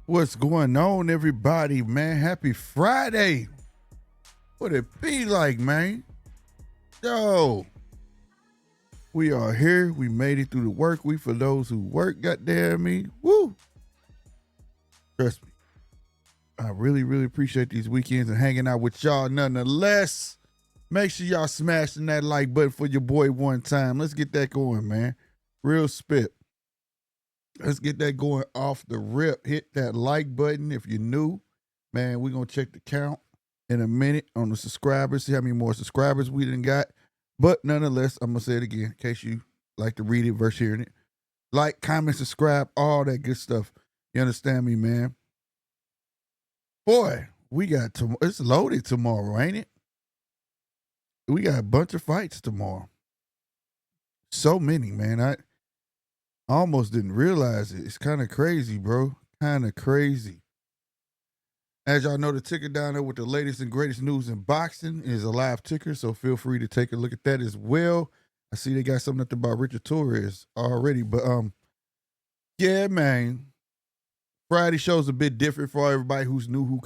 What's going on, everybody, man? Happy Friday. What it be like, man? Yo, we are here. We made it through the work week for those who work, goddamn me. Woo! Trust me. I really, really appreciate these weekends and hanging out with y'all nonetheless. Make sure y'all smashing that like button for your boy one time. Let's get that going, man. Real spit. Let's get that going off the rip. Hit that like button if you're new. Man, we're going to check the count in a minute on the subscribers. See how many more subscribers we done got. But nonetheless, I'm going to say it again in case you like to read it versus hearing it. Like, comment, subscribe, all that good stuff. You understand me, man? Boy, we got it's loaded tomorrow, ain't it? We got a bunch of fights tomorrow. So many, man. I almost didn't realize it. It's kind of crazy, bro. Kind of crazy. As y'all know, the ticker down there with the latest and greatest news in boxing is a live ticker, so feel free to take a look at that as well. I see they got something up there about Richard Torres already, but yeah, man. Friday show's a bit different for everybody who's new,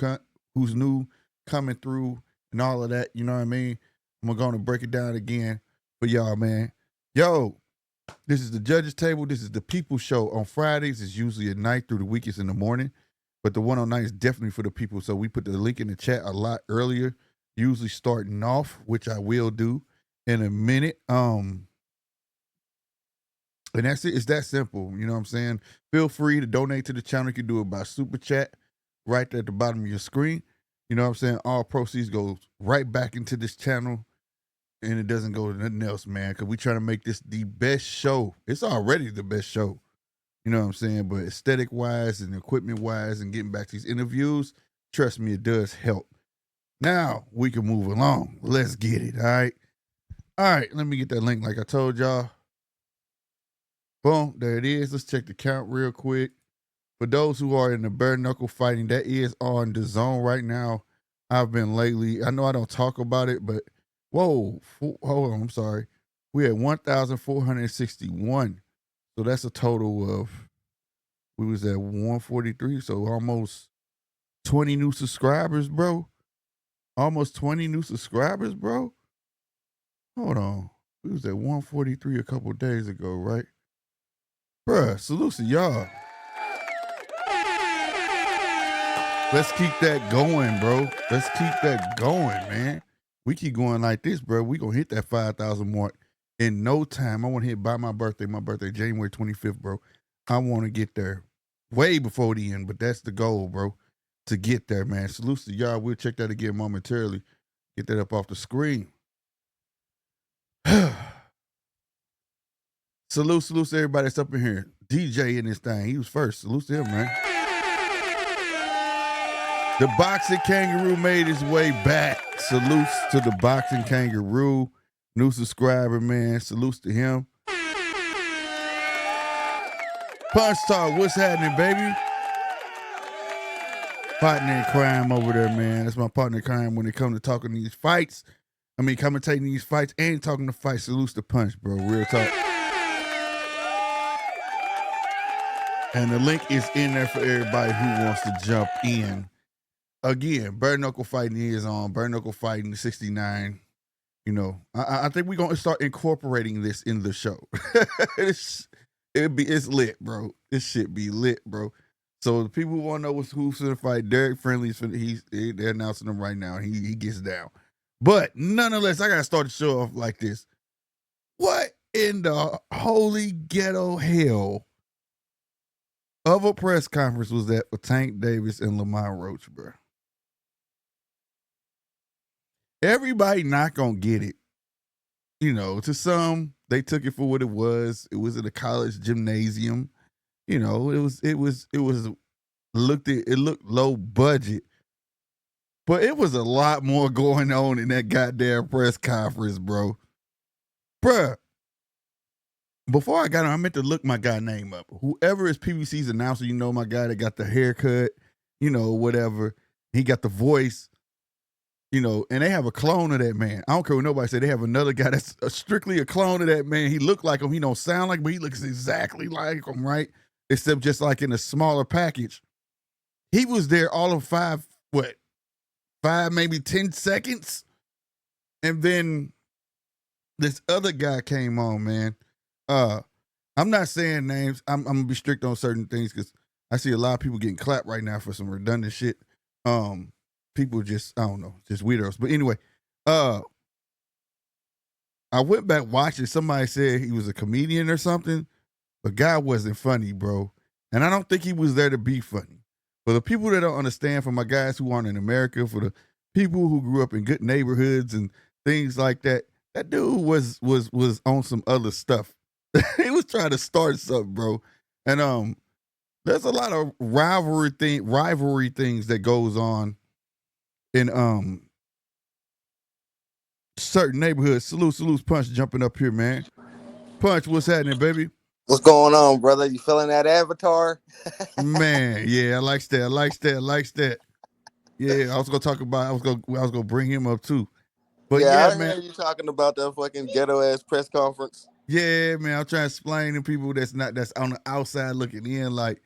who's new coming through and all of that. You know what I mean? I'm going to break it down again for y'all, man. Yo, this is the Judges Table. This is the People Show. On Fridays, it's usually at night, through the week it's in the morning. But the one on night is definitely for the people. So we put the link in the chat a lot earlier, usually starting off, which I will do in a minute. And that's it. It's that simple. You know what I'm saying? Feel free to donate to the channel. You can do it by super chat right there at the bottom of your screen. You know what I'm saying? All proceeds go right back into this channel. And it doesn't go to nothing else, man, because we trying to make this the best show. It's already the best show. You know what I'm saying? But aesthetic-wise and equipment-wise and getting back to these interviews, trust me, it does help. Now, we can move along. Let's get it, all right? All right, let me get that link like I told y'all. Boom, there it is. Let's check the count real quick. For those who are in the bare knuckle fighting, that is on the zone right now. I've been lately, I know I don't talk about it, but whoa, hold on, I'm sorry. We had 1,461. So that's a total of, we was at 143, so almost 20 new subscribers, bro. Almost 20 new subscribers, bro. Hold on. We was at 143 a couple days ago, right? Bruh, salute to y'all. Let's keep that going, bro. Let's keep that going, man. We keep going like this, bro. We gonna hit that 5,000 mark in no time. I want to hit by my birthday. My birthday, January 25th, bro. I want to get there way before the end, but that's the goal, bro, to get there, man. Salutes to y'all. We'll check that again momentarily. Get that up off the screen. Salute to everybody that's up in here. DJ in this thing. He was first. Salute to him, man. The Boxing Kangaroo made his way back. Salutes to the Boxing Kangaroo. New subscriber, man. Salutes to him. Punch Talk, what's happening, baby? Partner in crime over there, man. That's my partner in crime when it comes to talking these fights. I mean, commentating these fights and talking the fights. Salutes to Punch, bro. Real talk. And the link is in there for everybody who wants to jump in. Again, bare knuckle fighting is on. Bare knuckle fighting 69. You know, I think we're gonna start incorporating this in the show. it's lit, bro. This shit be lit, bro. So the people who want to know who's gonna fight, Derek Friendly's they're announcing them right now. He gets down. But nonetheless, I gotta start the show off like this. What in the holy ghetto hell of a press conference was that for Tank Davis and Lamont Roach, bro? Everybody not gonna get it. You know, to some, they took it for what it was. It was at a college gymnasium. You know, it looked low budget. But it was a lot more going on in that goddamn press conference, bro. Bruh. Before I got on, I meant to look my guy name up. Whoever is PBC's announcer, you know, my guy that got the haircut, you know, whatever. He got the voice. You know, and they have a clone of that man. I don't care what nobody say. They have another guy that's strictly a clone of that man. He looked like him. He don't sound like him, but he looks exactly like him, right? Except just like in a smaller package. He was there all of 5, maybe 10 seconds. And then this other guy came on, man. I'm not saying names. I'm gonna be strict on certain things because I see a lot of people getting clapped right now for some redundant shit. People just, I don't know, just weirdos. But anyway, I went back watching. Somebody said he was a comedian or something. But guy wasn't funny, bro. And I don't think he was there to be funny. For the people that don't understand, for my guys who aren't in America, for the people who grew up in good neighborhoods and things like that, that dude was on some other stuff. He was trying to start something, bro. And there's a lot of rivalry things that goes on in certain neighborhoods. Salute, Punch jumping up here, man. Punch, what's happening, baby? What's going on, brother? You feeling that avatar? Man, yeah, I likes that. Yeah, I was gonna bring him up too. But Yeah, yeah, I man. heard you talking about that fucking ghetto ass press conference. Yeah, man. I'm trying to explain to people that's on the outside looking in, like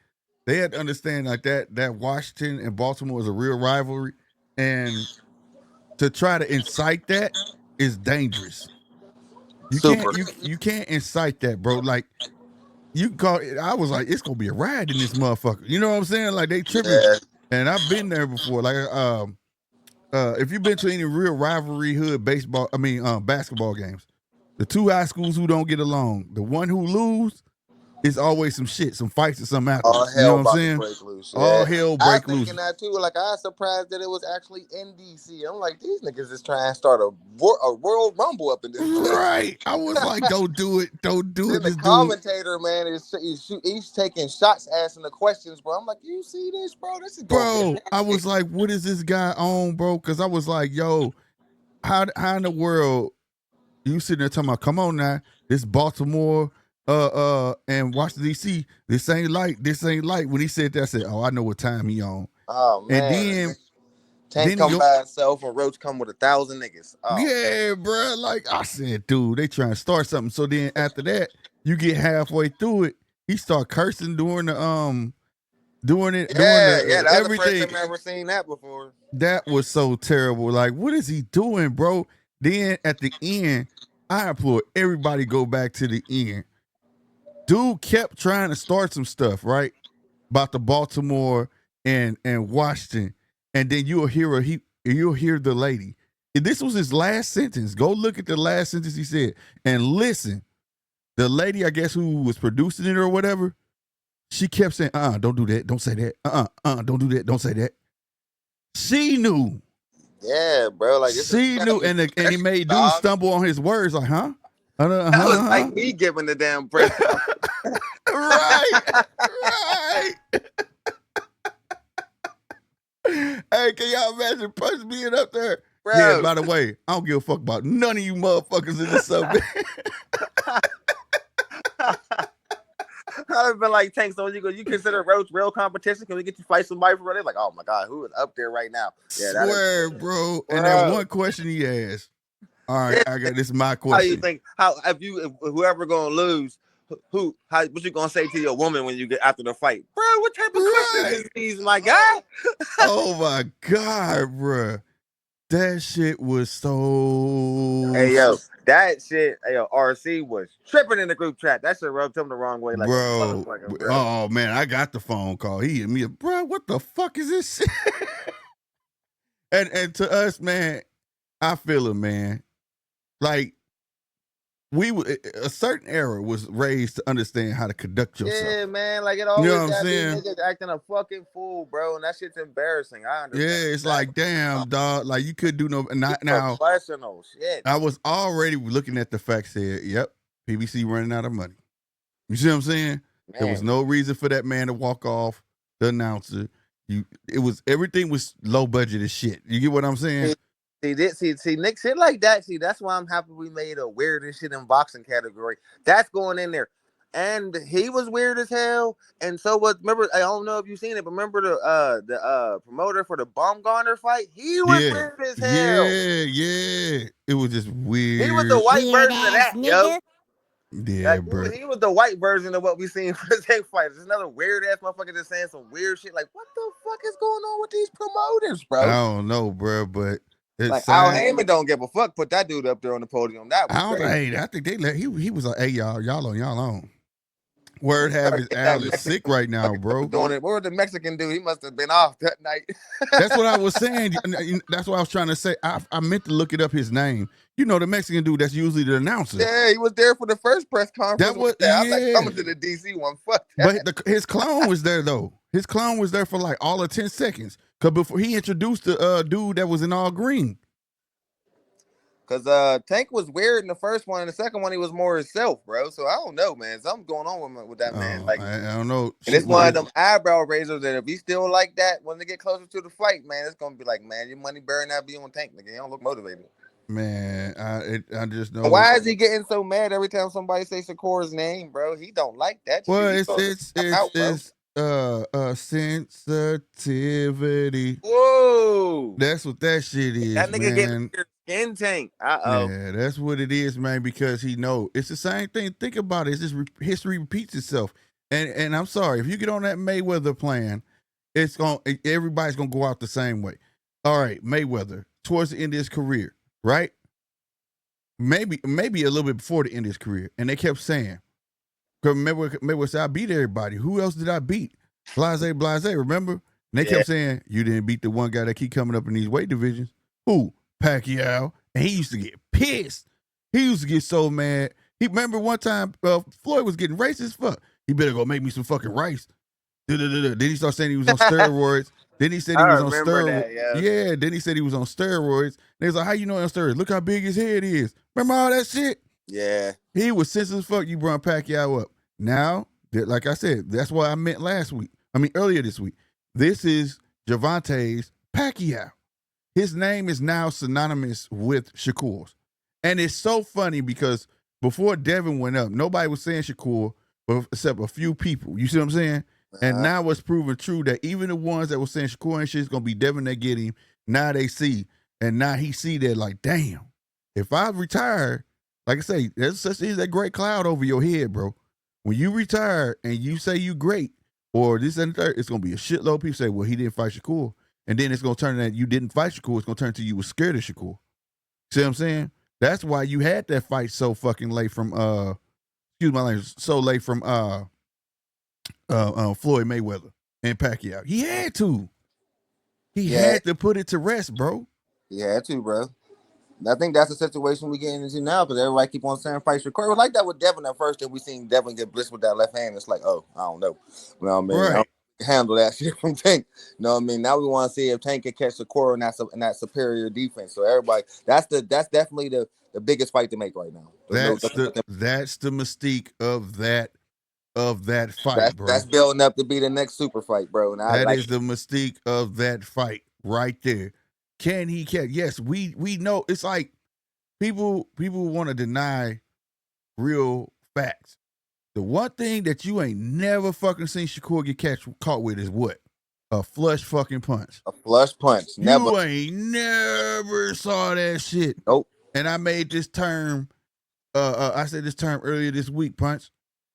they had to understand like that Washington and Baltimore is a real rivalry. And to try to incite that is dangerous. You can't Super. you can't incite that, bro. Like you can call it, I was like, it's gonna be a riot in this motherfucker. You know what I'm saying? Like they tripping. Yeah. And I've been there before. Like if you've been to any real rivalry hood basketball games, the two high schools who don't get along, the one who lose is always some shit, some fights or something All afterwards. You know hell what I'm about to saying? break loose. All Yeah. hell I was break thinking loose. that too. Like, I was surprised that it was actually in DC. I'm like, these niggas is trying to start a World Rumble up in this bitch. Right. I was like, don't do it. Don't do Then it. the This dude. commentator, man, he's taking shots, asking the questions, bro. I'm like, you see this, bro? This is gonna get Bro, I was nasty. like, what is this guy on, bro? Because I was like, yo, how in the world you sitting there talking about, come on now, this Baltimore and Washington DC, this ain't light. When he said that, I said, oh, I know what time he on. Oh And man, then Tank come by himself and Roach come with 1,000 niggas. Oh yeah, bro. Like I said, dude, they trying to start something. So then after that, you get halfway through it, he start cursing during the doing yeah, the that was the first everything. time I ever seen that before. That was so terrible. Like, what is he doing, bro? Then at the end, I implore everybody go back to the end. Dude kept trying to start some stuff, right? About the Baltimore and Washington. And then you'll hear the lady. And this was his last sentence. Go look at the last sentence he said. And listen, the lady, I guess, who was producing it or whatever, she kept saying, don't do that. Don't say that. Don't do that. Don't say that. She knew. Yeah, bro. Like, this is She knew, and he made dude dog. stumble on his words, like, huh? That was like me giving the damn press conference. Right. Right. Hey, can y'all imagine Punch being up there? Bro. Yeah, by the way, I don't give a fuck about none of you motherfuckers in this subject. I've been like, Tank, so you consider Roach real competition? Can we get you fight somebody for real? They're like, oh my God, who is up there right now? Yeah, swear, bro. Bro. And that one question he asked. All right, I got this is my question. How you think? If whoever gonna lose, what you gonna say to your woman when you get after the fight, bro? What type of questions is these, my guy? Oh my God, bro. That shit was so. Hey yo, that shit. Hey yo, RC was tripping in the group chat. That shit rubbed him the wrong way, like bro. bro. Oh man, I got the phone call. He hit me up, bro. What the fuck is this shit? and to us, man, I feel it, man. Like a certain era was raised to understand how to conduct yourself. Yeah, man. Like it always got these niggas acting a fucking fool, bro, and that shit's embarrassing. I understand. Yeah, it's like, damn, dog. Like you could do no not now. Professional shit. I was already looking at the facts here. Yep, PBC running out of money. You see what I'm saying? Man. There was no reason for that man to walk off the announcer. Everything was low budget as shit. You get what I'm saying? See, Nick, shit like that. See, that's why I'm happy we made a weirdest shit in boxing category. That's going in there. And he was weird as hell. And so was, remember, I don't know if you've seen it, but remember the promoter for the Baumgartner fight? He was weird as hell. Yeah. It was just weird. He was the white version of that, nigga. Yeah, That bro. dude, he was the white version of what we seen for the Tank fighters. There's another weird ass motherfucker just saying some weird shit. Like, what the fuck is going on with these promoters, I bro? don't know, bro, but it Like Al sounds. Heyman don't give a fuck. Put that dude up there on the podium. That I was don't. crazy. Hey, I think they let he was like, hey y'all on y'all own. Word They have better his get that Al is Mexican sick right now, motherfucker bro. doing it. What was the Mexican dude? He must have been off that night. That's what I was saying. That's what I was trying to say. I meant to look it up his name. You know, the Mexican dude that's usually the announcer. Yeah, he was there for the first press conference. That was I'm not yeah. coming to the DC one. Fuck that. But his clone was there though. His clone was there for like all of 10 seconds. Cause before he introduced the dude that was in all green. Cause Tank was weird in the first one, and the second one he was more himself, bro. So I don't know, man. Something's going on with that man. Like, I don't know. and Shit it's with one of this them eyebrow raisers that if he still like that when they get closer to the fight, man, it's gonna be like, man, your money better not be on Tank, nigga. You don't look motivated. man. I just And know. why is he getting so mad every time somebody say Shakur's name, bro? He don't like that shit. Well, He it's supposed to it's tap it's out, bro. it's sensitivity. Whoa, That's what that shit that is, nigga getting man. your skin tank. Uh-oh. Yeah, that's what it is, man. Because he know it's the same thing. Think about it. It's just history repeats itself. And I'm sorry if you get on that Mayweather plan, everybody's gonna go out the same way. All right, Mayweather towards the end of his career, right? Maybe a little bit before the end of his career, and they kept saying, "Cause Mayweather said I beat everybody. Who else did I beat? Blase. Remember?" And they Yeah. kept saying, "You didn't beat the one guy that keep coming up in these weight divisions. Who? Pacquiao." And he used to get pissed. He used to get so mad. He remember one time Floyd was getting racist as fuck. He better go make me some fucking rice. Then he started saying he was on steroids. Then he said he I was on remember steroids. that, yeah. Yeah, then he said he was on steroids. And they was like, how you know on steroids? Look how big his head is. Remember all that shit? Yeah. He was sensitive as fuck. You brought Pacquiao up. Now, like I said, that's what I meant earlier this week. This is Gervonta's Pacquiao. His name is now synonymous with Shakur's. And it's so funny because before Devin went up, nobody was saying Shakur, except a few people. You see what I'm saying? And now it's proven true that even the ones that were saying Shakur and shit is gonna be Devin that get him. Now they see, and now he see that like, damn, if I retire, like I say, there's such thing as that great cloud over your head, bro. When you retire and you say you great, or this and the third, it's gonna be a shitload of people say, well, he didn't fight Shakur. And then it's gonna turn that you didn't fight Shakur, it's gonna turn to you was scared of Shakur. See what I'm saying? That's why you had that fight so fucking late from excuse my language, so late from Floyd Mayweather and Pacquiao. He had to. He had to put it to rest, bro. He had to, bro. I think that's the situation we getting into now because everybody keep on saying fight Shakur. It was like that with Devin at first, and we seen Devin get blitzed with that left hand. It's like, oh, I don't know. You know what I mean? I Right. don't handle that shit from Tank. You know what I mean? Now we want to see if Tank can catch Shakur in that superior defense. So everybody, that's definitely the biggest fight to make right now. That's the mystique of that fight, bro. That's building up to be the next super fight, bro. And That is the mystique of that fight right there. Can he catch? Yes, we know. It's like people want to deny real facts. The one thing that you ain't never fucking seen Shakur get caught with is what? A flush fucking punch. A flush punch. Never. You ain't never saw that shit. Nope. And I made this term. I said this term earlier this week. Punch.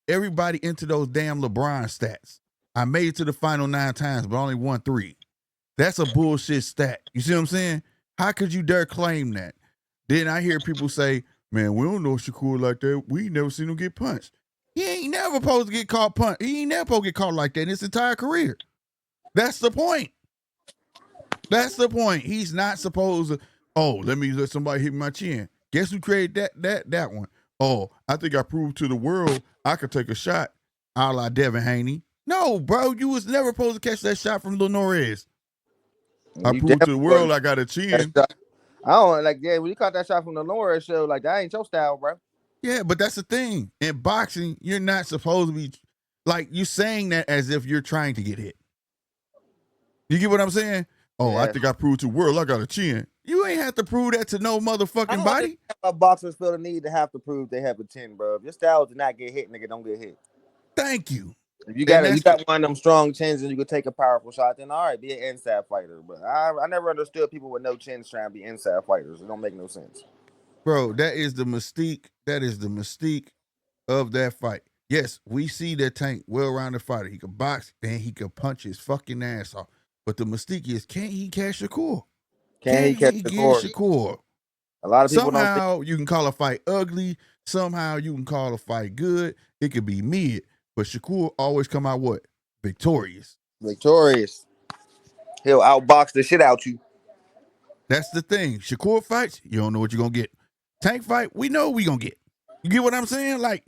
Everybody into those damn LeBron stats. I made it to the final 9 times, but only won 3. That's a bullshit stat. You see what I'm saying? How could you dare claim that? Then I hear people say, man, we don't know Shakur like that. We ain't never seen him get punched. He ain't never supposed to get caught punch. He ain't never supposed to get caught like that in his entire career. That's the point. That's the point. He's not supposed to, let me let somebody hit my chin. Guess who created that one? Oh, I think I proved to the world I could take a shot a la Devin Haney. No, bro, you was never supposed to catch that shot from Linares. I proved to the world I got a chin. I don't like, when you caught that shot from the lower show, like that ain't your style, bro. Yeah, but that's the thing. In boxing, you're not supposed to be like you saying that as if you're trying to get hit. You get what I'm saying? Oh, I think I proved to the world I got a chin. You ain't have to prove that to no motherfucking body. Boxers feel the need to have to prove they have a chin, bro. If your style to not get hit, nigga, don't get hit. Thank you. If you got one of them strong chins and you can take a powerful shot, then all right, be an inside fighter. But I never understood people with no chins trying to be inside fighters. It don't make no sense. Bro, that is the mystique. That is the mystique of that fight. Yes, we see that Tank well-rounded fighter. He could box and he could punch his fucking ass off. But the mystique is, can he catch Shakur? Can he Can catch he the get cord? Shakur? A lot of people don't think Somehow you can call a fight ugly. Somehow you can call a fight good. It could be mid. But Shakur always come out what? Victorious. victorious. He'll outbox the shit out you. That's the thing. Shakur fights, you don't know what you're gonna get. Tank fight, we know we gonna get. You get what I'm saying? Like,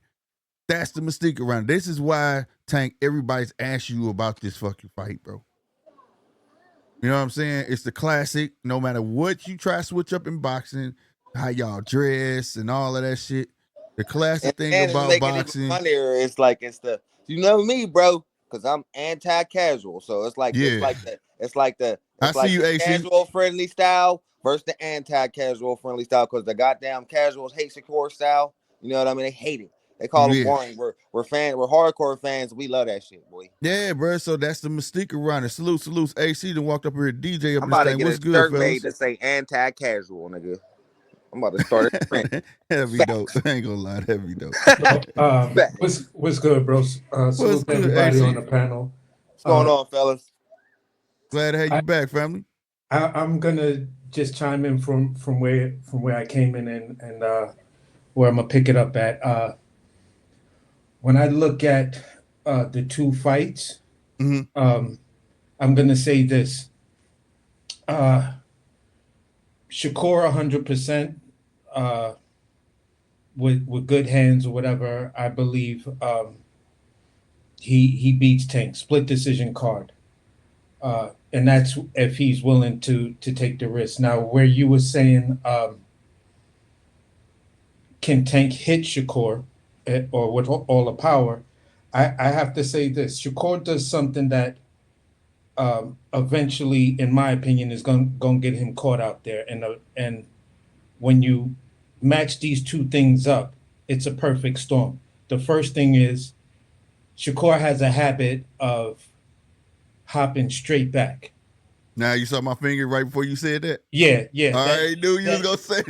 that's the mystique around it. This is why Tank, everybody's asked you about this fucking fight, bro. You know what I'm saying? It's the classic. No matter what you try to switch up in boxing, how y'all dress and all of that shit. The classic thing And to about make it even boxing, funnier, it's like it's the you know me, bro, because I'm anti-casual. So it's like yeah. I it's see like you, the AC. casual friendly style versus the anti-casual friendly style. Because the goddamn casuals hate Shakur style. You know what I mean? They hate it. They call him Yeah. boring. We're hardcore fans. We love that shit, boy. Yeah, bro. So that's the mystique around it. Salute, AC. Then walked up here, DJ up I'm this about to thing. get What's a good, shirt made fellas? to say anti-casual, nigga. I'm about to start a trend. That'd be dope. Facts. I ain't gonna lie, that'd be dope. So, Facts. what's good, bros? What's Salute to good, everybody on AC? the panel. What's going on, fellas? Glad to have I, you back, family. I'm gonna just chime in from where I came in and where I'm gonna pick it up at. When I look at the two fights, Mm-hmm. I'm gonna say this: uh, Shakur 100%. With good hands or whatever, I believe he beats Tank, split decision card. And that's if he's willing to take the risk. Now, where you were saying, can Tank hit Shakur or with all the power? I have to say this: Shakur does something that eventually, in my opinion, is going to get him caught out there. And when you match these two things up, it's a perfect storm. The first thing is Shakur has a habit of hopping straight back. Now you saw my finger right before you said that. Yeah. I already knew you was That gonna say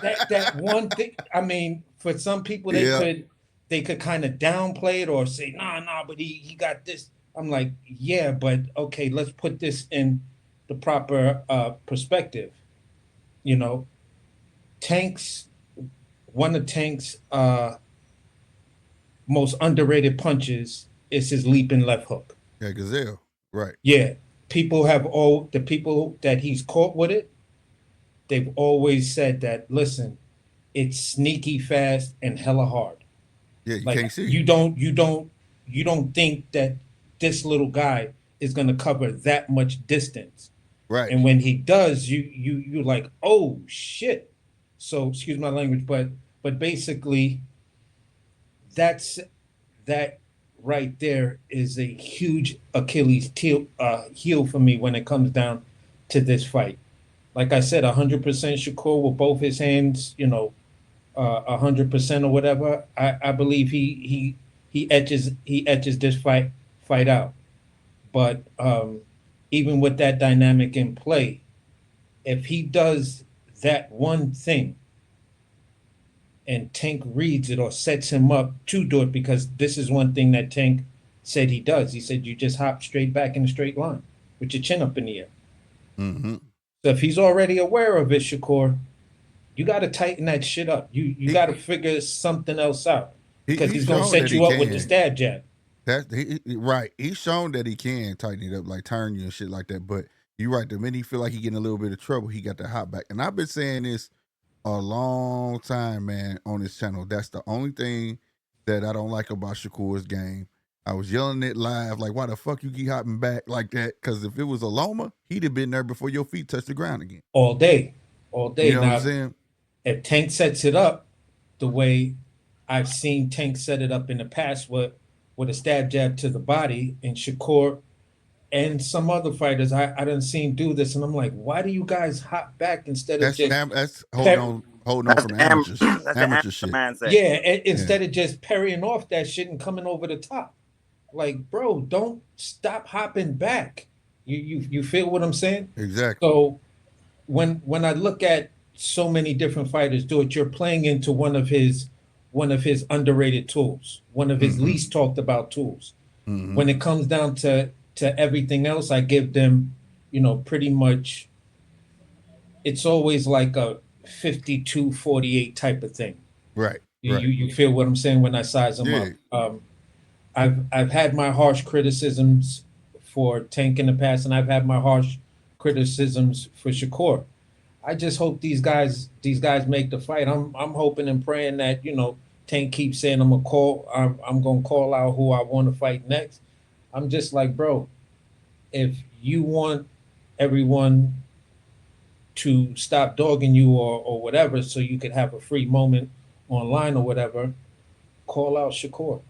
that that. one thing. I mean, for some people, Yeah. they could kind of downplay it or say, nah, but he got this. I'm like, yeah, but okay, let's put this in the proper perspective. You know, Tank's one of Tank's most underrated punches is his leaping left hook. Yeah, Gazelle. Right. Yeah, the people that he's caught with it, they've always said that. Listen, it's sneaky fast and hella hard. Yeah, you Like can't see. you don't think that this little guy is gonna cover that much distance. Right. And when he does, you're like, oh shit. So excuse my language, but basically that's that right there is a huge heel for me when it comes down to this fight. Like I said, 100% Shakur with both his hands, 100% or whatever. I believe he edges this fight out. But even with that dynamic in play, if he does that one thing and Tank reads it or sets him up to do it, because this is one thing that Tank said he does. He said you just hop straight back in a straight line with your chin up in the air. Mm-hmm. So if he's already aware of it, Shakur, you got to tighten that shit up. You got to figure something else out because He's he's going to shown that set he you up with the can. stab jab. Right. He's shown that he can tighten it up, like turn you and shit like that. But you're right. The minute he feel like he getting a little bit of trouble, he got the hop back. And I've been saying this a long time, man, on this channel. That's the only thing that I don't like about Shakur's game. I was yelling it live, like, why the fuck you keep hopping back like that? Because if it was a Loma, he'd have been there before your feet touched the ground again. All day. You know what I'm Now, saying? if Tank sets it up the way I've seen Tank set it up in the past with a stab jab to the body, and Shakur and some other fighters, I didn't see him do this, and I'm like, why do you guys hop back instead of That's holding on That's from the amateurs, that's the amateur amateur shit. mindset. yeah, instead of just parrying off that shit and coming over the top? Like, bro, don't stop hopping back. You feel what I'm saying? Exactly. So when I look at so many different fighters do it, you're playing into one of his one of his underrated tools, one of his Mhm. least talked about tools. Mhm. When it comes down to everything else, I give them, pretty much. It's always like a 52-48 type of thing. Right. You Right. you feel what I'm saying when I size them Yeah. up. I've had my harsh criticisms for Tank in the past, and I've had my harsh criticisms for Shakur. I just hope these guys make the fight. I'm hoping and praying that Tank keeps saying I'm gonna call out who I want to fight next. I'm just like, bro, if you want everyone to stop dogging you or whatever, so you could have a free moment online or whatever, call out Shakur.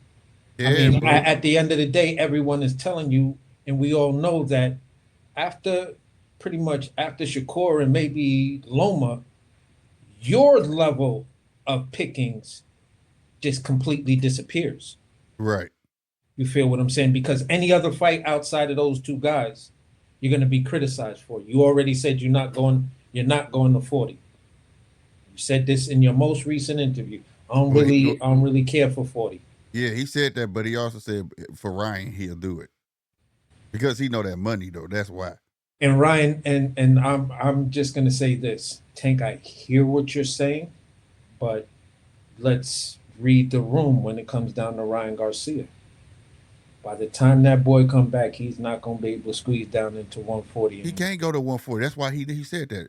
I Yeah, mean, bro. at the end of the day, everyone is telling you, and we all know that after pretty much after Shakur and maybe Loma, your level of pickings just completely disappears. Right. You feel what I'm saying? Because any other fight outside of those two guys, you're going to be criticized for. You already said you're not going to 40. You said this in your most recent interview. Well, I don't really care for 40. yeah, he said that, but he also said for Ryan he'll do it because he know that money though. That's why. And Ryan, and I'm just gonna say this, Tank. I hear what you're saying, but let's read the room when it comes down to Ryan Garcia. By the time that boy come back, he's not gonna be able to squeeze down into 140 He anymore. can't go to 140. That's why he said that.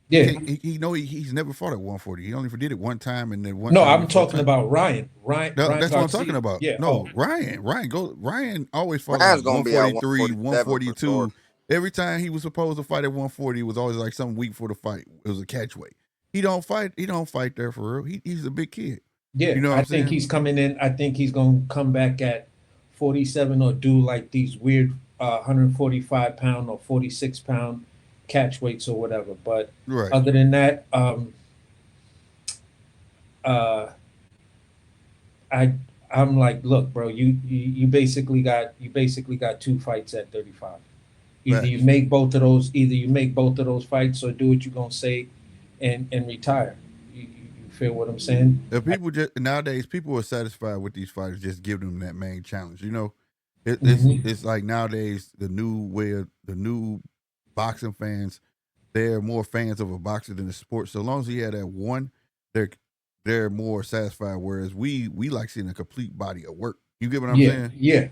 He Yeah. can't. He know he's never fought at 140. He only did it one time, and then one No, time I'm before talking time. about Ryan. Ryan. No, Ryan that's what I'm talking Garcia. about. Yeah. No, Oh, Ryan always fought like Ryan's gonna be at 143, 147 for sure. 142. Every time he was supposed to fight at 140, it was always like some week for the fight. It was a catch weight. He don't fight there for real. He's a big kid. yeah. You know what I I'm think saying? he's coming in. I think he's gonna come back at 47 or do like these weird 145-pound or 46-pound catch weights or whatever. But Right. other than that, uh, I I'm like, look, bro, you basically got two fights at 35. Either you Facts. make both of those fights or do what you're gonna say and retire. You feel what I'm saying? The people nowadays people are satisfied with these fighters. Just give them that main challenge. You know, Mhm. it's like nowadays the new boxing fans. They're more fans of a boxer than the sport. So long as he had that one, they're they're more satisfied. Whereas we like seeing a complete body of work. You get what I'm Yeah, saying? yeah,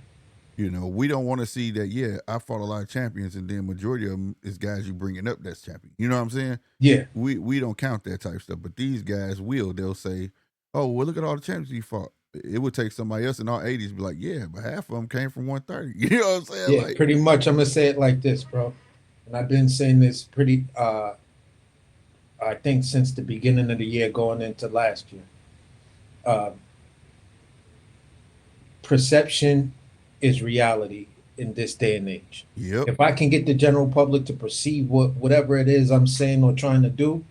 You know, we don't want to see that. Yeah, I fought a lot of champions, and then majority of them is guys you bringing up that's champion. You know what I'm saying? yeah, We don't count that type of stuff. But these guys will. They'll say, "Oh, well, look at all the champions he fought." It would take somebody else in our 80s be like, "Yeah, but half of them came from 130." You know what I'm saying? yeah. Like, Pretty much, I'm gonna say it like this, bro. And I've been saying this I think since the beginning of the year, going into last year. Uh, Perception is reality in this day and age. yep, If I can get the general public to perceive whatever it is I'm saying or trying to do,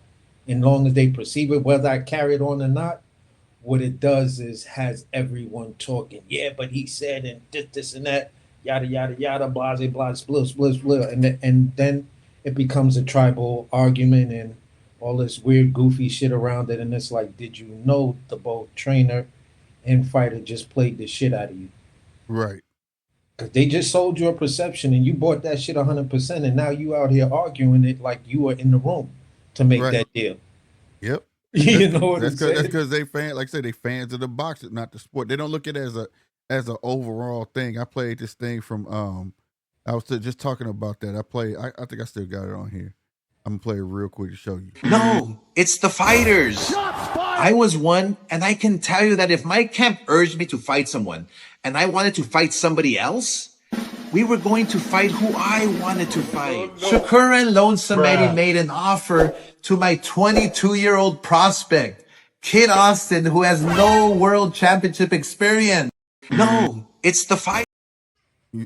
and long as they perceive it, whether I carry it on or not, what it does is has everyone talking. Yeah, but he said and this and that, yada yada yada, blah blah blah, split split split, and then it becomes a tribal argument and all this weird goofy shit around it. And it's like, did you know the both trainer and fighter just played the shit out of you? right, Because they just sold you a perception and you bought that shit 100%, and now you out here arguing it like you were in the room to make right, that deal. yep. You know what I'm That's saying? because they like I said, they fans of the boxing, not the sport. They don't look at it as a overall thing. I played this thing from I was just talking about that. I think I still got it on here. I'm gonna play it real quick to show you. No, it's the fighters. I was one, and I can tell you that if my camp urged me to fight someone and I wanted to fight somebody else, we were going to fight who I wanted to fight. Shakur and Lonesome Eddie made an offer to my 22-year-old prospect, Kid Austin, who has no world championship experience. No, it's the fight.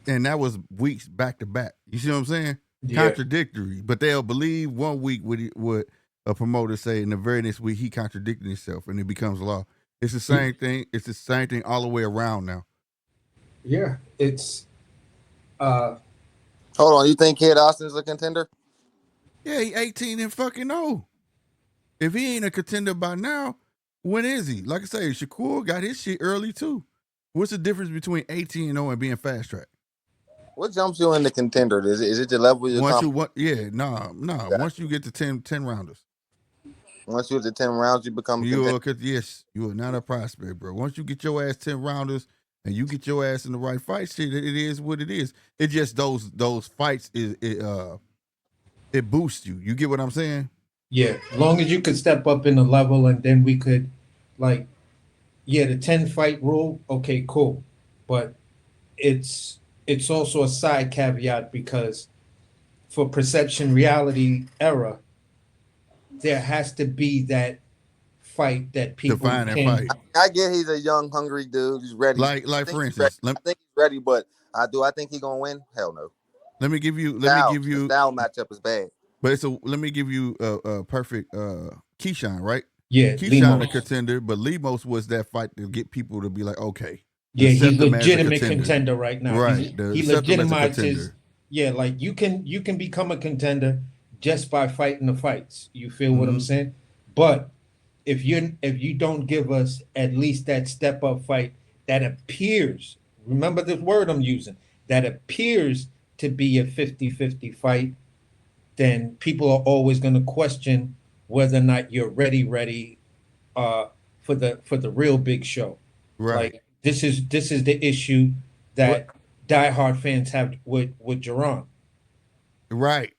And that was weeks back to back. You see what I'm saying? Yeah. Contradictory, but they'll believe one week what a promoter say, and the very next week he contradicted himself, and it becomes law. It's the same thing. It's the same thing all the way around now. Yeah, it's Hold on, you think Kid Austin's a contender? Yeah, he 18 and fucking old. If he ain't a contender by now, When is he? Like I say, Shakur got his shit early too. What's the difference between 18-0 and being fast track? What jumps you in the contender? Is it the level you're Once you once you get to 10 rounders. Once you get to 10 rounds, you become a contender. Yes, you are not a prospect, bro. Once you get your ass 10 rounders and you get your ass in the right fight, shit, it is what it is. It just those fights it boosts you. You get what I'm saying? Yeah, as long as you could step up in the level, and then we could, like, the 10 fight rule. Okay, cool, but it's also a side caveat because for perception reality era, there has to be that fight that people Defining can. fight. I get he's a young, hungry dude. He's ready. Like for instance, I think he's ready, but I think he's gonna win? Hell no. Let me give you. The style matchup is bad. But let me give you a perfect Keyshawn, right? Yeah, Keyshawn a contender, but Lemos was that fight to get people to be like, okay. Yeah, he's legitimate contender right now. Right. He legitimizes. Yeah, like you can become a contender just by fighting the fights. You feel what I'm saying? But if you don't give us at least that step up fight that appears, remember this word I'm using, that appears to be a 50-50 fight, then people are always going to question whether or not you're ready for the real big show. Right. Like this is the issue that diehard fans have with Jerron. Right.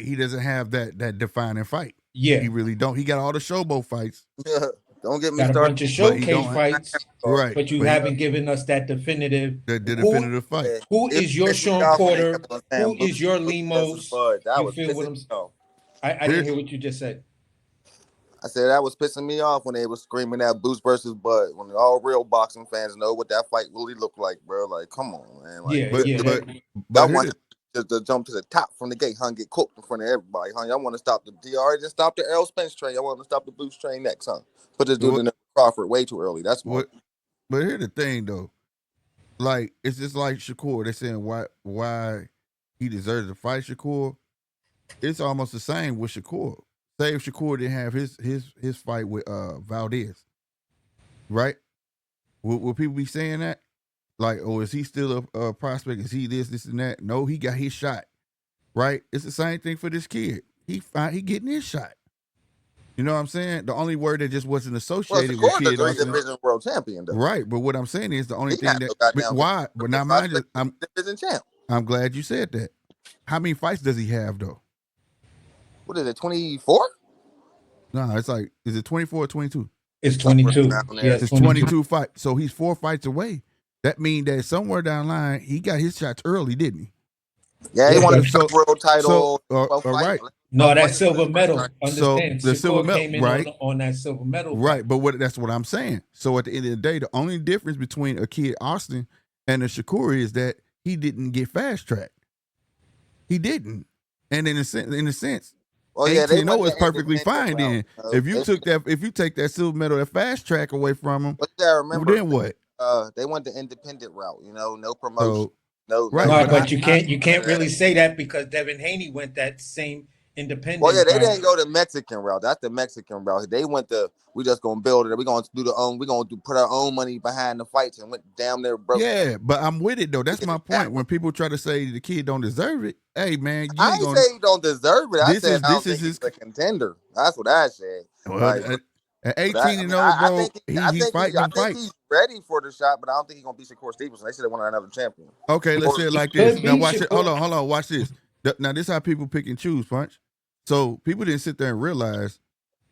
He doesn't have that defining fight. Yeah, he really don't. He got all the showboat fights. Don't get me got started. a bunch of showcase fights, right? But you haven't given us that definitive. The definitive fight. Who is your Sean Porter? Who is your Lemos? You feel what I'm saying? I didn't hear what you just said. I said that was pissing me off when they was screaming that Boots versus Bud. When all real boxing fans know what that fight really looked like, bro. Like, come on, man. Like, but one just to jump to the top from the gate, get cooked in front of everybody, Y'all want to stop the DR? Just stop the Errol Spence train. Y'all want to stop the Boots train next, Put this dude in the Crawford way too early. That's what. But here's the thing, though. Like, it's just like Shakur. They're saying why he deserves to fight Shakur. It's almost the same with Shakur. Say if Shakur didn't have his fight with Valdez, right? Will people be saying that? Like, oh, is he still a prospect? Is he this and that? No, he got his shot, right? It's the same thing for this kid. He getting his shot. You know what I'm saying? The only word that just wasn't associated with kid. Well, division world champion, though. Right, but what I'm saying is the only thing that why? But now mind you, I'm division champ. I'm glad you said that. How many fights does he have though? What is it, 24? No, it's like, is it 24 or 22? It's 22. Yeah, it's 22 fights. So he's 4 fights away. That means that somewhere down the line, he got his shots early, didn't he? Yeah, he won a world title. Right. No, that silver medal. Understand? So the silver medal, right? On that silver medal. Right, but that's what I'm saying. So at the end of the day, the only difference between a kid Austin and a Shakur is that he didn't get fast tracked. He didn't. And in a sense, 18-0 is perfectly fine. Then if you take that silver medal, that fast track away from him, then what? They went the independent route, no promotion. But you can't really say that because Devin Haney went that same independent. Well, yeah, they didn't go the Mexican route. That's the Mexican route. They went we just gonna build it. We're gonna put our own money behind the fights and went down there broke. Yeah, but I'm with it though. That's my point. When people try to say the kid don't deserve it, hey man, I ain't say he don't deserve it. I said he's a contender. That's what I said. Well, at 18-0, bro, he's fighting them fights. He's ready for the shot, but I don't think he's gonna beat Shakur Stevenson. They should have won another champion. Okay, let's say it like this. Now watch it. Hold on. Watch this. Now this is how people pick and choose, Punch. So people didn't sit there and realize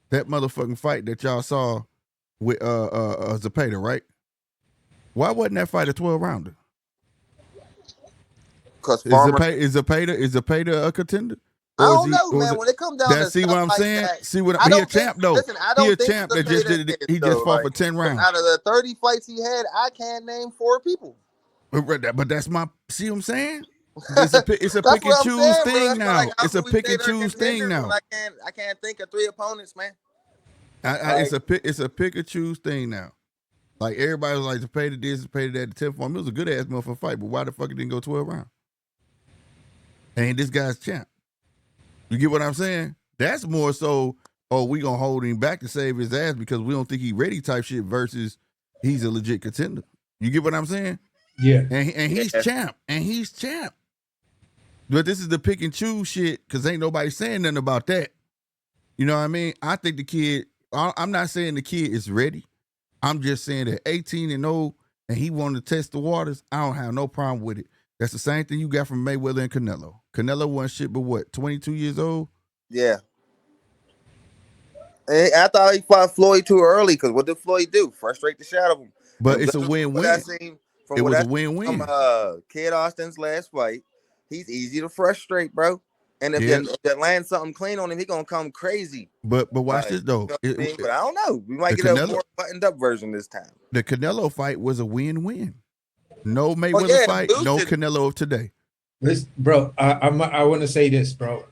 that motherfucking fight that y'all saw with Zepeda, right? Why wasn't that fight a 12-rounder? Because is Zepeda a contender? I don't know, man. When it comes down to see what I'm saying? See what he a champ though. Listen, I don't he a champ that just did it. He just fought for 10 rounds. Out of the 30 fights he had, I can't name 4 people. But that's my. See what I'm saying? It's a pick and choose thing now. It's a pick and choose thing now. I can't think of 3 opponents, man. It's a pick and choose thing now. Like everybody was like to pay this, to pay that, the 10 for him. It was a good ass motherfucking fight, but why the fuck it didn't go 12 rounds? And this guy's champ. You get what I'm saying? That's more so oh, we gonna hold him back to save his ass because we don't think he ready type shit versus he's a legit contender. You get what I'm saying? Yeah. And he's champ. And he's champ. But this is the pick and choose shit because ain't nobody saying nothing about that. You know what I mean? I think the kid, I'm not saying the kid is ready. I'm just saying that 18 and 0 and he wanted to test the waters, I don't have no problem with it. That's the same thing you got from Mayweather and Canelo. Canelo wasn't shit but what, 22 years old? Yeah. And I thought he fought Floyd too early because what did Floyd do? Frustrate the shit out of him. But And it's a win-win. From It what was I a seen win-win. from Kid Austin's last fight, he's easy to frustrate, bro. And if they land something clean on him, he gonna come crazy. But watch this though. You know what I mean? But I don't know. We might get a more buttoned up version this time. The Canelo fight was a win-win. No Mayweather fight, no Canelo of today. Listen, bro, I want to say this, bro.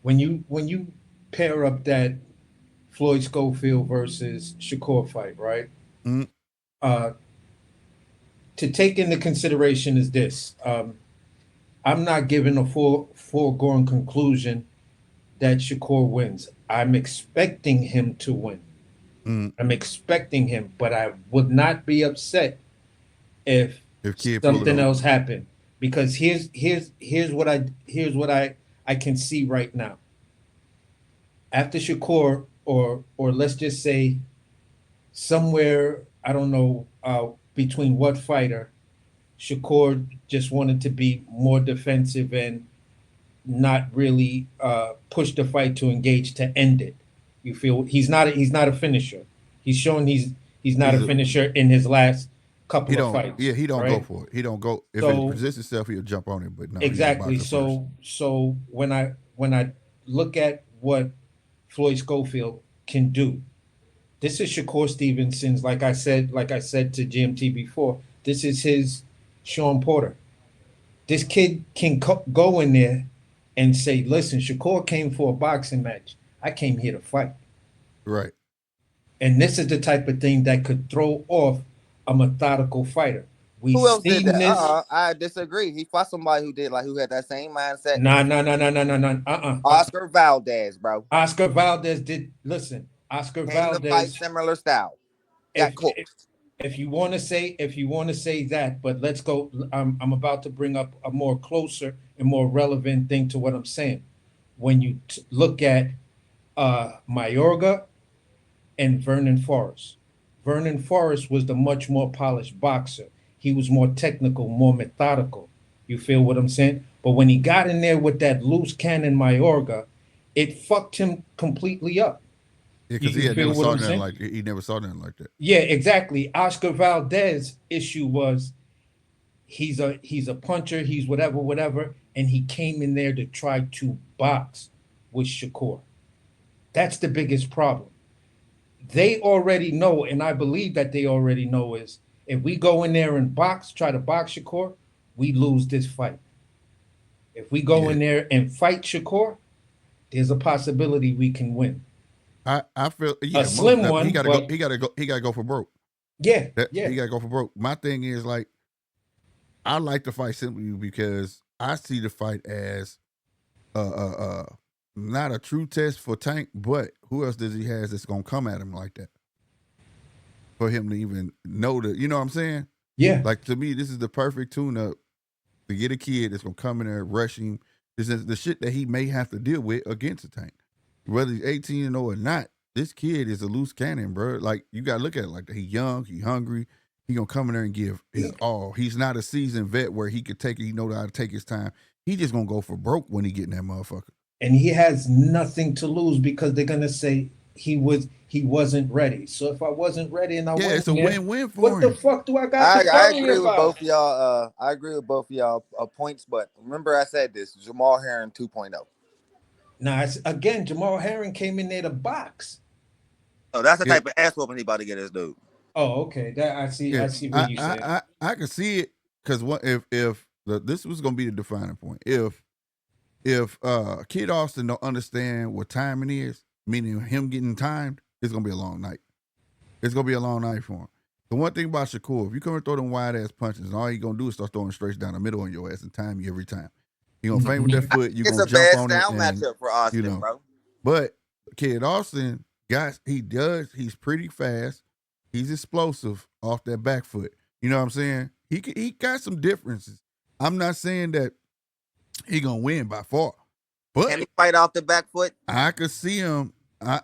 When you pair up that Floyd Schofield versus Shakur fight, right? Mm. To take into consideration is this. I'm not giving a foregone conclusion that Shakur wins. I'm expecting him to win. I'm expecting him, but I would not be upset if something else happened. Because here's what I can see right now. After Shakur, or let's just say somewhere, I don't know, between what fighter, Shakur just wanted to be more defensive and not really push the fight to engage to end it. You feel he's not a finisher. He's shown he's not a finisher in his last couple of fights. Yeah, he don't right? go for it. He don't go. If it presents itself, he'll jump on it. But no, exactly. So when I look at what Floyd Schofield can do, this is Shakur Stevenson's. Like I said to GMT before, this is his Sean Porter. This kid can go in there and say, "Listen, Shakur came for a boxing match. I came here to fight." Right. And this is the type of thing that could throw off a methodical fighter. Who else did that? I disagree. He fought somebody who had that same mindset. No. Oscar Valdez, bro. Oscar Valdez did. Listen, Oscar Valdez fight similar style. If you want to say that, but let's go. I'm about to bring up a more closer and more relevant thing to what I'm saying. When you look at Mayorga and Vernon Forrest. Vernon Forrest was the much more polished boxer. He was more technical, more methodical. You feel what I'm saying? But when he got in there with that loose cannon Mayorga, it fucked him completely up. Yeah, because he never saw nothing like that. He never saw nothing like that. Yeah, exactly. Oscar Valdez's issue was he's a puncher, he's whatever, and he came in there to try to box with Shakur. That's the biggest problem. They already know, and I believe that they already know, is if we go in there and try to box Shakur, we lose this fight. If we go in there and fight Shakur, there's a possibility we can win. I feel a slim one. He gotta go for broke. Yeah. He gotta go for broke. My thing is, like, I like the fight simply because I see the fight as not a true test for Tank, but who else does he has that's gonna come at him like that? For him to even know that, you know what I'm saying? Yeah. Like, to me, this is the perfect tune-up to get a kid that's gonna come in there, rush him. This is the shit that he may have to deal with against a Tank. Whether he's 18 and 0 or not, this kid is a loose cannon, bro. Like, you gotta look at it like that. He young, he hungry. He gonna come in there and give his all. He's not a seasoned vet where he could take it. He know how to take his time. He just gonna go for broke when he get in that motherfucker. And he has nothing to lose because they're gonna say he wasn't ready. So if I wasn't ready and I wasn't, it's a win-win for him. What the fuck do I got to tell you about? I agree with both of y'all points, but remember I said this: Jamal Herring 2.0. Now, again, Jamal Herring came in there to box. Oh, that's the type of ass whooping he about to get his dude. Oh, okay. That I see. I see what you say. I can see it because this was gonna be the defining point. If Kid Austin don't understand what timing is, meaning him getting timed, it's gonna be a long night. It's gonna be a long night for him. The one thing about Shakur, if you come and throw them wide ass punches, and all he gonna do is start throwing straight down the middle on your ass and time you every time. He gonna feint with that foot. You gonna jump on it. It's a bad style matchup for Austin, bro. But Kid Austin, he's pretty fast. He's explosive off that back foot. You know what I'm saying? He got some differences. I'm not saying that he gonna win by far, but Can he fight off the back foot? I could see him.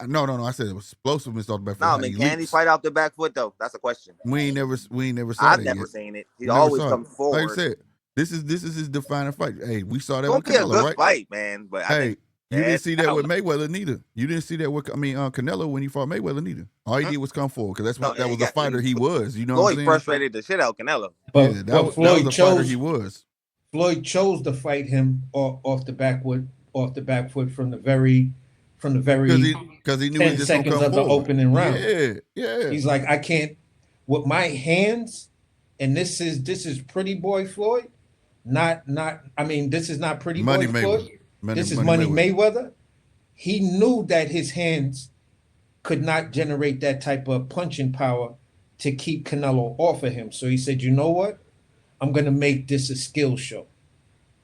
No. I said it was explosiveness off the back foot. No, I mean, can he fight off the back foot though? That's a question. We ain't never saw I've that never yet. seen it. He Never always saw comes it. forward. Like I said, this is his defining fight. Hey, we saw that It's with gonna be a Canelo, good right? fight, man. But I think you didn't see that with Mayweather neither. You didn't see that with Canelo when he fought Mayweather neither. All he did was come forward because that was the fighter he was. You know what I'm saying? Frustrated the shit out of Canelo. But, yeah, but Floyd was the fighter he was. Floyd chose to fight him off the back foot from the very because he knew 10 he just seconds come of forward. the opening round. Yeah. He's like, I can't with my hands, and this is Pretty Boy Floyd. This is not Pretty Boy Floyd. This is Money Mayweather. He knew that his hands could not generate that type of punching power to keep Canelo off of him. So he said, you know what? I'm gonna make this a skill show.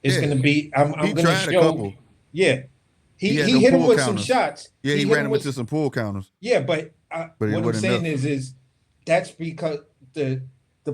It's gonna be I'm gonna show. A couple. Yeah. He hit him with some shots. Yeah, he ran him into some pull counters. Yeah, but what I'm saying is that's because the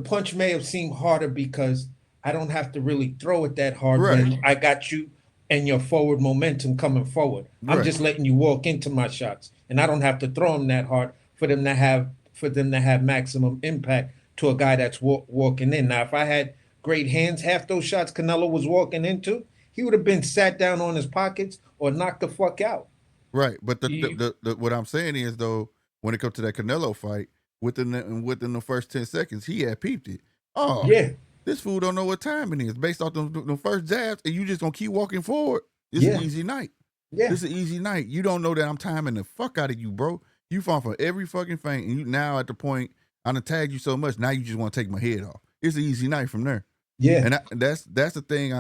punch may have seemed harder because I don't have to really throw it that hard when I got you and your forward momentum coming forward. I'm just letting you walk into my shots, and I don't have to throw them that hard for them to have maximum impact to a guy that's walking in. Now, if I had great hands, half those shots Canelo was walking into, he would have been sat down on his pockets or knocked the fuck out. Right, but the what I'm saying is though, when it comes to that Canelo fight, within the first 10 seconds, he had peeped it. Oh yeah, this fool don't know what time it is based off the first jabs, and you just gonna keep walking forward. It's an easy night. Yeah, this is an easy night. You don't know that I'm timing the fuck out of you, bro. You fall for every fucking feint, and you now at the point I'm gonna tag you so much. Now you just want to take my head off. It's an easy night from there. Yeah, and that's the thing.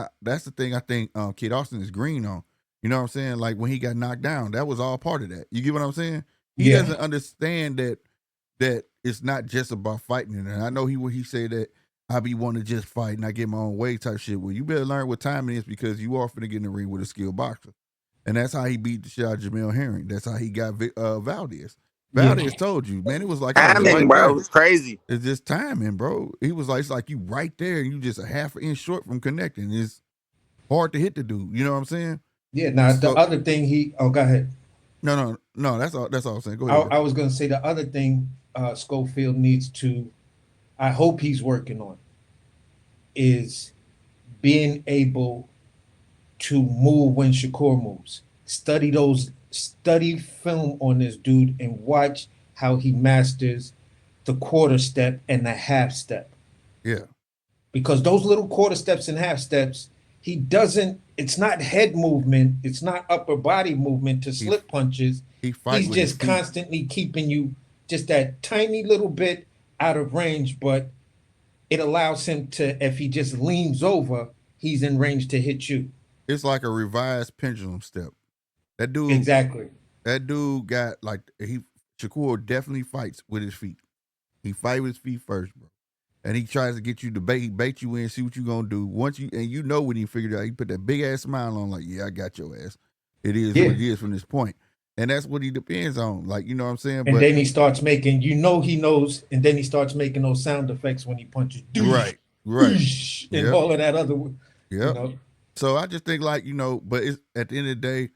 I think Kid Austin is green on. You know what I'm saying? Like when he got knocked down, that was all part of that. You get what I'm saying? He doesn't understand that it's not just about fighting. And I know he said that I be wanting to just fight and I get my own way type shit. Well, you better learn what time it is because you are finna get in the ring with a skilled boxer. And that's how he beat the shit out of Jamel Herring. That's how he got Valdez. Valdez told you, man, it was like timing, bro. It's crazy. It's just timing, bro. He was like, it's like you right there and you just a half an inch short from connecting. It's hard to hit the dude. You know what I'm saying? Yeah. Now the other thing go ahead. No. That's all I'm saying. Go ahead. I was gonna say the other thing Schofield needs to, I hope he's working on, is being able to move when Shakur moves. Study film on this dude and watch how he masters the quarter step and the half step. Yeah. Because those little quarter steps and half steps, it's not head movement, it's not upper body movement to slip punches. He's just constantly keeping you just that tiny little bit out of range, but it allows him to, if he just leans over, he's in range to hit you. It's like a revised pendulum step. That dude exactly. That dude got Shakur definitely fights with his feet. He fight with his feet first, bro. And he tries to get you to bait you in, see what you gonna do. Once when he figured it out, he put that big ass smile on, like, yeah, I got your ass. It is what it is from this point. And that's what he depends on. Like, you know what I'm saying? And then he starts making, he knows, and then he starts making those sound effects when he punches. Right. And all of that other. Yeah. You know? So I just think but it's at the end of the day,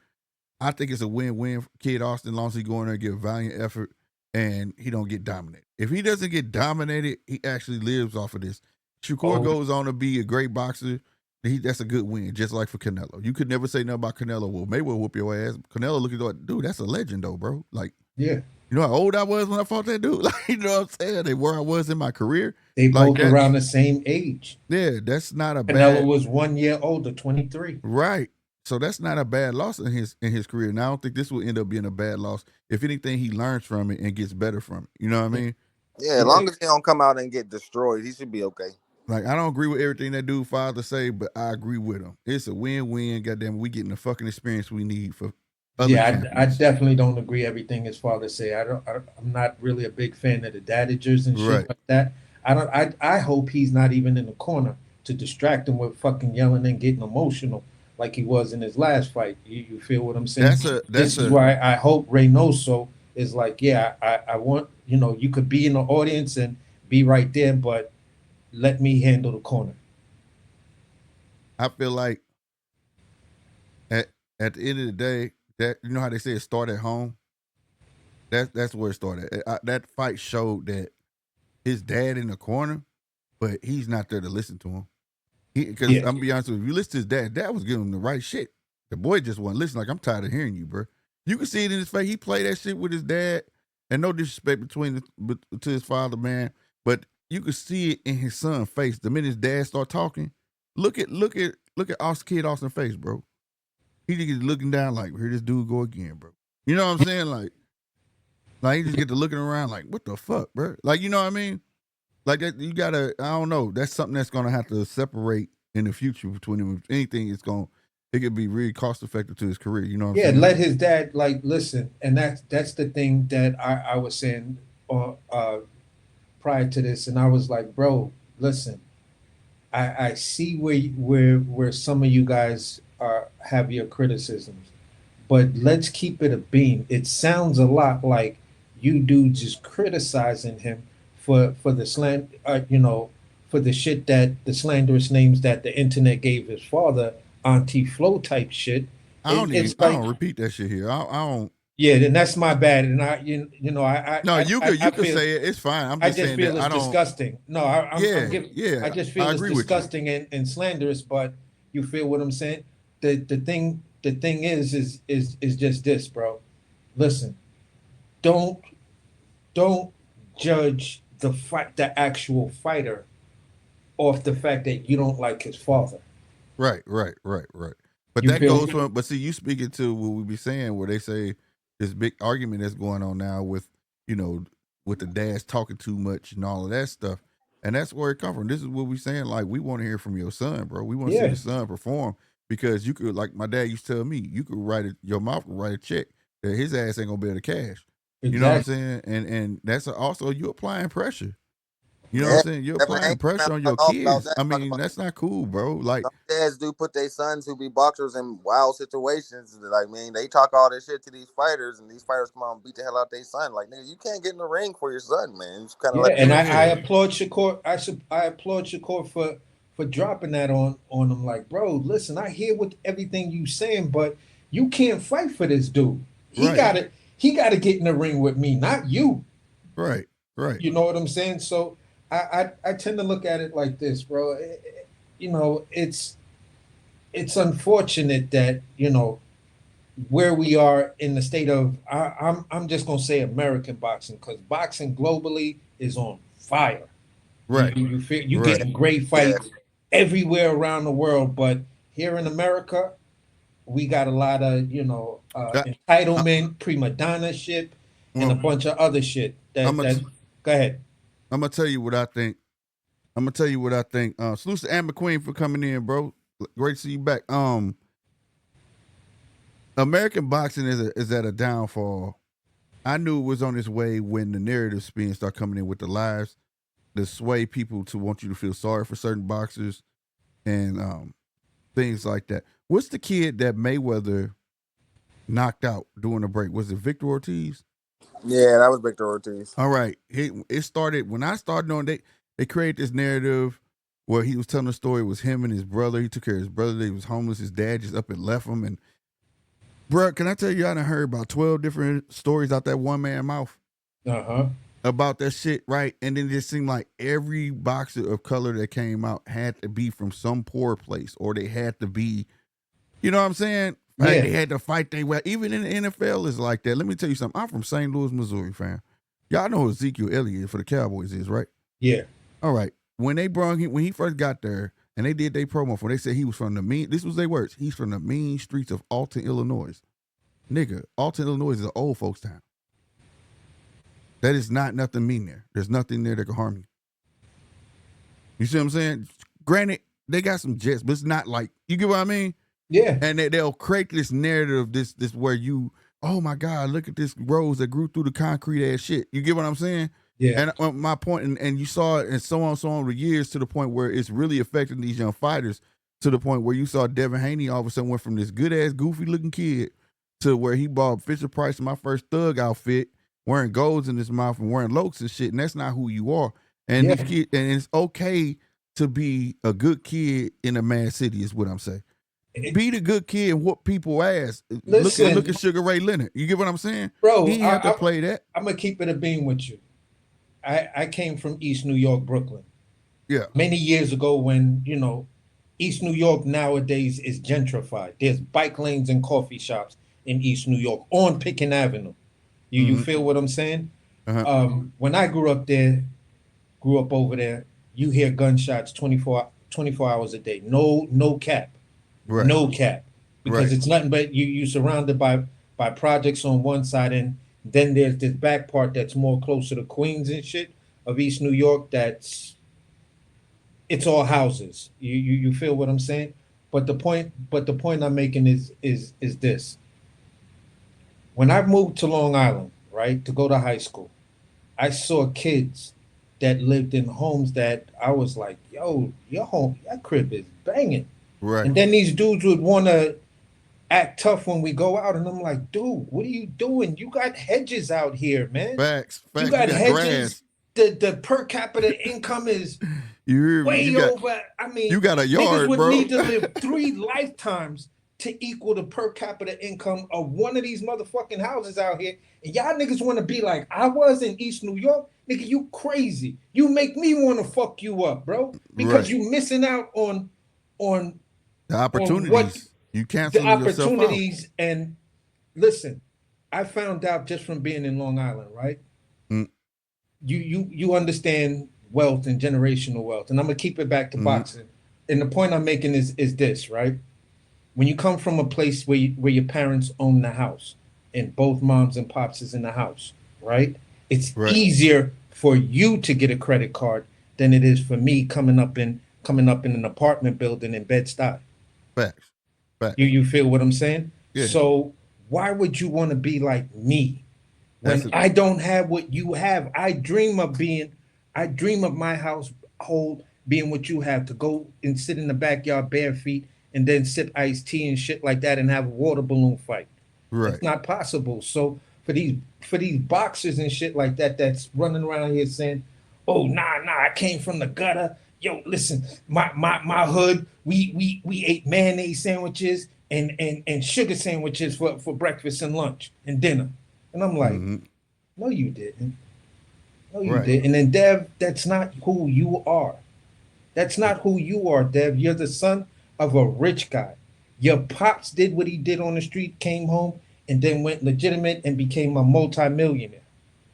I think it's a win-win for Kid Austin, as long as he go in there and give a valiant effort and he don't get dominated. If he doesn't get dominated, he actually lives off of this. Shakur goes on to be a great boxer. That's a good win, just like for Canelo. You could never say nothing about Canelo. Well, Mayweather whoop your ass. Canelo looking like, dude, that's a legend though, bro. Like, yeah. You know how old I was when I fought that dude? Like, you know what I'm saying? Where I was in my career. They both around the same age. Yeah, that's not a bad. Canelo was 1 year older, 23. Right. So that's not a bad loss in his career. And I don't think this will end up being a bad loss. If anything, he learns from it and gets better from it. You know what I mean? Yeah, as long as he don't come out and get destroyed, he should be okay. Like, I don't agree with everything that dude father say, but I agree with him. It's a win-win. Goddamn, we getting the fucking experience we need for other champions. I definitely don't agree everything his father say. I'm not really a big fan of the dadagers and shit like that. I hope he's not even in the corner to distract him with fucking yelling and getting emotional. like he was in his last fight. You feel what I'm saying? That's This is a why I hope Reynoso is like, yeah, I want, you could be in the audience and be right there, but let me handle the corner. I feel like at the end of the day, that you know how they say it start at home. That's where it started. That fight showed that his dad in the corner, but he's not there to listen to him. Because Yeah. I'm gonna be honest with you, if you listen to his dad was giving him the right shit. The boy just wasn't listening. Like, I'm tired of hearing you, bro. You can see it in his face. He played that shit with his dad, and no disrespect to his father, man, but you could see it in his son's face. The minute his dad start talking, look at Austin's face, bro. He just looking down like, here this dude go again, bro. You know what I'm saying? Like he just get to looking around like, what the fuck, bro? Like, you know what I mean? Like that, you gotta. I don't know. That's something that's gonna have to separate in the future between them. If anything, it could be really cost effective to his career. You know what I'm Yeah, saying? let his dad like listen, and that's the thing that I was saying prior to this, and I was like, bro, listen, I see where some of you guys have your criticisms, but let's keep it a beam. It sounds a lot like you dudes just criticizing him for the for the shit that the slanderous names that the internet gave his father, Auntie Flo type shit. It's I like, don't repeat that shit here. I don't. yeah, then that's my bad, and No, you I could feel say it. It's fine. I'm I just just saying feel that it's I don't. disgusting. No, I'm Yeah, giving. I yeah. just I feel it's agree with you. disgusting and slanderous. But you feel what I'm saying? The thing is just this, bro. Listen, don't don't judge the actual fighter off the fact that you don't like his father. Right. But You that feel goes me? from. But see, you speaking to what we be saying, where they say this big argument that's going on now with you know with the dads talking too much and all of that stuff, and that's where it comes from. This is what we saying. Like, we want to hear from your son, bro. We want to see Yeah, your son perform because you could, like my dad used to tell me, you could your mouth could write a check that his ass ain't gonna be able to cash. You know what I'm exactly. saying? And that's also you applying pressure. You know what I'm Yeah, saying? You're definitely applying ain't pressure on your off about kids. that. I mean, that's not cool, bro. Like, Some dads do put their sons who be boxers in wild situations. Like, man, they talk all this shit to these fighters, and these fighters come out and beat the hell out their son. Like, nigga, you can't get in the ring for your son, man. You just kind of Yeah, let and them. I yeah, applaud Shakur. I applaud Shakur for dropping that on him. Like, bro, listen, I hear with everything you saying, but you can't fight for this dude. He right, got to he got to get in the ring with me, not you. right, right. You know what I'm saying? So I tend to look at it like this, bro. It's unfortunate that where we are in the state of I'm just gonna say American boxing because boxing globally is on fire. You Right, you feel you right. getting great Yeah, fights everywhere around the world, but here in America, we got a lot of I, I, entitlement, prima donna shit, and a well, bunch of other shit. I'm gonna That Go ahead. I'm gonna tell you what I think. I'm gonna tell you what I think. Salute to Ann McQueen for coming in, bro. Great to see you back. American boxing is at a downfall. I knew it was on its way when the narrative spin started coming in with the lives, to sway people to want you to feel sorry for certain boxers and things like that. What's the kid that Mayweather knocked out during the break? Was it Victor Ortiz? yeah, that was Victor Ortiz. All right. It started when I started knowing they created this narrative where he was telling the story. It was him and his brother. He took care of his brother. He was homeless. His dad just up and left him. And bro, can I tell you, I done heard about 12 different stories out that one man mouth Uh-huh. about that shit, right? And then it just seemed like every boxer of color that came out had to be from some poor place, or they had to be, you know what I'm saying? Like, Yeah. they had to fight their way. Even in the NFL is like that. Let me tell you something. I'm from St. Louis, Missouri, fam. Y'all know who Ezekiel Elliott for the Cowboys is, right? Yeah. All right. When he first got there and they did their promo for, they said he was from the mean. This was their words. He's from the mean streets of Alton, Illinois. Nigga, Alton, Illinois is an old folks town. That is not nothing mean there. There's nothing there that can harm you. You see what I'm saying? Granted, they got some jets, but it's not like, you get what I mean? Yeah. And they'll create this narrative, this where you, oh my God, look at this rose that grew through the concrete ass shit. You get what I'm saying? Yeah. And my point, and you saw it, and so on with years, to the point where it's really affecting these young fighters. to the point where you saw Devin Haney all of a sudden went from this good ass goofy looking kid to where he bought Fisher Price in my first thug outfit, wearing golds in his mouth and wearing lokes and shit, and that's not who you are. And these kids, and it's okay to be a good kid in a mad city, is what I'm saying. Be the good kid and whoop people ass. Listen, look at Sugar Ray Leonard. You get what I'm saying? Bro, He have to play that. I'm gonna keep it a beam with you. I came from East New York, Brooklyn. Yeah. Many years ago when, East New York nowadays is gentrified. There's bike lanes and coffee shops in East New York on Pickens Avenue. You feel what I'm saying? Uh-huh. When I grew up over there, you hear gunshots 24 hours a day. No cap. Right. No cap. Because Right. it's nothing but you surrounded by projects on one side, and then there's this back part that's more closer to Queens and shit of East New York it's all houses. You feel what I'm saying? But the point I'm making is this. When I moved to Long Island, right, to go to high school, I saw kids that lived in homes that I was like, yo, your crib is banging. Right. And then these dudes would want to act tough when we go out, and I'm like, dude, what are you doing? You got hedges out here, man. Facts. You got hedges. Grass. The per capita income is way over. I mean, you got a yard, niggas would bro. need to live 3 lifetimes to equal the per capita income of one of these motherfucking houses out here. And y'all niggas want to be like I was in East New York. Nigga, you crazy. You make me want to fuck you up, bro. Because you missing out on the opportunities. You cancel the opportunities. And listen, I found out just from being in Long Island, right? You understand wealth and generational wealth, and I'm gonna keep it back to boxing. And the point I'm making is this, right? When you come from a place where your parents own the house, and both moms and pops is in the house, right? It's easier for you to get a credit card than it is for me coming up in an apartment building in Bed-Stuy. Facts. You feel what I'm saying? Yeah. So why would you want to be like me when I don't have what you have? I dream of my household being what you have, to go and sit in the backyard bare feet and then sip iced tea and shit like that and have a water balloon fight. Right. It's not possible. So for these boxers and shit like that that's running around here saying, oh, nah, I came from the gutter. Yo, listen, my hood, we ate mayonnaise sandwiches and sugar sandwiches for breakfast and lunch and dinner. And I'm like, no, you didn't. No, you didn't. And then, Dev, that's not who you are. That's not who you are, Dev. You're the son of a rich guy. Your pops did what he did on the street, came home, and then went legitimate and became a multimillionaire.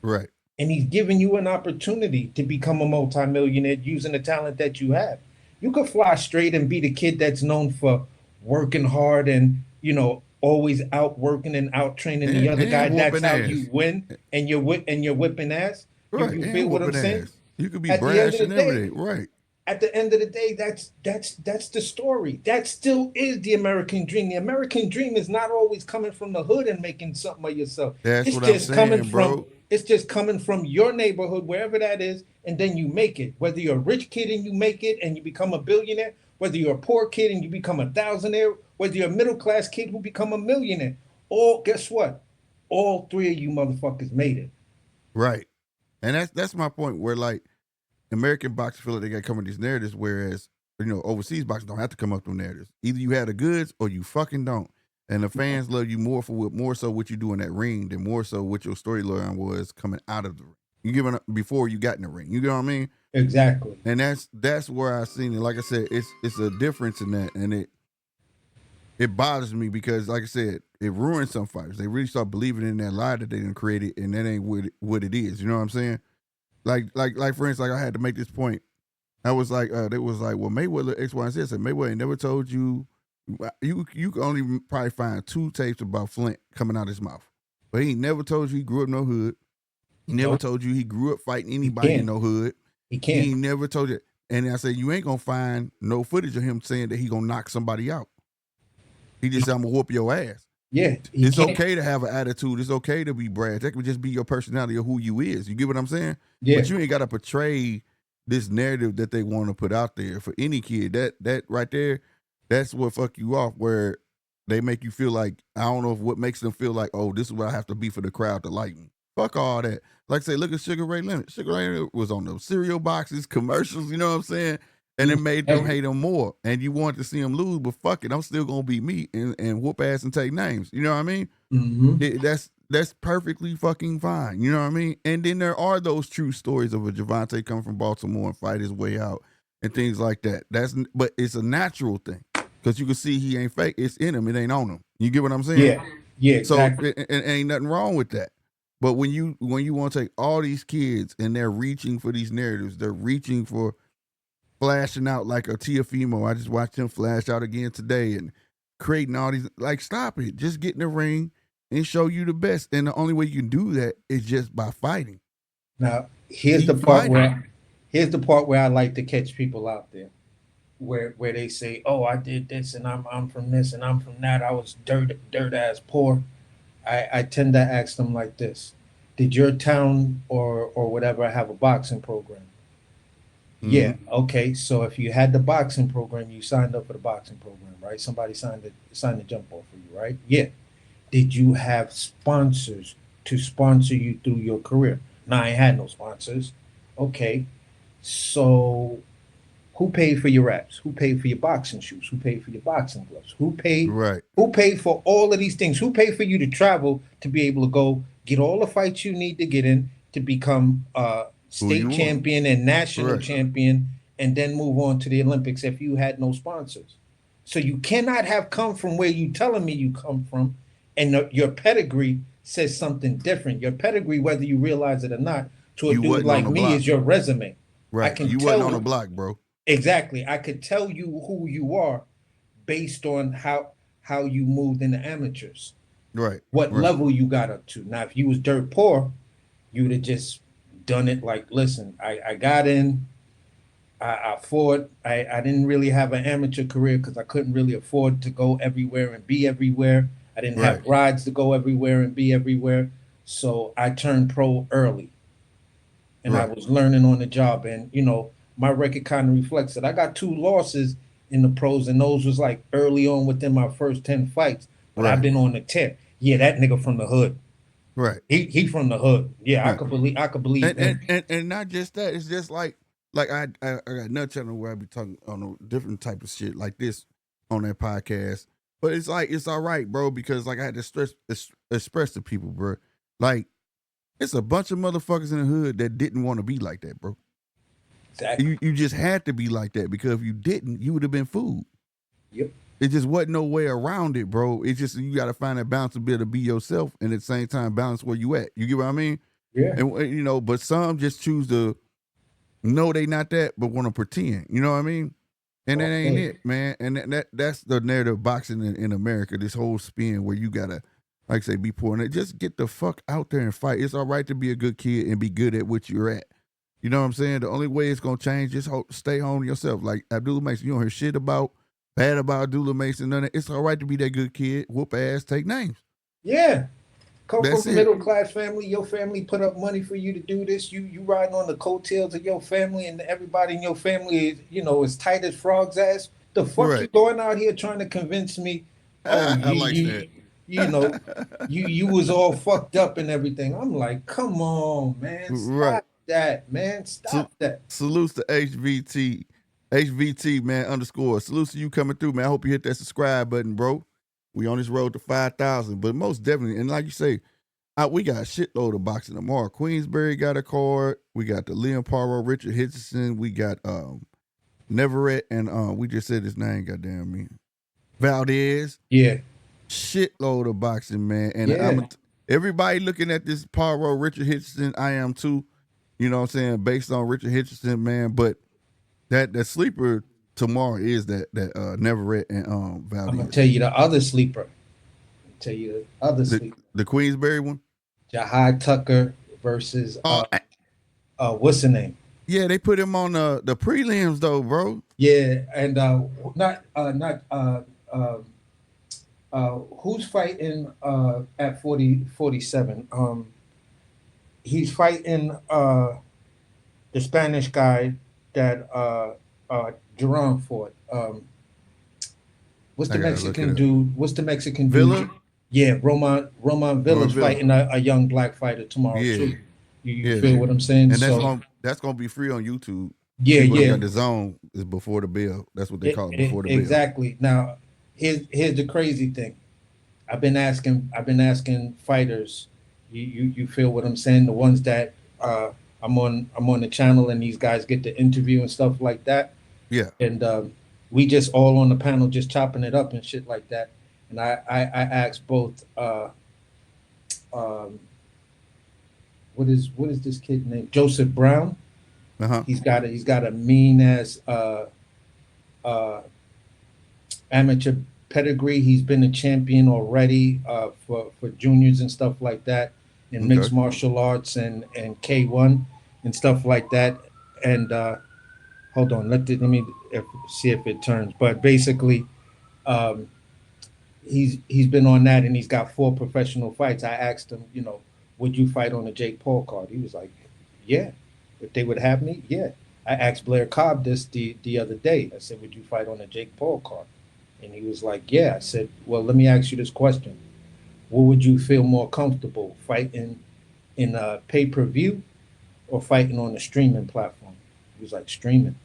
Right. And he's giving you an opportunity to become a multimillionaire using the talent that you have. You could fly straight and be the kid that's known for working hard and, always out working and out training the other guy. That's how you win, and you're whipping ass. Right. You feel what I'm saying? You could be brash and everything. Right. At the end of the day, that's the story. That still is the American dream. The American dream is not always coming from the hood and making something of yourself. That's what I'm saying, bro. It's just coming from your neighborhood, wherever that is, and then you make it. Whether you're a rich kid and you make it and you become a billionaire, whether you're a poor kid and you become a thousandaire, whether you're a middle class kid who become a millionaire. Guess what? All 3 of you motherfuckers made it. Right. And that's my point, where like American boxers feel like they got to come with these narratives, whereas overseas boxers don't have to come up with narratives. Either you have the goods or you fucking don't. And the fans love you more so what you do in that ring than more so what your storyline was coming out of the ring. You giving up before you got in the ring. You know what I mean? Exactly. And that's where I seen it. Like I said, it's a difference in that, and it bothers me because, like I said, it ruins some fighters. They really start believing in that lie that they done created, and that ain't what it is. You know what I'm saying? Like for instance, like I had to make this point. I was like, they was like, well, Mayweather X, Y, and Z. I said, Mayweather ain't never told you. You can only probably find 2 tapes about Flint coming out his mouth, but he never told you he grew up no hood. He never told you he grew up fighting anybody in no hood. He can't. He never told you. And I said, you ain't gonna find no footage of him saying that he gonna knock somebody out. He just said, I'm gonna whoop your ass. Yeah. It's okay to have an attitude. It's okay to be brash. That could just be your personality or who you is. You get what I'm saying? Yeah. But you ain't gotta portray this narrative that they want to put out there for any kid. That right there, That's what fuck you off, where they make you feel like, I don't know what makes them feel like, oh, this is what I have to be for the crowd to like me. Fuck all that. Like I say, look at Sugar Ray Leonard. Sugar Ray Leonard was on the cereal boxes, commercials, you know what I'm saying? And it made them hate him more. And you wanted to see him lose, but fuck it, I'm still gonna be me and whoop ass and take names. You know what I mean? That's perfectly fucking fine. You know what I mean? And then there are those true stories of a Javante coming from Baltimore and fight his way out and things like that. But it's a natural thing because you can see he ain't fake. It's in him. It ain't on him. You get what I'm saying? Yeah, exactly. So it ain't nothing wrong with that. But when you want to take all these kids and they're reaching for these narratives, they're reaching for flashing out like a Tiafimo. I just watched him flash out again today and creating all these. Like, stop it. Just get in the ring and show you the best. And the only way you can do that is just by fighting. Now, here's the part where I like to catch people out there, where they say, "Oh, I did this, and I'm from this, and I'm from that. I was dirt ass poor." I tend to ask them like this: did your town or whatever have a boxing program? Yeah. Okay. So if you had the boxing program, you signed up for the boxing program, right? Somebody signed the jump off for you, right? Yeah. Did you have sponsors to sponsor you through your career? No, I ain't had no sponsors. Okay. So who paid for your wraps? Who paid for your boxing shoes? Who paid for your boxing gloves? Right. Who paid for all of these things? Who paid for you to travel to be able to go get all the fights you need to get in to become state champion and national champion and then move on to the Olympics if you had no sponsors? So you cannot have come from where you telling me you come from and your pedigree says something different. Your pedigree, whether you realize it or not, to a dude like me is your resume. Right. I can you wasn't on the block, bro. Exactly. I could tell you who you are based on how you moved in the amateurs. Right. What level you got up to. Now, if you was dirt poor, you would have just done it like, listen, I got in, I fought. I didn't really have an amateur career because I couldn't really afford to go everywhere and be everywhere. I didn't have rides to go everywhere and be everywhere. So I turned pro early. And I was learning on the job. And, my record kind of reflects it. I got 2 losses in the pros, and those was like early on within my first 10 fights. But I've been on the tip. Yeah, that nigga from the hood. Right. He from the hood. Yeah, I could believe and not just that. It's just like I got another channel where I be talking on a different type of shit like this on that podcast. But it's like, it's all right, bro, because like I had to express to people, bro. Like, it's a bunch of motherfuckers in the hood that didn't want to be like that, bro. Exactly. You just had to be like that, because if you didn't, you would have been fooled. Yep. It just wasn't no way around it, bro. It's just, you got to find that balance to be able to be yourself and at the same time balance where you at. You get what I mean? Yeah. And but some just choose to know they not that, but want to pretend. You know what I mean? And that ain't it, man. And that's the narrative of boxing in America. This whole spin where you gotta, like I say, be poor. And just get the fuck out there and fight. It's all right to be a good kid and be good at what you're at. You know what I'm saying? The only way it's gonna change is stay home yourself. Like Abdullah Mason, you don't hear shit bad about Abdullah Mason. None of it. It's all right to be that good kid, whoop ass, take names. Yeah. Come from a middle class family. Your family put up money for you to do this. You riding on the coattails of your family, and everybody in your family is, as tight as frogs' ass. The fuck you going out here trying to convince me? Oh, I like that. You was all fucked up and everything. I'm like, come on, man. Stop that, man. Stop that. Salutes to HVT, man, _ salutes to you coming through, man. I hope you hit that subscribe button, bro. We on this road to 5,000, but most definitely, and like you say, we got a shitload of boxing tomorrow. Queensberry got a card. We got the Liam Paro, Richard Hitchison. We got Neverett, and we just said his name, goddamn me, Valdez. Yeah. Shitload of boxing, man. And everybody looking at this Paro, Richard Hitchison, I am too. You know what I'm saying? Based on Richard Hitchison, man. But that sleeper tomorrow is that Neverett and Valdez. I'm gonna tell you the other sleeper. The Queensberry one. Jahai Tucker versus what's the name? Yeah, they put him on the prelims though, bro. Yeah, and who's fighting at 47? He's fighting the Spanish guy that Jerome fought. What's I the gotta look it Mexican up. dude? What's the Mexican Villa dude? Yeah, Roman or Villa's Villa? fighting a young black fighter tomorrow Yeah, too. You yeah. feel what I'm saying? And So that's gonna be free on YouTube. yeah, People that yeah, got the zone is before the bell. That's what they call it, before the bell. exactly. Now, here's the crazy thing. I've been asking fighters. You feel what I'm saying? The ones that I'm on the channel and these guys get to interview and stuff like that. Yeah. And we just all on the panel just chopping it up and shit like that. And I asked both um, what is this kid named Joseph Brown. Uh-huh. He's got a mean ass uh, amateur pedigree. He's been a champion already for juniors and stuff like that in Okay. mixed martial arts and K1 and stuff like that. And hold on, let me see if it turns. But basically, um, he's been on that and he's got 4 professional fights. I asked him, would you fight on a Jake Paul card? He was like, yeah, if they would have me, yeah. I asked Blair Cobb this the other day. I said, would you fight on a Jake Paul card? And he was like, yeah. I said, well, let me ask you this question. What would you feel more comfortable, fighting in a pay-per-view or fighting on a streaming platform? He was like, streaming.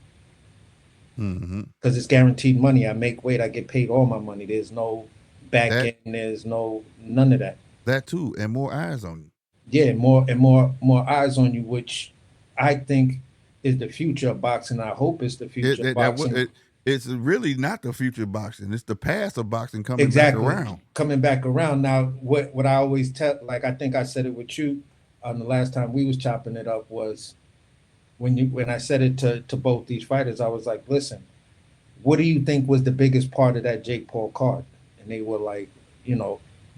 Mm-hmm. Because it's guaranteed money. I make weight, I get paid all my money. There's no back That end, there's none of that. that too, and more eyes on you. Yeah, more eyes on you, which I think is the future of boxing. I hope it's the future of boxing. It's really not the future of boxing. It's the past of boxing coming back Exactly. around. Coming back around. Now, what I always tell, like I think I said it with you the last time we was chopping it up, was when I said it to both these fighters, I was like, listen, what do you think was the biggest part of that Jake Paul card? And they were like,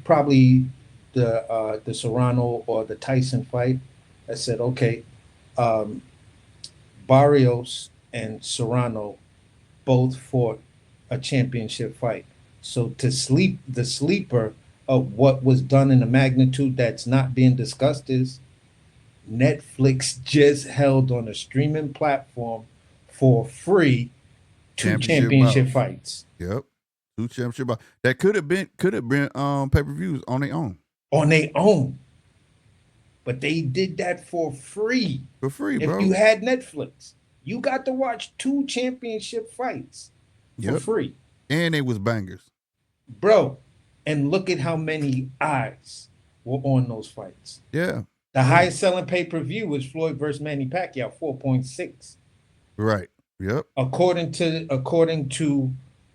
probably the Serrano or the Tyson fight. I said, okay, um, Barrios and Serrano both fought a championship fight. So the sleeper of what was done in a magnitude that's not being discussed is Netflix just held on a streaming platform for free 2 championship bouts. fights. Yep. 2 championship bouts. That could have been pay-per-views on their own. On their own. But they did that for free. For free, if bro. If you had Netflix, you got to watch 2 championship fights for free. And they was bangers. Bro, and look at how many eyes were on those fights. Yeah. The highest selling pay-per-view was Floyd versus Manny Pacquiao, 4.6. Right. Yep. According to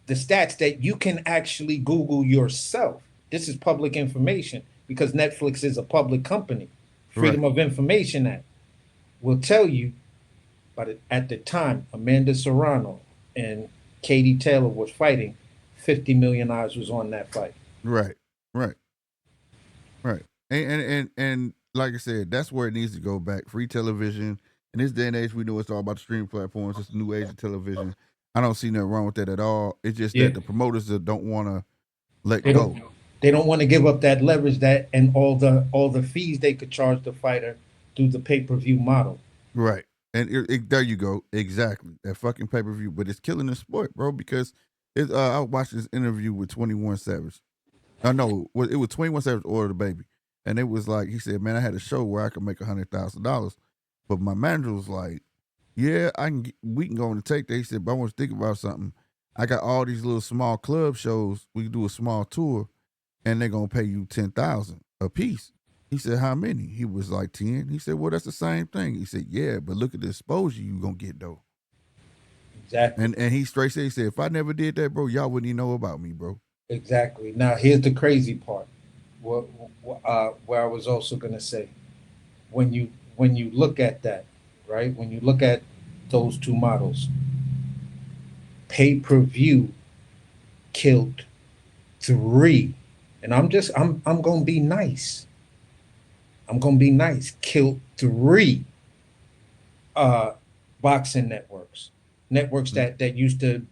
the stats that you can actually Google yourself. This is public information because Netflix is a public company. Freedom of Information Act will tell you, but at the time, Amanda Serrano and Katie Taylor was fighting, 50 million eyes was on that fight. Right. And like I said, that's where it needs to go back. Free television. In this day and age, we know it's all about the streaming platforms. It's the new age of television. I don't see nothing wrong with that at all. It's just that the promoters don't want to let go. They don't want to give up that leverage and all the fees they could charge the fighter through the pay-per-view model. Right. And there you go. Exactly. That fucking pay-per-view. But it's killing the sport, bro, because I watched this interview with 21 Savage. No, it was 21 Savage or the baby. And it was like, he said, man, I had a show where I could make $100,000. But my manager was like, yeah, we can go on the take that. He said, but I want to think about something. I got all these little small club shows. We can do a small tour, and they're going to pay you $10,000 a piece. He said, how many? He was like 10. He said, well, that's the same thing. He said, yeah, but look at the exposure you going to get, though. Exactly. And he straight said, he said, if I never did that, bro, y'all wouldn't even know about me, bro. Exactly. Now, here's the crazy part. Where I was also going to say, when you look at that, right? When you look at those 2 models, pay-per-view killed 3. And I'm going to be nice. I'm going to be nice. Killed 3 boxing networks. Networks that used to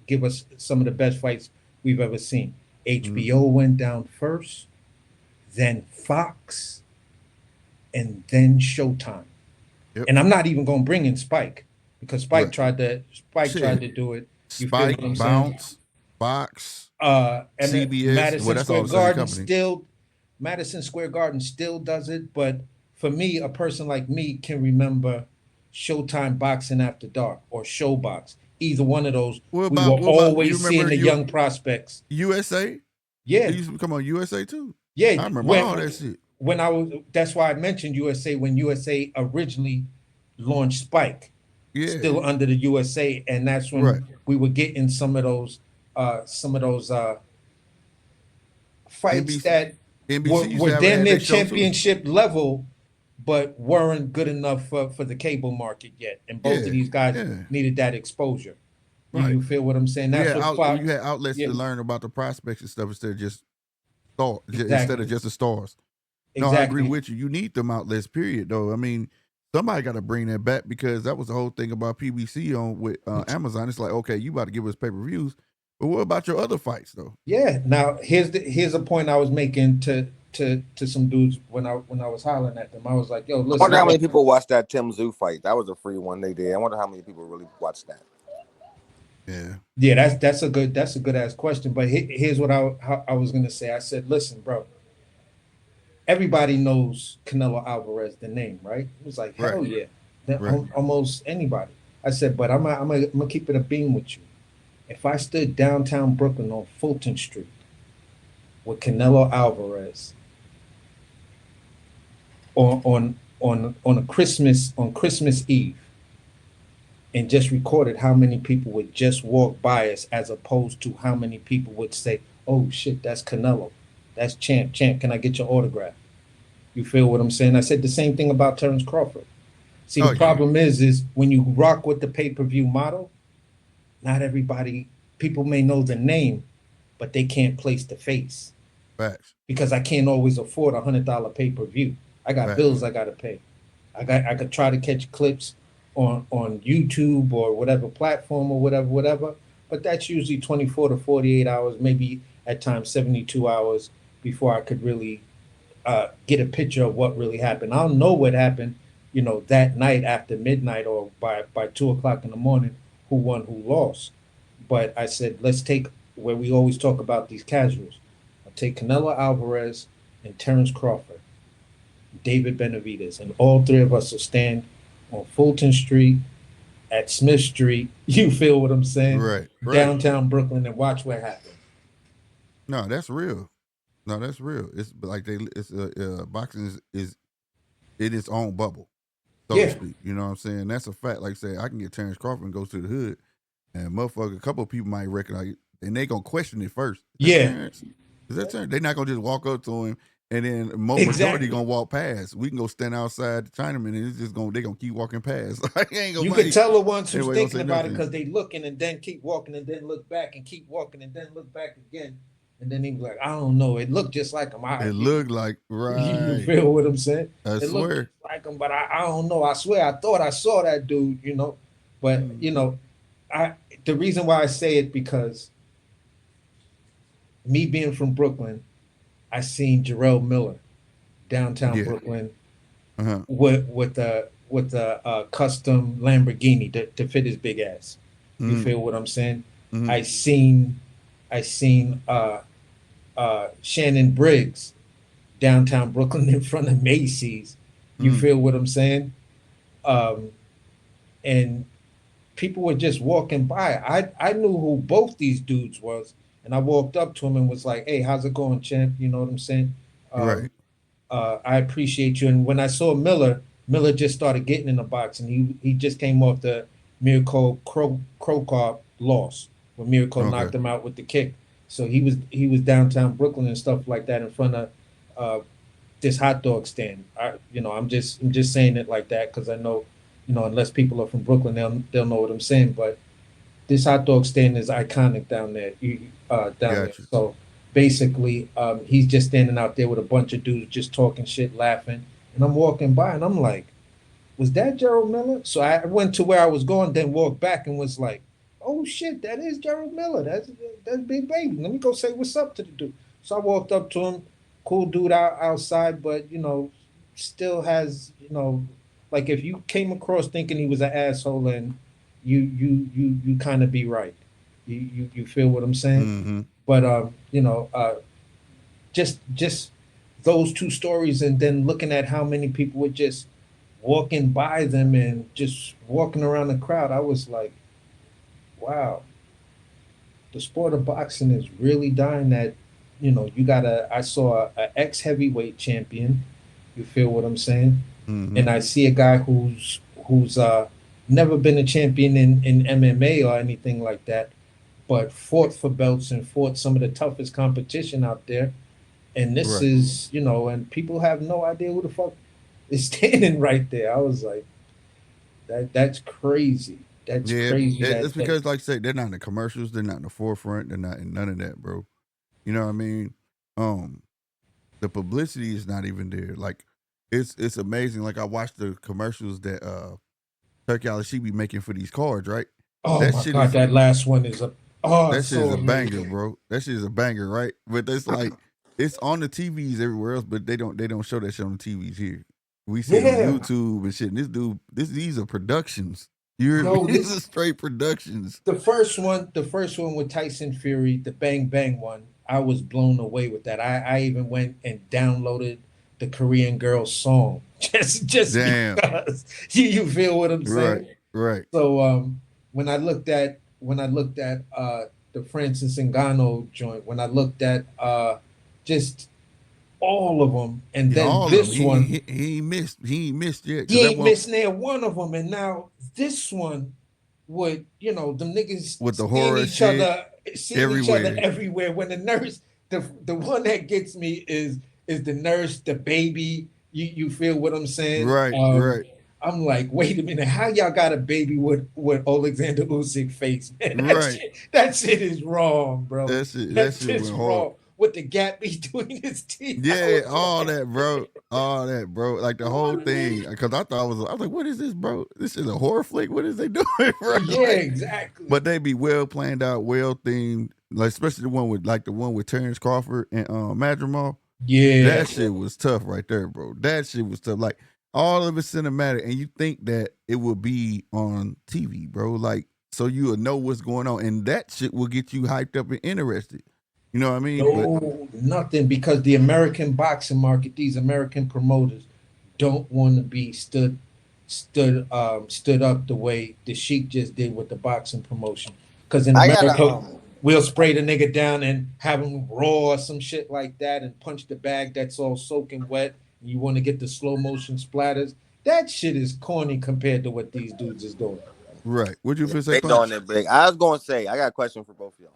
give us some of the best fights we've ever seen. HBO went down first, then Fox, and then Showtime. Yep. And I'm not even going to bring in Spike because Spike tried to do it. Spike, Bounce. Fox, And CBS. Well, that's all the same company. Madison Square Garden still does it, but for me, a person like me can remember Showtime Boxing After Dark or Showbox. Either one of those, we were What about you always seeing remember the young prospects. USA? Yeah, It used to come on USA too. yeah. I remember all that shit. When I was, that's why I mentioned USA when USA originally launched Spike, Yeah. still under the USA, and that's when Right. we were getting some of those fights NBC that NBC used were to have damn had near that show too. championship level, but weren't good enough for the cable market yet. And both of Yeah, these guys yeah. needed that exposure. Right. You feel what I'm saying? That's what You had outlets Yeah, to learn about the prospects and stuff instead of just exactly, the stars. No, I agree exactly. with you. You need them outlets, period. Though I mean, somebody got to bring that back because that was the whole thing about PBC on with Amazon. It's like, okay, you about to give us pay per views, but what about your other fights though? Yeah. Now here's a point I was making to some dudes when I was hollering at them. I was like, yo, I listen, wonder how many people watched that Tim Zoo fight. That was a free one they did. I wonder how many people really watched that. Yeah. yeah, that's a good ass question. But here's what I was gonna say. I said, listen, bro, everybody knows Canelo Alvarez, the name, right? It was like, hell Right. yeah, Right. almost anybody. I said, but I'm gonna keep it a beam with you. If I stood downtown Brooklyn on Fulton Street with Canelo Alvarez on a Christmas Eve and just recorded how many people would just walk by us as opposed to how many people would say, oh shit, that's Canelo. That's Champ. Champ, can I get your autograph? You feel what I'm saying? I said the same thing about Terrence Crawford. See, the problem is when you rock with the pay-per-view model, not everybody, people may know the name, but they can't place the face. Facts. Because I can't always afford $100 pay-per-view. I got bills I gotta pay. I could try to catch clips on YouTube or whatever platform or whatever, but that's usually 24 to 48 hours, maybe at times 72 hours before I could really get a picture of what really happened. I'll know what happened, that night after midnight or by 2 o'clock in the morning, who won, who lost. But I said, let's take where we always talk about these casuals. I'll take Canelo Alvarez and Terrence Crawford, David Benavidez, and all three of us will stand on Fulton Street, at Smith Street. You feel what I'm saying? Right. Downtown Brooklyn, and watch what happens. No, that's real. No, that's real. It's like boxing is in its own bubble, so to speak. You know what I'm saying? That's a fact. Like I say, I can get Terrence Crawford and go to the hood, and motherfucker, a couple of people might recognize it, and they gonna question it first. Terrence? Is that Terrence? They're not gonna just walk up to him, and then majority gonna walk past. We can go stand outside the Chinaman, and it's just they gonna keep walking past. You can tell the ones who's thinking about it because they looking and then keep walking and then look back and keep walking and then look back again. And then he was like, I don't know. It looked just like him. It looked like, right. You feel what I'm saying? I it swear. Looked just like him, but I don't know. I swear, I thought I saw that dude, But, the reason why I say it because me being from Brooklyn, I seen Jarrell Miller downtown Brooklyn with a custom Lamborghini to fit his big ass. You feel what I'm saying? I seen Shannon Briggs downtown Brooklyn in front of Macy's. You feel what I'm saying? And people were just walking by. I knew who both these dudes was, and I walked up to him and was like, "Hey, how's it going, champ?" You know what I'm saying? Right. I appreciate you. And when I saw Miller just started getting in the box, and he just came off the Mirko Krokop loss when Mirko knocked him out with the kick. So he was downtown Brooklyn and stuff like that in front of this hot dog stand. I'm just saying it like that because I know, unless people are from Brooklyn, they'll know what I'm saying. But this hot dog stand is iconic down there. There. So basically, he's just standing out there with a bunch of dudes just talking shit, laughing, and I'm walking by and I'm like, was that Gerald Miller? So I went to where I was going, then walked back and was like, oh shit, that is Gerald Miller. That's Big Baby. Let me go say what's up to the dude. So I walked up to him, cool dude outside, but still has, like if you came across thinking he was an asshole, and you kind of be right. You feel what I'm saying? Mm-hmm. But just those two stories, and then looking at how many people were just walking by them and just walking around the crowd, I was like, wow, the sport of boxing is really dying. That you got I saw a ex heavyweight champion. You feel what I'm saying? Mm-hmm. And I see a guy who's never been a champion in MMA or anything like that, but fought for belts and fought some of the toughest competition out there. And this Right. is, and people have no idea who the fuck is standing right there. I was like, that's crazy. That's Yeah, crazy. it's That because, like I say, they're not in the commercials. They're not in the forefront. They're not in none of that, bro. You know what I mean? Um, the publicity is not even there. Like, it's amazing. Like, I watched the commercials that Turkey Ali she be making for these cards, right? oh That my shit god, is that last one is that it's shit is so a banger, amazing. bro. That shit is a banger, right? But it's like it's on the TVs everywhere else, but they don't show that shit on the TVs here. We see it on Yeah, YouTube and shit. And this dude, these are productions. You hear me? yo, These are this straight productions. the first one with Tyson Fury, the Bang Bang one, I was blown away with that. I even went and downloaded the Korean girl song just Damn. because you feel what I'm Right. saying. Right. So when I looked at the Francis Ngannou joint, when I looked at just all of them, and Yeah, then all of them. this one, He ain't missed. He ain't missed yet because he that ain't one missed near one of them, and now this one would them niggas with the horror seeing each other everywhere. everywhere. When the nurse, the one that gets me is the nurse, the baby. You feel what I'm saying? Right. Right. I'm like, wait a minute, how y'all got a baby with Alexander Usyk face, man? Right. That shit is wrong, bro. That That's shit just went hard. wrong. With the gap between his teeth, I Yeah, was all like, that, bro. All that, bro. Like the whole thing. Because I thought I was like, what is this, bro? This is a horror flick. What is they doing, bro? yeah, Like, exactly. but they be well planned out, well themed. Like especially the one with Terrence Crawford and Madrimal. Yeah, That shit was tough right there, bro. That shit was tough. Like all of it's cinematic, and you think that it will be on TV, bro. Like so you will know what's going on, and that shit will get you hyped up and interested. You know what I mean? But no, nothing, because the American boxing market, these American promoters don't want to be stood up the way the Sheik just did with the boxing promotion. Because in I gotta America, we'll spray the nigga down and have him raw or some shit like that, and punch the bag that's all soaking wet. And you want to get the slow motion splatters. That shit is corny compared to what these dudes is doing. right, what you feel say, they doing punch? it big. I was gonna say, I got a question for both of y'all.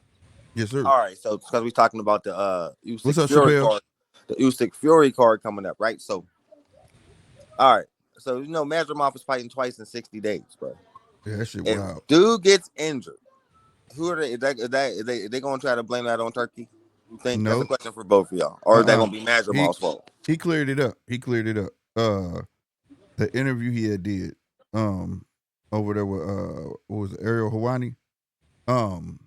Yes, sir. All right, so because we're talking about the What's Usyk up, Fury Chappelle? card, the Usyk Fury card coming up, right? So, all right, so Mazurmov is fighting twice in 60 days, bro. Yeah, that shit If wild. dude gets injured, who are they? They gonna try to blame that on Turkey? You think that's a No, question for both of y'all, or is that gonna be He Mazurmov's fault? he cleared it up. He cleared it up. The interview he had did, over there with what was it, Ariel Hawani. Um,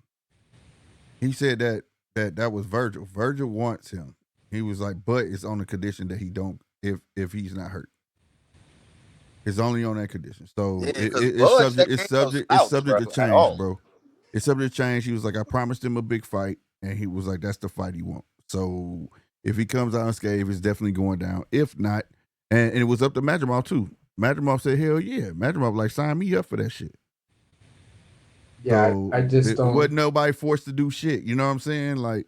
he said that was Virgil. Virgil wants him. He was like, but it's on the condition that he don't if he's not hurt. It's only on that condition. So Yeah, because it's Bud ain't no slouch, subject bro, to at change, all. bro. It's subject to change. He was like, I promised him a big fight, and he was like, that's the fight he wants. So if he comes out unscathed, it's definitely going down. If not, and it was up to Madrimal too. Madrimal said, hell yeah. Madrimal like, sign me up for that shit. Yeah, So I just it wasn't nobody forced to do shit. You know what I'm saying? Like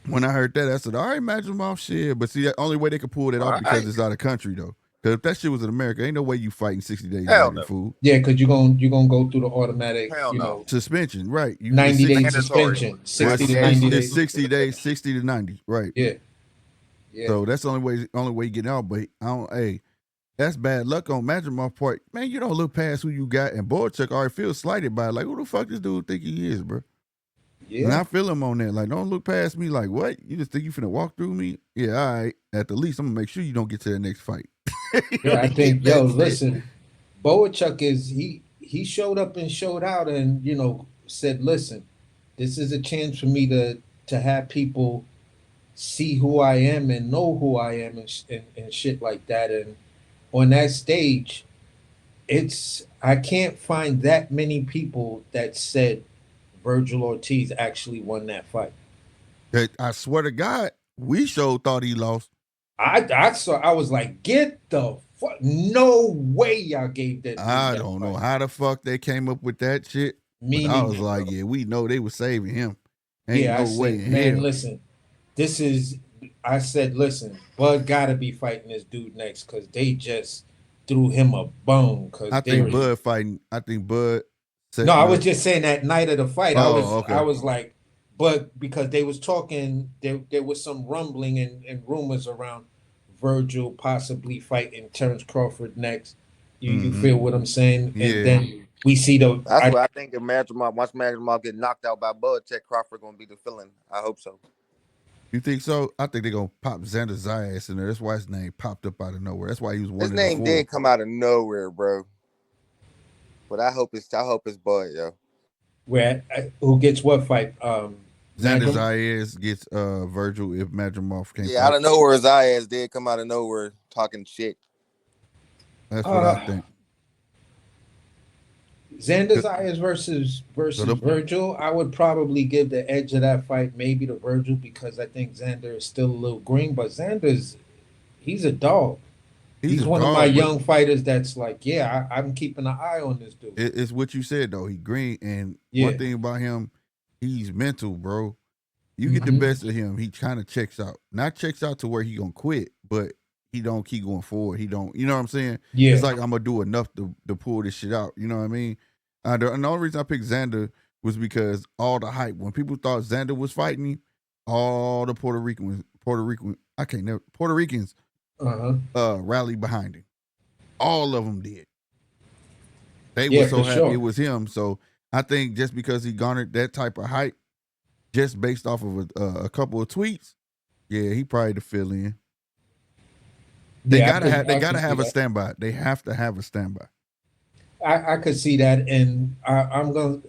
when I heard that, I said, all right, Madrimal shit. But see, the only way they could pull that All off because right, it's out of country though. Because if that shit was in America, ain't no way you fighting 60 days hell later, no, fool. Yeah, because you're gonna go through the automatic, hell no, Suspension, right? You it's 90 day 60. mandatory. suspension, Well, 60 to 90 98. it's days. 60 days, 60 to 90, right? Yeah, yeah. So that's the only way you get out. But I don't. Hey, that's bad luck on Madrimov part. Man, you don't look past who you got, and Boychuk already feels slighted by it. Like, who the fuck this dude think he is, bro? And Yeah. I feel him on that. Like, don't look past me. Like, what? You just think you finna walk through me? Yeah, all right. At the least, I'm gonna make sure you don't get to the next fight. Yeah, I think, yo, That's it. listen, Boachuk he showed up and showed out, and said, listen, this is a chance for me to have people see who I am and know who I am, and shit like that. And on that stage, I can't find that many people that said Virgil Ortiz actually won that fight. I swear to God, we sure thought he lost. I saw. I was like, get the fuck. No way y'all gave that. I don't know how the fuck they came up with that shit. Me but I was neither, like, bro. yeah, we know they were saving him. Ain't Yeah, I no way said, in man, hell. listen, this is. I said, listen, Bud gotta be fighting this dude next because they just threw him a bone. Because I think Bud fighting. I think Bud. No, I was up. just saying that night of the fight. Oh, I okay. was like, but because they was talking, there was some rumbling and rumors around Virgil possibly fighting Terrence Crawford next. You feel what I'm saying? Yeah. And then we see the. That's what I think. If once Madrimov get knocked out by Bud, Ted Crawford gonna be the villain. I hope so. You think so? I think they're gonna pop Xander Zayas in there. That's why his name popped up out of nowhere. That's why he was one His of the name four. did come out of nowhere, bro. But I hope it's Bud, yo. Where who gets what fight? Xander Zayas gets Virgil if Madrimov can't fight. Out of nowhere, Zayas did come out of nowhere talking shit. That's what I think. Xander Zayas versus Virgil, I would probably give the edge of that fight maybe to Virgil because I think Xander is still a little green, but he's a dog. He's one of my young fighters that's like, yeah, I'm keeping an eye on this dude. It's what you said though. He green, and one thing about him, he's mental, bro. You get the best of him, he kind of checks out. Not checks out to where he gonna quit, but he don't keep going forward. He don't, you know what I'm saying? Yeah. It's like I'm gonna do enough to pull this shit out. You know what I mean? And the only reason I picked Xander was because all the hype. When people thought Xander was fighting him, all the Puerto Ricans rallied behind him. All of them did. They were so happy it was him. So I think just because he garnered that type of hype, just based off of a couple of tweets, yeah, he probably the fill-in. They gotta have a standby. They have to have a standby. I could see that, and I'm going,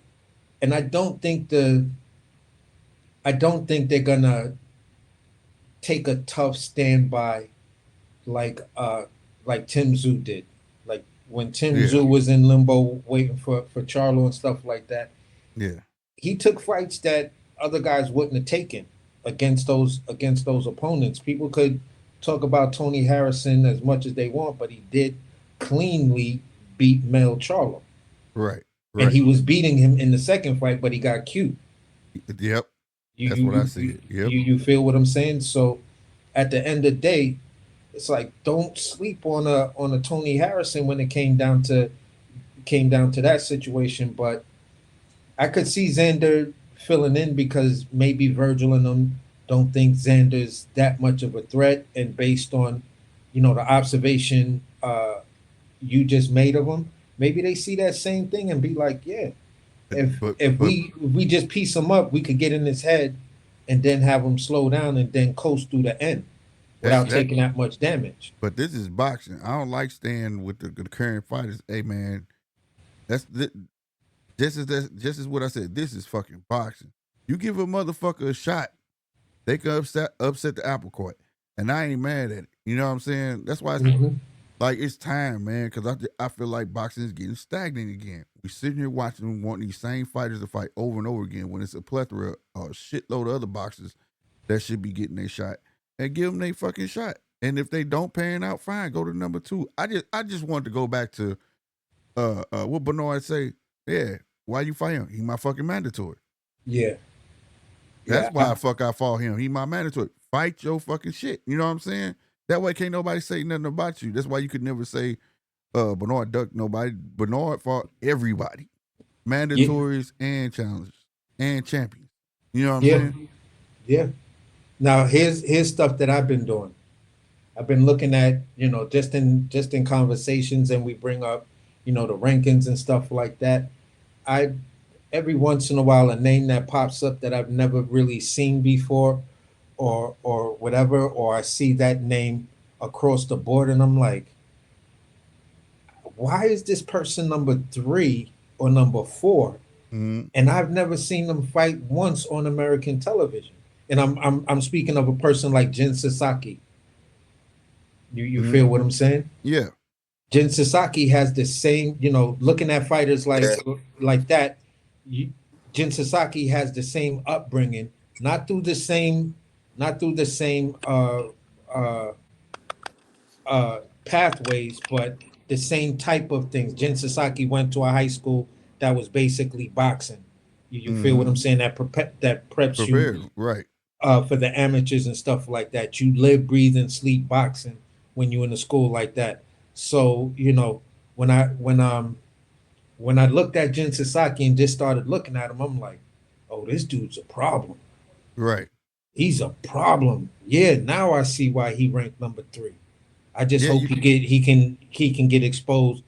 and I don't think they're gonna take a tough standby like Tim Tszyu did. Like when Tim Tszyu was in limbo waiting for Charlo and stuff like that. Yeah. He took fights that other guys wouldn't have taken against those opponents. People could talk about Tony Harrison as much as they want, but he did cleanly beat Mel Charlo. Right. And he was beating him in the second fight, but he got cute. Yep. That's what I see. Yep. You feel what I'm saying? So at the end of the day, it's like don't sleep on a Tony Harrison when it came down to that situation. But I could see Xander filling in because maybe Virgil and them don't think Xander's that much of a threat, and based on the observation you just made of him, maybe they see that same thing and be like, yeah, if we just piece him up, we could get in his head and then have him slow down and then coast through the end without taking that much damage. But this is boxing. I don't like staying with the current fighters. Hey man, just as what I said. This is fucking boxing. You give a motherfucker a shot, they can upset the apple cart, and I ain't mad at it. You know what I'm saying? That's why it's like it's time, man. Because I feel like boxing is getting stagnant again. We sitting here watching, wanting these same fighters to fight over and over again when it's a plethora or a shitload of other boxers that should be getting their shot, and give them their fucking shot. And if they don't pan out, fine, go to number 2. I just wanted to go back to what Bernard say. Yeah, why you fight him? He my fucking mandatory. Yeah. That's why I fought him. He my mandatory. Fight your fucking shit. You know what I'm saying? That way can't nobody say nothing about you. That's why you could never say Bernard ducked nobody. Bernard fought everybody. Mandatories and challengers and champions. You know what I'm saying? Yeah. Now here's stuff that I've been doing. I've been looking at, just in conversations, and we bring up, the rankings and stuff like that. Every once in a while, a name that pops up that I've never really seen before or whatever, or I see that name across the board and I'm like, why is this person number 3 or number 4? And I've never seen them fight once on American television. And I'm speaking of a person like Jin Sasaki. You feel what I'm saying? Yeah. Jin Sasaki has the same, looking at fighters like that. Jin Sasaki has the same upbringing, not through the same, uh, pathways, but the same type of things. Jin Sasaki went to a high school that was basically boxing. You feel what I'm saying? That preps you Prepared, right? for the amateurs and stuff like that. You live, breathe, and sleep boxing when you're in a school like that. So when I looked at Jin Sasaki and just started looking at him, I'm like, oh, this dude's a problem. Right. He's a problem. Yeah, now I see why he ranked number 3. I just Yeah, hope he can get exposed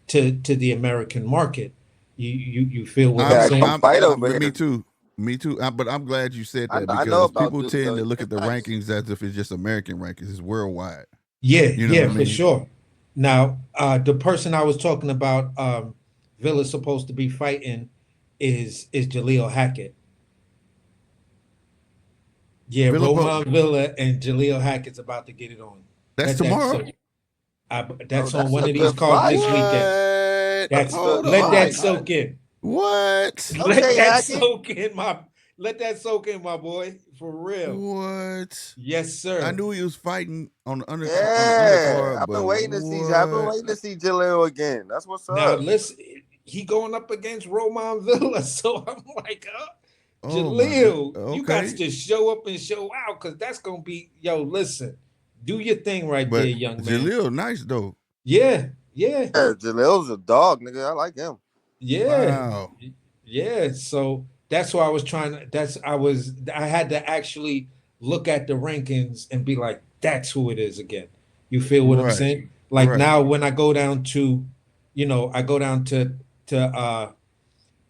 to the American market. You feel what I'm saying? Fight over me here. too. Me too. But I'm glad you said that I know because about people Duke, tend though. to look at the Nice. rankings as if it's just American rankings. It's worldwide. Yeah, You know what I for mean? sure. Now, the person I was talking about, Villa's supposed to be fighting, is Jaleel Hackett. Yeah, Roman Villa and Jaleel Hackett's about to get it on. That's tomorrow. That's on that's one a of these good cards fight. this weekend. What? That's Hold let on. that soak in. What? Let Okay, that Hackett. soak in, my boy. For real. What? Yes, sir. I knew he was fighting on the Yeah, undercard, I've been waiting to see. I've been waiting to see Jaleel again. That's what's Now up. listen, he going up against Roman Villa, so I'm like, Oh my Jaleel, God. you got Okay. to show up and show out, because that's gonna be listen, do your thing right there, But young man. Jaleel, nice though. Yeah. Yeah, Jaleel's a dog, nigga. I like him. Wow. Yeah. So that's why I was trying to. I had to actually look at the rankings and be like, that's who it is again. You feel what I'm Right. saying? Like Right. now, when I go down to, I go down to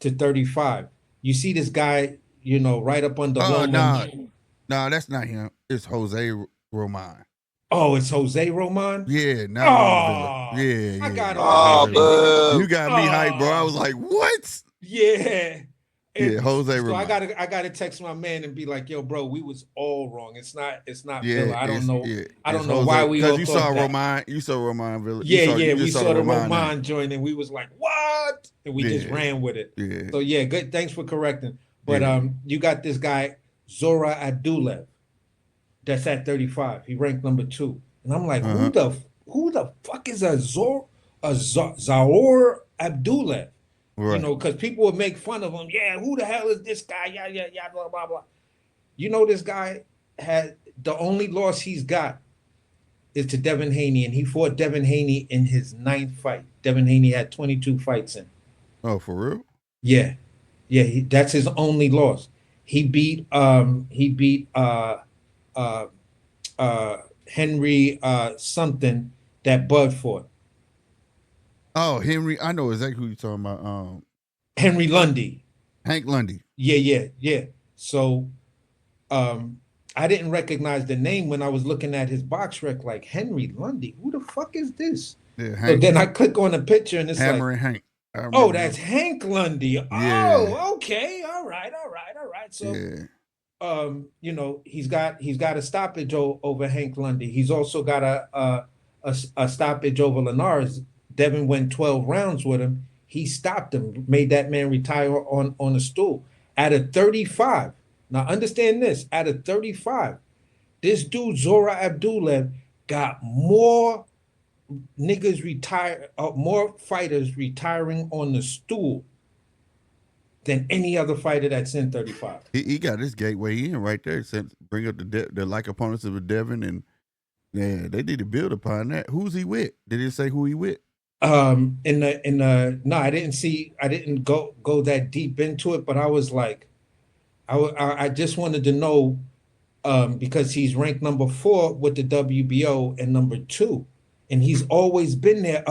35. You see this guy, right up under Loman. No, that's not him. It's Jose Roman. Oh, it's Jose Roman? Yeah, not Roman Villa. Oh, Yeah. I got Yeah. all hyped up. boo. You got me hyped, bro. I was like, what? Yeah. Yeah, Jose So Roman. I gotta text my man and be like, yo, bro, we was all wrong. It's not Yeah, Villa. I don't know. Yeah, I don't it's know Jose, why we all you thought saw that. Roman. You saw Roman Villa. Yeah, we saw saw the Roman Roman joint and we was like, what? And we just ran with it. Yeah. So yeah, good. Thanks for correcting. But you got this guy, Zora Abdulev, that's at 35. He ranked number 2. And I'm like, who the fuck is Zaur Abdulev? Right. Because people would make fun of him. Yeah, who the hell is this guy? Yeah, blah, blah, blah. This guy had the only loss he's got is to Devin Haney, and he fought Devin Haney in his 9th fight. Devin Haney had 22 fights in. Oh, for real? Yeah. That's his only loss. He beat Henry something that Bud fought. Oh, Henry. I know exactly who you're talking about. Henry Lundy. Hank Lundy. Yeah. So I didn't recognize the name when I was looking at his box rec, like Henry Lundy. Who the fuck is this? Yeah, Hank. So then I click on the picture and it's Hammer like, and Hank. Oh, that's Hank Lundy. Yeah. Oh, okay. All right. So he's got a stoppage over Hank Lundy. He's also got a stoppage over Linares. Devin went 12 rounds with him. He stopped him, made that man retire on a stool. At a 35, now understand this, at a 35, this dude, Zora Abdulev, got more more fighters retiring on the stool than any other fighter that's in 35. He got his gateway in right there. Bring up the like opponents of the Devin, and yeah, they need to build upon that. Who's he with? Did it say who he with? No, I didn't go that deep into it, but I was like, I just wanted to know, because he's ranked number 4 with the WBO and number 2, and he's always been there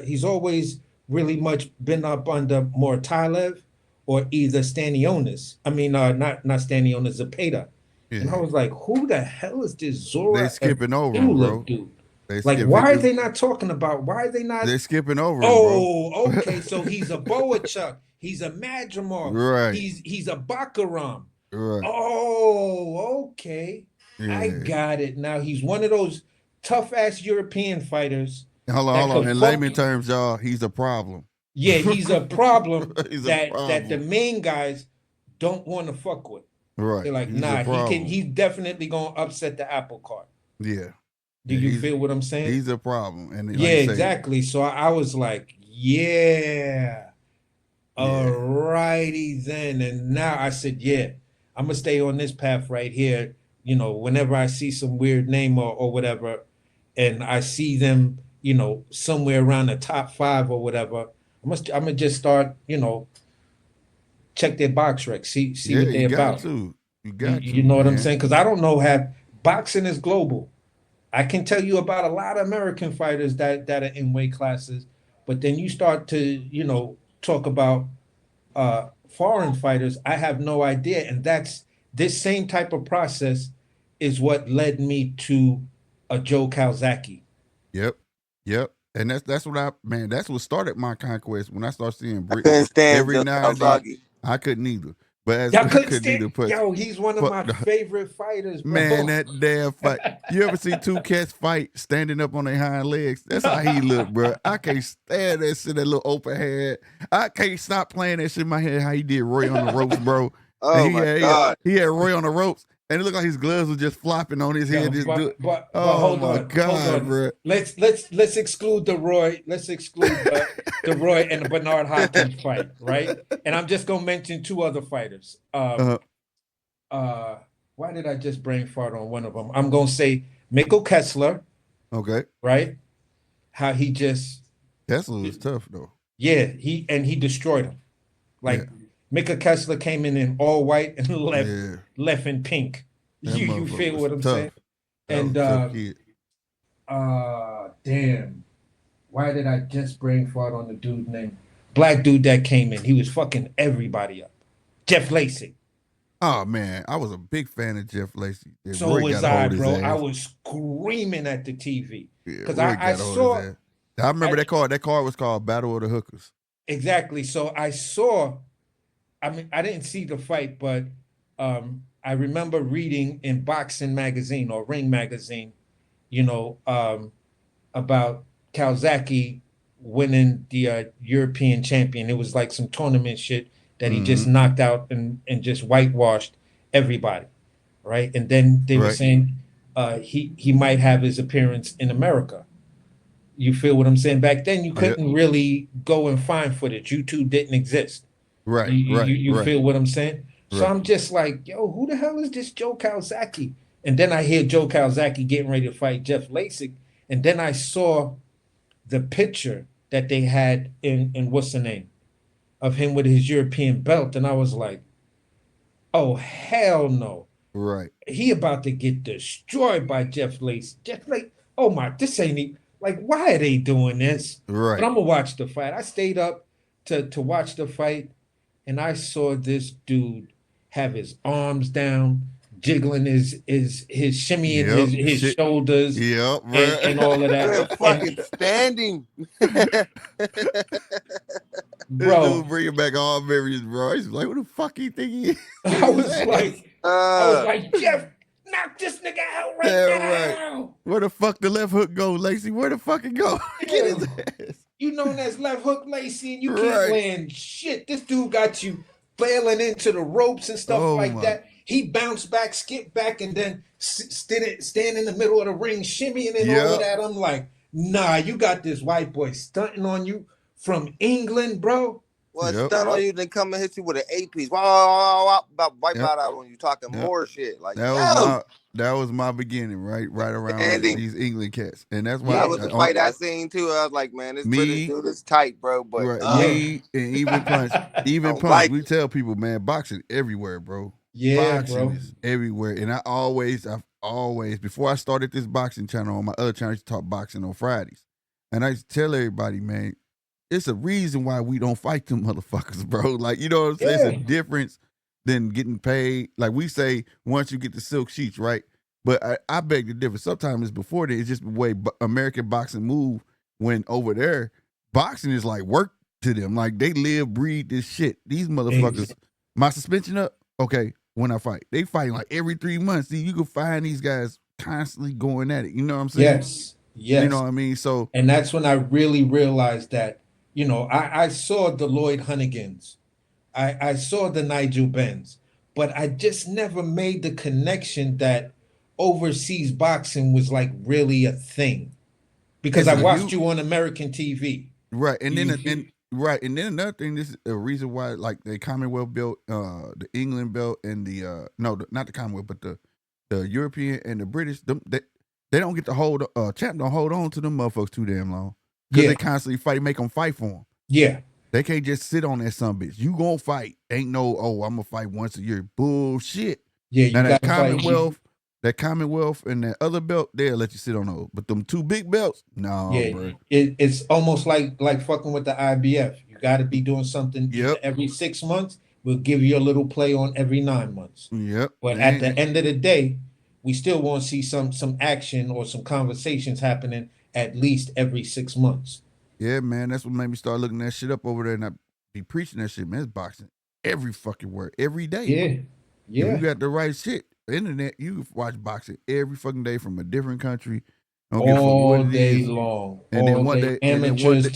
he's always really much been up under Mortalev or either Stanionis. I mean, not Stanionis, Zepeda. Yeah. And I was like, who the hell is this Zora? They skipping over him, bro. Dude. Why are they not talking about? Why are they not? They're skipping over him, bro. Oh, okay. So he's a Boachuk. He's a Madrimov. Right. He's a Bakaram. Right. Oh, okay. Yeah. I got it. Now he's one of those tough ass European fighters. Hold on. In layman terms, y'all, he's a problem. Yeah, he's a problem that the main guys don't want to fuck with. Right. They're like, He's a nah, problem. he's definitely gonna upset the apple cart. Yeah. Do you feel what I'm saying? He's a problem. And yeah, like you say, exactly. So I was like, yeah. Alrighty then. And now I said, yeah, I'm gonna stay on this path right here. You know, whenever I see some weird name or whatever, and I see them, you know, somewhere around the top 5 or whatever, I'm gonna just start, you know, check their box rec, see yeah, what you they're got about. to. You You, got you to, know what I'm man. saying? Because I don't know how boxing is global. I can tell you about a lot of American fighters that are in weight classes, but then you start to, you know, talk about foreign fighters. I have no idea, and that's this same type of process is what led me to a Joe Calzaghe. Yep. Yep. And that's what started my conquest when I started seeing I couldn't stand every Joe now and then. Calzaghe. I couldn't either. But as Y'all I couldn't couldn't either stand. put Yo, he's one of my favorite fighters, bro. man, that damn fight. You ever see two cats fight standing up on their hind legs? That's how he look, bro. I can't stand that shit, that little open head. I can't stop playing that shit in my head, how he did Roy on the ropes, bro. Oh And my God. he had Roy on the ropes, and it looked like his gloves was just flopping on his head. But Oh hold my on, God, bro. Let's exclude the Roy. Let's exclude the Roy and the Bernard Hopkins fight, right? And I'm just gonna mention 2 other fighters. Why did I just brain fart on one of them? I'm gonna say Mikkel Kessler, Okay. right? How he just Kessler was tough though. yeah, he destroyed him. Like Mikkel Kessler came in all white and left in pink. That You feel was what I'm tough. saying? That And was a tough kid. damn, why did I just brain fart on the dude name? Black dude that came in, he was fucking everybody up. Jeff Lacey. Oh man, I was a big fan of Jeff Lacey. Yeah, So Roy was gotta I, hold his bro. ass. I was screaming at the TV Yeah, because Roy I gotta hold saw. his ass. I remember that card. That card was called Battle of the Hookers. Exactly. So I saw. I mean, I didn't see the fight, but I remember reading in Boxing Magazine or Ring Magazine, you know, about Calzaghe winning the European champion. It was like some tournament shit that he just knocked out and just whitewashed everybody, right? And then they were saying he might have his appearance in America. You feel what I'm saying? Back then, you couldn't really go and find footage. YouTube didn't exist. Right. You feel what I'm saying? So Right. I'm just like, yo, who the hell is this Joe Calzaghe? And then I hear Joe Calzaghe getting ready to fight Jeff Lacey. And then I saw the picture that they had in what's the name of him with his European belt. And I was like, oh, hell no. Right. He about to get destroyed by Jeff Lacey. Jeff Lacey, oh my, this ain't even, like, why are they doing this? Right. But I'm going to watch the fight. I stayed up to watch the fight. And I saw this dude have his arms down, jiggling his shimmying his shoulders, and all of that. Fucking standing, bro. Dude bringing back all memories, bro. He's like, what the fuck he think he is? I was like, Jeff, knock this nigga out now. Right. Where the fuck the left hook go, Lacey? Where the fuck it go? Get his ass. You known as left hook Lacey, and you can't land shit. This dude got you bailing into the ropes and stuff that. He bounced back, skipped back, and then stand in the middle of the ring, shimmying and all of that. I'm like, nah, you got this white boy stunting on you from England, bro. Well, stunt on you, then come and hit you with an 8-piece. Wow, about wipe out when you talking more shit. Like that was my beginning, right around these England cats, and that's why that was the fight I seen too. I was like, man, this British dude is tight, bro. But me and even punch, we tell people, man, boxing everywhere, bro. Yeah, boxing bro. is everywhere, and I've always before I started this boxing channel on my other channel, I used to talk boxing on Fridays, and I used to tell everybody, man, it's a reason why we don't fight them motherfuckers, bro. Like, you know what I'm saying? It's a difference than getting paid. Like we say, once you get the silk sheets, right? But I beg the difference. Sometimes it's before that. It's just the way American boxing move. When over there, boxing is like work to them. Like they live, breathe this shit. These motherfuckers. My suspension up. Okay, when I fight, they fight like every 3 months. See, you can find these guys constantly going at it. You know what I'm saying? Yes. You know what I mean? So, and that's when I really realized that. You know, I saw the Lloyd Hunnigans I saw the Nigel Benz, but I just never made the connection that overseas boxing was like really a thing because It's I a watched huge you on American TV. right, and You then feel? and then another thing. This is a reason why, like the Commonwealth belt, the England belt, and the no, not the Commonwealth, but the European and the British. They don't get to hold. Champ don't hold on to them motherfuckers too damn long because Yeah, they constantly fight, make them fight for them. yeah, They can't just sit on that son bitch. You gonna fight? Ain't no I'm gonna fight once a year. Bullshit. yeah. Now You got to fight. That Commonwealth and that other belt, they'll let you sit on those. But them two big belts, no, Yeah, bro. it's almost like fucking with the IBF. You got to be doing something either Yep, every 6 months. We'll give you a little play on every 9 months. yep. But They at the ain't, end of the day, we still want to see some action or some conversations happening at least every 6 months. yeah, man. That's what made me start looking that shit up over there and I be preaching that shit, man. It's boxing every fucking word, every day. Yeah, If you yeah. got the right shit, internet, you can watch boxing every fucking day from a different country. Don't give a fuck what All it day is. long, And then all one day, day, amateurs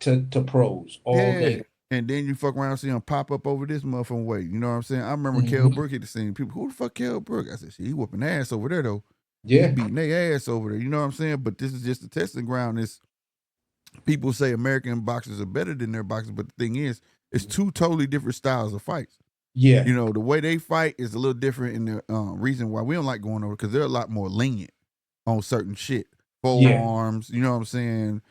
to pros, all yeah. day. And then you fuck around, see him pop up over this motherfucking way. You know what I'm saying? I remember Kell Mhm. Brook hit the scene. People, who the fuck Kell Brook? I said, shit, he whooping ass over there though. He Yeah, beating their ass over there. You know what I'm saying? But this is just a testing ground. It's people say American boxers are better than their boxers, but the thing is, it's two totally different styles of fights. yeah, You know, the way they fight is a little different, and the reason why we don't like going over because they're a lot more lenient on certain shit, yeah, forearms. You know what I'm saying?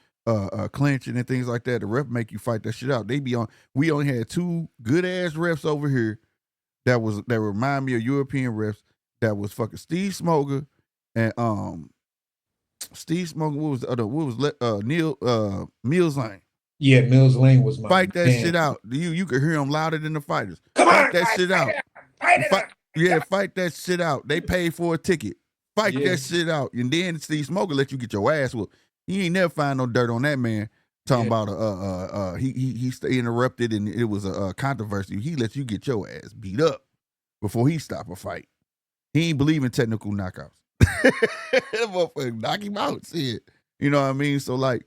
Clinching and things like that. The ref make you fight that shit out. They be on. We only had two good ass refs over here that remind me of European refs. That was fucking Steve Smoger and Steve Smoger. What was the other? What was Neil Mills Lane? yeah. Mills Lane was my Fight that man. shit out. You could hear them louder than the fighters. Come Fight on, that fight, shit fight out. it out, fight it Fight, out. yeah, fight that shit out. They paid for a ticket. Fight Yeah, that shit out. And then Steve Smoker let you get your ass whooped. He ain't never find no dirt on that man. Talking yeah, about he interrupted and it was a controversy. He let you get your ass beat up before he stop a fight. He ain't believe in technical knockouts. That motherfucker knock him out. Shit. You know what I mean? So like,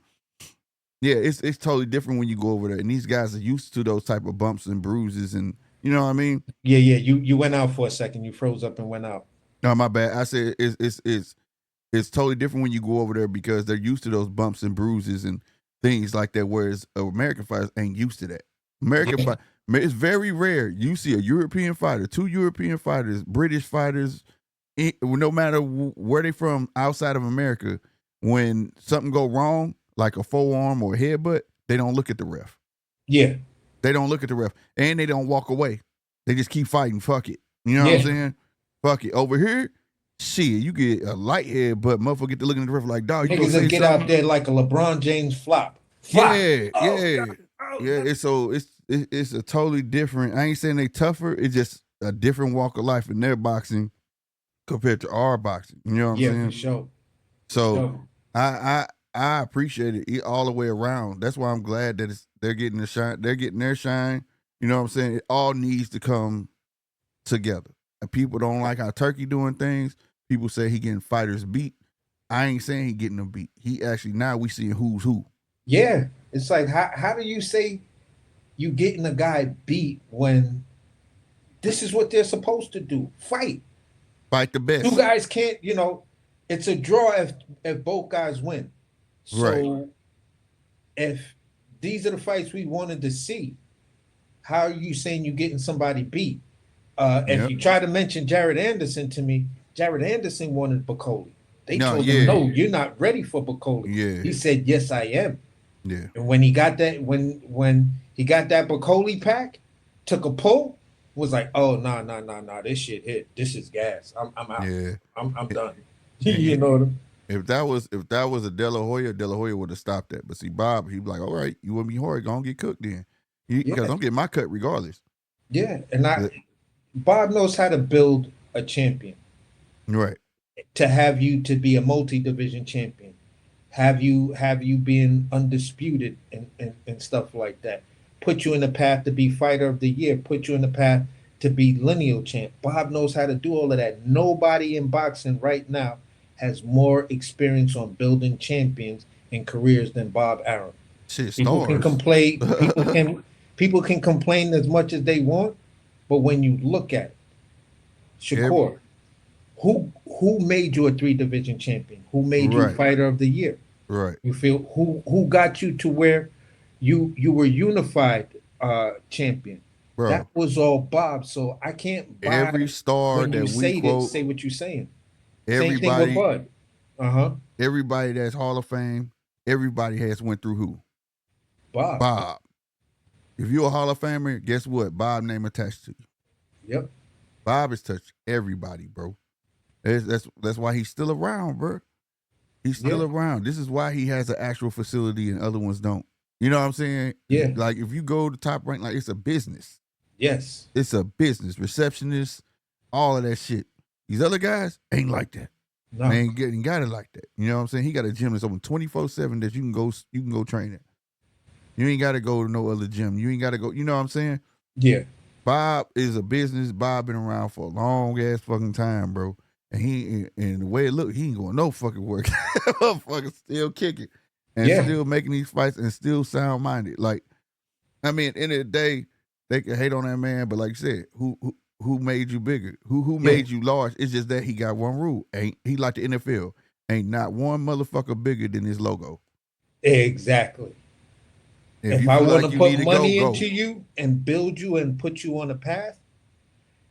yeah, it's totally different when you go over there. And these guys are used to those type of bumps and bruises and you know what I mean? yeah, yeah. You went out for a second. You froze up and went out. No, my bad. I said it's totally different when you go over there because they're used to those bumps and bruises and things like that. Whereas American fighters ain't used to that. American Yeah, fight, it's very rare you see a European fighter, two European fighters, British fighters, no matter where they from outside of America. When something go wrong, like a forearm or a headbutt, they don't look at the ref. yeah, They don't look at the ref, and they don't walk away. They just keep fighting. Fuck it. You know what I'm yeah. saying? Fuck it. Over here, shit, you get a light head, but motherfucker get to looking at the ref like, dog, you gonna Niggas will say get out something? there like a LeBron James flop. Flop. Yeah, Oh, yeah, God. Oh, yeah. God. It's a totally different. I ain't saying they tougher. It's just a different walk of life in their boxing compared to our boxing. You know what I'm Yeah, for saying? sure. For So sure. I appreciate it all the way around. That's why I'm glad that they're getting the shine. They're getting their shine. You know what I'm saying? It all needs to come together. And people don't like how Turkey doing things. People say he getting fighters beat. I ain't saying he getting them beat. He actually now we seeing who's who. Yeah. It's like how do you say you getting a guy beat when this is what they're supposed to do? Fight. Fight the Two best. guys can't, it's a draw if both guys win. Right. So if these are the fights we wanted to see, how are you saying you getting somebody beat? If Yep. you try to mention Jared Anderson to me, Jared Anderson wanted Bacoli. They No, told yeah. him, no, you're not ready for Bacoli. Yeah. He said, yes, I am. Yeah. And when he got that, when he got that Bacoli pack, took a pull, was like, oh no, this shit hit. This is gas. I'm out. Yeah. I'm done. And You know what I mean? if that was a De La Hoya would have stopped that. But see, Bob, he'd be like, all right, you want me hard, gonna get cooked then. Because Yeah, I'm getting my cut regardless. yeah. And Bob knows how to build a champion. Right. To have you to be a multi-division champion, have you being undisputed and stuff like that, put you in the path to be fighter of the year, put you in the path to be lineal champ. Bob knows how to do all of that. Nobody in boxing right now has more experience on building champions and careers than Bob Arum. Shit, People can stars. complain. People can People can complain as much as they want, but when you look at it, Shakur, who made you a 3 division champion? Who made you Right. fighter of the year? Right. You feel who got you to where you were unified champion? That Bro. was all Bob. So I can't Every buy star when you that we say that. quote, Say what you're saying. Same thing with everybody, Bud. Uh-huh. everybody that's Hall of Fame, everybody has went through who? Bob. Bob. If you're a Hall of Famer, guess what? Bob name attached to you. Yep. Bob has touched everybody, bro. That's why he's still around, bro. He's still around. This is why he has an actual facility and other ones don't. You know what I'm saying? Yeah. Like if you go to Top Rank, like it's a business. Yes. It's a business. Receptionist, all of that shit. These other guys ain't like that. No. They ain't got it like that. You know what I'm saying? He got a gym that's open 24/7 that you can go train at. You ain't got to go to no other gym. You ain't got to go. You know what I'm saying? Yeah. Bob is a business. Bob been around for a long ass fucking time, bro. And the way it look, he ain't going no fucking work. Fucking still kicking and still making these fights and still sound minded. Like, I mean, at the end of the day, they can hate on that man, but like you said, who made you bigger? Who made you large? It's just that he got one rule. Ain't he like the NFL? Ain't not one motherfucker bigger than his logo. Exactly. If I want to put money into you and build you and put you on a path,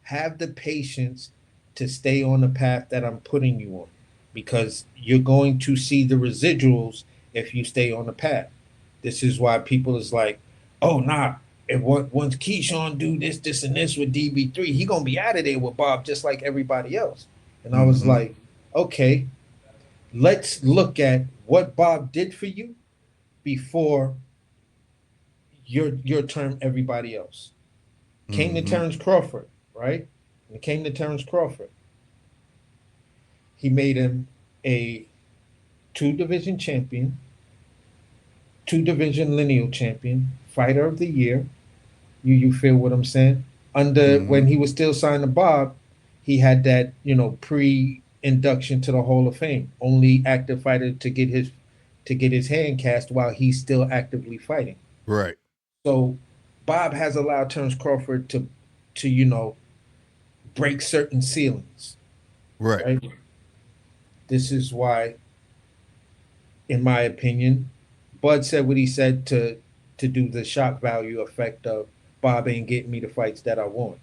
have the patience to stay on the path that I'm putting you on, because you're going to see the residuals if you stay on the path. This is why people is like, oh, nah, if once Keyshawn do this, and this with DB3, he going to be out of there with Bob just like everybody else. And I was like, okay, let's look at what Bob did for you before your term everybody else. Came to Terrence Crawford, right? When it came to Terrence Crawford, he made him a 2 division champion, 2 division lineal champion, fighter of the year. You feel what I'm saying? When he was still signed to Bob, he had that, pre-induction to the Hall of Fame. Only active fighter to get his hand cast while he's still actively fighting. Right. So Bob has allowed Terrence Crawford to break certain ceilings. Right. This is why, in my opinion, Bud said what he said to do the shock value effect of Bob ain't getting me the fights that I want.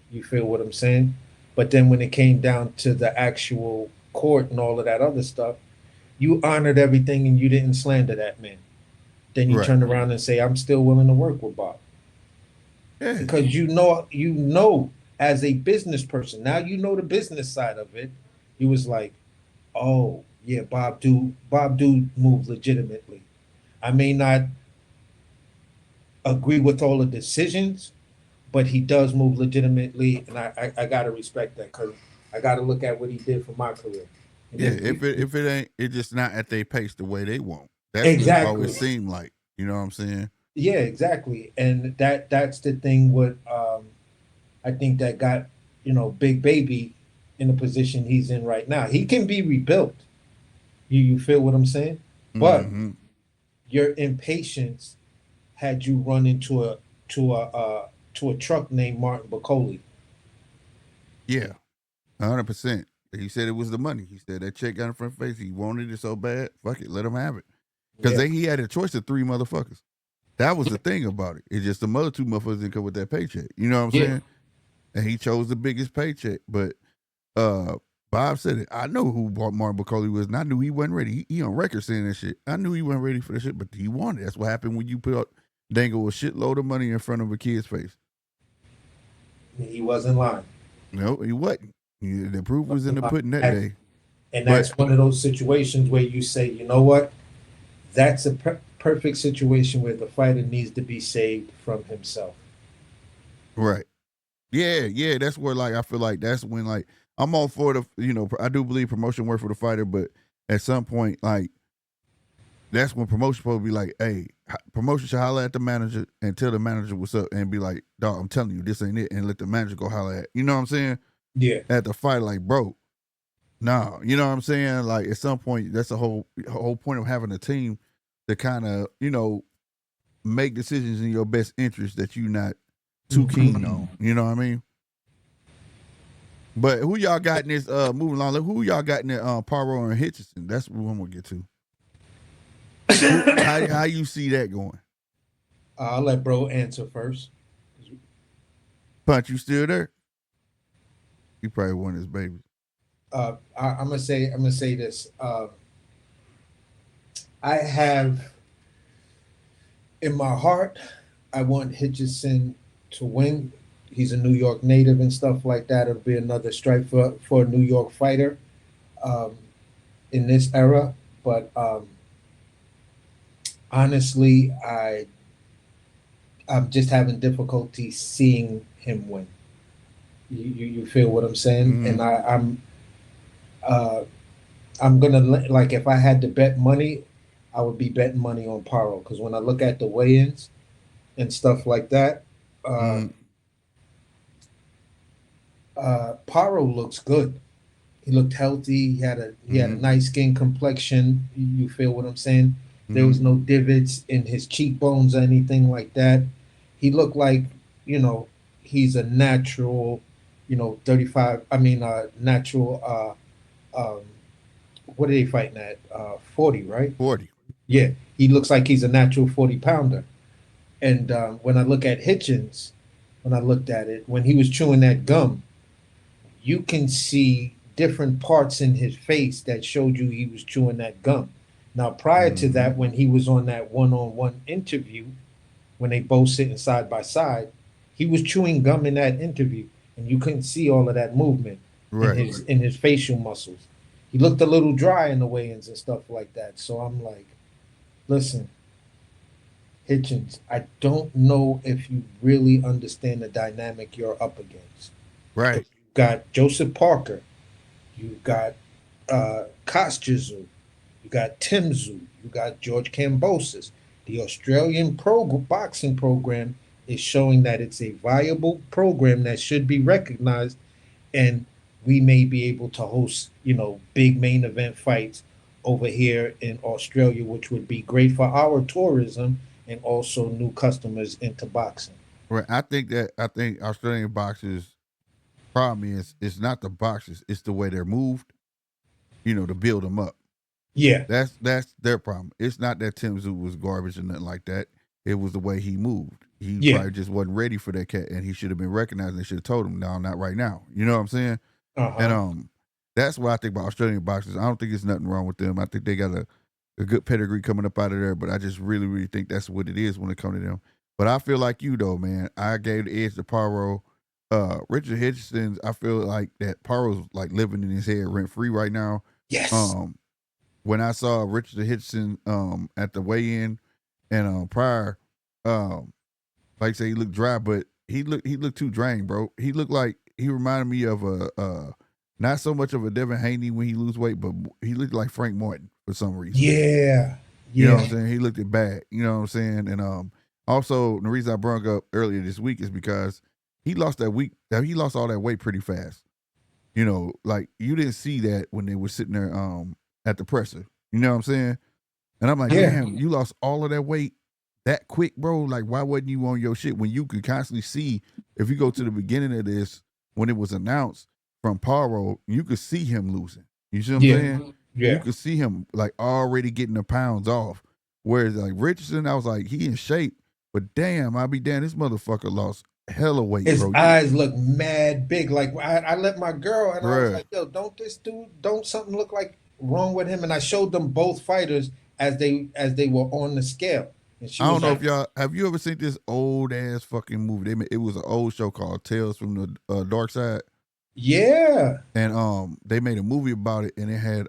You feel what I'm saying? But then when it came down to the actual court and all of that other stuff, you honored everything and you didn't slander that man. Then you turn around and say, I'm still willing to work with Bob. Yeah. Because you know as a business person, now you know the business side of it. He was like, oh, yeah, Bob do move legitimately. I may not agree with all the decisions, but he does move legitimately, and I gotta respect that, because I gotta look at what he did for my career. And if it ain't, it's just not at their pace the way they want. That's exactly what it always seemed like. You know what I'm saying? Yeah, exactly. And that's the thing with I think that got, Big Baby in the position he's in right now. He can be rebuilt. You feel what I'm saying? But your impatience had you run into a truck named Martin Bacoli. Yeah, 100%. He said it was the money. He said that check got in front of his face. He wanted it so bad. Fuck it, let him have it. Because he had a choice of 3 motherfuckers. That was the thing about it. It's just the other 2 motherfuckers didn't come with that paycheck. You know what I'm saying? And he chose the biggest paycheck. But Bob said it. I know who Martin Bacoli was, and I knew he wasn't ready. He on record saying that shit. I knew he wasn't ready for that shit, but he wanted it. That's what happened when you put up dangle a shitload of money in front of a kid's face. He wasn't lying. No, he wasn't. The proof was in the pudding that day. And that's one of those situations where you say, you know what? That's a perfect situation where the fighter needs to be saved from himself. Right. Yeah. That's where, like, I feel like that's when, like, I'm all for the, I do believe promotion work for the fighter, but at some point, like, that's when promotion supposed to be like, hey, promotion should holler at the manager and tell the manager what's up and be like, dog, I'm telling you, this ain't it, and let the manager go holler at. You know what I'm saying? Yeah. At the fight, like, bro, no, you know what I'm saying? Like, at some point, that's the whole point of having a team to kind of, make decisions in your best interest that you're not too keen on. You know what I mean? But who y'all got in this? Moving along, who y'all got in there? Paro and Hitchison. That's what I'm gonna get to. How you see that going? I'll let bro answer first. Punch, you still there? He probably won his baby. I'm gonna say this. I have in my heart, I want Hitchison to win. He's a New York native and stuff like that. It'll be another strike for a New York fighter in this era. But honestly, I'm just having difficulty seeing him win. You feel what I'm saying? Mhm. And I'm gonna like if I had to bet money, I would be betting money on Paro because when I look at the weigh-ins and stuff like that, Paro looks good. He looked healthy. He had a nice skin complexion. You feel what I'm saying? There was no divots in his cheekbones or anything like that. He looked like, he's a natural, 35. I mean, natural. What are they fighting at? 40, right? 40. Yeah, he looks like he's a natural 40-pounder. And when I look at Hitchins, when I looked at it, when he was chewing that gum, you can see different parts in his face that showed you he was chewing that gum. Now, prior to that, when he was on that one-on-one interview, when they both sitting side by side, he was chewing gum in that interview, and you couldn't see all of that movement in his facial muscles. He looked a little dry in the weigh-ins and stuff like that. So I'm like, listen, Hitchins, I don't know if you really understand the dynamic you're up against. Right. You've got Joseph Parker. You've got Kostyazu. You got Tim Tszyu. You got George Kambosos. The Australian boxing program is showing that it's a viable program that should be recognized, and we may be able to host, big main event fights over here in Australia, which would be great for our tourism and also new customers into boxing. Right. I think Australian boxers' problem is it's not the boxers, it's the way they're moved, to build them up. Yeah. That's their problem. It's not that Tim Tszyu was garbage or nothing like that. It was the way he moved. He probably just wasn't ready for that cat, and he should have been recognized, and they should have told him, no, not right now. You know what I'm saying? And that's what I think about Australian boxers. I don't think there's nothing wrong with them. I think they got a good pedigree coming up out of there, but I just really, really think that's what it is when it comes to them. But I feel like you, though, man. I gave the edge to Paro. Richard Hitchison, I feel like that Paro's like living in his head rent-free right now. Yes. When I saw Richard Hitchison at the weigh-in and prior, like I say, he looked dry, but he looked too drained, bro. He looked like he reminded me of a not so much of a Devin Haney when he lose weight, but he looked like Frank Martin for some reason. Yeah. You know what I'm saying? He looked bad. You know what I'm saying? And also the reason I brought up earlier this week is because he lost all that weight pretty fast. Like you didn't see that when they were sitting there at the presser. You know what I'm saying? And I'm like, damn, you lost all of that weight that quick, bro. Like, why wasn't you on your shit when you could constantly see, if you go to the beginning of this, when it was announced from Paro, you could see him losing. You see what I'm saying? Yeah. You could see him like already getting the pounds off. Whereas like Richardson, I was like, he in shape, but damn, I'll be damn, this motherfucker lost hella weight, his bro. eyes look mad big. Like I let my girl and I was like, yo, don't something look like wrong with him? And I showed them both fighters as they were on the scale. And I don't know if y'all have you ever seen this old ass fucking movie? It was an old show called Tales from the Dark Side. Yeah. And they made a movie about it, and it had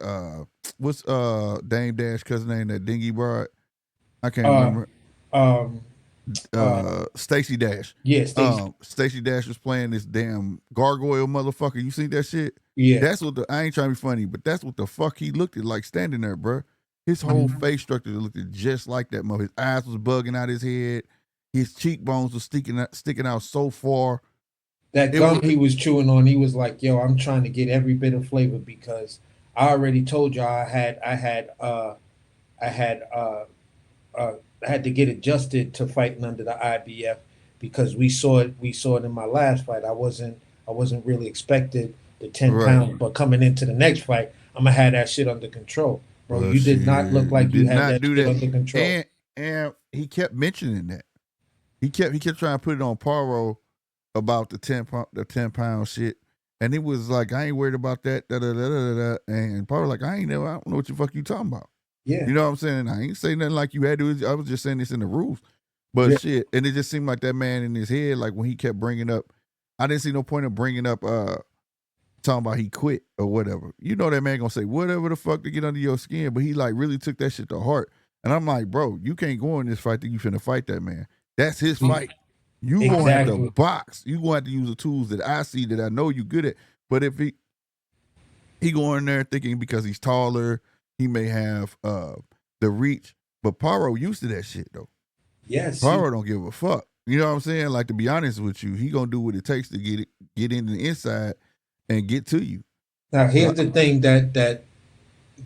what's Dame Dash cousin name, that dingy broad? I can't remember. Stacey Dash. Yeah, Stacey Dash was playing this damn gargoyle motherfucker. You seen that shit? Yeah. That's what I ain't trying to be funny, but that's what the fuck he looked at like standing there, bro. His whole face structure looked just like that mother. His eyes was bugging out his head. His cheekbones was sticking out so far. That gum he was chewing on, he was like, yo, I'm trying to get every bit of flavor because I already told y'all I had had to get adjusted to fighting under the IBF because we saw it in my last fight. I wasn't really expected the 10 Right. pounds, but coming into the next fight, I'm gonna have that shit under control. Bro, Well, you did not look shit, like you did had not that do shit that. under control. And he kept mentioning that. He kept trying to put it on Paro about the 10-pound shit. And he was like, I ain't worried about that. And Paro like, I don't know what the fuck you talking about. Yeah. You know what I'm saying? I ain't saying nothing like you had to. I was just saying this in the rules. But Yeah. shit, and it just seemed like that man in his head, like when he kept bringing up, I didn't see no point of bringing up talking about he quit or whatever. You know that man gonna say whatever the fuck to get under your skin, but he like really took that shit to heart. And I'm like, bro, you can't go in this fight that you finna fight that man. That's his fight. You gonna have to box. You gonna have to use the tools that I see that I know you good at. But if he go in there thinking because he's taller, he may have the reach. But Paro used to that shit though. Yes. Paro don't give a fuck. You know what I'm saying? Like, to be honest with you, he gonna do what it takes to get in the inside and get to you. Now here's the thing that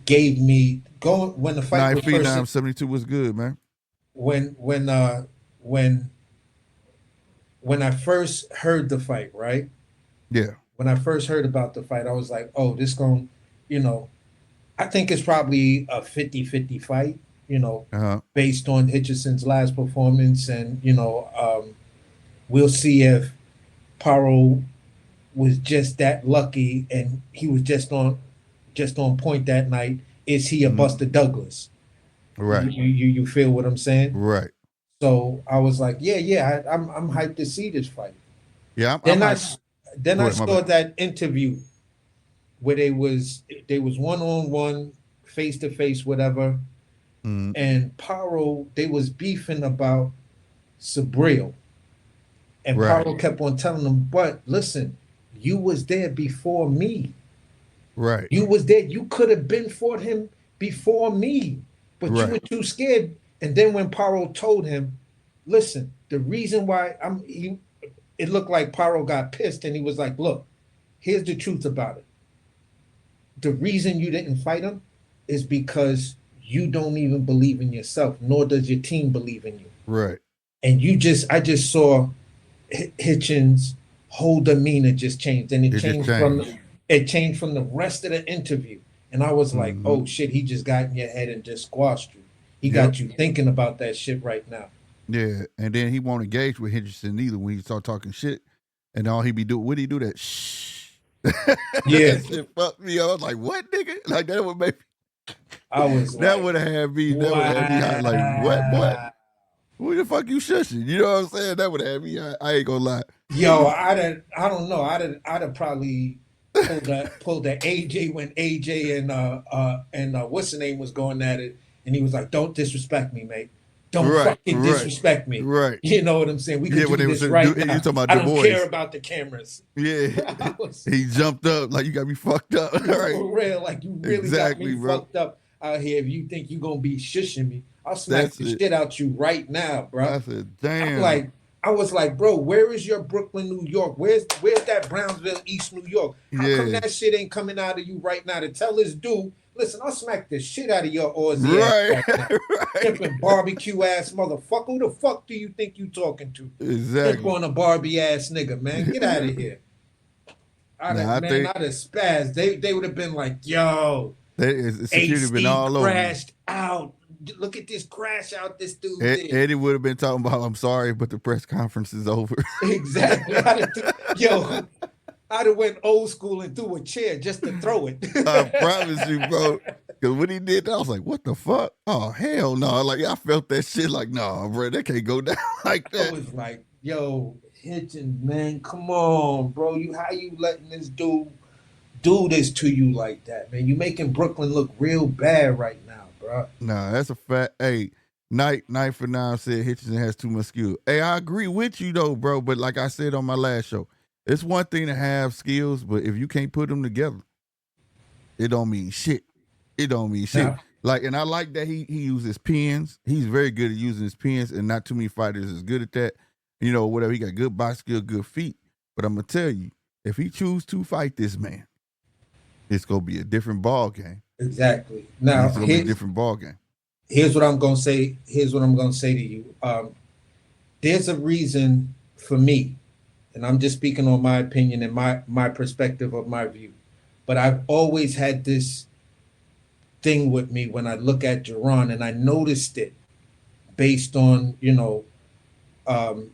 gave me going when the fight 9 was feet, first 72 was good, man. when I first heard the fight, right? Yeah. When I first heard about the fight, I was like, oh, this going, I think it's probably a 50-50 fight, based on Hitchinson's last performance. And, we'll see if Paro was just that lucky and he was just on point that night. Is he a Buster Douglas? Right. You feel what I'm saying? Right. So I was like, I'm hyped to see this fight. Yeah. Then I saw that interview where they was one-on-one, face-to-face, whatever. And Paro, they was beefing about Sabril. And Paro kept on telling them, but listen, you was there before me. Right. You was there. You could have been fought him before me, but you were too scared. And then when Paro told him, listen, the reason why it looked like Paro got pissed and he was like, look, here's the truth about it. The reason you didn't fight him is because you don't even believe in yourself, nor does your team believe in you. Right. And I just saw Hitchins' whole demeanor just changed. And it changed from the rest of the interview. And I was like, oh shit, he just got in your head and just squashed you. He got you thinking about that shit right now. Yeah, and then he won't engage with Hitchison either when he start talking shit. And all he be doing, would he do that? Shh. Yeah. That shit fucked me up. I was like, what, nigga? Like, that would make me. That would have had me. That would have had me hot. Like, what? Who the fuck you shushing? You know what I'm saying? That would have had me hot. I ain't gonna lie. Yo, I don't know. I'd have probably pulled that AJ when AJ and what's the name was going at it, and he was like, "Don't disrespect me, mate. Don't fucking disrespect me." Right. You know what I'm saying? We can do this right now. You talking about I the don't boys. care about the cameras. Yeah. He jumped up like you got me fucked up. Right. For real, like you really got me fucked up out here. If you think you're gonna be shushing me, I'll smack the shit out you right now, bro. I said, damn. I was like, bro, where is your Brooklyn, New York? Where's that Brownsville, East New York? How come that shit ain't coming out of you right now to tell this dude, listen, I'll smack the shit out of your Aussie ass right now. Pimping barbecue ass motherfucker. Who the fuck do you think you talking to? Exactly. Pimp on a Barbie ass nigga, man. Get out of here. I'd have spazzed. They would have been like, yo, security been all over. Crashed out. Look at this crash out this dude did. Eddie would have been talking about, I'm sorry, but the press conference is over. Exactly. I'd have went old school and threw a chair just to throw it. I promise you, bro. Because when he did that, I was like, what the fuck? Oh, hell no. Like, I felt that shit like, no, bro, that can't go down like that. I was like, yo, Hitchins, man, come on, bro. How you letting this dude do this to you like that, man? You making Brooklyn look real bad right now, bro. Nah, that's a fact. Hey, Night for Now said Hitchison has too much skill. Hey, I agree with you though, bro. But like I said on my last show, it's one thing to have skills, but if you can't put them together, it don't mean shit. It don't mean shit. Nah. Like, and I like that he uses pins. He's very good at using his pins, and not too many fighters is good at that. You know, whatever. He got good box skill, good feet. But I'm gonna tell you, if he choose to fight this man, it's gonna be a different ball game. Exactly. Now it's gonna be a different ball game. here's what I'm gonna say. Here's what I'm gonna say to you. There's a reason for me, and I'm just speaking on my opinion and my perspective of my view. But I've always had this thing with me when I look at Jerron, and I noticed it based on um,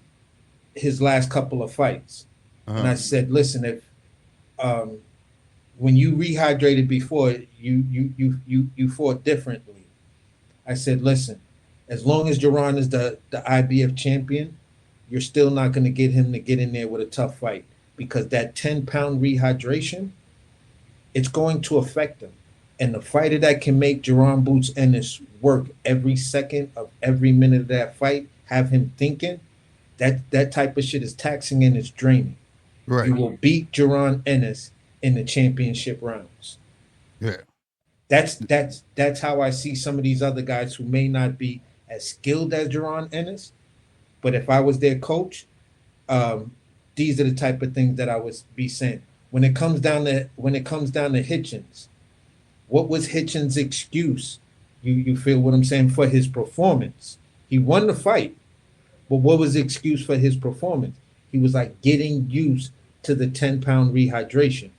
his last couple of fights. And I said, listen, if when you rehydrated before, you fought differently. I said, listen, as long as Jerron is the IBF champion, you're still not going to get him to get in there with a tough fight, because that 10-pound rehydration, it's going to affect him. And the fighter that can make Jerron Boots Ennis work every second of every minute of that fight, have him thinking, that type of shit is taxing and it's draining. Right. You will beat Jerron Ennis in the championship rounds. Yeah. That's how I see some of these other guys who may not be as skilled as Jerron Ennis, but if I was their coach, these are the type of things that I would be saying. When it comes down to Hitchins, what was Hitchins' excuse? You feel what I'm saying, for his performance? He won the fight, but what was the excuse for his performance? He was like getting used to the 10-pound rehydration.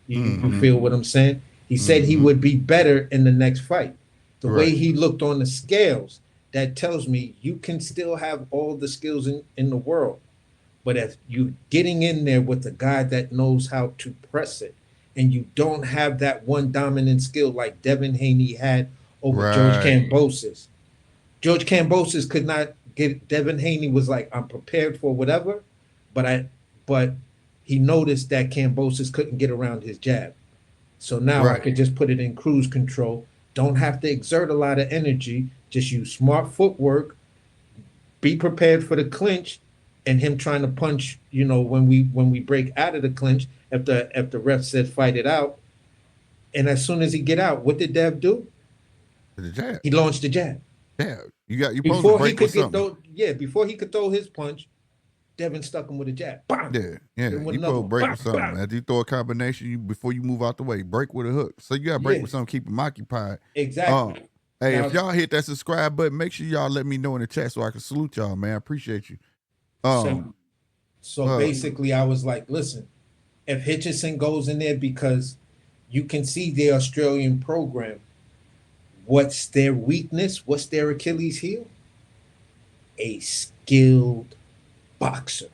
You feel what I'm saying? He said he would be better in the next fight. The way he looked on the scales, that tells me you can still have all the skills in the world. But if you're getting in there with a guy that knows how to press it, and you don't have that one dominant skill like Devin Haney had over George Kambosos. George Kambosos could not get. Devin Haney was like, I'm prepared for whatever, but he noticed that Kambosos couldn't get around his jab. So now I could just put it in cruise control. Don't have to exert a lot of energy. Just use smart footwork. Be prepared for the clinch, and him trying to punch. When we break out of the clinch, if the ref said fight it out, and as soon as he get out, what did Dev do? The jab. He launched the jab. Yeah, you before he could before he could throw his punch, Devin stuck him with a jab. Bam! Yeah. You supposed to break with something. As you throw a combination, before you move out the way, break with a hook. So you got to break with something, keep him occupied. Exactly. Hey, if y'all hit that subscribe button, make sure y'all let me know in the chat so I can salute y'all, man. I appreciate you. So basically, I was like, listen, if Hitchison goes in there, because you can see the Australian program, what's their weakness? What's their Achilles heel? A skilled boxer.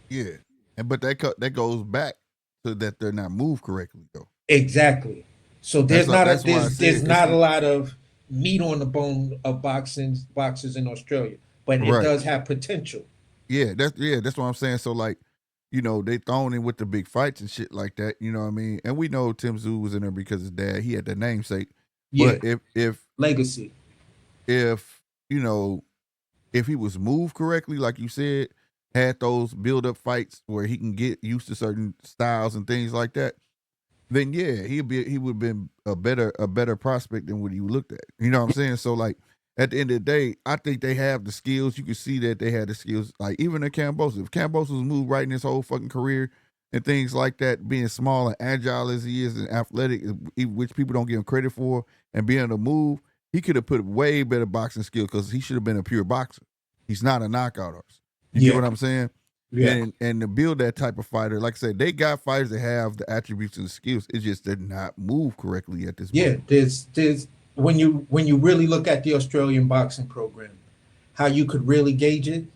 Yeah, but that goes back to that they're not moved correctly though. Exactly. So there's not a lot of meat on the bone of boxers in Australia, but it does have potential. Yeah, that's what I'm saying. So like, they thrown in with the big fights and shit like that. You know what I mean? And we know Tim Tszyu was in there because his dad, he had the namesake. Yeah. But if legacy, if he was moved correctly, like you said, had those build up fights where he can get used to certain styles and things like that, then yeah, he would have been a better prospect than what you looked at. You know what I'm saying? So like at the end of the day, I think they have the skills. You can see that they had the skills. Like even in Kambosos, if Kambosos moved right in his whole fucking career and things like that, being small and agile as he is and athletic, which people don't give him credit for, and being able to move, he could have put way better boxing skill because he should have been a pure boxer. He's not a knockout artist. You get what I'm saying? Yeah. And to build that type of fighter, like I said, they got fighters that have the attributes and the skills. It's just they're not moved correctly at this moment. Yeah, there's when you really look at the Australian boxing program, how you could really gauge it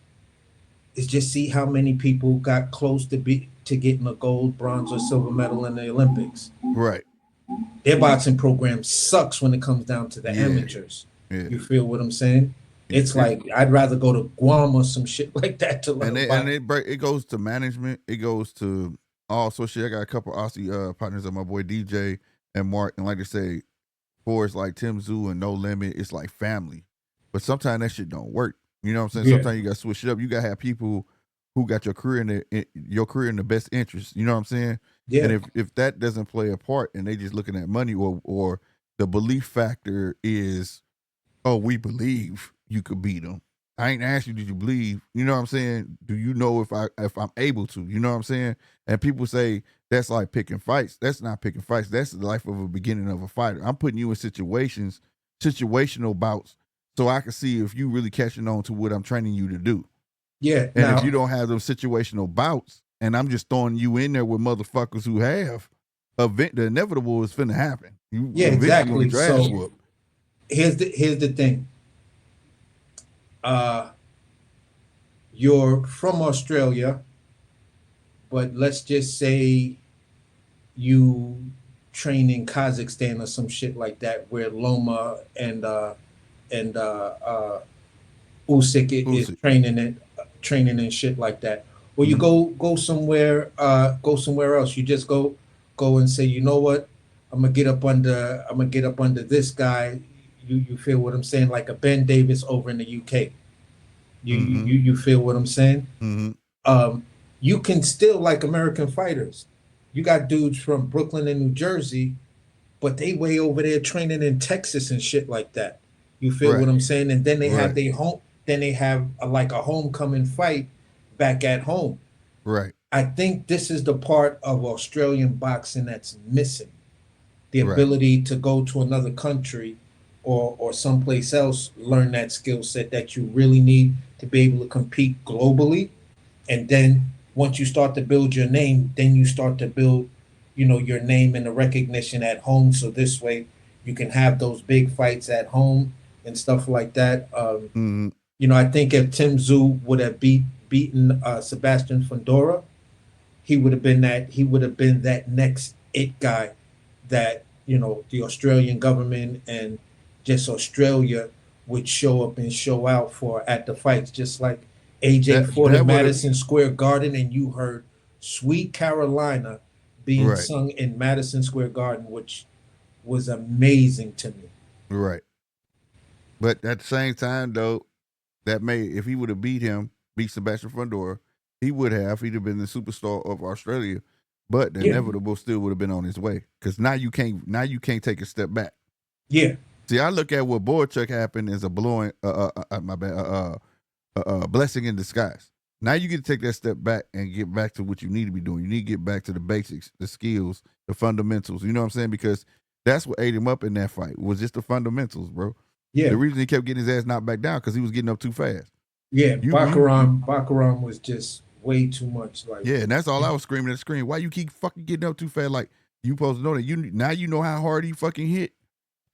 is just see how many people got close to getting a gold, bronze, or silver medal in the Olympics. Right. Their boxing program sucks when it comes down to the amateurs. Yeah. You feel what I'm saying? It's like I'd rather go to Guam or some shit like that to learn. It goes to management. It goes to all sorts of shit. I got a couple Aussie partners of my boy DJ and Mark, and like I say, for it's like Tim Tszyu and No Limit, it's like family. But sometimes that shit don't work. You know what I'm saying? Sometimes you got to switch it up. You got to have people who got your career in the best interest. You know what I'm saying? Yeah. And if that doesn't play a part, and they just looking at money or the belief factor is, oh, we believe you could beat them. I ain't asked you, did you believe? You know what I'm saying? Do you know if I'm able to? You know what I'm saying? And people say that's like picking fights. That's not picking fights. That's the life of a beginning of a fighter. I'm putting you in situational bouts so I can see if you really catching on to what I'm training you to do. Yeah. And if you don't have those situational bouts, and I'm just throwing you in there with motherfuckers who have, the inevitable is finna happen. You exactly. get your ass whooped. Here's the thing. You're from Australia, but let's just say you train in Kazakhstan or some shit like that, where Loma and Usyk is training and shit like that. Or you go somewhere else. You just go and say, you know what, I'm gonna get up under this guy. You feel what I'm saying? Like a Ben Davis over in the UK. You feel what I'm saying? You can still, like American fighters, you got dudes from Brooklyn and New Jersey, but they way over there training in Texas and shit like that. You feel what I'm saying? And then they have their home. Then they have like a homecoming fight back at home. Right. I think this is the part of Australian boxing that's missing. The ability to go to another country or someplace else, learn that skill set that you really need to be able to compete globally. And then once you start to build your name, then you start to build, your name and the recognition at home. So this way you can have those big fights at home and stuff like that. I think if Tim Tszyu would have beaten Sebastian Fundora, he would have been that next it guy that, the Australian government and just Australia would show up and show out for at the fights, just like AJ fought at Madison Square Garden, and you heard Sweet Carolina being sung in Madison Square Garden, which was amazing to me. Right. But at the same time, though, if he would have beat Sebastian Fundora, he'd have been the superstar of Australia. But the inevitable still would have been on his way, because now you can't take a step back. Yeah. See, I look at what Boychuk happened as a blessing in disguise. Now you get to take that step back and get back to what you need to be doing. You need to get back to the basics, the skills, the fundamentals. You know what I'm saying? Because that's what ate him up in that fight, was just the fundamentals, bro. Yeah. The reason he kept getting his ass knocked back down because he was getting up too fast. Yeah, Bakaram was just way too much. And that's all I was screaming at the screen. Why you keep fucking getting up too fast? Like, you supposed to know that you know how hard he fucking hit.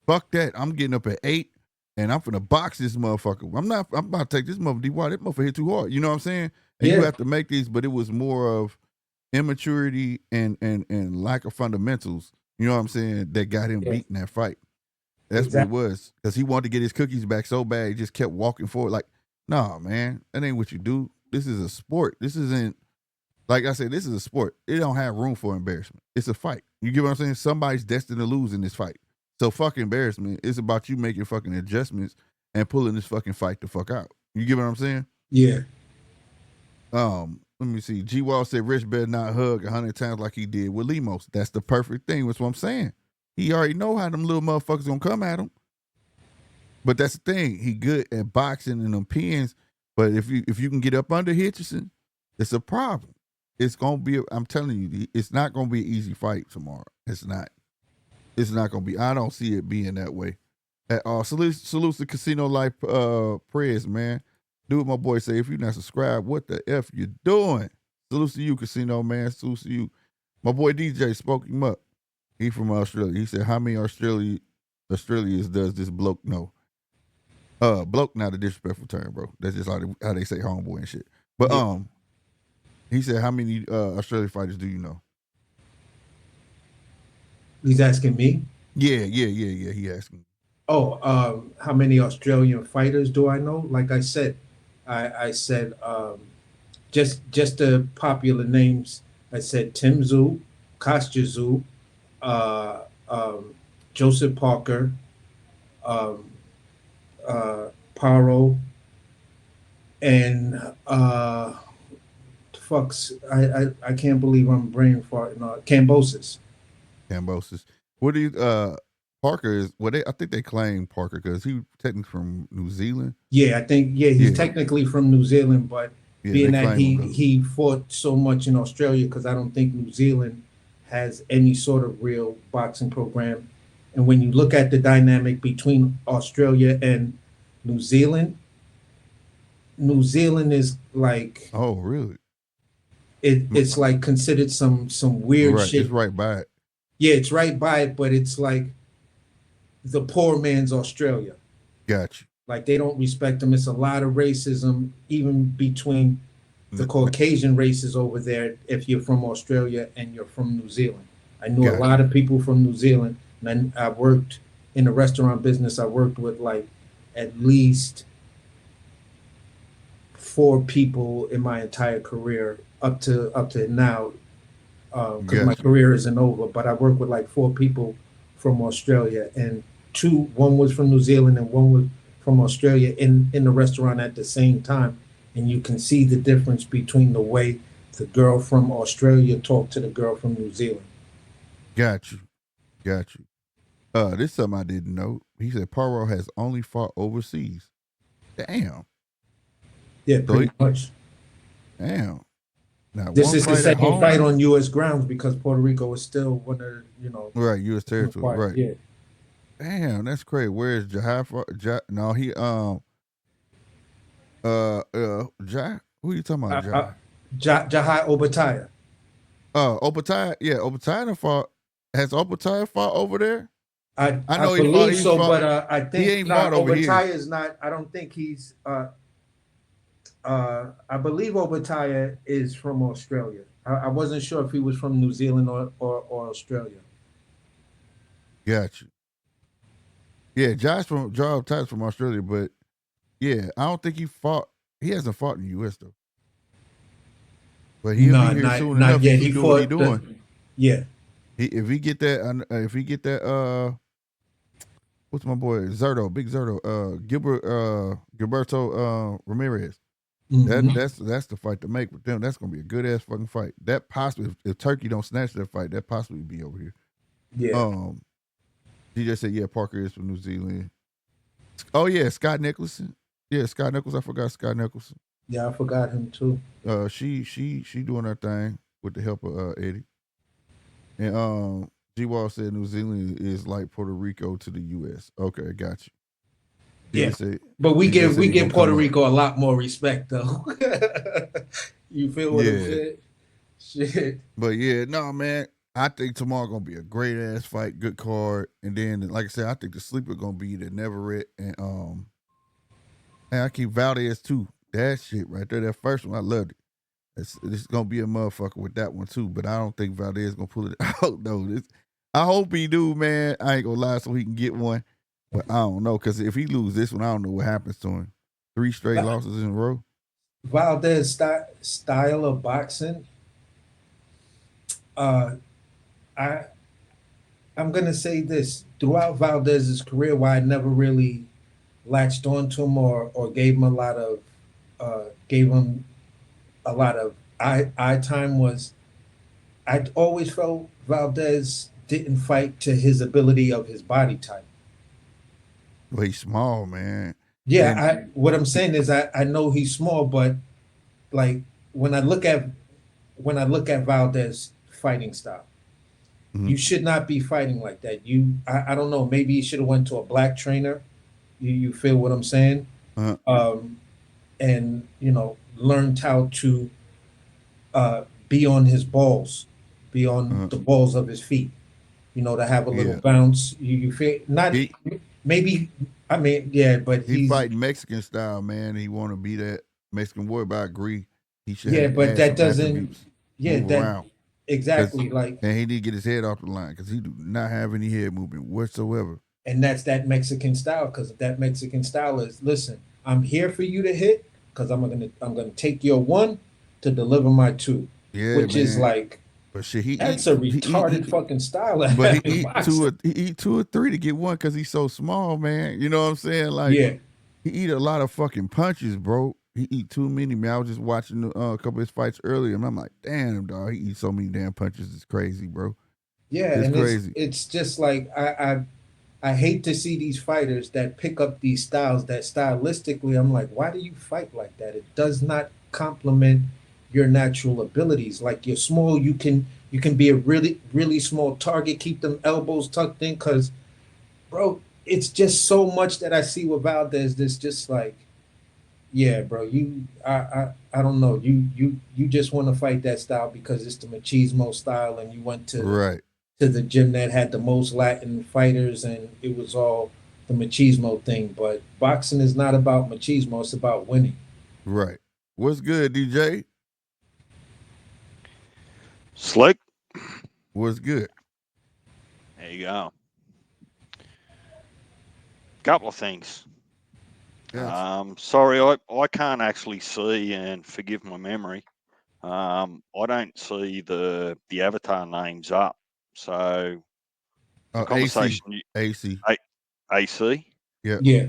Fuck that. I'm getting up at 8 and I'm finna box this motherfucker. I'm about to take this motherfucker deep water. That motherfucker hit too hard. You know what I'm saying? And you have to make these, but it was more of immaturity and lack of fundamentals. You know what I'm saying? That got him beating that fight. That's what it was. Because he wanted to get his cookies back so bad, he just kept walking forward. Like, nah, man, that ain't what you do. This is a sport. This isn't, like I said, this is a sport. It don't have room for embarrassment. It's a fight. You get what I'm saying? Somebody's destined to lose in this fight. So fuck embarrassment. It's about you making fucking adjustments and pulling this fucking fight the fuck out. You get what I'm saying? Yeah. Let me see. G Wall said Rich better not hug 100 times like he did with Lemos. That's the perfect thing. That's what I'm saying. He already know how them little motherfuckers gonna come at him. But that's the thing. He good at boxing and them pins. But if you can get up under Hitchison, it's a problem. It's gonna be. I'm telling you, it's not gonna be an easy fight tomorrow. It's not. It's not gonna be. I don't see it being that way at all. Salute to Casino Life prayers, man. Do what my boy say. If you're not subscribed, what the F you doing? Salute to you, Casino, man. Salute to you. My boy DJ spoke him up. He from Australia. He said, how many Australians does this bloke know? Bloke, not a disrespectful term, bro. That's just how they say homeboy and shit. But he said, how many Australian fighters do you know? He's asking me? Yeah. He asking. Oh, how many Australian fighters do I know? Like I said, I said just the popular names. I said Tim Tszyu, Kostya Tszyu, Joseph Parker, Paro, and I can't believe I'm brain farting. Cambosis. What do you Parker is? Well, I think they claim Parker because he technically from New Zealand. Yeah, I think he's technically from New Zealand, but being that he fought so much in Australia, because I don't think New Zealand has any sort of real boxing program. And when you look at the dynamic between Australia and New Zealand. New Zealand is like Oh, really? it's like considered some weird Right. shit. It's right by it. Yeah, it's right by it, but it's like the poor man's Australia. Got you. Like they don't respect them. It's a lot of racism, even between the Caucasian races over there. If you're from Australia and you're from New Zealand, I knew a Gotcha. lot of people from New Zealand, and I worked in the restaurant business. I worked with like at least 4 people in my entire career up to now, because my Gotcha. career isn't over. But I worked with like 4 people from Australia, and one was from New Zealand and one was from Australia in the restaurant at the same time, and you can see the difference between the way the girl from Australia talked to the girl from New Zealand. Got you. Got you. This is something I didn't know. He said Paro has only fought overseas. Damn. Yeah, pretty much. Damn. Now, This one is the fight at second home? fight on U.S. grounds because Puerto Rico is still one of Right, U.S. territory. Right. Yeah. Damn, that's crazy. Where's Jahai? No, he Jai. Who you talking about? Jai? Jahai Obataya. Obataya. Yeah, Obataya done fought. Has Obataya fought over there? I know he believe so, fought, but I think he ain't fought over here. Obataya is not. I don't think he's. I believe Obataya is from Australia. I wasn't sure if he was from New Zealand or Australia. Got you. Yeah, Josh Obataya from Australia, but yeah, I don't think he fought. He hasn't fought in the U.S. though. But he'll be here soon enough. Yet. He do what he doing. Yeah. If he get that, what's my boy Zerto, Big Zerto, Gilberto Ramirez. Mm-hmm. That's the fight to make with them. That's gonna be a good ass fucking fight. That possibly, if Turkey don't snatch that fight, that possibly be over here. Yeah. He just said, yeah, Parker is from New Zealand. Oh yeah, Scott Nicholson. Yeah, Scott Nicholson. I forgot Scott Nicholson. Yeah, I forgot him too. She doing her thing with the help of Eddie. And G Wall said New Zealand is like Puerto Rico to the US. Okay, got you. Yeah, but we give Puerto Rico a lot more respect though. You feel what I'm saying? Shit. But yeah, no man, I think tomorrow gonna be a great ass fight, good card, and then like I said, I think the sleeper gonna be the Neverett and I keep Valdez too. That shit right there, that first one, I loved it. It's gonna be a motherfucker with that one too, but I don't think Valdez gonna pull it out though. I hope he do, man. I ain't gonna lie, so he can get one. But I don't know, because if he lose this one, I don't know what happens to him. 3 straight losses in a row. Valdez style of boxing. I'm gonna say this: throughout Valdez's career, why I never really latched onto him or gave him a lot of eye time was I always felt Valdez didn't fight to his ability of his body type. Well, he's small, man. Yeah, what I'm saying is I know he's small, but like when I look at Valdez fighting style, you should not be fighting like that. I don't know, maybe you should have went to a black trainer. You feel what I'm saying? And learned how to be on his balls, be on the balls of his feet, to have a little bounce. You feel maybe. I mean, yeah, but he's fighting Mexican style, man. He want to be that Mexican warrior, but I agree. He should. Yeah, but that doesn't. Yeah, move around. Exactly. Like, and he need to get his head off the line because he do not have any head movement whatsoever. And that's that Mexican style, because that Mexican style is, listen, I'm here for you to hit because I'm gonna take your 1 to deliver my 2. Yeah, which is like. But shit, that's a retarded fucking style. But he eat 2 or 3 to get 1 because he's so small, man. You know what I'm saying? Like, yeah, he eat a lot of fucking punches, bro. He eat too many, man. I was just watching a couple of his fights earlier, and I'm like, damn, dog, he eats so many damn punches. It's crazy, bro. Yeah, it's crazy. It's just like I hate to see these fighters that pick up these styles that stylistically, I'm like, why do you fight like that? It does not complement your natural abilities. Like, you're small, you can be a really, really small target, keep them elbows tucked in, because, bro, it's just so much that I see with Valdez. This just like, yeah, bro. I don't know. You just want to fight that style because it's the machismo style, and you went Right. to the gym that had the most Latin fighters, and it was all the machismo thing. But boxing is not about machismo; it's about winning. Right. What's good, DJ? Slick. What's good? There you go. Couple of things. Gotcha. Sorry, I can't actually see, and forgive my memory. I don't see the avatar names up. So the Oh, AC. conversation, AC. A- AC. Yeah. Yeah,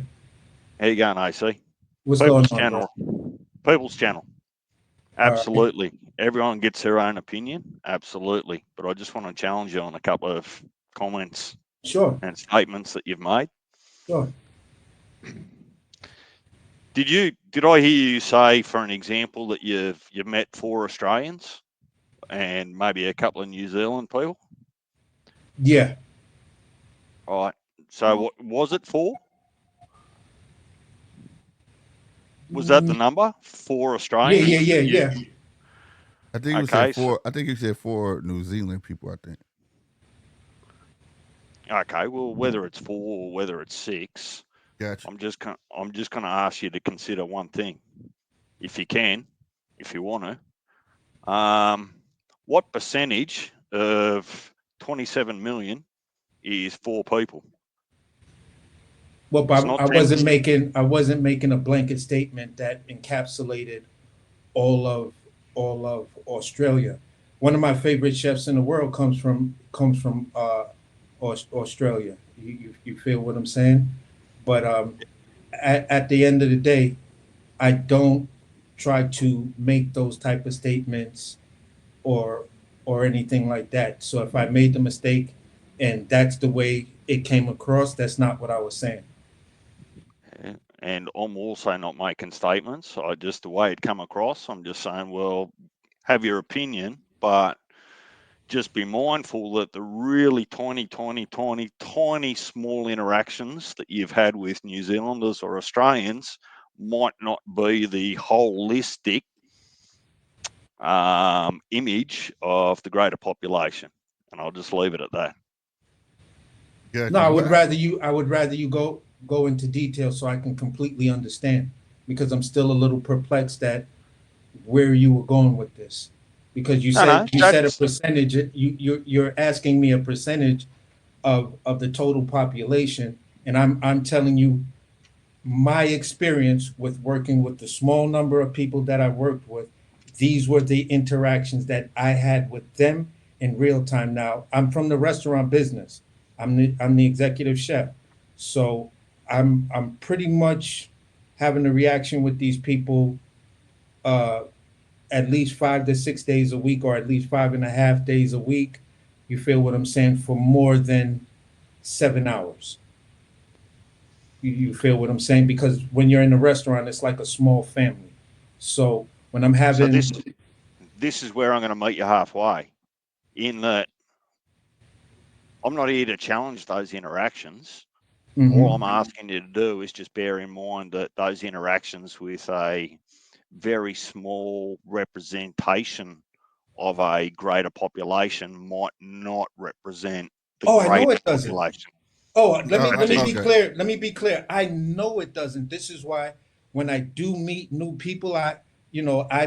How you going, AC? what's going People's on, bro? channel. People's channel. All right, Absolutely. Everyone gets their own opinion. Absolutely. But I just want to challenge you on a couple of comments sure, and statements that you've made. sure. Did I hear you say, for an example, that you've met 4 Australians and maybe a couple of New Zealand people? Yeah, All right. So what was it 4? Was that the number? 4 yeah, Australians that you? yeah. I think you said Okay. So, 4. I think you said 4 New Zealand people, I think. okay. Well, whether it's 4 or whether it's 6, Gotcha. I'm just going to ask you to consider one thing, if you can, if you want to. What percentage of 27 million is 4 people? Well, It's but not I 10. wasn't making a blanket statement that encapsulated all of all of Australia. One of my favorite chefs in the world comes from Australia. You feel what I'm saying? But at the end of the day, I don't try to make those type of statements or anything like that. So if I made the mistake and that's the way it came across, that's not what I was saying. And I'm also not making statements. I just, the way it come across, I'm just saying, well, have your opinion, but just be mindful that the really tiny small interactions that you've had with New Zealanders or Australians might not be the holistic image of the greater population. And I'll just leave it at that. No, Gotcha. What? I would rather you go into detail so I can completely understand because I'm still a little perplexed at where you were going with this. Because No, you said a that's percentage, you're asking me a percentage of the total population, and I'm telling you my experience with working with the small number of people that I worked with. These were the interactions that I had with them in real time. Now, I'm from the restaurant business. I'm the executive chef. So I'm pretty much having a reaction with these people uh, at least 5 to 6 days a week, or at least 5.5 days a week. You feel what I'm saying? For more than 7 hours. You feel what I'm saying? Because when you're in a restaurant, it's like a small family. So when I'm so having, this is where I'm going to meet you halfway, in that I'm not here to challenge those interactions. All I'm mhm. asking you to do is just bear in mind that those interactions with a very small representation of a greater population might not represent the Oh, I know greater it doesn't. population. Oh, let me Just be Okay. clear. Let me be clear. I know it doesn't. This is why when I do meet new people, I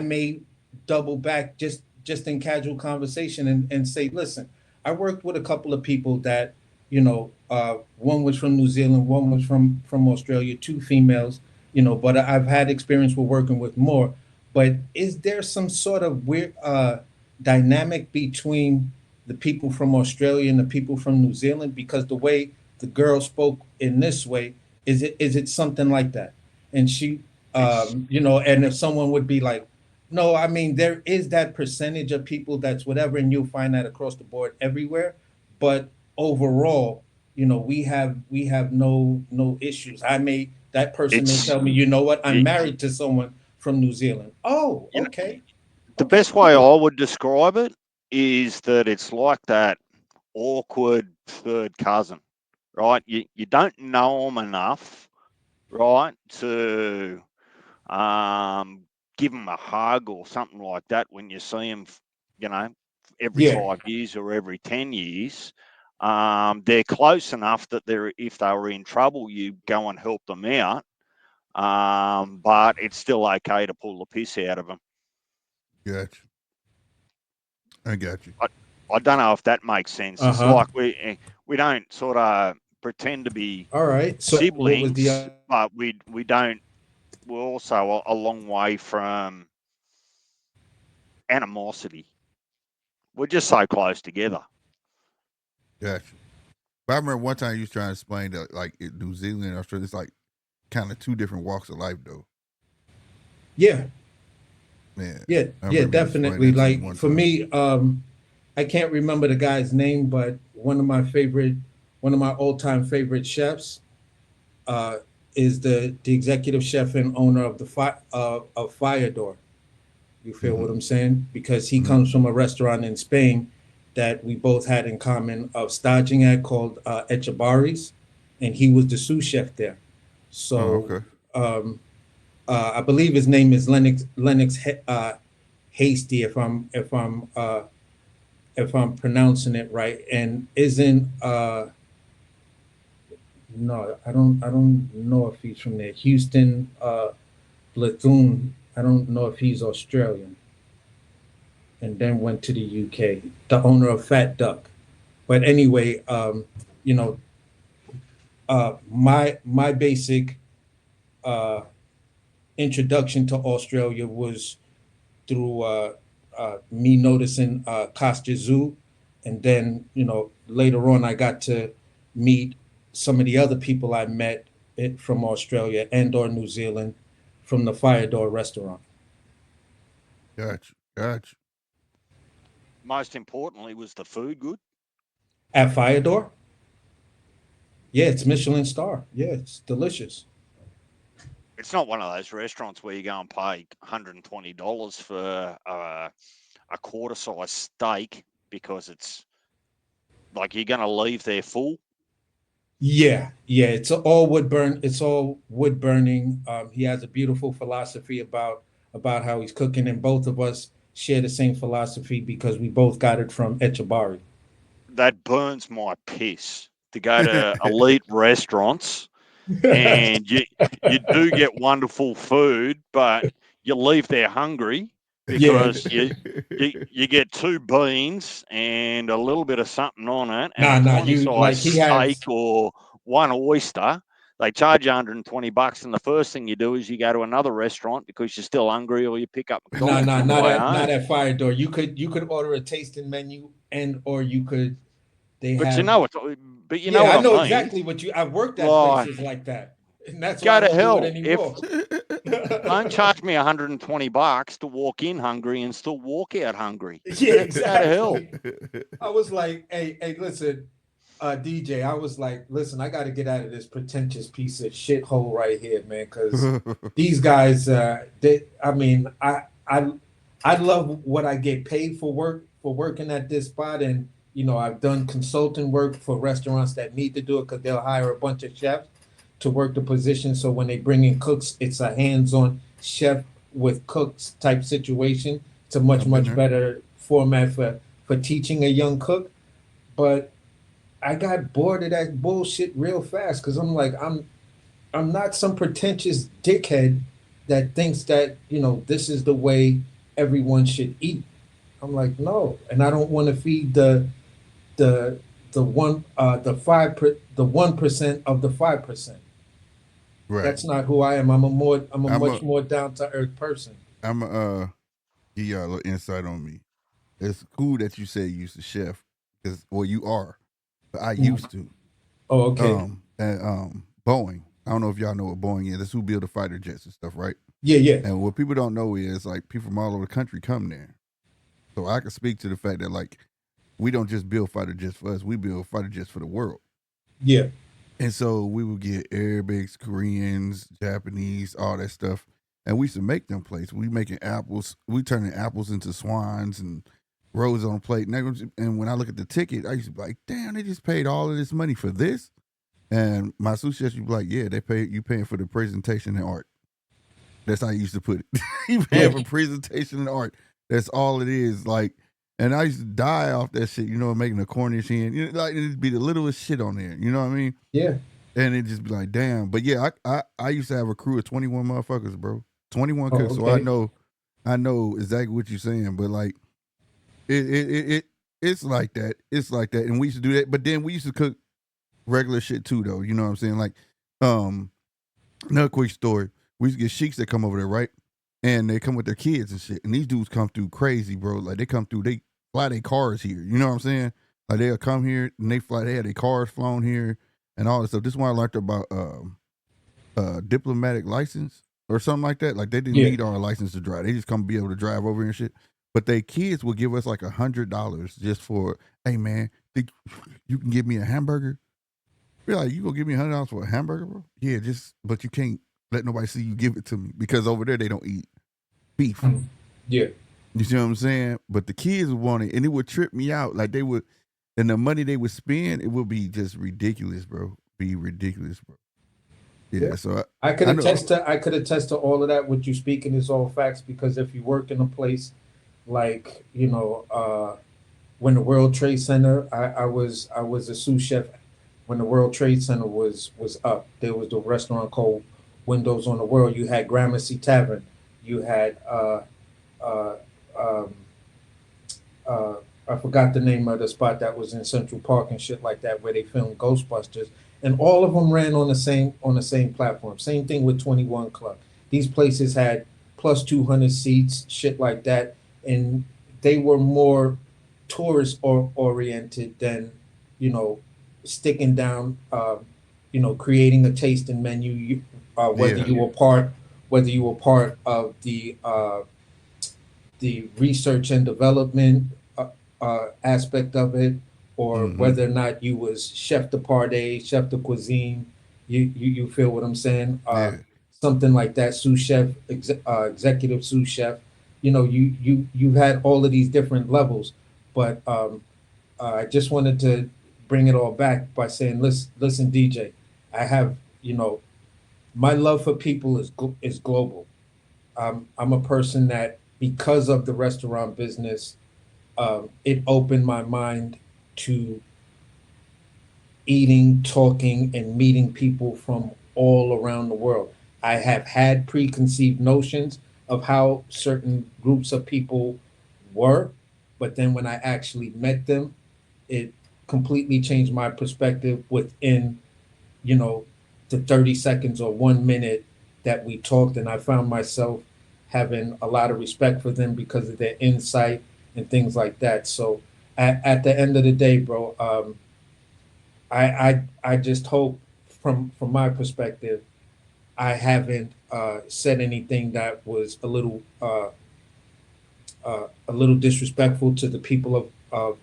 may double back just in casual conversation and say, listen, I worked with a couple of people that, one was from New Zealand, one was from Australia, two females, but I've had experience with working with more. But is there some sort of weird dynamic between the people from Australia and the people from New Zealand? Because the way the girl spoke in this way, is it something like that? And she, it's and if someone would be like, no, I mean there is that percentage of people that's whatever, and you'll find that across the board everywhere. But overall, we have no issues. That person may it's tell me, you know what, I'm it, married to someone from New Zealand. Oh, you know, the okay, best way I would describe it is that it's like that awkward third cousin, right? You don't know them enough, right, to give them a hug or something like that when you see them, you know, every Yeah. 5 years or every 10 years. They're close enough that if they were in trouble, you go and help them out. But it's still okay to pull the piss out of them. Gotcha. I got you. I don't know if that makes sense. It's Uh-huh. like we don't sort of pretend to be All right. So what was the siblings, but we don't. We're also a long way from animosity. We're just so close together. Gotcha. But I remember one time you was trying to explain that, like, in New Zealand and Australia, it's like kind of two different walks of life, though. Yeah. Man, Yeah, I yeah, remember you explaining definitely. that to me Like one for time. me, I can't remember the guy's name, but one of my all-time favorite chefs, uh, is the executive chef and owner of of Fire Door. You feel what I'm saying? Because he comes from a restaurant in Spain that we both had in common of staging at called Echebarri's, and he was the sous chef there. Oh, So okay. um, I believe his name is Lennox Hasty, if I'm pronouncing it right, and isn't no, I don't know if he's from there. Houston Platoon. I don't know if he's Australian, and then went to the UK. The owner of Fat Duck. But anyway, you know, my basic uh, introduction to Australia was through me noticing Costa Zoo, and then later on I got to meet some of the other people I met from Australia and or New Zealand from the Fire Door restaurant Gotcha. Gotcha. Most importantly, was the food good? at Fire Door. Yeah, it's Michelin star. Yeah, it's delicious. It's not one of those restaurants where you go and pay $120 for a quarter size steak because it's like you're going to leave there full. Yeah, yeah, it's all wood burn. It's all wood burning. He has a beautiful philosophy about how he's cooking, and both of us share the same philosophy because we both got it from Echabari. That burns my piss to go to elite restaurants and you do get wonderful food, but you leave there hungry Yeah, because you get two beans and a little bit of something on it and a nah, tiny you size like he steak has. or one oyster. They charge you $120, and the first thing you do is you go to another restaurant because you're still hungry, or you pick up Nah, McDonald's on the way not home. at Fire Door. You could order a tasting menu, and or you could they But you have. know what? But you know Yeah, what I I know mean. exactly what you. I've worked at Like, places like that, and that's why I go to don't do it hell if anymore. don't charge me $120 to walk in hungry and still walk out hungry. Yeah, Go to hell. exactly. I was like, hey, listen, DJ. I was like, listen, I got to get out of this pretentious piece of shithole right here, man, because these guys, I mean, I love what I get paid for working at this spot, and I've done consulting work for restaurants that need to do it because they'll hire a bunch of chefs to work the position. So when they bring in cooks, it's a hands-on chef with cooks type situation. It's a much I've been much there. better format for teaching a young cook. But I got bored of that bullshit real fast because I'm not some pretentious dickhead that thinks that this is the way everyone should eat. I'm like, no, and I don't want to feed the the 1% of the 5%. Right. That's not who I am. I'm a I'm a much more down to earth person. I'm a give y'all a little insight on me. It's cool that you say you used to chef because well you are, but I used to. Oh, okay. And Boeing. I don't know if y'all know what Boeing is. That's who build the fighter jets and stuff, right? Yeah, yeah, And what people don't know is like people from all over the country come there. So I can speak to the fact that like we don't just build fighter jets for us, we build fighter jets for the world. yeah, And so we would get Arabics, Koreans, Japanese, all that stuff. And we used to make them plates. We making apples. We turning apples into swans and rose on a plate. And when I look at the ticket, I used to be like, damn, they just paid all of this money for this. And my sous chefs, you be like, yeah, you paying for the presentation and art. That's how I used to put it. You paying for presentation and art. That's all it is. Like, and I used to die off that shit, making a Cornish hen. Like it'd be the littlest shit on there. You know what I mean? Yeah. And it'd just be like, damn. But yeah, I used to have a crew of 21 motherfuckers, bro. 21 Oh, cooks. So okay. I know exactly what you're saying. But like it's like that. It's like that. And we used to do that. But then we used to cook regular shit too, though. You know what I'm saying? Like, another quick story. We used to get sheiks that come over there, right? And they come with their kids and shit. And these dudes come through crazy, bro. Like they come through, they fly their cars here. You know what I'm saying? Like they'll come here and they had their cars flown here and all this stuff. This is why I learned about diplomatic license or something like that. Like they didn't need our license to drive. They just come be able to drive over here and shit. But they kids will give us like $100 just for, hey man, think you can give me a hamburger? We're like, you gonna give me $100 for a hamburger, bro? Yeah, but you can't let nobody see you give it to me because over there they don't eat beef. Yeah. You see what I'm saying? But the kids would want it, and it would trip me out. Like they would, and the money they would spend, it would be just ridiculous, bro. Be ridiculous, bro. Yeah. So I could attest to all of that. What you speaking is all facts, because if you work in a place like when the World Trade Center, I was a sous chef when the World Trade Center was up. There was the restaurant called Windows on the World. You had Gramercy Tavern. You had I forgot the name of the spot that was in Central Park and shit like that, where they filmed Ghostbusters, and all of them ran on the same platform. Same thing with 21 Club. These places had plus 200 seats, shit like that, and they were more tourist oriented than sticking down, creating a tasting menu. Whether you were part of the research and development aspect of it, or whether or not you was chef de partie, chef de cuisine. You feel what I'm saying? Something like that, sous chef, executive sous chef. You've had all of these different levels, but I just wanted to bring it all back by saying, listen, DJ, I have my love for people is global. I'm a person that, because of the restaurant business, it opened my mind to eating, talking, and meeting people from all around the world. I have had preconceived notions of how certain groups of people were, but then when I actually met them, it completely changed my perspective within, the 30 seconds or 1 minute that we talked. And I found myself having a lot of respect for them because of their insight and things like that. So at the end of the day, bro, I just hope from my perspective, I haven't said anything that was a little disrespectful to the people of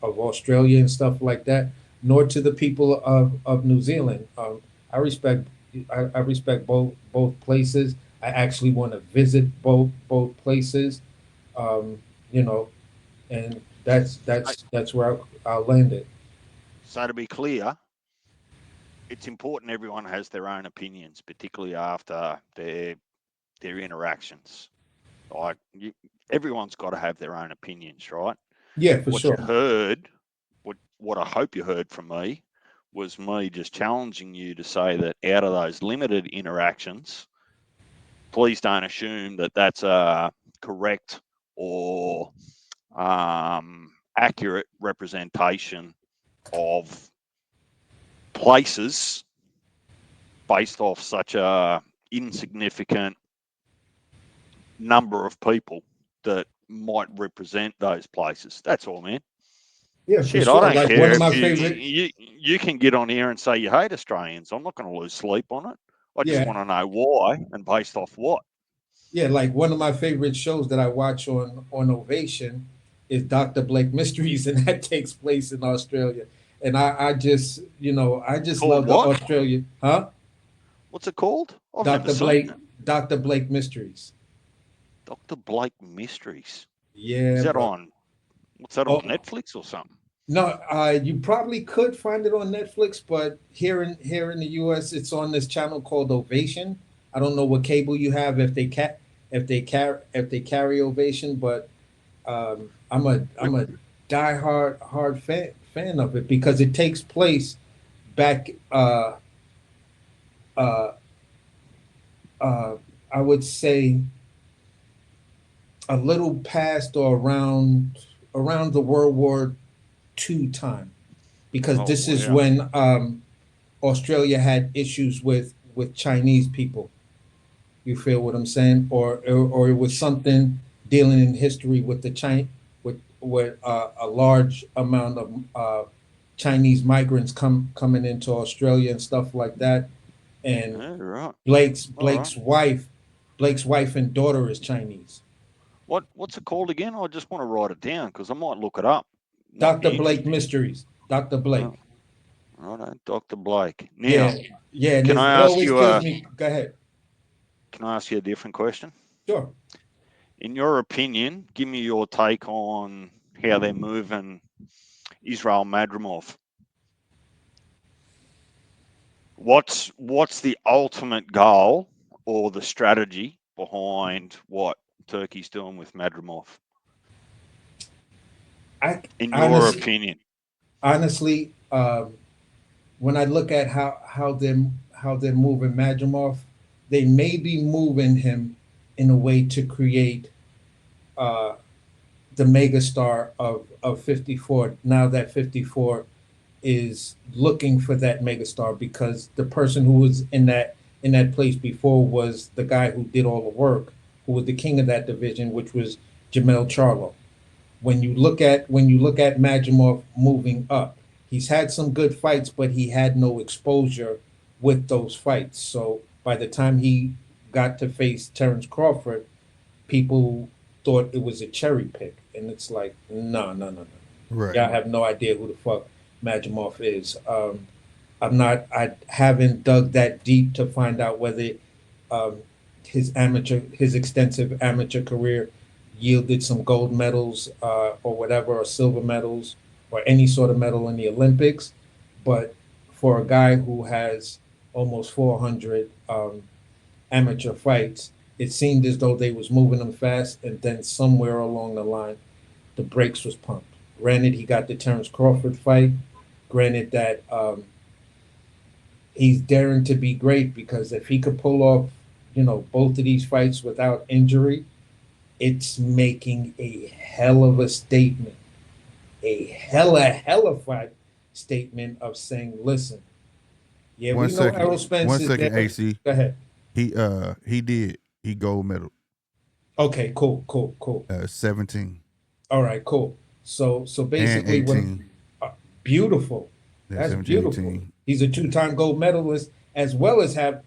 Australia and stuff like that, nor to the people of New Zealand. I respect both places. I actually want to visit both places, and that's where I'll land it. So to be clear, it's important everyone has their own opinions, particularly after their interactions. Like everyone's got to have their own opinions, right? Yeah, for sure. What you heard, what I hope you heard from me, was me just challenging you to say that out of those limited interactions, please don't assume that that's a correct or accurate representation of places based off such a insignificant number of people that might represent those places. That's all, man. Yeah, for Shit, sure. I don't Like care one of if my favorite. you can get on here and say you hate Australians. I'm not going to lose sleep on it. I just want to know why and based off what. Yeah, like one of my favorite shows that I watch on Ovation is Dr. Blake Mysteries, and that takes place in Australia. And I just Called love the what? Australia, huh? What's it called? I've never Dr. seen Blake, it. Dr. Blake Mysteries. Dr. Blake Mysteries. Yeah, Is that bro. on? What's that on Oh, Netflix or something? No, you probably could find it on Netflix, but here in the U.S., it's on this channel called Ovation. I don't know what cable you have if they carry Ovation, but I'm a diehard hard fan of it because it takes place back uh uh I would say a little past or around the World War II time, because Oh, this is wow. when Australia had issues with Chinese people. You feel what I'm saying? Or it was something dealing in history with the China with a large amount of Chinese migrants coming into Australia and stuff like that. And Yeah, right. Blake's All right. Blake's wife Blake's wife and daughter is Chinese. What's it called again? I just want to write it down because I might look it up. Might Dr. be Blake interesting. Mysteries. Dr. Oh, Blake. righto, Dr. Blake. Yeah, Now, yeah, and can it I ask always you kills a me. Go ahead. can I ask you a different question? Sure. In your opinion, give me your take on how they're moving Israel Madrimov. What's the ultimate goal or the strategy behind what Turkey's doing with Madrimov? I In your honestly, opinion, honestly, when I look at how they're moving Majimov, they may be moving him in a way to create uh, the megastar of 54. Now that 54 is looking for that megastar, because the person who was in that place before was the guy who did all the work, who was the king of that division, which was Jamel Charlo. When you look at Majimov moving up, he's had some good fights, but he had no exposure with those fights. So by the time he got to face Terrence Crawford, people thought it was a cherry pick, and it's like, no, no, no, no. Right. Y'all have no idea who the fuck Majimov is. I haven't dug that deep to find out whether um, his extensive amateur career yielded some gold medals or whatever, or silver medals, or any sort of medal in the Olympics. But for a guy who has almost 400 amateur fights, it seemed as though they was moving him fast, and then somewhere along the line, the brakes was pumped. Granted, he got the Terrence Crawford fight. Granted that he's daring to be great, because if he could pull off, both of these fights without injury, it's making a hell of a statement, a hella fight statement of saying, listen, yeah, One we know second. Errol Spence One is second, there. AC. Go ahead. He gold medal. Okay, cool. 17 All right, cool. So and basically, what 18. beautiful. Yeah, That's 17, beautiful. 18. He's a two-time gold medalist, as well as have.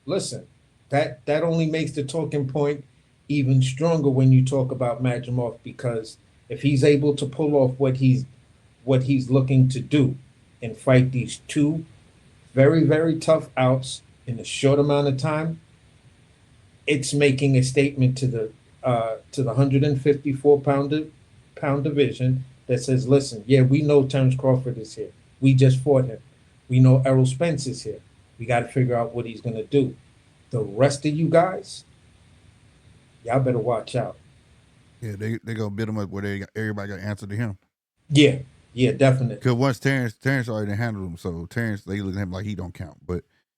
Listen, that only makes the talking point even stronger when you talk about Majimov, because if he's able to pull off what he's looking to do and fight these two very, very tough outs in a short amount of time, it's making a statement to the 154 pound division that says, listen, yeah, we know Terrence Crawford is here. We just fought him. We know Errol Spence is here. We got to figure out what he's gonna do. The rest of you guys, y'all better watch out. Yeah, they gonna build him up where everybody got to answer to him. Yeah, yeah, definitely. Because once Terrence already handled him, so Terrence, they looking at him like he don't count.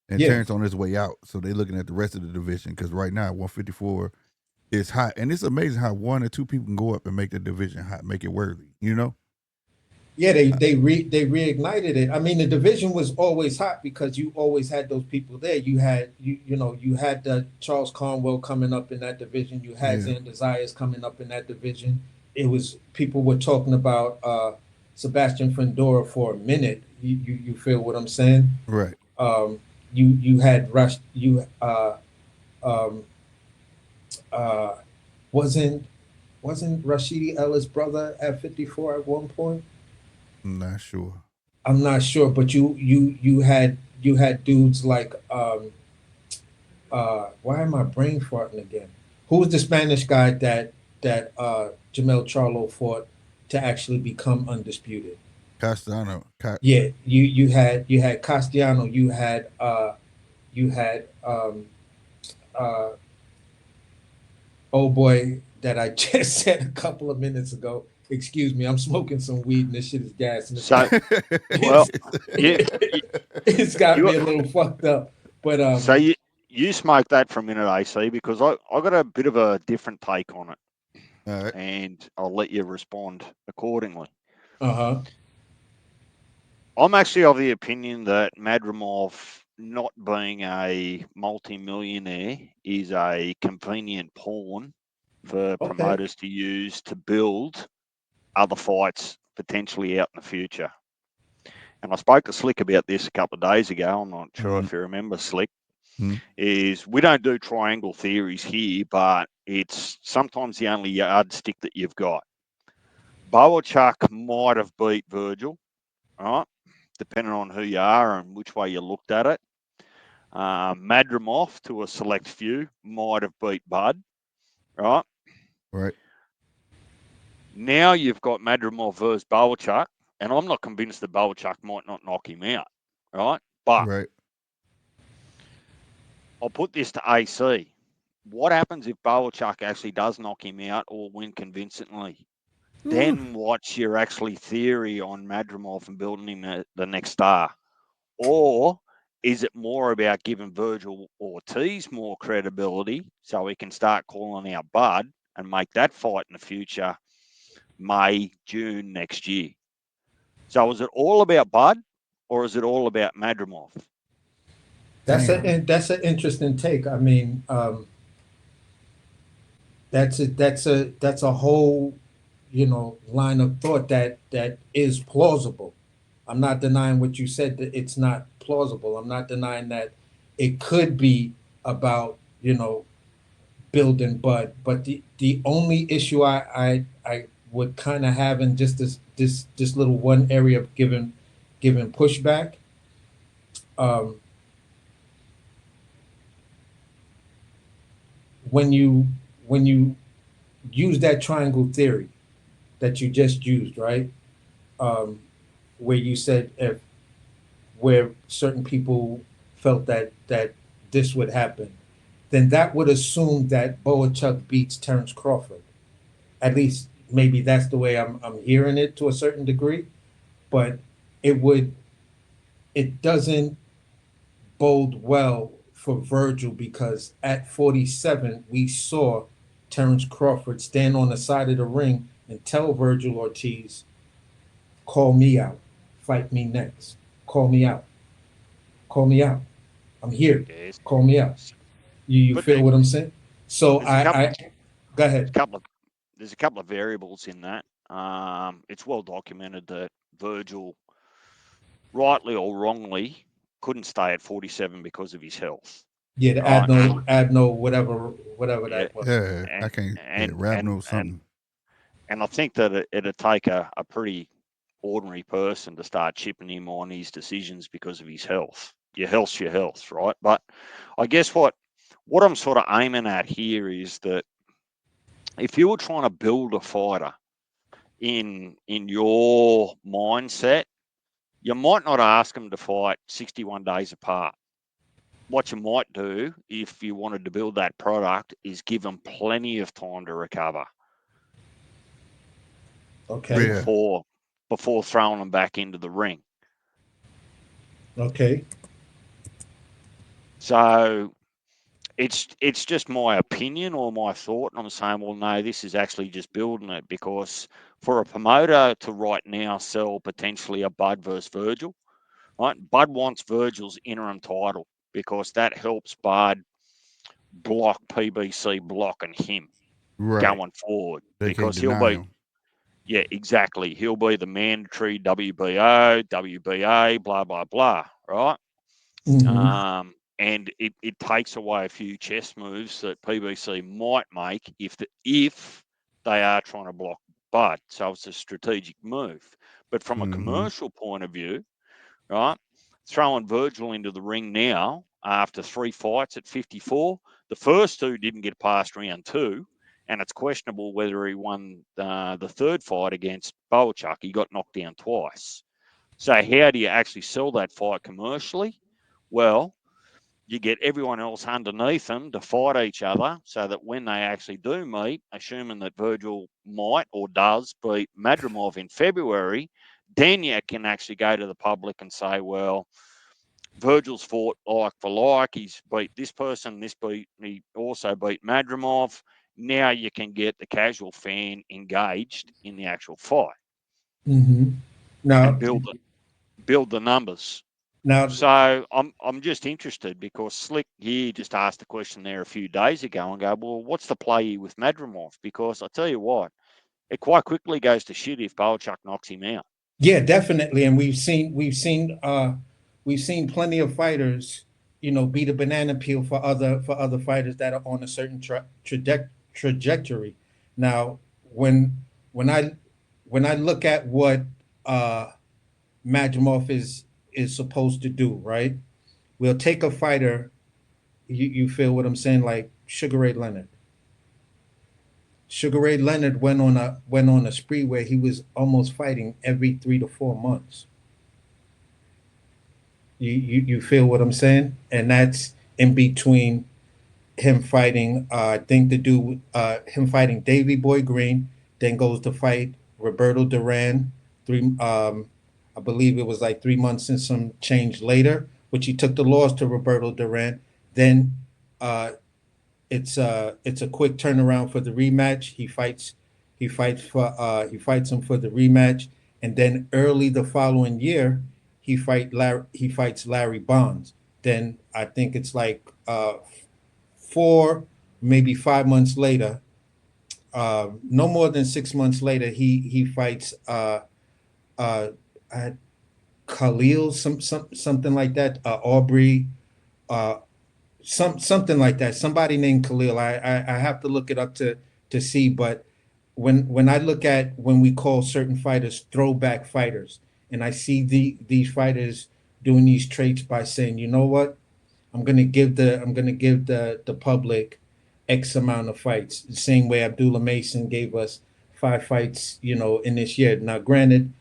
And Yeah, Terrence on his way out, so they looking at the rest of the division. Because right now 154 is hot, and it's amazing how one or two people can go up and make the division hot, make it worthy. yeah. They reignited it. I mean, the division was always hot because you always had those people there. You had the Charles Conwell coming up in that division. You had Yeah. Xander Zayas coming up in that division. It was people were talking about Sebastian Fundora for a minute. You feel what I'm saying? Right. You had Rush. Um, uh, wasn't Rashidi Ellis' brother at 54 at one point? I'm not sure. I'm not sure, but you had dudes like why am I brain farting again? Who was the Spanish guy that Jamel Charlo fought to actually become undisputed? Castellano. Yeah, you had Castellano, you had uh oh boy that I just said a couple of minutes ago. Excuse me, I'm smoking some weed and this shit is gas and So, well, you, you, it's got you me a little fucked up. But so you smoke that for a minute, AC, because I got a bit of a different take on it, All right. and I'll let you respond accordingly. uh-huh. I'm actually of the opinion that Madrimov not being a multi-millionaire is a convenient pawn for Okay. promoters to use to build other fights potentially out in the future. And I spoke to Slick about this a couple of days ago. I'm not sure if you remember, Slick. Mhm. Is we don't do triangle theories here, but it's sometimes the only yardstick that you've got. Boachuk might have beat Virgil, right? Depending on who you are and which way you looked at it. Madrimov, to a select few, might have beat Bud, right? Right. Now you've got Madrimov versus Boachuk, and I'm not convinced that Boachuk might not knock him out, right? But Right. I'll put this to AC. What happens if Boachuk actually does knock him out or win convincingly? Then what's your actually theory on Madrimov and building him the next star? Or is it more about giving Virgil Ortiz more credibility so he can start calling out Bud and make that fight in the future May, June next year? So is it all about Bud or is it all about Madrimov? Damn. That's an interesting take. I mean, that's a whole, line of thought that is plausible. I'm not denying what you said that it's not plausible. I'm not denying that it could be about, building Bud. But the only issue I would kind of have in just this little one area of giving pushback, um, when you use that triangle theory that you just used, right? Um, where you said if where certain people felt that this would happen, then that would assume that Boachuk beats Terrence Crawford. At least maybe that's the way I'm hearing it to a certain degree. But it would it doesn't bode well for Virgil because at 47 we saw Terrence Crawford stand on the side of the ring and tell Virgil Ortiz, "Call me out, fight me next. Call me out, call me out. I'm here. Yes. Call me out." You But feel what I'm saying? So there's a couple I go there's a ahead. couple of there's a couple of variables in that. It's well documented that Virgil, rightly or wrongly, couldn't stay at 47 because of his health. Yeah, the Right. adno, whatever Yeah. that was. Yeah. I And can't. Yeah. and and Ravno and something. and I think that it'd take a pretty ordinary person to start chipping him on his decisions because of his health. Your health's your health, right? But I guess what I'm sort of aiming at here is that if you were trying to build a fighter in your mindset, you might not ask them to fight 61 days apart. What you might do if you wanted to build that product is give them plenty of time to recover Okay. Yeah. before throwing them back into the ring. Okay. So it's just my opinion or my thought, and I'm saying, well, no, this is actually just building it because for a promoter to right now sell potentially a Bud versus Virgil, right? Bud wants Virgil's interim title because that helps Bud block PBC blocking him Right. going forward They can't because he'll deny be, him. yeah, exactly. He'll be the mandatory WBO, WBA, blah, blah, blah, right? Hmm. And it takes away a few chess moves that PBC might make if they are trying to block Bud. So it's a strategic move. But from a Mm-hmm. commercial point of view, right, throwing Virgil into the ring now after 3 fights at 54, the first 2 didn't get past round 2, and it's questionable whether he won the third fight against Boachuk. He got knocked down twice. So how do you actually sell that fight commercially? Well, you get everyone else underneath them to fight each other so that when they actually do meet, assuming that Virgil might or does beat Madrimov in February, then you can actually go to the public and say, well, Virgil's fought like for like. He's beat this person. He also beat Madrimov. Now you can get the casual fan engaged in the actual fight Mm-hmm. and Now, build the numbers. now, So I'm just interested because Slick here just asked a question there a few days ago and go, well, what's the play with Madrimov? Because I tell you what, it quite quickly goes to shit if Bolchuk knocks him out. yeah, definitely, and we've seen plenty of fighters, be the banana peel for other fighters that are on a certain trajectory. Now, when when I when I look at what uh, Majimov is supposed to do, right? We'll take a fighter. You feel what I'm saying? Like Sugar Ray Leonard. Sugar Ray Leonard went on a spree where he was almost fighting every 3 to 4 months. You feel what I'm saying? And that's in between him fighting. I think the dude, him fighting Davy Boy Green, then goes to fight Roberto Duran. I believe it was like 3 months and some change later, which he took the loss to Roberto Duran. Then uh, it's a quick turnaround for the rematch. He fights him for the rematch, and then early the following year he fights Larry Bonds. Then I think it's like 4 maybe 5 months later, no more than 6 months later, he fights uh, uh, Khalil, something like that, Aubrey, uh, something like that. Somebody named Khalil. I have to look it up to see. But when I look at when we call certain fighters throwback fighters, and I see these fighters doing these traits by saying, you know what, I'm gonna give the public X amount of fights. The same way Abdullah Mason gave us 5 fights, in this year. Now, granted,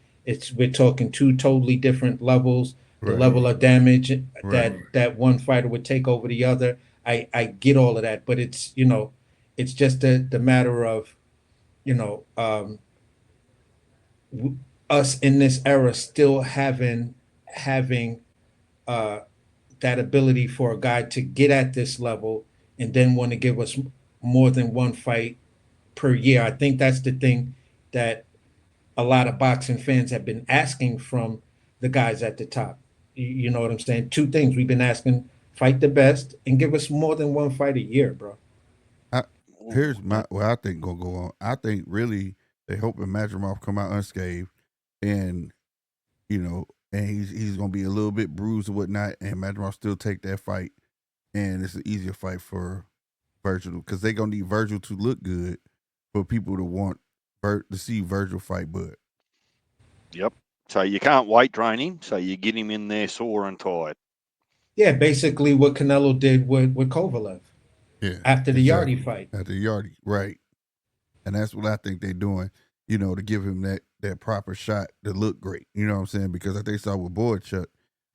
we're talking two totally different levels. The Right. level of damage Right. that one fighter would take over the other. I get all of that, but it's just the matter of you know um, us in this era still having uh, that ability for a guy to get at this level and then want to give us more than one fight per year. I think that's the thing that a lot of boxing fans have been asking from the guys at the top. You know what I'm saying? Two things we've been asking: fight the best and give us more than one fight a year, bro. I, Ooh, here's my what I think gonna go on. I think really they hoping Madrimov come out unscathed, and and he's gonna be a little bit bruised or whatnot, and Madrimov still take that fight, and it's an easier fight for Virgil because they gonna need Virgil to look good for people to want to see Virgil fight Bud. yep. So you can't weight drain him, so you get him in there sore and tired. Yeah, basically what Canelo did with Kovalev Yeah, after the Yardy exactly. fight. At the Yardy, right? And that's what I think they're doing. To give him that proper shot to look great. You know what I'm saying? Because I think saw with Boychuk.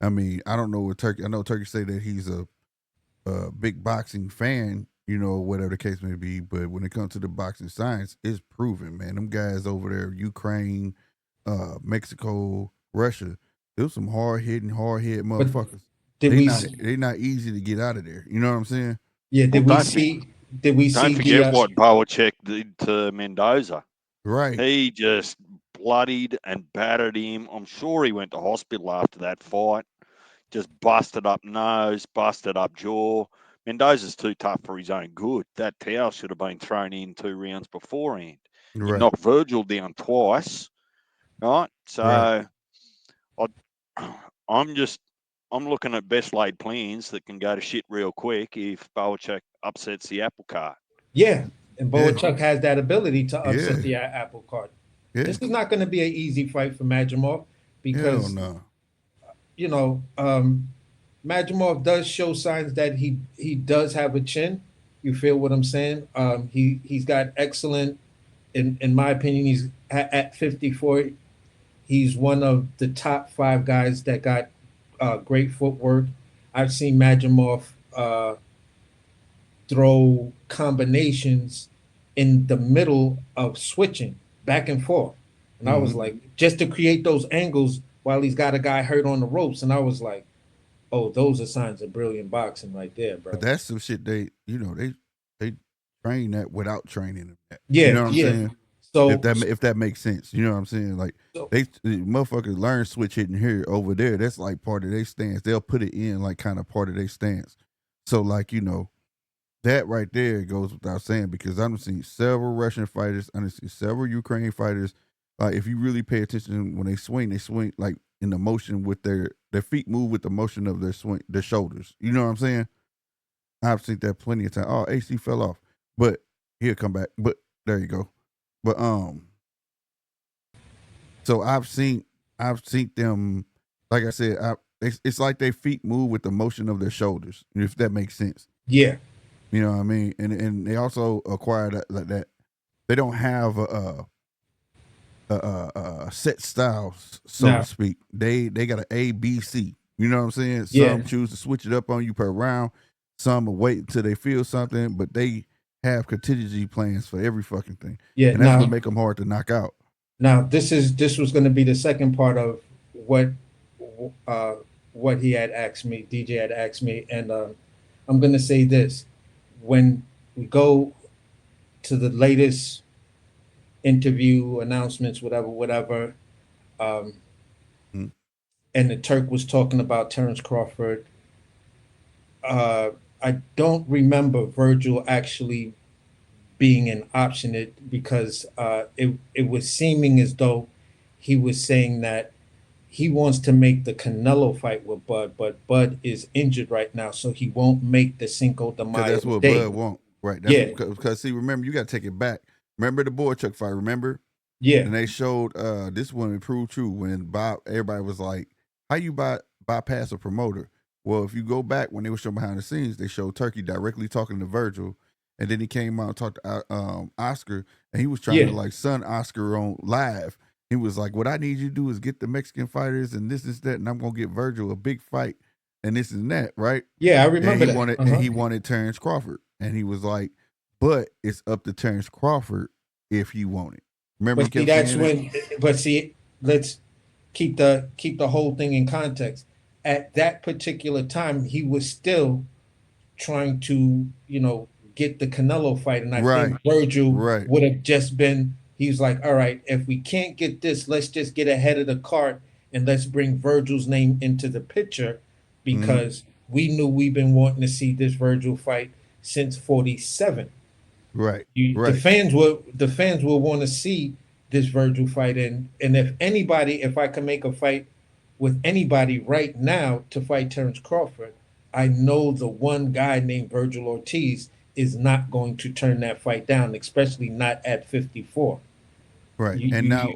I mean, I don't know what Turkey. I know Turkey say that he's a big boxing fan. Whatever the case may be. But when it comes to the boxing science, it's proven, man. Them guys over there, Ukraine, Mexico, Russia, there's some hard hitting, hard hit But motherfuckers. did They we? not they not easy to get out of there. You know what I'm saying? Yeah, Well, did we see? Did we don't see the? forget what Boacek did to Mendoza. Right. He just bloodied and battered him. I'm sure he went to hospital after that fight. Just busted up nose, busted up jaw. Mendoza's too tough for his own good. That towel should have been thrown in 2 rounds beforehand. You Right. knocked Virgil down twice, right? So Right. I, I'm just I'm looking at best laid plans that can go to shit real quick if Belichick upsets the apple cart. Yeah, and Yeah. Boachuk has that ability to upset Yeah. the apple cart. Yeah. This is not going to be an easy fight for Majimov Hell because no. you know Majimov does show signs that he does have a chin. You feel what I'm saying? He's got excellent, in my opinion, he's at 54. He's one of the top 5 guys that got great footwork. I've seen Majimov throw combinations in the middle of switching back and forth. And I was like, just to create those angles while he's got a guy hurt on the ropes. And I was like, oh, those are signs of brilliant boxing right there, bro. But that's some shit they train that without training them that. Yeah, You know what I'm yeah. saying? So If that makes sense, you know what I'm saying? Like so- they motherfuckers learn switch hitting here over there. That's like part of their stance. They'll put it in like kind of part of their stance. So like that right there goes without saying because I've seen several Russian fighters. I've seen several Ukraine fighters. Like if you really pay attention when they swing like in the motion with their feet move with the motion of their swing, their shoulders. You know what I'm saying? I've seen that plenty of times. Oh, AC fell off, but he'll come back. But there you go. But so I've seen them. Like I said, it's like their feet move with the motion of their shoulders. If that makes sense. yeah, You know what I mean? And they also acquire that they don't have a set style, so to speak. They got an A, B, C. You know what I'm saying? Yeah. Some choose to switch it up on you per round. Some will wait until they feel something, but they have contingency plans for every fucking thing. yeah. And that's Now, what make them hard to knock out. now this was going to be the second part of what he had asked me. DJ had asked me, and I'm going to say this: when we go to the latest interview announcements, whatever, and the Turk was talking about Terence Crawford. I don't remember Virgil actually being an option because it was seeming as though he was saying that he wants to make the Canelo fight with Bud, but Bud is injured right now, so he won't make the Cinco de Mayo. Because that's what date. Bud want. Right. Yeah. Because see, remember, you got to take it back. Remember the Boychuk fight, remember? Yeah. And they showed this one it proved true when everybody was like, how you bypass a promoter? Well, if you go back when they were showing behind the scenes, they showed Turkey directly talking to Virgil, and then he came out and talked to Oscar, and he was trying to like sun Oscar on live. He was like, what I need you to do is get the Mexican fighters and this is that, and I'm gonna get Virgil a big fight and this and that, right? Yeah, I remember and he that. wanted and he wanted Terence Crawford, and he was like, but it's up to Terence Crawford if he wanted. Remember, But see, that's when. But see, let's keep the whole thing in context. At that particular time, he was still trying to, get the Canelo fight, and I think Virgil would have just been. He was like, all right, if we can't get this, let's just get ahead of the cart and let's bring Virgil's name into the picture because we knew we've been wanting to see this Virgil fight since '47. Right. The fans will want to see this Virgil fight, and if I can make a fight with anybody right now to fight Terence Crawford, I know the one guy named Virgil Ortiz is not going to turn that fight down, especially not at 54. Right. No,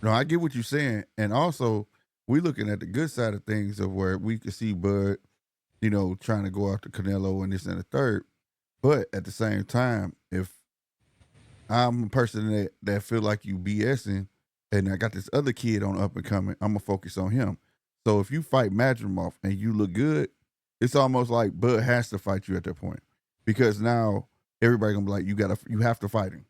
I get what you're saying, and also we're looking at the good side of things of where we could see Bud, trying to go after Canelo and this and the third. But at the same time, if I'm a person that feel like you BSing, and I got this other kid on up and coming, I'm gonna focus on him. So if you fight Madrimov and you look good, it's almost like Bud has to fight you at that point because now everybody gonna be like, you have to fight him.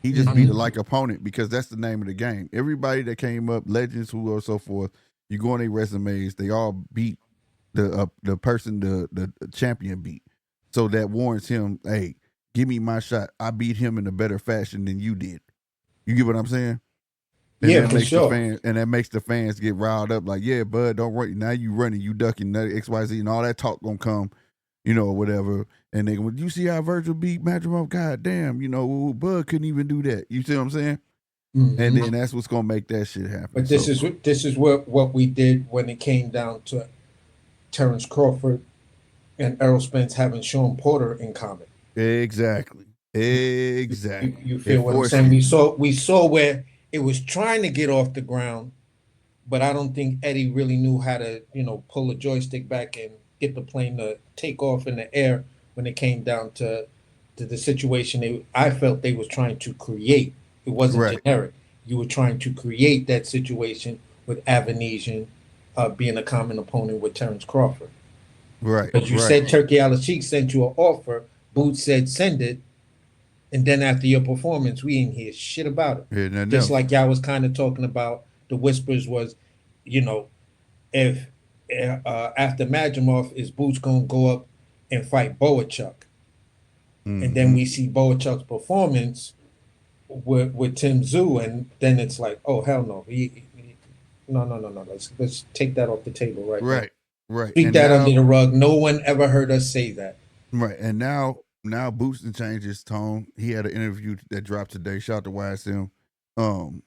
He just beat a like opponent because that's the name of the game. Everybody that came up, legends who or so forth, you go on their resumes, they all beat the person the champion beat. So that warrants him, hey, give me my shot. I beat him in a better fashion than you did. You get what I'm saying? And yeah, that for makes sure. that makes the fans get riled up. Like, yeah, Bud, don't run. Now you running, you ducking, that XYZ, and all that talk gonna come, or whatever. And they go, you see how Virgil beat Madrimov? God damn, Bud couldn't even do that. You see what I'm saying? And then that's what's gonna make that shit happen. But this is what we did when it came down to Terence Crawford and Errol Spence having Sean Porter in common. Exactly. You feel what I'm saying? We saw where it was trying to get off the ground, but I don't think Eddie really knew how to, pull a joystick back and get the plane to take off in the air when it came down to the situation I felt they was trying to create. It wasn't generic. you were trying to create that situation with Avanesian being a common opponent with Terrence Crawford. Right. Because you right. said Turkey Al Sheikh sent you an offer, Boots said send it, and then after your performance, we didn't hear shit about it. Yeah, nothing Just else. like y'all was kind of talking about, the whispers was, you know, if after Madrimov, is Boots gonna go up and fight Boachuk, and then we see Boachuk's performance with Tim Zoo, and then it's like, oh hell no, no. Let's take that off the table right now. Right. Right. Sweep And that now, under the rug. No one ever heard us say that. right. And now Boots done changed his tone. He had an interview that dropped today. Shout out to YSM.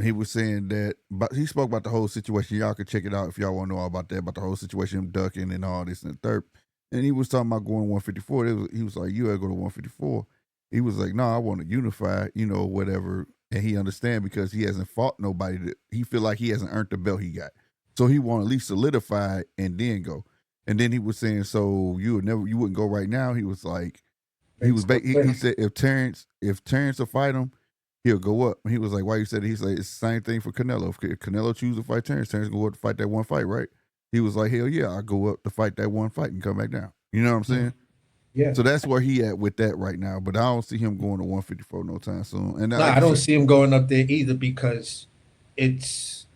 He was saying that, but he spoke about the whole situation. Y'all can check it out if y'all want to know all about that, about the whole situation, him ducking and all this and the third. And he was talking about going 154. He was like, you gotta go to 154. He was like, no, I want to unify, whatever. And he understand because he hasn't fought nobody that he feel like he hasn't earned the belt he got. So he want to at least solidify and then go. And then he was saying, so you wouldn't go right now. He was like, he said if Terrence will fight him, he'll go up. And he was like, why you said it? He's like, it's the same thing for Canelo. If Canelo choose to fight Terrence will go up to fight that one fight, right? He was like, hell yeah, I'll go up to fight that one fight and come back down. You know what I'm saying? Yeah. So that's where he at with that right now. But I don't see him going to 154 no time soon. And No, I don't see him going up there either because it's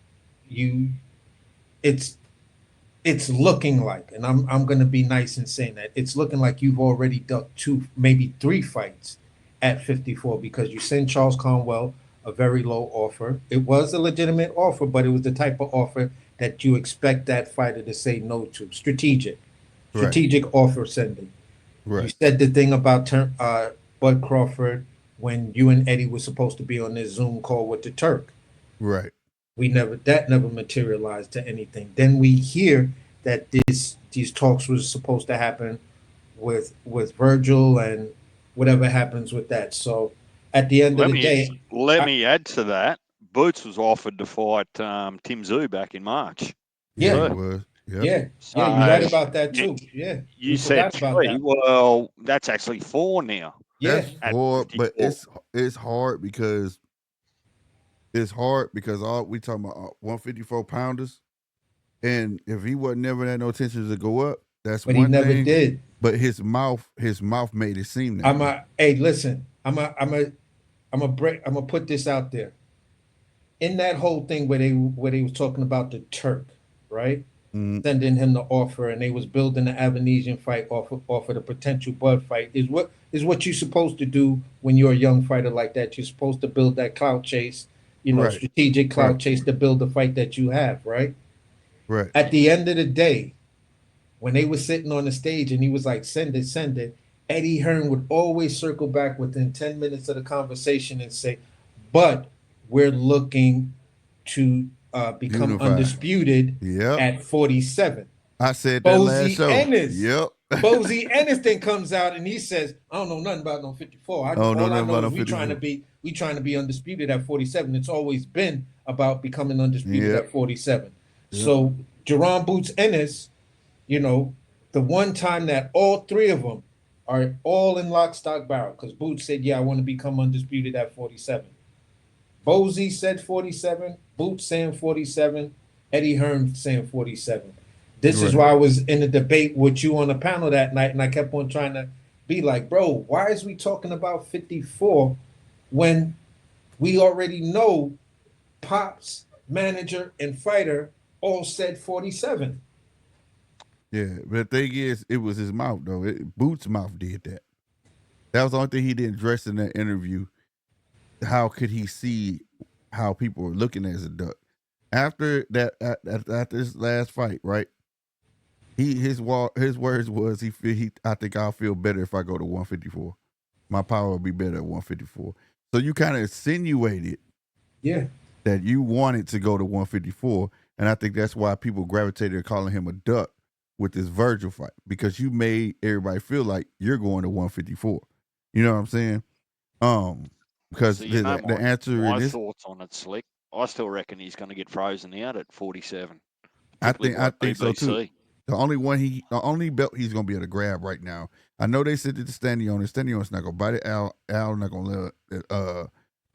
looking like, and I'm gonna be nice in saying that, it's looking like you've already done 2, maybe 3 fights at 54 because you sent Charles Conwell a very low offer. It was a legitimate offer, but it was the type of offer that you expect that fighter to say no to. Strategic offer sending. Right. You said the thing about Bud Crawford when you and Eddie were supposed to be on this Zoom call with the Turk. Right. That never materialized to anything. Then we hear that these talks was supposed to happen with Virgil and whatever happens with that. So at the end of the day, let me add to that. Boots was offered to fight Tim Zoo back in March. Yeah, he was. Yep. Yeah, you're right about that too. Yeah, you said 3. Well, that's actually 4 now. Yeah, that's 4, but it's hard because all we talking about 154 pounders, and if he wasn't never had no intentions to go up, that's but one he never thing. did. But his mouth made it seem that. Hey, listen, I'm gonna put this out there. In that whole thing where they was talking about the Turk, right? Mm-hmm. Sending him the offer, and they was building the Avanesian fight off of the potential Bud fight is what you're supposed to do when you're a young fighter like that. You're supposed to build that clout chase, Right. strategic clout chase to build the fight that you have, right? Right. At the end of the day, when they were sitting on the stage and he was like, send it, Eddie Hearn would always circle back within 10 minutes of the conversation and say, but we're looking to become Unified. Undisputed at 47. I said that last show. Ennis. Yep. Bozy Ennis then comes out and he says, I don't know nothing about no 54. All I know is we trying to be undisputed at 47. It's always been about becoming undisputed at 47. Yep. So Jerron Boots Ennis, the one time that all 3 of them are all in lock, stock, barrel, because Boots said, yeah, I want to become undisputed at 47. Bozy said 47, Boots saying 47, Eddie Hearn saying 47. This is why I was in a debate with you on the panel that night, and I kept on trying to be like, bro, why is we talking about 54 when we already know Pop's manager and fighter all said 47? Yeah, but the thing is, it was his mouth, though. Boots' mouth did that. That was the only thing he didn't address in that interview. How could he see how people were looking at as a duck? After that, after this last fight, right? His words was I think I'll feel better if I go to 154. My power will be better at 154. So you kind of insinuated, that you wanted to go to 154, and I think that's why people gravitated to calling him a duck with this Virgil fight, because you made everybody feel like you're going to 154. You know what I'm saying? Because the answer my is thoughts on it, Slick. I still reckon he's going to get frozen out at 47. I think so too. The only belt he's gonna be able to grab right now. I know they said that Stanley on it. Stanley's not gonna bite it. Al not gonna let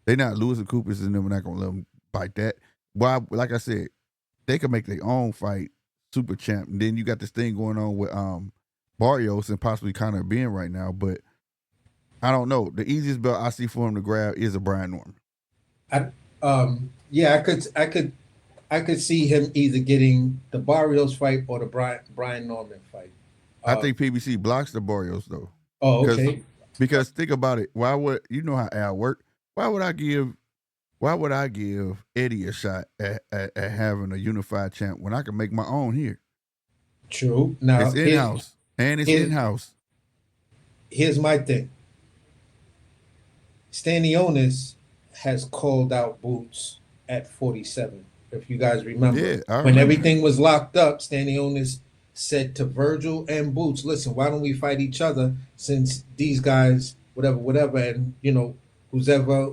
They not losing Coopers and them. We're not gonna let them fight that. Why? Like I said, they can make their own fight, super champ. And then you got this thing going on with Barrios and possibly Conor being right now. But I don't know. The easiest belt I see for him to grab is a Brian Norman. Yeah, I could see him either getting the Barrios fight or the Brian Norman fight. I think PBC blocks the Barrios though. Oh, okay. Because think about it. Why would you know how Al work? Why would I give Eddie a shot at having a unified champ when I can make my own here? True. Now it's in-house. And it's in-house. Here's my thing. Stanionis has called out Boots at 47. If you guys remember. When everything was locked up, Stanionis said to Virgil and Boots, listen, why don't we fight each other since these guys, whatever, and you know, who's ever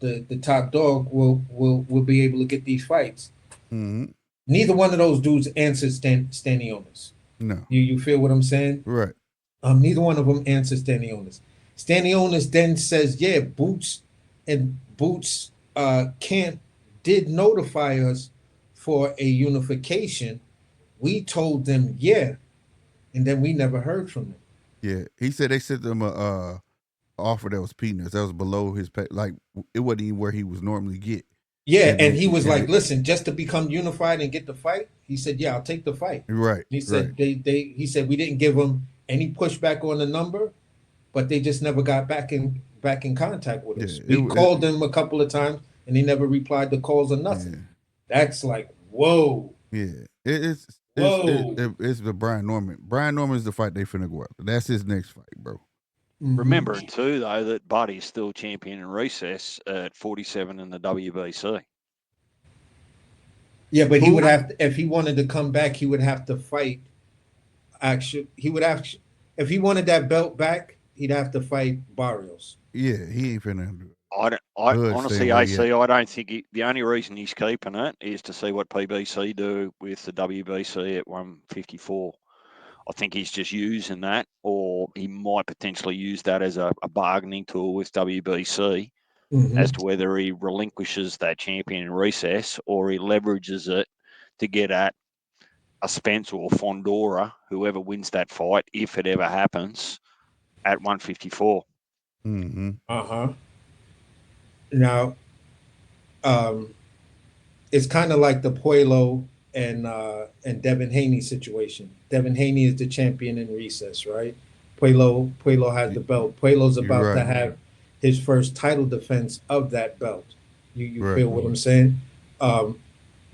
the top dog will be able to get these fights. Mm-hmm. Neither one of those dudes answered Stanionis. No. You feel what I'm saying? Right. Neither one of them answered Stanionis. Stanionis then says, yeah, Boots Camp did notify us for a unification. We told them, yeah, and then we never heard from them. Yeah, he said they sent them a offer that was peanuts. That was below his pay. Like it wasn't even where he was normally get. Yeah, and he was like, listen, just to become unified and get the fight. He said, yeah, I'll take the fight. Right. He said he said we didn't give him any pushback on the number, but they just never got back in contact with us. We called them a couple of times and they never replied to calls or nothing. Yeah. That's like, whoa. Yeah. It's the Brian Norman. Brian Norman is the fight they finna go after. That's his next fight, bro. Mm-hmm. Remember too, though, that Buddy's still champion in recess at 47 in the WBC. Yeah, but he would have to, if he wanted to come back, he would have to fight. Actually, if he wanted that belt back, he'd have to fight Barrios. Yeah, he ain't finna do it. Honestly, AC, I don't think the only reason he's keeping it is to see what PBC do with the WBC at 154. I think he's just using that, or he might potentially use that as a bargaining tool with WBC as to whether he relinquishes that champion in recess or he leverages it to get at a Spence or Fondora, whoever wins that fight, if it ever happens, at 154. Mm-hmm. Now, it's kind of like the Puelo and Devin Haney situation. Devin Haney is the champion in recess, right? Puelo has the belt. Puelo's about to have his first title defense of that belt. You feel what I'm saying?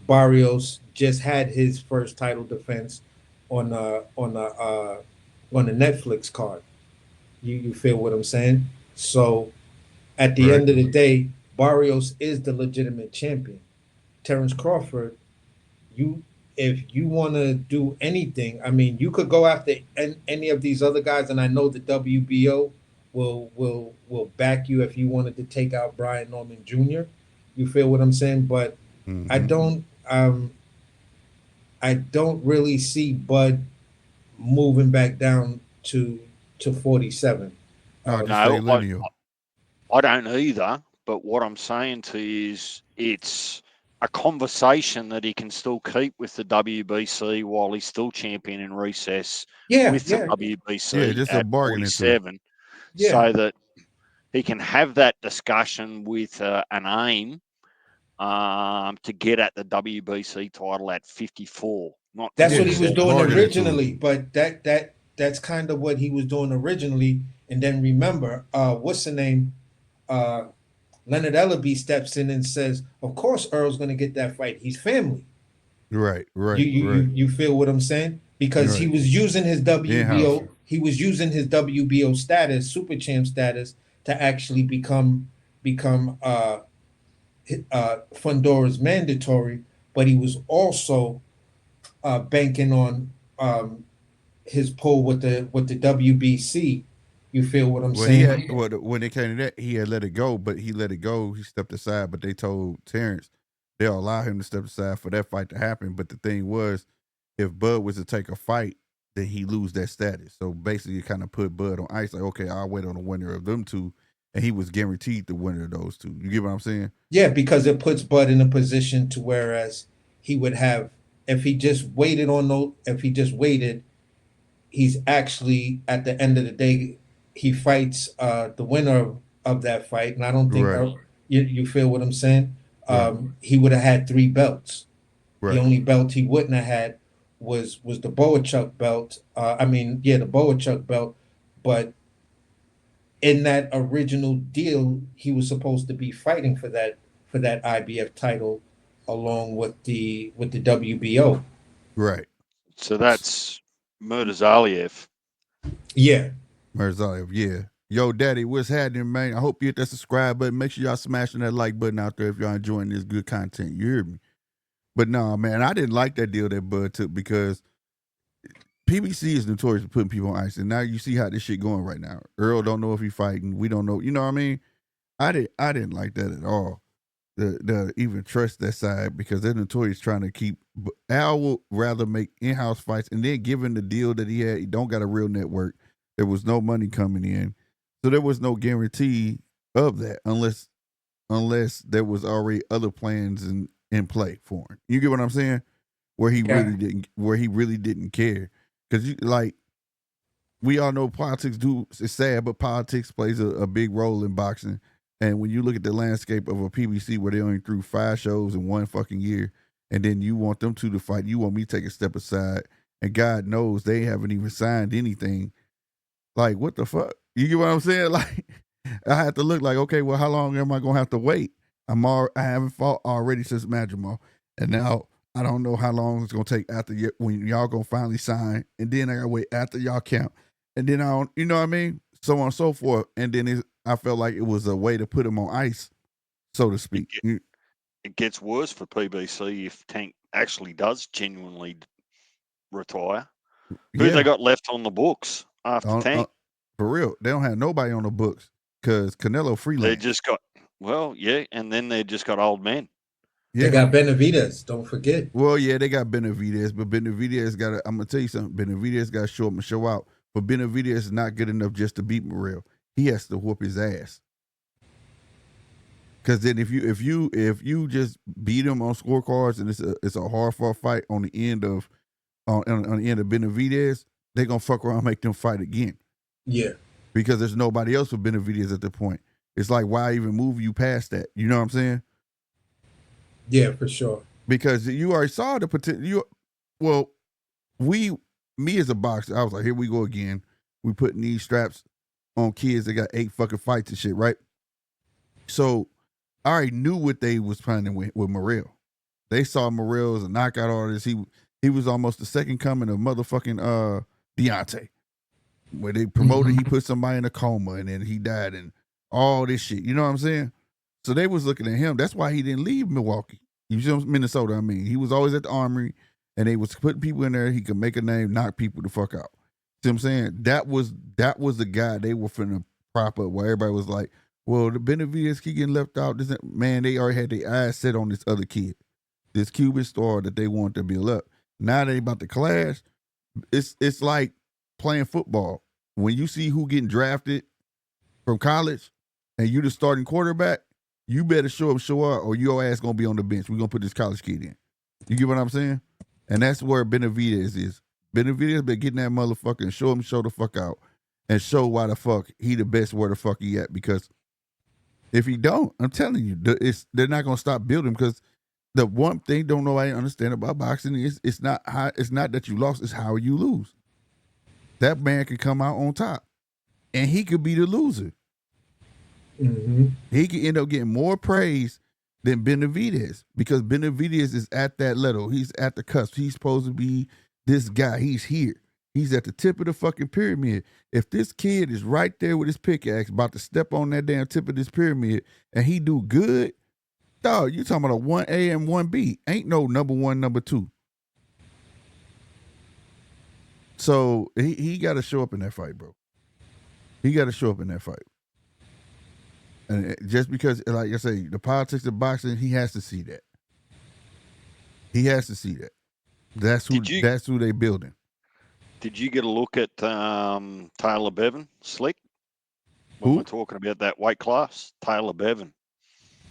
Barrios just had his first title defense on a Netflix card. You feel what I'm saying? So at the end of the day, Barrios is the legitimate champion. Terrence Crawford, if you want to do anything, I mean, you could go after any of these other guys, and I know the WBO will back you if you wanted to take out Brian Norman Jr. You feel what I'm saying? But I don't really see Bud moving back down to 47. No, I don't either. But what I'm saying to you is it's a conversation that he can still keep with the WBC while he's still champion in recess with the WBC just at a bargaining 47, so that he can have that discussion with an aim to get at the WBC title at 54. That's what he was doing originally, but that's kind of what he was doing originally. And then remember, what's the name? Leonard Ellaby steps in and says, of course Earl's going to get that fight. He's family. Right. You feel what I'm saying? Because he was using his WBO, status, super champ status, to actually become Fondora's mandatory, but he was also banking on his pull with the WBC. You feel what I'm saying? When it came to that, he had let it go, but he let it go. He stepped aside, but they told Terrence they'll allow him to step aside for that fight to happen. But the thing was, if Bud was to take a fight, then he lose that status. So basically, it kind of put Bud on ice. Like, okay, I'll wait on the winner of them two, and he was guaranteed the winner of those two. You get what I'm saying? Yeah, because it puts Bud in a position to whereas he would have if he just waited on no if he just waited, he's actually at the end of the day he fights the winner of that fight, and I don't think Right. you feel what I'm saying. Right. He would have had 3 belts. Right. The only belt he wouldn't have had was the Boachuk belt. The Boachuk belt, but in that original deal, he was supposed to be fighting for that IBF title along with the WBO. Right. So that's Murtazaliev. Yeah. Mirzaev, yeah. Yo, Daddy, what's happening, man? I hope you hit that subscribe button. Make sure y'all smashing that like button out there if y'all enjoying this good content. You hear me? But no, man, I didn't like that deal that Bud took because PBC is notorious for putting people on ice, and now you see how this shit going right now. Earl don't know if he fighting. We don't know. You know what I mean? I didn't like that at all. The even trust that side because they're notorious trying to keep. Al would rather make in-house fights, and then given the deal that he had, he don't got a real network. There was no money coming in, so there was no guarantee of that unless there was already other plans in play for him. You get what I'm saying? Where he really didn't care. Because like we all know politics it's sad, but politics plays a big role in boxing. And when you look at the landscape of a PBC where they only threw 5 shows in 1 fucking year, and then you want them two to fight, you want me to take a step aside, and God knows they haven't even signed anything. Like, what the fuck? You get what I'm saying? Like, I had to look like, okay, well, how long am I gonna have to wait? I haven't fought already since Madrimal, and now I don't know how long it's gonna take after when y'all gonna finally sign, and then I gotta wait after y'all count, and then I don't, you know what I mean? So on and so forth, and then I felt like it was a way to put him on ice, so to speak. It gets worse for PBC if Tank actually does genuinely retire. Who they got left on the books after Tank? For real, they don't have nobody on the books because Canelo freelance. They just got and then they just got old men. Yeah. They got Benavidez, don't forget. Well, yeah, they got Benavidez, but Benavidez got I'm gonna tell you something. Benavidez got to show up and show out. But Benavidez is not good enough just to beat Morrell. He has to whoop his ass. Because then if you just beat him on scorecards and it's a hard fought fight on the end of Benavidez, they're gonna fuck around and make them fight again. Yeah. Because there's nobody else for Benavidez at the point. It's like, why even move you past that? You know what I'm saying? Yeah, for sure. Because you already saw the potential. Me as a boxer, I was like, here we go again. We putting these straps on kids that got 8 fucking fights and shit, right? So I already knew what they was planning with Morrell. They saw Morrell as a knockout artist. He was almost the second coming of motherfucking Deontay. Where they promoted, he put somebody in a coma and then he died and all this shit. You know what I'm saying? So they was looking at him. That's why he didn't leave Milwaukee. You see Minnesota, I mean. He was always at the Armory and they was putting people in there. He could make a name, knock people the fuck out. See what I'm saying? That was the guy they were finna prop up where everybody was like, well, the Benavidez keep getting left out. Man, they already had their eyes set on this other kid, this Cuban star that they wanted to build up. Now they about to clash. It's like playing football. When you see who getting drafted from college and you the starting quarterback, you better show up, or your ass gonna be on the bench. We're gonna put this college kid in. You get what I'm saying? And that's where Benavidez is. Benavidez been getting that motherfucker and show the fuck out and show why the fuck he the best where the fuck he at. Because if he don't, I'm telling you, they're not gonna stop building. Because the one thing don't nobody understand about boxing is it's not that you lost, it's how you lose. That man can come out on top, and he could be the loser. Mm-hmm. He could end up getting more praise than Benavidez because Benavidez is at that level. He's at the cusp. He's supposed to be this guy. He's here. He's at the tip of the fucking pyramid. If this kid is right there with his pickaxe about to step on that damn tip of this pyramid and he do good, dog, you talking about a 1A and 1B. Ain't no number 1, number 2. So he got to show up in that fight, bro. He got to show up in that fight. And just because, like I say, the politics of boxing, he has to see that. He has to see that. That's who they building. Did you get a look at Taylor Bevan, Slick? when Who? we're talking about that weight class, Taylor Bevan.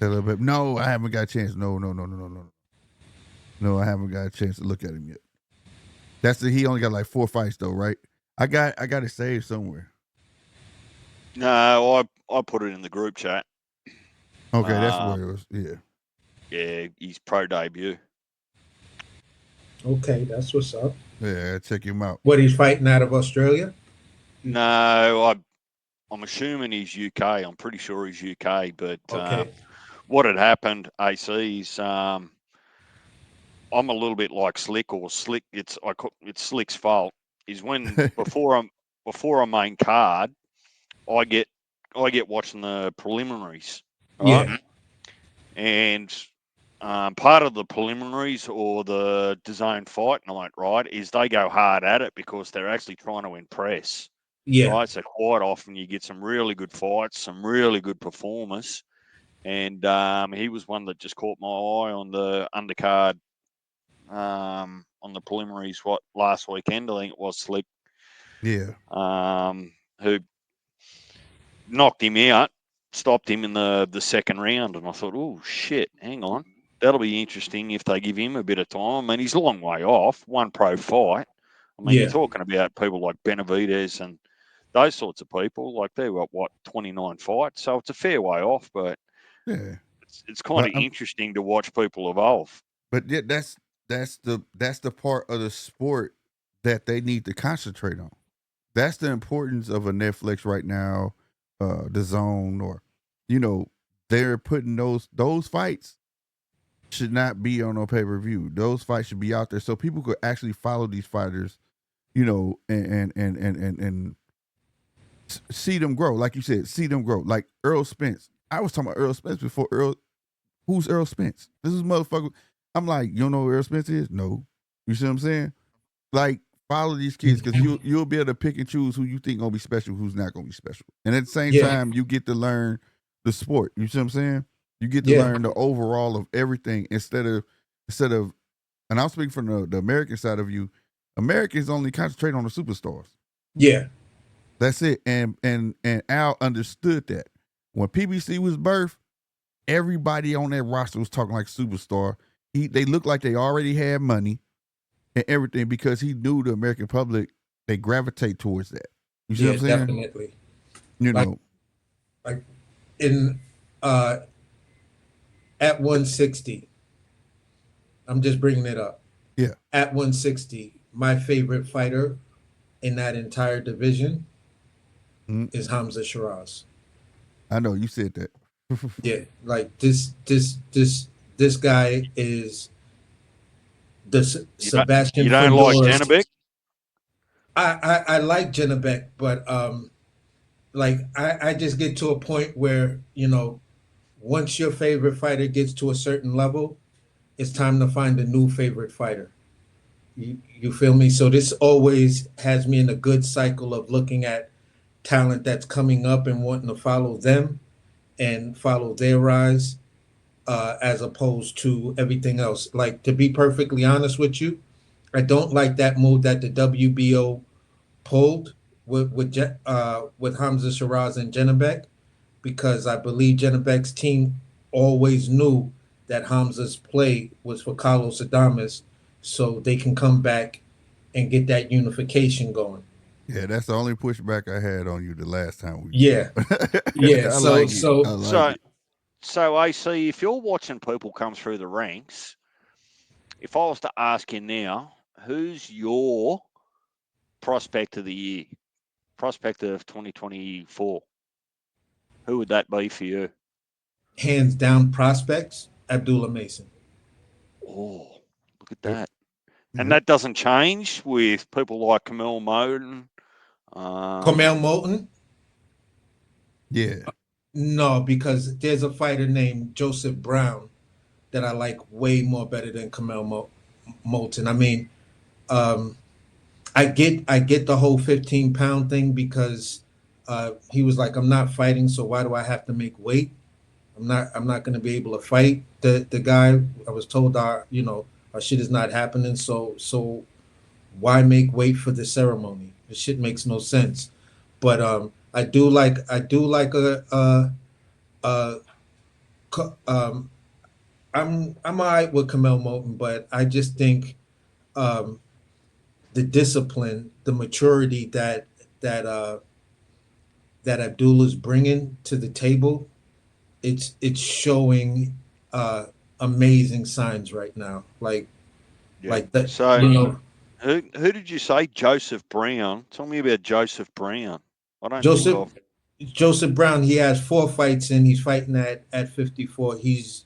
No, I haven't got a chance. No. No, I haven't got a chance to look at him yet. He only got like 4 fights though, right? I got it saved somewhere. No, I put it in the group chat. Okay, that's where it was. Yeah. Yeah, his pro debut. Okay, that's what's up. Yeah, check him out. What, he's fighting out of Australia? No, I'm assuming he's UK. I'm pretty sure he's UK. But Okay. what had happened, AC, is I'm a little bit like Slick or Slick. It's Slick's fault. Is when before a main card, I get watching the preliminaries, right? Yeah. And part of the preliminaries or the DAZN fight night, right, is they go hard at it because they're actually trying to impress. Yeah. Right, so quite often you get some really good fights, some really good performers, and he was one that just caught my eye on the undercard, on the preliminaries. What, last weekend, I think it was, Slick, Yeah. who knocked him out, stopped him in the second round, and I thought, oh shit, hang on, that'll be interesting if they give him a bit of time. I mean, he's a long way off one pro fight. I mean, Yeah. you're talking about people like Benavidez and those sorts of people, like they've got 29 fights, so it's a fair way off, but Yeah. it's kind of interesting to watch people evolve. But yeah, that's the part of the sport that they need to concentrate on. That's the importance of a Netflix right now, the Zone, or they're putting those fights should not be on no pay-per-view. Those fights should be out there so people could actually follow these fighters, and see them grow. Like you said, see them grow. Like Earl Spence. I was talking about Earl Spence before. Who's Earl Spence? This is motherfucker. I'm like, you don't know who Earl Spence is? No. You see what I'm saying? Like, follow these kids because you'll be able to pick and choose who you think gonna be special, who's not gonna be special. And at the same time, you get to learn the sport. You see what I'm saying? You get to learn the overall of everything instead of, and I'm speaking from the American side of you. Americans only concentrate on the superstars. Yeah. That's it. And Al understood that. When PBC was birthed, everybody on that roster was talking like superstar. They looked like they already had money and everything because he knew the American public, they gravitate towards that. You see what I'm saying? Definitely. Like in at 160. I'm just bringing it up. Yeah. At 160, my favorite fighter in that entire division is Hamza Shiraz. I know you said that. Yeah, like this guy is the Sebastian. You don't like Janabek? I like Janabek, but like I just get to a point where once your favorite fighter gets to a certain level, it's time to find a new favorite fighter. You feel me? So this always has me in a good cycle of looking at talent that's coming up and wanting to follow them and follow their rise, as opposed to everything else. Like, to be perfectly honest with you, I don't like that move that the WBO pulled with Hamza Shiraz and Janabek, because I believe Janabek's team always knew that Hamza's play was for Carlos Adames, so they can come back and get that unification going. Yeah, that's the only pushback I had on you the last time we. Yeah, yeah. So AC, if you're watching people come through the ranks, if I was to ask you now, who's your prospect of the year, prospect of 2024? Who would that be for you? Hands down, prospects, Abdullah Mason. Oh, look at that. And that doesn't change with people like Kamel Moten. Kamel Moten? Yeah. No, because there's a fighter named Joseph Brown that I like way more better than Kamel Moten. I mean, I get the whole 15-pound thing because he was like, I'm not fighting, so why do I have to make weight? I'm not going to be able to fight the guy. I was told our shit is not happening, so why make weight for the ceremony? The shit makes no sense. But I do like a um I'm all right with Kamel Moulton, but I just think um the discipline, the maturity that uh that Abdullah's bringing to the table, it's showing uh amazing signs right now. Yeah. Like that, So you know, who did you say? Joseph Brown. Tell me about Joseph Brown. I don't think Joseph I've. Joseph Brown, he has 4 fights in. He's fighting at 54. He's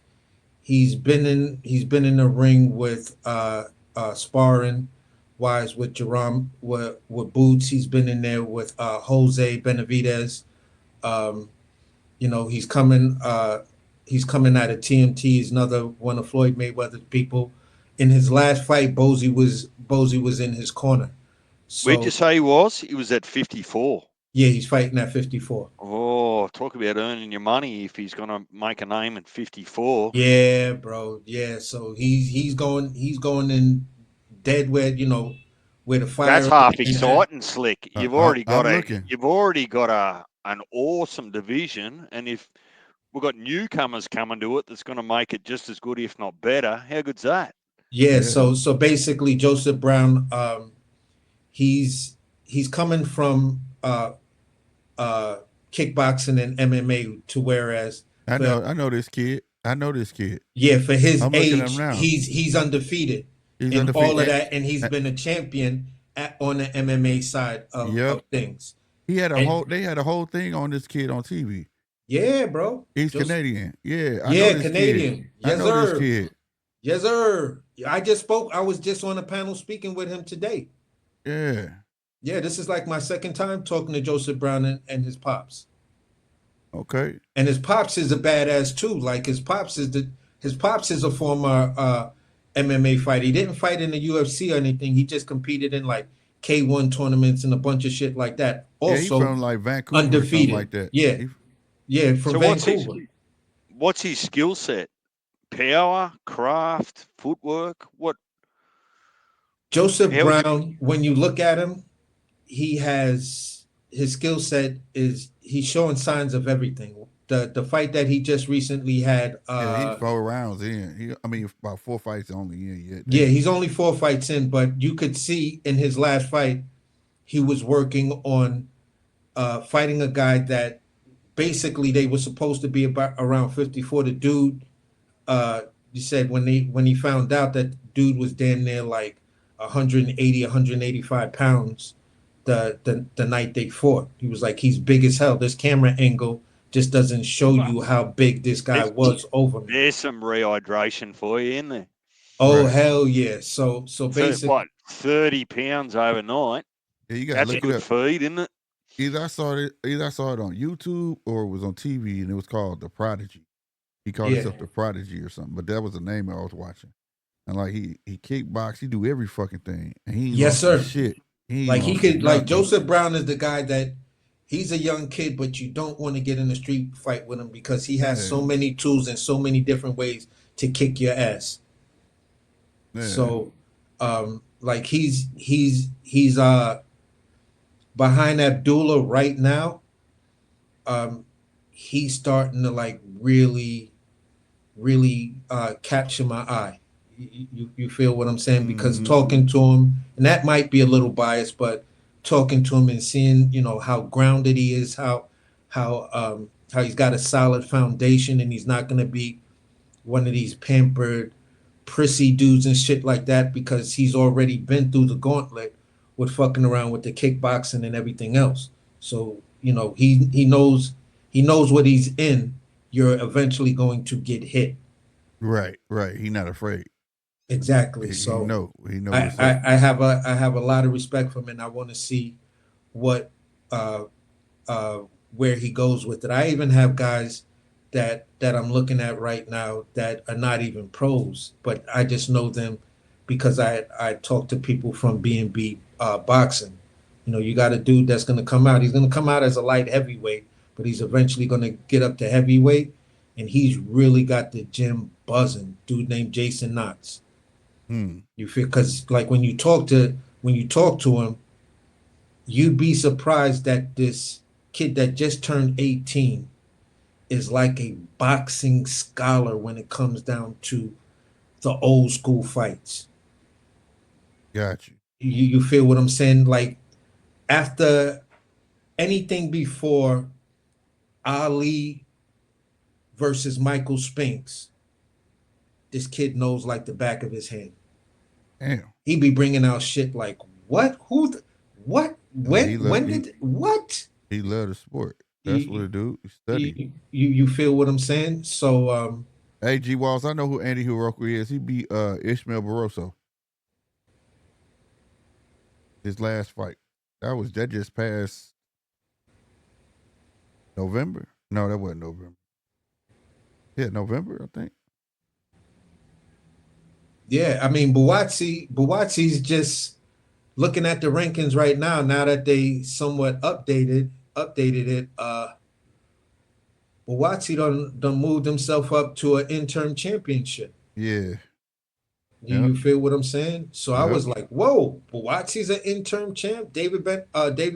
been in the ring with sparring wise with Jerome with Boots. He's been in there with Jose Benavidez. Um, he's coming out of TMT. He's another one of Floyd Mayweather's people. In his last fight, Bozy was in his corner. Where'd you So say he was? He was at 54. yeah, he's fighting at 54. Oh, talk about earning your money if he's going to make a name at 54. Yeah, bro. Yeah. So he's going in dead where the That's fire half is. exciting, Slick. You've I, already got I'm a looking. you've already got an awesome division, and if we've got newcomers coming to it, that's going to make it just as good, if not better. How good's that? Yeah. Yeah, So basically, Joseph Brown, he's coming from uh kickboxing and MMA to whereas I for know. I know this kid. I know this kid. yeah, for his I'm looking at him age, now. he's undefeated He's in all of undefeated. that, and he's been a champion on the MMA side Yep. of things. He had a And whole. They had a whole thing on this kid on TV. yeah, bro. He's Just Canadian. Yeah, I know yeah, this kid. Canadian. I Yes, know this sir. kid. Yes, sir. I was just on a panel speaking with him today. Yeah. Yeah, this is like my second time talking to Joseph Brown and his pops. Okay. And his pops is a badass too. Like his pops is a former MMA fighter. He didn't fight in the UFC or anything. He just competed in like K1 tournaments and a bunch of shit like that. Yeah, he Also from like Vancouver or something undefeated. like that. Yeah, He, yeah, from So Vancouver. what's his skill set? Power, craft, footwork. What? Joseph How would you? Brown, when you look at him, he has his skill set is he's showing signs of everything. The fight that he just recently had, yeah, he's 4 rounds in. I mean, about 4 fights only in yet. yeah, he's only 4 fights in, but you could see in his last fight he was working on fighting a guy that basically they were supposed to be about around 54. The dude, you said when he found out that dude was damn near like 180, 185 pounds the night they fought. He was like, he's big as hell. This camera angle just doesn't show you how big this guy was over me. There's some rehydration for you in there. Oh, Right. hell yeah. So So basically, what? 30 pounds overnight. Yeah, you gotta That's look it good up. feed, isn't it? Either I saw it on YouTube or it was on TV, and it was called The Prodigy. He called yeah. himself The Prodigy or something, but that was the name I was watching. And like he kickbox, he do every fucking thing, and he ain't Yes, lost sir. shit. He ain't Like he lost could, like nothing. Joseph Brown is the guy that he's a young kid, but you don't want to get in a street fight with him because he has so many tools and so many different ways to kick your ass. Yeah. So, like he's behind Abdullah right now. He's starting to like really capture my eye. You feel what I'm saying? Because talking to him, and that might be a little biased, but talking to him and seeing how grounded he is, how he's got a solid foundation, and he's not going to be one of these pampered prissy dudes and shit like that because he's already been through the gauntlet with fucking around with the kickboxing and everything else. So he knows what he's in. You're eventually going to get hit. Right. He's not afraid. Exactly. He So know I have a lot of respect for him, and I want to see what where he goes with it. I even have guys that I'm looking at right now that are not even pros, but I just know them because I talk to people from B&B boxing. You got a dude that's going to come out. He's going to come out as a light heavyweight, but he's eventually going to get up to heavyweight, and he's really got the gym buzzing. Dude named Jason Knotts. You feel, because like when you talk to him, you'd be surprised that this kid that just turned 18 is like a boxing scholar when it comes down to the old school fights. Got you. You feel what I'm saying? Like after anything before Ali versus Michael Spinks, this kid knows like the back of his hand. Damn. He be bringing out shit like what? What? When did what? He loved the sport. That's what it do. He studied. You feel what I'm saying? So hey, G Walls, I know who Andy Hiroko is. He beat Ishmael Barroso. His last fight. That just passed November. No, that wasn't November. Yeah, November, I think. yeah, I mean Buatsi's just looking at the rankings right now. Now that they somewhat updated it, Buatsi done moved himself up to an interim championship. Yeah. You feel what I'm saying? So I was like, whoa, Buatsi's an interim champ, David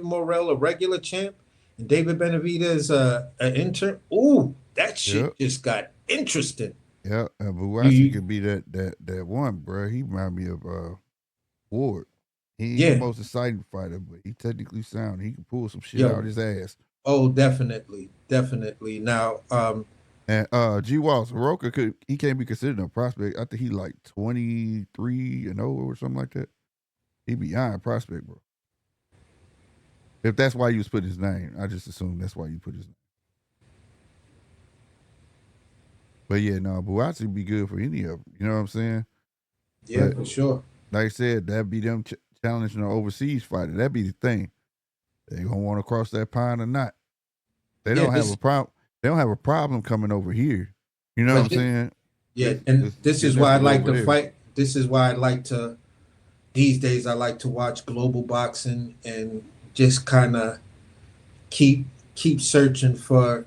Morrell a regular champ, and David Benavidez an intern. Ooh, that shit just got interesting. Yeah, Buatsi could be that one, bro. He remind me of Ward. He ain't the most exciting fighter, but he technically sound. He can pull some shit out his ass. Oh, definitely. Now, and G Walls, Roca he can't be considered a prospect. I think he like 23-0 or something like that. He beyond prospect, bro. If that's why you was putting his name, I just assume that's why you put his name. But yeah, no, Buatsi would be good for any of them. You know what I'm saying? Yeah, for sure. Like I said, that'd be them challenging an overseas fighter. That'd be the thing. They gonna want to cross that pond or not. They don't have a problem. They don't have a problem coming over here. You know what I'm saying? Yeah, and this is why I like to fight. This is why I like to. These days, I like to watch global boxing and just kind of keep searching for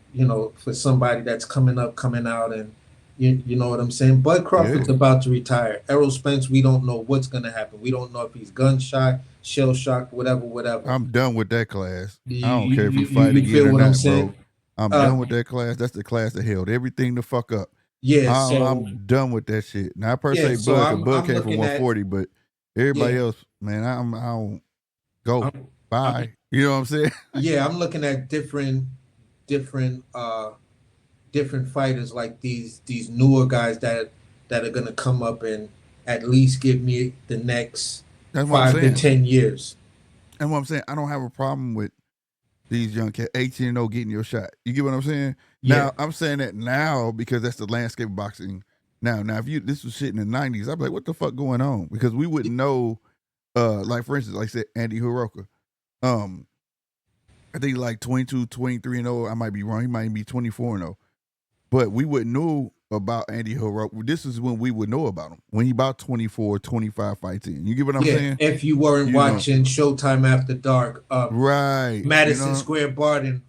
for somebody that's coming out, and you know what I'm saying. Bud Crawford's about to retire. Errol Spence, we don't know what's gonna happen. We don't know if he's gunshot, shell shocked, whatever. I'm done with that class. I don't care if he fight again or not, bro. I'm done with that class. That's the class that held everything the fuck up. Yeah, I'm done with that shit. Now, per se, Bud came from 140, but everybody else, man, I don't go. Bye. You know what I'm saying? Yeah, I'm looking at different fighters like these newer guys that are gonna come up and at least give me the next 5 to 10 years. And what I'm saying, I don't have a problem with these young cats, 18-0 getting your shot. You get what I'm saying? Yeah. Now, I'm saying that now because that's the landscape of boxing. Now, if this was shit in the 90s, I'd be like, what the fuck going on? Because we wouldn't know, like, for instance, like I said, Andy Hiroko. I think like 22, 23-0. I might be wrong. He might be 24-0. But we wouldn't know about Andy Hiroko. This is when we would know about him. When he about 24, 25 fights in. You get what I'm saying? If you weren't watching Showtime After Dark. Right. Madison Square Garden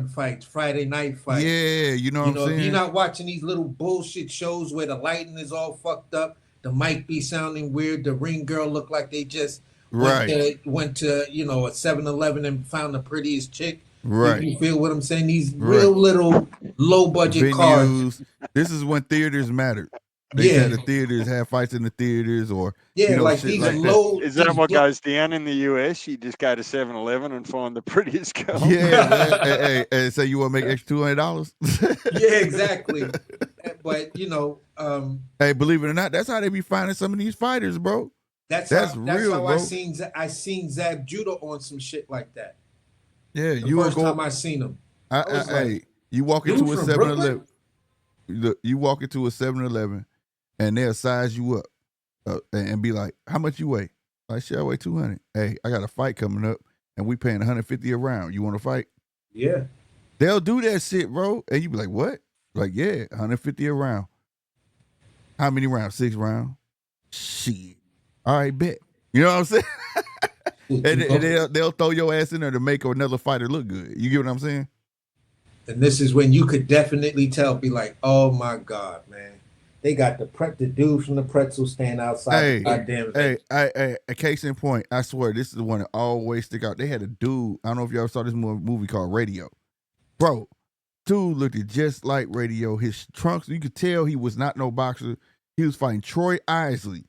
fights, Friday night fights. Yeah, you know what I'm saying? If you're not watching these little bullshit shows where the lighting is all fucked up, the mic be sounding weird, the ring girl look like they just went to a 7-Eleven and found the prettiest chick. Right. You feel what I'm saying? These real little low budget cars. This is when theaters mattered. They said the theaters have fights in the theaters or like these like low. Is that what goes down in the US? You just go to 7-Eleven and find the prettiest girl. Yeah. hey, so you want to make extra $200? Yeah, exactly. But hey, believe it or not, that's how they be finding some of these fighters, bro. That's real, how bro. I seen Zab Judah on some shit like that. Yeah, the first time I seen him. You walk into a 7-Eleven. You walk into a 7-Eleven, and they'll size you up and be like, "How much you weigh?" Like, "Shit, I weigh 200." Hey, I got a fight coming up, and we paying 150 a round. You want to fight? Yeah. They'll do that shit, bro, and you be like, "What?" Like, yeah, 150 a round. How many rounds? 6 rounds. Shit. All right, bet. You know what I'm saying? and they'll throw your ass in there to make another fighter look good. You get what I'm saying? And this is when you could definitely tell, be like, oh my God, man. They got the dude from the pretzel stand outside the goddamn Hey, venue. a case in point. I swear, this is the one that always stick out. They had a dude. I don't know if you ever saw this movie called Radio. Bro, dude looked just like Radio. His trunks, you could tell he was not no boxer. He was fighting Troy Isley.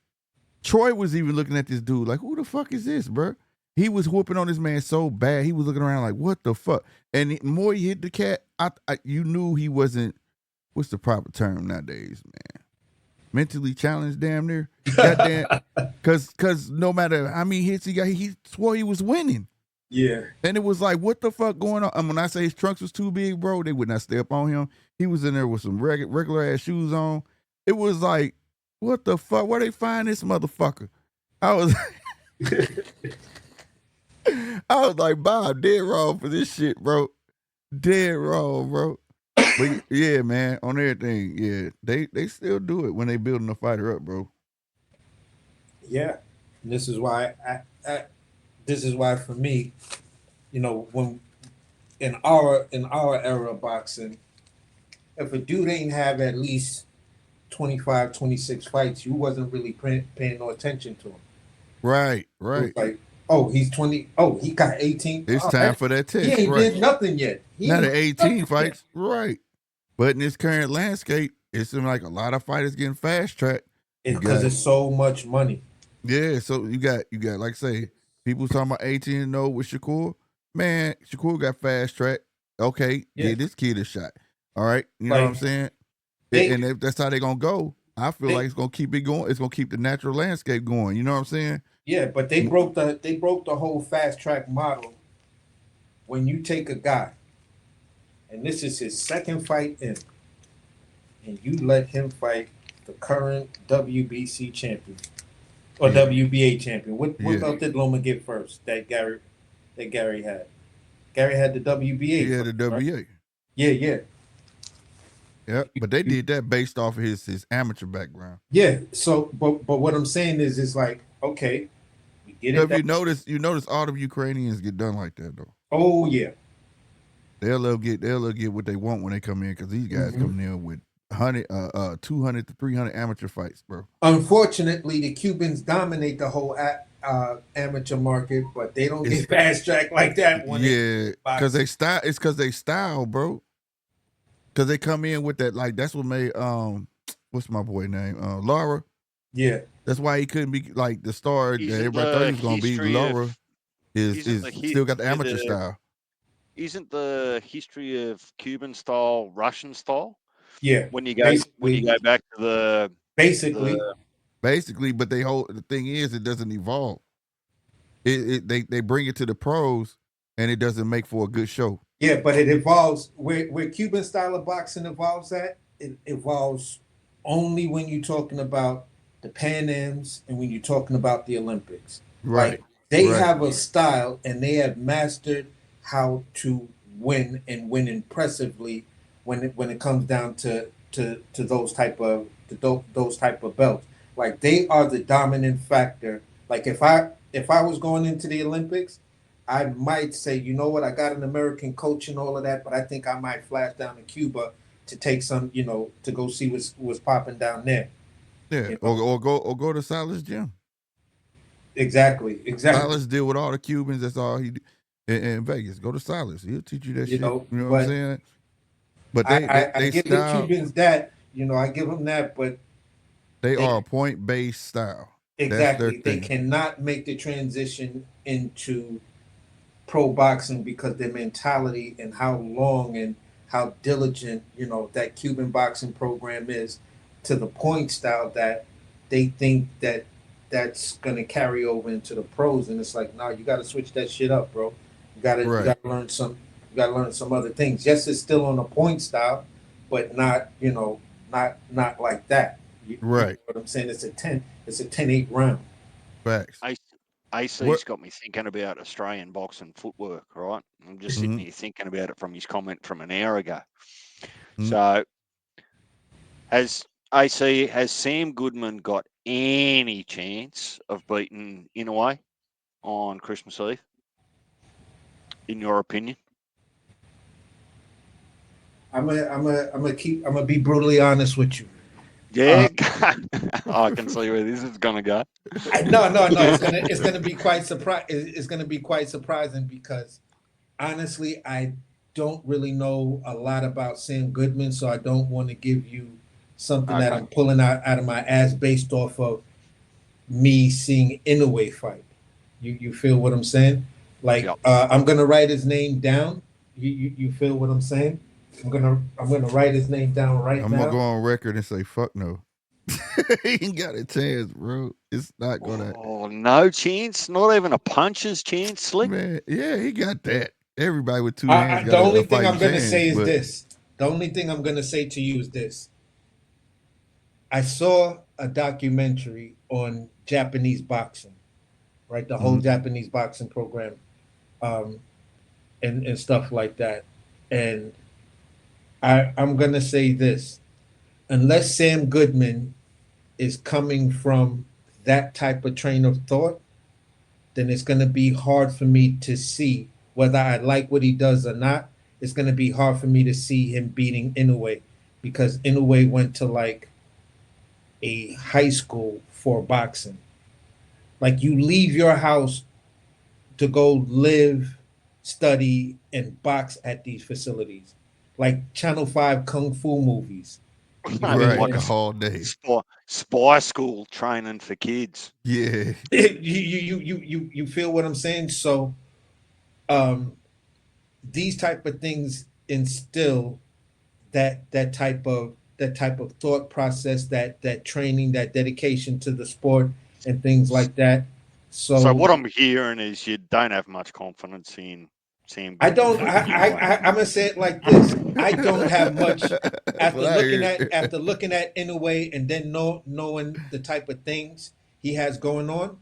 Troy was even looking at this dude like, who the fuck is this, bro? He was whooping on this man so bad. He was looking around like, what the fuck? And the more he hit the cat, you knew he wasn't, what's the proper term nowadays, man? Mentally challenged, damn near. Goddamn. Cause no matter how many hits he got, he swore he was winning. Yeah. And it was like, what the fuck going on? And when I say his trunks was too big, bro, they would not step on him. He was in there with some regular ass shoes on. It was like, what the fuck? Where they find this motherfucker? I was like, Bob, dead wrong for this shit, bro. Dead wrong, bro. But yeah, man, on everything, yeah, they still do it when they building a fighter up, bro. Yeah, and this is why this is why for me, when in our era of boxing, if a dude ain't have at least 25, 26 fights, you wasn't really paying no attention to him. Right. Like, oh, he's 20. Oh, he got 18. It's time for that test. He ain't did nothing yet. Not at 18 fights, right? But in this current landscape, it seems like a lot of fighters getting fast tracked. Because it's so much money. Yeah, so you got like I say, people talking about 18-0 with Shakur. Man, Shakur got fast tracked. Okay, give this kid a shot. All right, you know what I'm saying? And if that's how they're gonna go, I feel like it's gonna keep it going. It's gonna keep the natural landscape going. You know what I'm saying? Yeah, but they broke the whole fast track model. When you take a guy, and this is his second fight in, and you let him fight the current WBC champion or WBA champion. What belt did Loma get first? That Gary had. Gary had the WBA. He had the WBA. Right? Yeah. Yeah, but they did that based off of his amateur background. Yeah. So, but what I'm saying is, it's like, okay, we get it. If you notice all the Ukrainians get done like that though. Oh yeah. They'll get what they want when they come in, because these guys coming in with 200 to 300 amateur fights, bro. Unfortunately, the Cubans dominate the whole amateur market, but they don't get fast track like that. Because they style. It's because they style, bro. Because they come in with that, like, that's what made what's my boy name? Lara. Yeah. That's why he couldn't be like the star that everybody thought he was gonna be. Lara is still got the amateur style. Isn't the history of Cuban style Russian style? Yeah. When you go back to the basically, but the thing is, it doesn't evolve. They bring it to the pros, and it doesn't make for a good show. Yeah, but it evolves where Cuban style of boxing evolves at. It evolves only when you're talking about the Pan Ams and when you're talking about the Olympics. Right. Like, they have a style, and they have mastered how to win and win impressively when it comes down to those type of belts. Like, they are the dominant factor. Like, if I was going into the Olympics, I might say, you know what, I got an American coach and all of that, but I think I might flash down to Cuba to take some, to go see what's popping down there. Yeah, or go to Silas' gym. Exactly. Silas deal with all the Cubans. That's all he do. In Vegas. Go to Silas. He'll teach you that shit. You know what I'm saying? But I give the Cubans that. I give them that, but they are a point-based style. Exactly. They cannot make the transition into pro boxing because their mentality and how long and how diligent, that Cuban boxing program is, to the point style that they think that's going to carry over into the pros. And it's like, no, you got to switch that shit up, bro. You got to learn some other things. Yes, it's still on a point style, but not like that. Right. You know what I'm saying? It's a 10-8 round. Facts. AC's got me thinking about Australian boxing footwork, right? I'm just sitting here thinking about it from his comment from an hour ago. So, has Sam Goodman got any chance of beating Inoue on Christmas Eve, in your opinion? I'm gonna be brutally honest with you. Yeah, I can see where this is gonna go. No. It's gonna be quite It's gonna be quite surprising because honestly, I don't really know a lot about Sam Goodman, so I don't want to give you something that Okay. I'm pulling out of my ass based off of me seeing Inoue fight. You feel what I'm saying? Like Yep. I'm gonna write his name down. You feel what I'm saying? I'm gonna write his name down right I'm gonna now. go on record and say fuck no. He ain't got a chance, bro. It's not gonna. Oh, no chance. Not even a puncher's chance, Slick. Man, yeah, he got that. Everybody with two hands The got a only thing fighting I'm gonna chance, say is but this. The only thing I'm gonna say to you is this. I saw a documentary on Japanese boxing, right? The whole Japanese boxing program, um, and stuff like that. And I'm gonna say this: unless Sam Goodman is coming from that type of train of thought, then it's gonna be hard for me to see whether I like what he does or not. It's gonna be hard for me to see him beating Inoue because Inoue went to like a high school for boxing. Like you leave your house to go live, study, and box at these facilities, like Channel 5 Kung Fu movies. You feel right, what Like I'm a a saying? whole day. spy school training for kids. Yeah, You feel what I'm saying? So um, these type of things instill that type of thought process, that training, that dedication to the sport and things like that. So So what I'm hearing is you don't have much confidence in Sam I Goodman don't. beating Inoue. I'm gonna say it like this. I don't have much that's what I heard. after looking at Inoue and then knowing the type of things he has going on.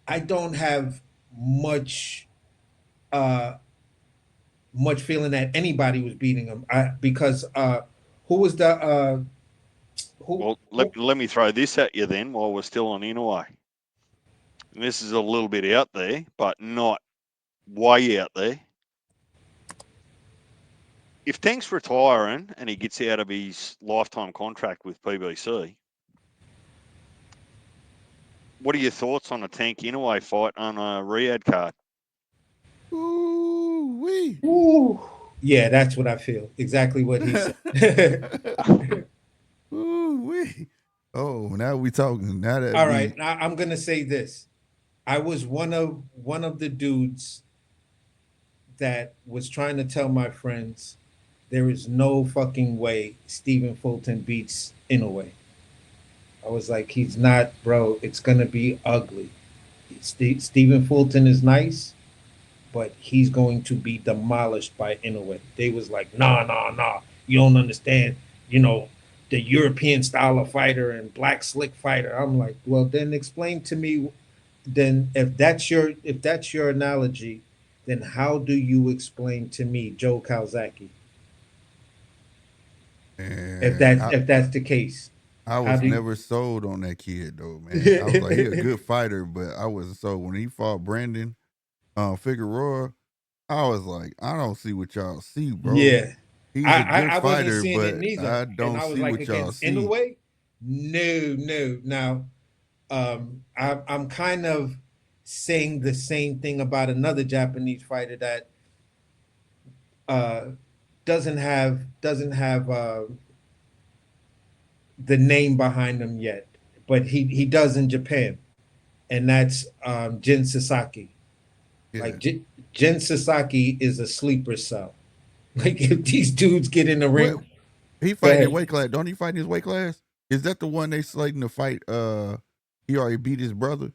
I don't have much uh much feeling that anybody was beating him. Because who was the who, Well, who let me throw this at you then while we're still on Inoue. And this is a little bit out there, but not way out there. If Tank's retiring and he gets out of his lifetime contract with PBC, what are your thoughts on a Tank Inoue fight on a Riyadh card? Ooh wee. Ooh, yeah, that's what I feel. Exactly what he said. Ooh wee. Oh, now we talking. Now that All be right, I'm gonna say this. I was one of the dudes that was trying to tell my friends there is no fucking way Stephen Fulton beats Inoue. I was like, he's not, bro. It's gonna be ugly. Stephen Fulton is nice, but he's going to be demolished by Inoue. They was like, nah. You don't understand. You know, the European style of fighter and black slick fighter. I'm like, well, then explain to me. Then if that's your analogy, then how do you explain to me Joe Calzaghe? man, If that's the case, I how was do you? never sold on that kid though, man. I was like, he a good fighter, but I wasn't sold. When he fought Brandon Figueroa, I was like, I don't see what y'all see, bro. Yeah, He's a good I wasn't fighter, seeing it but neither, I and don't I was see like what y'all against see. Inoue. No. Now, I'm kind of saying the same thing about another Japanese fighter that uh, doesn't have the name behind him yet, but he does in Japan, and that's Jin Sasaki. Yeah. Like Jin Sasaki is a sleeper cell. Like if these dudes get in the What ring, he go fighting his ahead. weight class? Don't he fight in his weight class? Is that the one they slating to fight? He already beat his brother.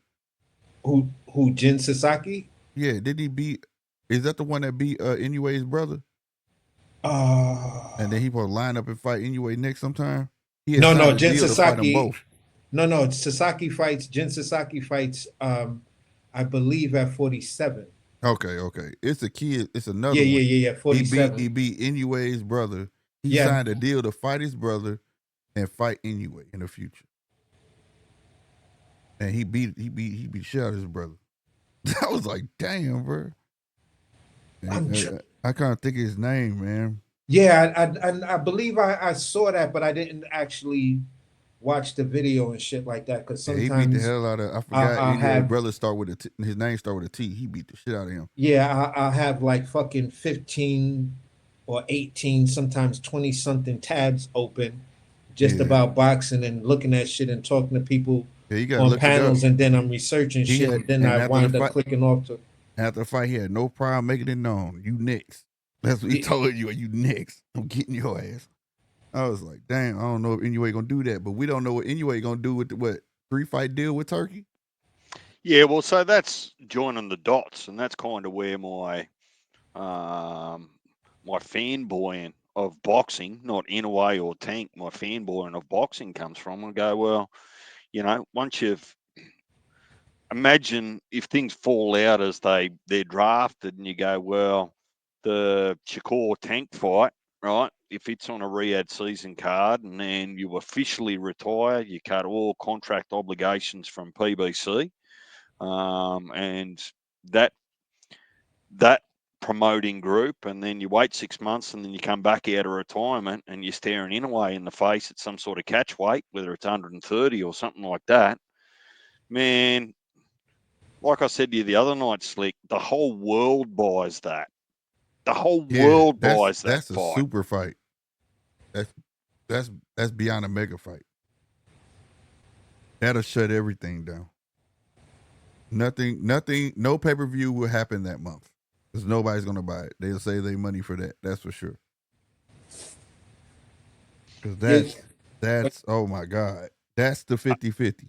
Who Jin Sasaki? Yeah, did he beat? Is that the one that beat Inoue's brother? And then he will line up and fight Inoue next sometime. He had No, signed a Jin deal to fight them Sasaki. both. No, Sasaki fights. Jin Sasaki fights. I believe at 47. Okay. It's a kid. It's another Yeah, one. He 47. beat Inoue's brother. He Yeah, signed a deal to fight his brother and fight Inoue in the future. And he beat shit out of his brother. I was like, damn, bro. I can't think of his name, man. yeah. I believe I saw that, but I didn't actually watch the video and shit like that, because Yeah, he beat the sometimes hell out of. I forgot. I'll Anyway, have brother start with a T. His name start with a T. He beat the shit out of him. yeah, I'll have like fucking 15 or 18, sometimes 20 something tabs open just Yeah. about boxing and looking at shit and talking to people Yeah, you gotta on look it up. panels, and then I'm researching He shit, had, and then and I after the wind up fight, clicking off to after the fight, he had no problem making it known. You next. That's what he Yeah. told you. You next. I'm getting your ass. I was like, damn. I don't know if Inoue gonna do that, but we don't know what Inoue gonna do with the 3-fight deal with Turkey. Yeah, well, so that's joining the dots, and that's kind of where my my fanboying of boxing, not Inoue or Tank, my fanboying of boxing comes from. I go, well, once you've imagine if things fall out as they're drafted, and you go, well, the Shakur Tank fight, right? If it's on a Riyadh season card, and then you officially retire, you cut all contract obligations from PBC, and that promoting group, and then you wait 6 months, and then you come back out of retirement, and you're staring Inoue in the face at some sort of catch weight, whether it's 130 or something like that, man. Like I said to you the other night, Slick, the whole world buys that. The whole world buys that that's a fight. super fight. That's beyond a mega fight. That'll shut everything down. Nothing, no pay-per-view will happen that month. Because nobody's gonna buy it. They'll save their money for that. That's for sure. Because that's oh my God. That's the 50-50.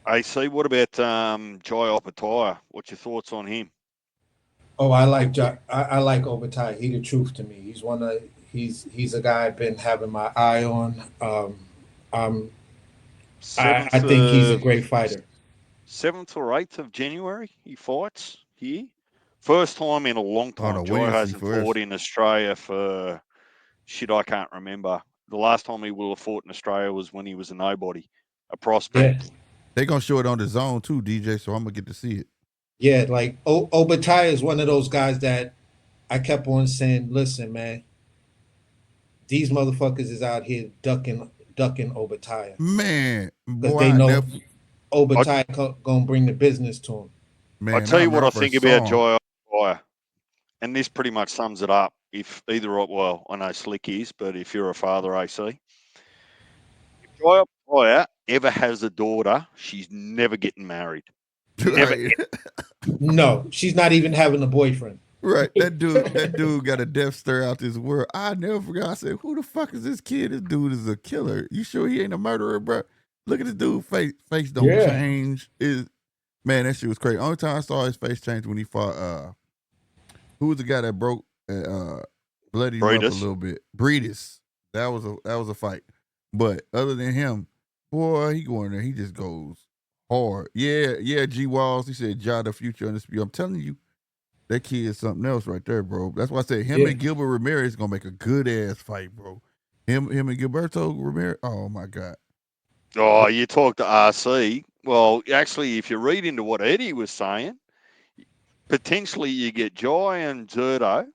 AC, what about Jai Opataya? What's your thoughts on him? Oh, I like I like Obatai. He the truth to me. He's a guy I've been having my eye on. I think he's a great fighter. 7th or 8th of January, he fights here. First time in a long time. no, Jai hasn't fought in Australia for shit I can't remember. The last time he will have fought in Australia was when he was a nobody, a prospect. Yeah. They gonna show it on the zone too, DJ. So I'm gonna get to see it. Yeah, like Obatai is one of those guys that I kept on saying, listen, man, these motherfuckers is out here ducking Obatai. Man, Because boy, they I know never, Obatai gonna bring the business to him. I man, tell you what I remember think about Jai Opataya, and this pretty much sums it up. If either, well, I know Slick is, but if you're a father, AC, if Jai Opataya ever has a daughter, she's never getting married. Never. Right. No, she's not even having a boyfriend. Right. That dude got a death stare out this world. I never forgot. I said, who the fuck is this kid? This dude is a killer. You sure he ain't a murderer, bro? Look at this dude face. Face don't change. Man, that shit was crazy. Only time I saw his face change when he fought who was the guy that broke bloodied him up a little bit? Breedis. That was a fight. But other than him, boy, he go in there, he just goes hard. Yeah, G Walls. He said, Ja the future undisputed. I'm telling you, that kid is something else right there, bro. That's why I said him and Gilbert Ramirez gonna make a good ass fight, bro. Him and Gilberto Ramirez. Oh my God. Oh, you talk to RC. Well, actually, if you read into what Eddie was saying, potentially you get Jai and Zerto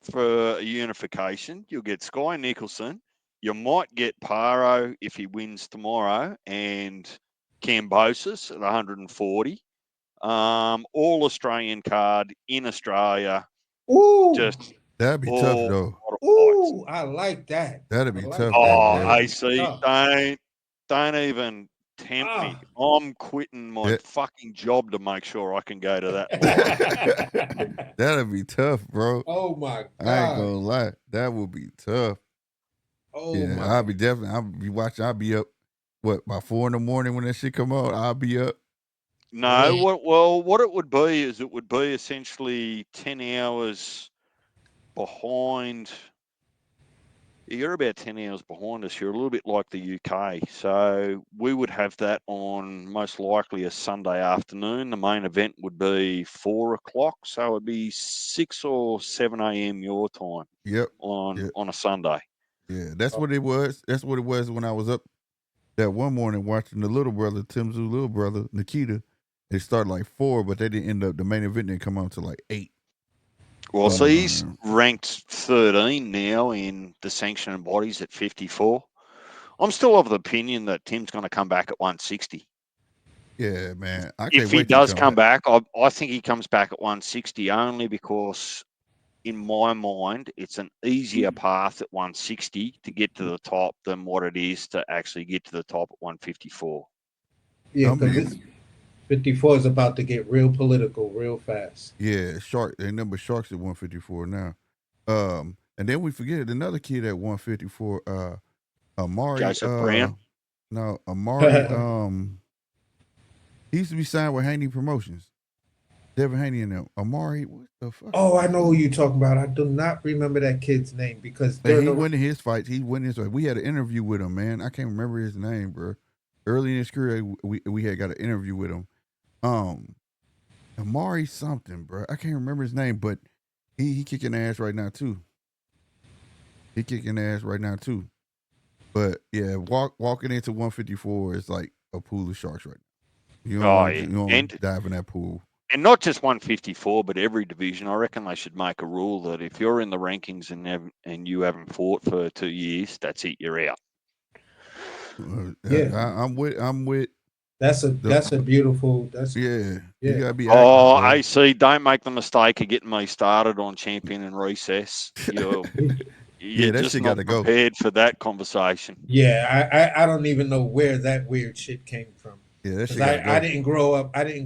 for a unification. You'll get Sky Nicholson. You might get Paro if he wins tomorrow, and Cambosis at 140. All Australian card in Australia. Ooh, that'd be tough though. Ooh, I like that. That'd be tough. Oh, AC, don't even tempt me. I'm quitting my fucking job to make sure I can go to that fight. That'd be tough, bro. Oh my God. I ain't gonna lie. That would be tough. Oh yeah, my I'll be watching. I'll be up by 4 a.m. when that shit come out. I'll be up. No, what it would be is it would be essentially 10 hours behind. You're about 10 hours behind us. You're a little bit like the UK. So we would have that on most likely a Sunday afternoon. The main event would be 4 o'clock. So it'd be 6 or 7 a.m. your time. Yep. On a Sunday. Yeah, that's what it was. That's what it was when I was up that one morning watching the little brother, Tim's little brother, Nikita. It started like 4, but they didn't end up, the main event didn't come on until like 8. Well, so he's ranked 13 now in the sanctioning bodies at 54. I'm still of the opinion that Tim's going to come back at 160. Yeah, man. I can't If he wait till does he come back, I think he comes back at 160 only because, in my mind, it's an easier path at 160 to get to the top than what it is to actually get to the top at 154. Yeah, I because mean, 54 is about to get real political real fast. yeah, Shark. They number Sharks at 154 now. And then we forget another kid at 154. Amari. Joseph Brown. No, Amari. He used to be signed with Haney Promotions. Devin Haney and them. Amari, what the fuck? Oh, I know who you're talking about. I do not remember that kid's name because And he winning his fights. He winning his fight. We had an interview with him, man. I can't remember his name, bro. Early in his career, we had got an interview with him. Amari something, bro. I can't remember his name, but he kicking ass right now too. He kicking ass right now too. But yeah, walking into 154 is like a pool of sharks right now. You don't want to dive in that pool. And not just 154, but every division. I reckon they should make a rule that if you're in the rankings and you haven't fought for 2 years, that's it. You're out. Yeah, I'm with. That's a beautiful. You gotta be. Oh, active, AC, don't make the mistake of getting me started on champion and recess. You're that just shit not gotta go. prepared for that conversation. Yeah, I don't even know where that weird shit came from. Yeah, that shit gotta go. I didn't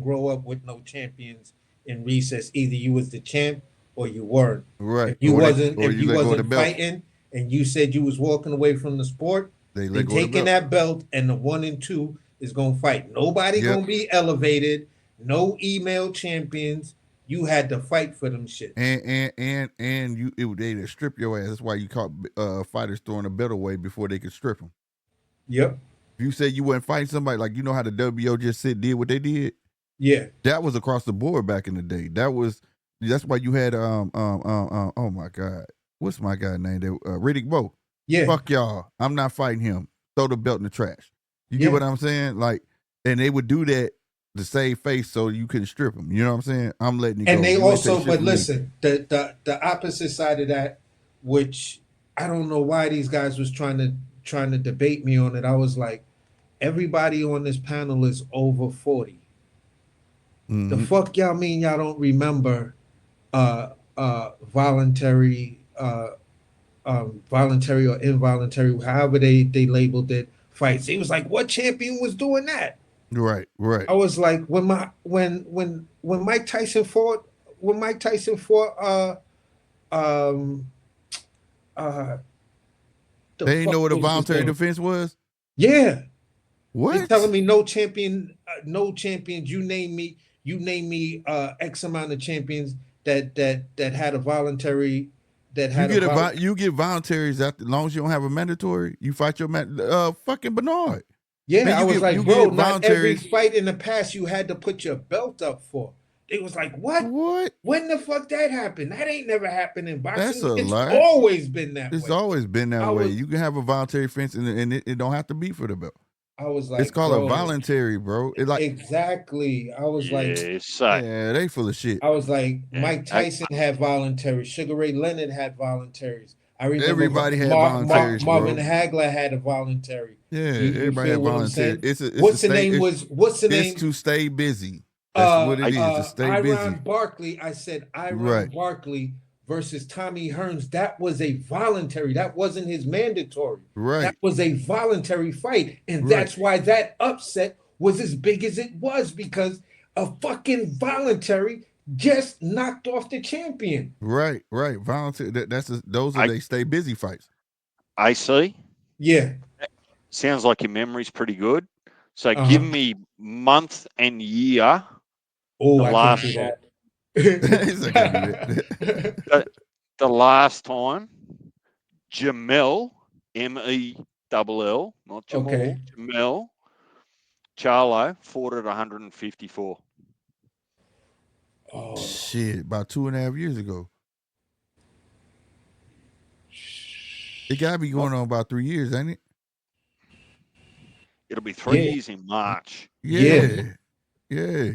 grow up with no champions in recess. Either you was the champ or you weren't. Right. If you wasn't belt. fighting and you said you was walking away from the sport, they taking that belt and the 1 and 2 is gonna fight. Nobody gonna be elevated. No email champions. You had to fight for them shit. And they'd strip your ass. That's why you caught fighters throwing a belt away before they could strip them. Yep. If you said you wasn't fighting somebody, like how the WO just did what they did. Yeah. That was across the board back in the day. That's why you had oh my God. What's my guy name? Riddick Bowe. Yeah. Fuck y'all. I'm not fighting him. Throw the belt in the trash. You get what I'm saying? Like, and they would do that to save face so you couldn't strip them. You know what I'm saying? I'm letting you go. And they also, but listen, the opposite side of that, which I don't know why these guys was trying to debate me on it. I was like, everybody on this panel is over 40. Mm-hmm. The fuck y'all mean y'all don't remember voluntary voluntary or involuntary, however they labeled it, fights. He was like, what champion was doing that? Right. I was like, when Mike Tyson fought they didn't know what a voluntary defense was? Yeah. What? You're telling me no champions, you name me X amount of champions that had a voluntary you get voluntaries as long as you don't have a mandatory. You fight your fucking Bernard. Yeah, man, I was like, bro, not every fight in the past you had to put your belt up for. It was like, what? When the fuck that happened? That ain't never happened in boxing. That's a lie. It's always been that way. It's always been that way. You can have a voluntary fence and it don't have to be for the belt. I was like, it's called a voluntary, bro. Exactly. I was yeah, they full of shit. I was like, Mike Tyson had voluntaries. Sugar Ray Leonard had voluntaries. I remember everybody had voluntaries. Marvin Hagler had a voluntary. Yeah, everybody had voluntaries. What's the name? It's to stay busy. That's what it is. To stay busy. Iron Barkley. I said Iron Barkley versus Tommy Hearns. That was a voluntary. That wasn't his mandatory. Right. That was a voluntary fight, and that's why that upset was as big as it was, because a fucking voluntary just knocked off the champion. Right. Voluntary. Those are they stay busy fights. I see. Yeah. Sounds like your memory's pretty good. So give me month and year. Oh, I can see that. The last time Jamel, MELL, not Jamal, Jamel Charlo fought at 154. Oh shit! About 2.5 years ago. It gotta be going on about 3 years, ain't it? It'll be 3 years in March. Yeah.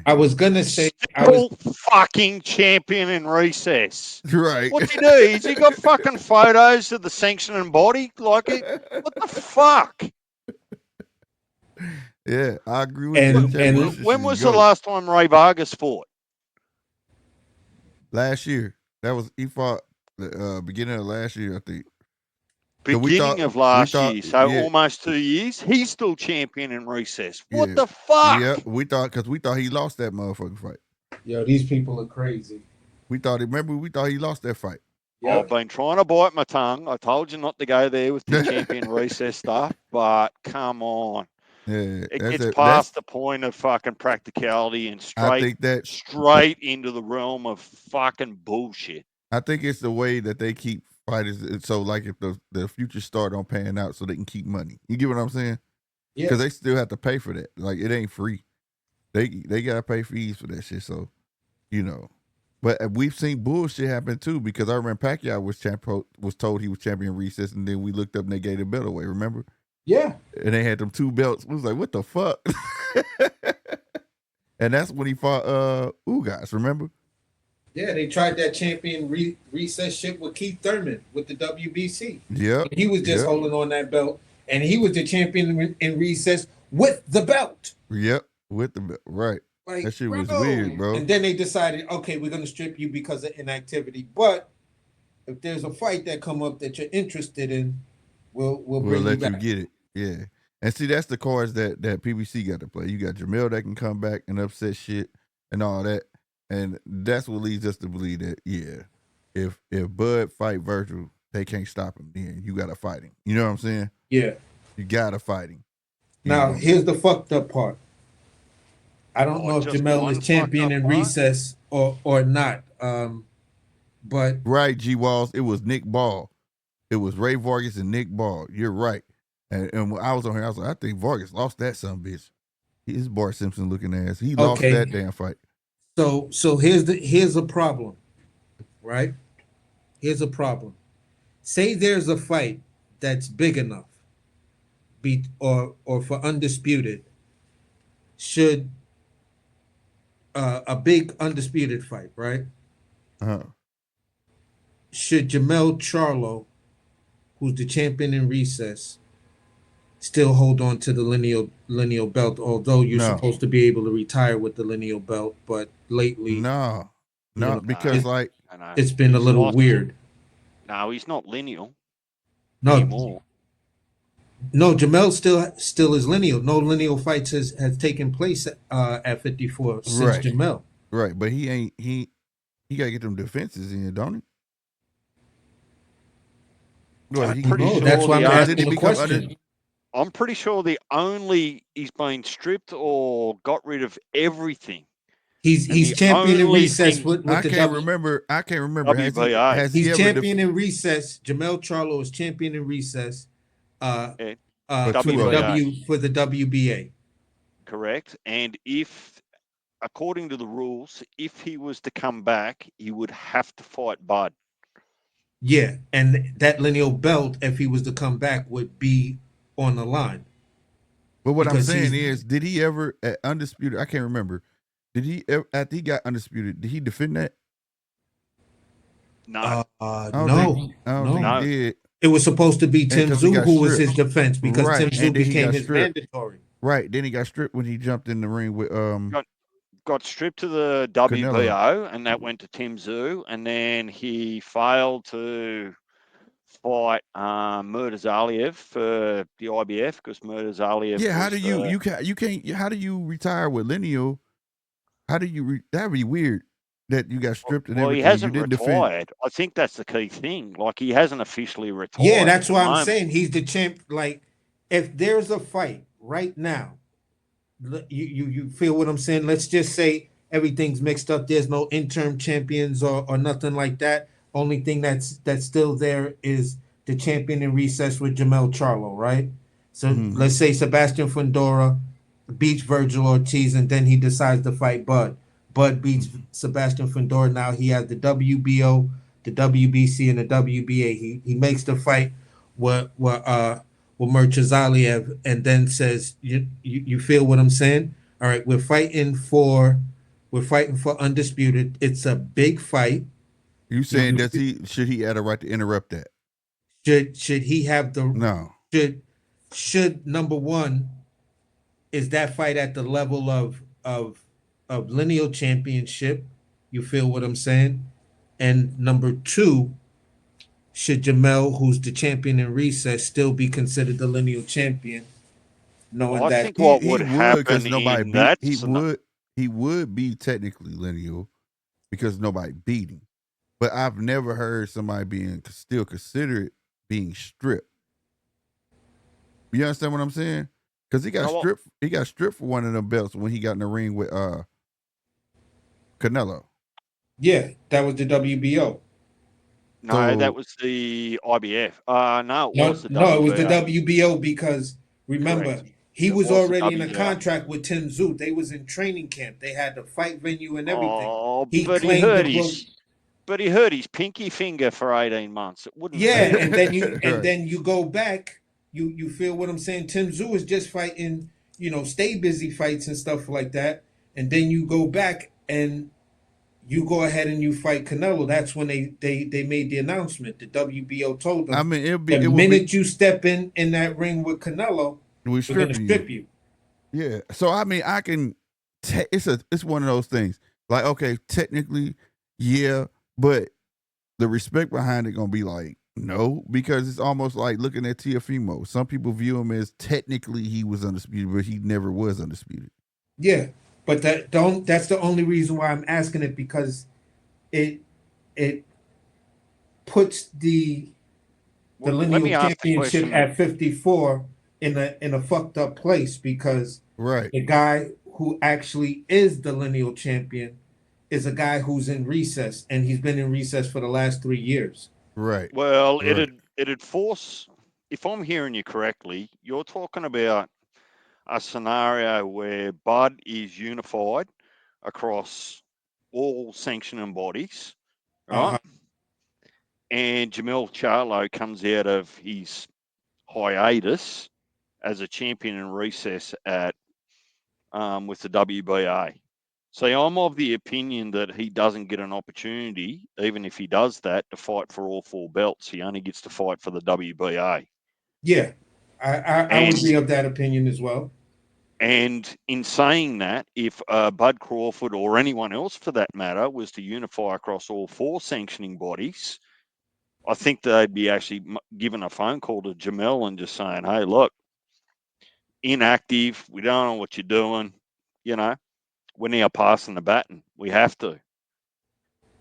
I was gonna say, fucking champion in recess. Right. What's he do? He got fucking photos of the sanctioning body? Like, what the fuck? Yeah, I agree with And- you. and- Championship When should was go. the last time Ray Vargas fought? Last year. He fought the beginning of last year, I think. Beginning of last year, so yeah, almost 2 years. He's still champion in recess. What yeah, the fuck? yeah. We thought he lost that motherfucking fight. Yo, these people are crazy. We thought he lost that fight. I've been trying to bite my tongue. I told you not to go there with the champion recess stuff, but come on. Yeah, It gets past the point of fucking practicality and I think straight into the realm of fucking bullshit. I think it's the way that they keep fighters. So like if the future star don't pan out, so they can keep money. You get what I'm saying? Yeah. Because they still have to pay for that. Like it ain't free. They gotta pay fees for that shit. So, you know. But we've seen bullshit happen too. Because I remember Pacquiao was told he was champion recess, and then we looked up and they gave the belt away. Remember? Yeah. And they had them 2 belts. We was like, what the fuck? And that's when he fought Ugas. Remember? Yeah, they tried that champion recess shit with Keith Thurman with the WBC. Yep. He was just holding on that belt, and he was the champion in recess with the belt. Yep, with the belt. Right. Like, That shit was weird, bro. And then they decided, okay, we're gonna strip you because of inactivity. But if there's a fight that come up that you're interested in, we'll bring let you you back. get it. Yeah. And see, that's the cards that PBC got to play. You got Jamel that can come back and upset shit and all that. And that's what leads us to believe that, yeah, if Bud fight Virgil, they can't stop him. Then you got to fight him. You know what I'm saying? Yeah. You got to fight him. Now, here's the fucked up part. I don't know if just Jamel one is champion fucked up in part? recess or not. But Right, G Walls. It was Nick Ball. It was Ray Vargas and Nick Ball. You're right. And when I was on here, I was like, I think Vargas lost that son of a bitch. His Bart Simpson looking ass. He lost that damn fight. So here's a problem, right? Here's a problem. Say there's a fight that's big enough, or for undisputed, should a big undisputed fight, right? Uh-huh. Should Jamel Charlo, who's the champion in recess, still hold on to the lineal belt? Although you're supposed to be able to retire with the lineal belt, but lately, because like it's been a little weird. No, he's not lineal anymore. No, Jamel still is lineal. No lineal fights has taken place at 54 since Jamel. Right, but he gotta get them defenses in, don't he? Well, I'm pretty sure that's why I'm asking the question. I'm pretty sure he's been stripped or got rid of everything. He's champion in recess with I the can't remember. WBA. He's champion in recess. Jamel Charlo is champion in recess. For the WBA. Correct. And according to the rules, if he was to come back, he would have to fight Bud. Yeah, and that lineal belt, if he was to come back, would be on the line. But what I'm saying is, did he ever at Undisputed? I can't remember. Did he ever, after he got Undisputed, did he defend that? No. I don't think he did. It was supposed to be Tim Tszyu who was his defense because Tim Tszyu became his mandatory. Right. Then he got stripped when he jumped in the ring with Got stripped to the WBO, and that went to Tim Tszyu, and then he failed to fight Murtazaliev for the IBF because Murtazaliev. Yeah, how do you can't how do you retire with lineal? How do you that'd be weird that you got stripped and everything. He hasn't you didn't retired. Defend. I think that's the key thing. Like he hasn't officially retired. Yeah, that's why I'm saying he's the champ. Like if there's a fight right now, you feel what I'm saying? Let's just say everything's mixed up. There's no interim champions or nothing like that. Only thing that's still there is the champion in recess with Jamel Charlo, right? So let's say Sebastian Fundora beats Virgil Ortiz, and then he decides to fight Bud. Bud beats Sebastian Fundora. Now he has the WBO, the WBC, and the WBA. He makes the fight with Murtazaliev, and then says, "You feel what I'm saying? All right, we're fighting for undisputed. It's a big fight. You saying should he have a right to interrupt that? Should he have the should number one, is that fight at the level of lineal championship? You feel what I'm saying? And number two, should Jamel, who's the champion in recess, still be considered the lineal champion, knowing I that think what He would would because happen nobody in beat. that scenario, He would be technically lineal because nobody beat him. But I've never heard somebody being still considered being stripped. You understand what I'm saying? Because he got no, stripped. He got stripped for one of them belts when he got in the ring with Canelo. yeah, that was the WBO. no, that So was the IBF. No, it was No, the no, it was the WBA. WBO because remember Correct. he It was was the already in a WBA. contract with Tim Zoo. They was in training camp. They had the fight venue and everything. Oh, He claimed the book. but he hurt his pinky finger for 18 months. It wouldn't Yeah, hurt. and right. then you go back. You feel what I'm saying? Tim Zoo is just fighting, stay busy fights and stuff like that. And then you go back and you go ahead and you fight Canelo. That's when they made the announcement. The WBO told I them mean, the it would be minute you step in that ring with Canelo, we we're gonna stripping strip you. you. Yeah. So I mean, I can. It's one of those things. Like, okay, technically, yeah, but the respect behind it gonna be like no, because it's almost like looking at Tiafimo. Some people view him as technically he was undisputed, but he never was undisputed. Yeah, but that's the only reason why I'm asking it because it it puts the Let lineal me ask the championship question. at 54 in a fucked up place because Right. the guy who actually is the lineal champion is a guy who's in recess and he's been in recess for the last 3 years. Right. Well, Right. it'd force. If I'm hearing you correctly, you're talking about a scenario where Bud is unified across all sanctioning bodies, right? Uh-huh. And Jamel Charlo comes out of his hiatus as a champion in recess at with the WBA. So I'm of the opinion that he doesn't get an opportunity, even if he does that, to fight for all four belts. He only gets to fight for the WBA. Yeah. I would And be of that opinion as well. and in saying that, if Bud Crawford or anyone else for that matter was to unify across all four sanctioning bodies, I think they'd be actually given a phone call to Jamel and just saying, "Hey, look, inactive. We don't know what you're doing. You know, we're now passing the baton. We have to."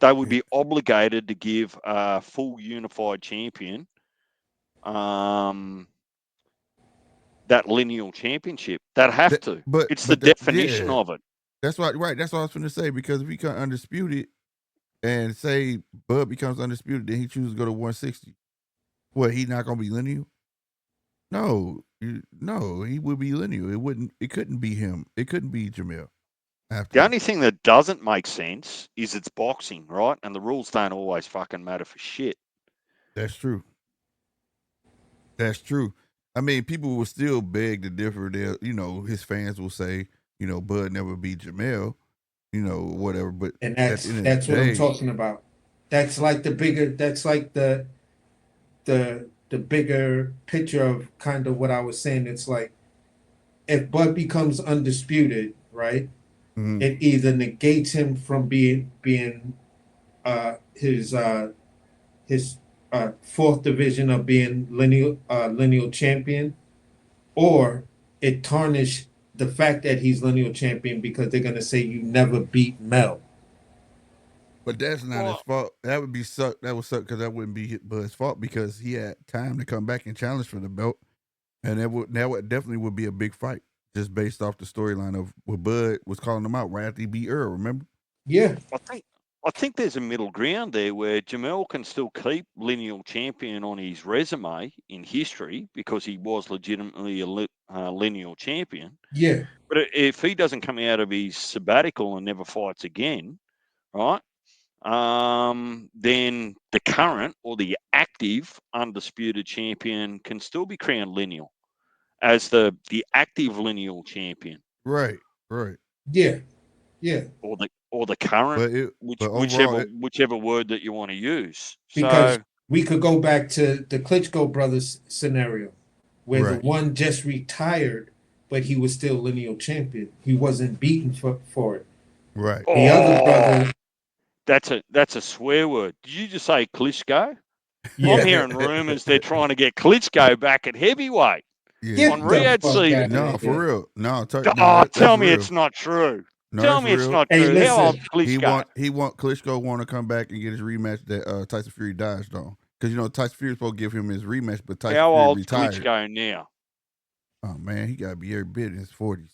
They would be obligated to give a full unified champion that lineal championship. They'd have to. It's the definition Yeah, of it. that's right. Right. That's what I was going to say because if he become undisputed and say Bud becomes undisputed, then he chooses to go to 160. What, he not going to be lineal? No, no, he would be lineal. It wouldn't. It couldn't be him. It couldn't be Jamil after The that. only thing that doesn't make sense is it's boxing, right? And the rules don't always fucking matter for shit. That's true. That's true. I mean, people will still beg to differ. There, his fans will say, Bud never beat Jamel, whatever. But And at the that's end of the that's what I'm day, talking about. That's like the bigger picture of kind of what I was saying. It's like if Bud becomes undisputed, right? mhm, It either negates him from being his fourth division of being lineal champion, or it tarnish the fact that he's lineal champion because they're gonna say you never beat Mel. but that's not his Well, fault. That would be suck. That would suck because that wouldn't be Bud's fault because he had time to come back and challenge for the belt, and that would definitely would be a big fight just based off the storyline of what Bud was calling him out right after he beat Earl. Remember? Yeah, I think there's a middle ground there where Jamel can still keep lineal champion on his resume in history because he was legitimately a lineal champion. yeah, But if he doesn't come out of his sabbatical and never fights again, right? Then the current or the active undisputed champion can still be crowned lineal as the active lineal champion Right. Right. yeah, yeah. or the current, But overall, whichever word that you want to use. Because So we could go back to the Klitschko brothers scenario, where the right. one just retired, but he was still lineal champion. He wasn't beaten for it. Right. The other brother, That's a swear word. Did you just say Klitschko? yeah, I'm hearing rumors they're trying to get Klitschko back at heavyweight Yeah. get on the Riyadh fuck out season. No, of for here. real. No, Oh, that's tell me real. it's not true. No, Tell that's me it's real. not Hey, true. How old's listen. Klitschko? Klitschko want to come back and get his rematch that Tyson Fury dodged on. Because Tyson Fury supposed to give him his rematch, but Tyson How Fury old's retired. Klitschko now? Oh man, he gotta be every bit in his 40s.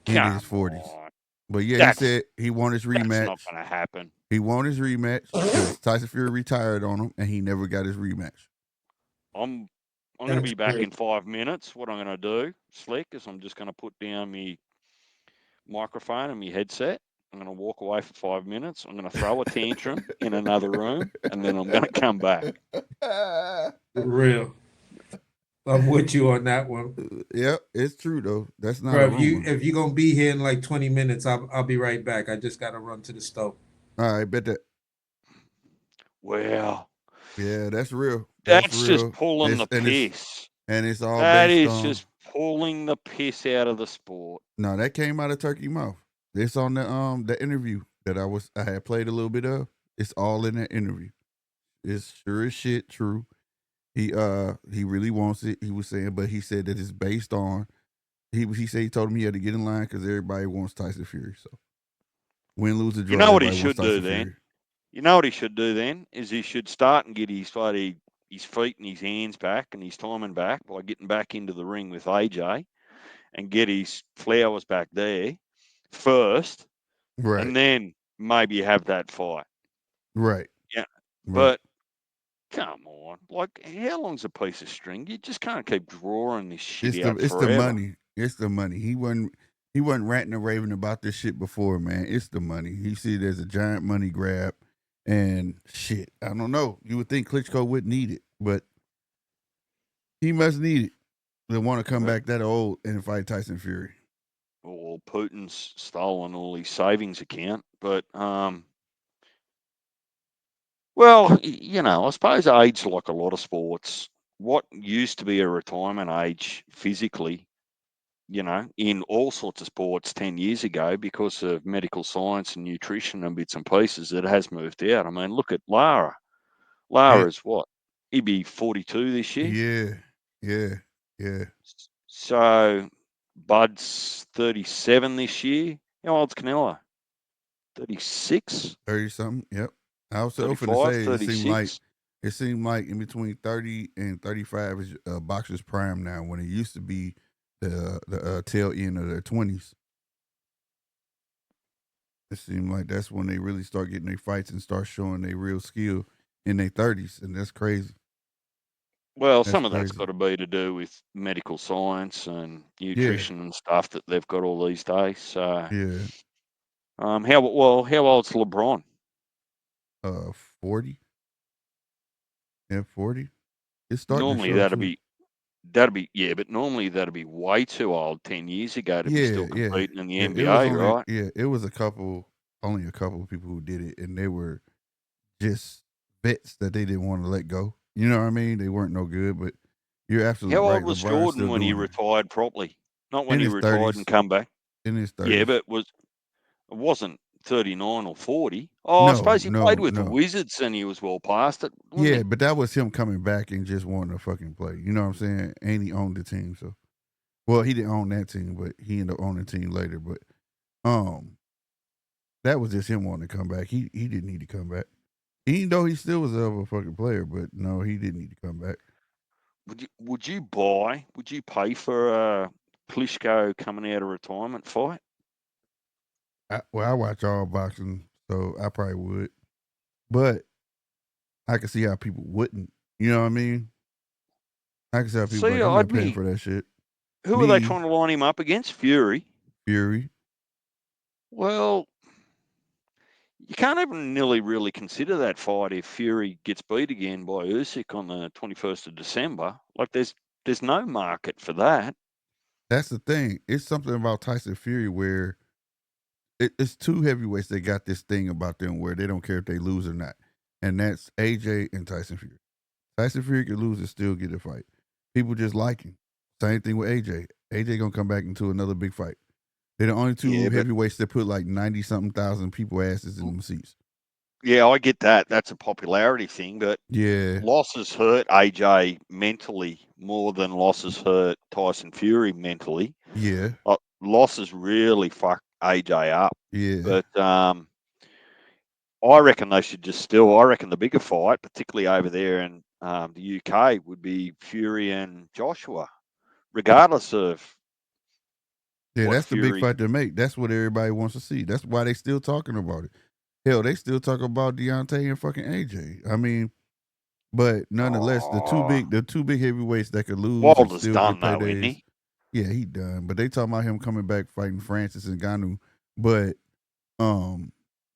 Come Into his 40s. on. But yeah, That's he said he won his that's rematch. not going to happen. He won his rematch because Tyson Fury retired on him, and he never got his rematch. I'm going to That's be back great. in 5 minutes. What I'm going to do, Slick, is I'm just going to put down my microphone and my headset. I'm going to walk away for 5 minutes. I'm going to throw a tantrum in another room, and then I'm going to come back. For real. I'm with you on that one. Yep, it's true though. That's not Bro, a rumor. if you're gonna be here in like 20 minutes, I'll be right back. I just gotta run to the stove. All right, bet that. Well, Yeah, that's real. that's just pulling the and piss. it's all That based is on. just pulling the piss out of the sport. No, that came out of Turkey Mouth. It's on the interview that I had played a little bit of. It's all in that interview. It's sure as shit true. He really wants it. He was saying, but he said that it's based on. He said he told him he had to get in line because everybody wants Tyson Fury. So win, lose, or You draw, know what he everybody wants should do Tyson then? Fury. You know what he should do then is he should start and get his feet and his hands back and his timing back by getting back into the ring with AJ and get his flowers back there first, Right, and then maybe have that fight. right, Yeah, right. but come on, like how long's a piece of string? You just can't keep drawing this shit out It's the forever. money. It's the money. He wasn't ranting and raving about this shit before, man. It's the money. He see it as a giant money grab, and shit. I don't know. You would think Klitschko wouldn't need it, but he must need it. They want to come back that old and fight Tyson Fury. Well, Putin's stolen all his savings account, but well, I suppose age, like a lot of sports, what used to be a retirement age physically, in all sorts of sports 10 years ago, because of medical science and nutrition and bits and pieces, it has moved out. I mean, look at Lara. And Lara's what? He'd be 42 this year. yeah. So Bud's 37 this year. How old's Canelo? 36? 30 something. Yep. I was so finna 35, say it seemed like in between 30 and 35 is boxers prime now, when it used to be the tail end of their 20s. It seemed like that's when they really start getting their fights and start showing their real skill in their 30s, and that's crazy. Well, That's some of that's crazy. got to be to do with medical science and Yeah, nutrition and stuff that they've got all these days. So, yeah. how old's LeBron? 40. Yeah, 40. It's starting to Normally show too. but normally that'd be way too old 10 years ago to be still Yeah. competing in the It was NBA, only right? it was only a couple of people who did it, and they were just vets that they didn't want to let go. You know what I mean? They weren't no good, but you're How absolutely old right. was LeBron's Jordan still when he doing it retired properly? Not when in he his retired and 30s. come back. In his Yeah, 30s. but it wasn't 39 or 40. Oh, I No, suppose he played no, with the no. Wizards and he was well past it, wasn't Yeah, he? but that was him coming back and just wanting to fucking play. You know what I'm saying? And he owned the team, so well, he didn't own that team, but he ended up owning the team later. But um, that was just him wanting to come back. He didn't need to come back. Even though he still was a fucking player, but no, he didn't need to come back. Would you pay for a Klitschko coming out of retirement fight? I watch all boxing, so I probably would. But I can see how people wouldn't. You know what I mean? I can see how people See, like, I'm not paying for that shit. who are they Me, trying to line him up against? Fury. Fury. Well, you can't even really consider that fight if Fury gets beat again by Usyk on the 21st of December. Like, there's no market for that. That's the thing. It's something about Tyson Fury where it's two heavyweights that got this thing about them where they don't care if they lose or not. And that's AJ and Tyson Fury. Tyson Fury could lose and still get a fight. People just like him. Same thing with AJ. AJ gonna come back into another big fight. They're the only two Yeah, but heavyweights that put like 90-something thousand people asses in them seats. yeah, I get that. That's a popularity thing, but Yeah, losses hurt AJ mentally more than losses hurt Tyson Fury mentally. yeah, Losses really fuck AJ up. yeah. But I reckon they should just still. I reckon the bigger fight, particularly over there in the UK, would be Fury and Joshua, regardless of Yeah, what that's the big Fury. fight to make. That's what everybody wants to see. That's why they still talking about it. Hell, they still talk about Deontay and fucking AJ. I mean, but nonetheless, the two Oh, big heavyweights that could lose and Wilder's still get done though, isn't paydays. he? Yeah, he done. But they talking about him coming back fighting Francis and Ngannou. But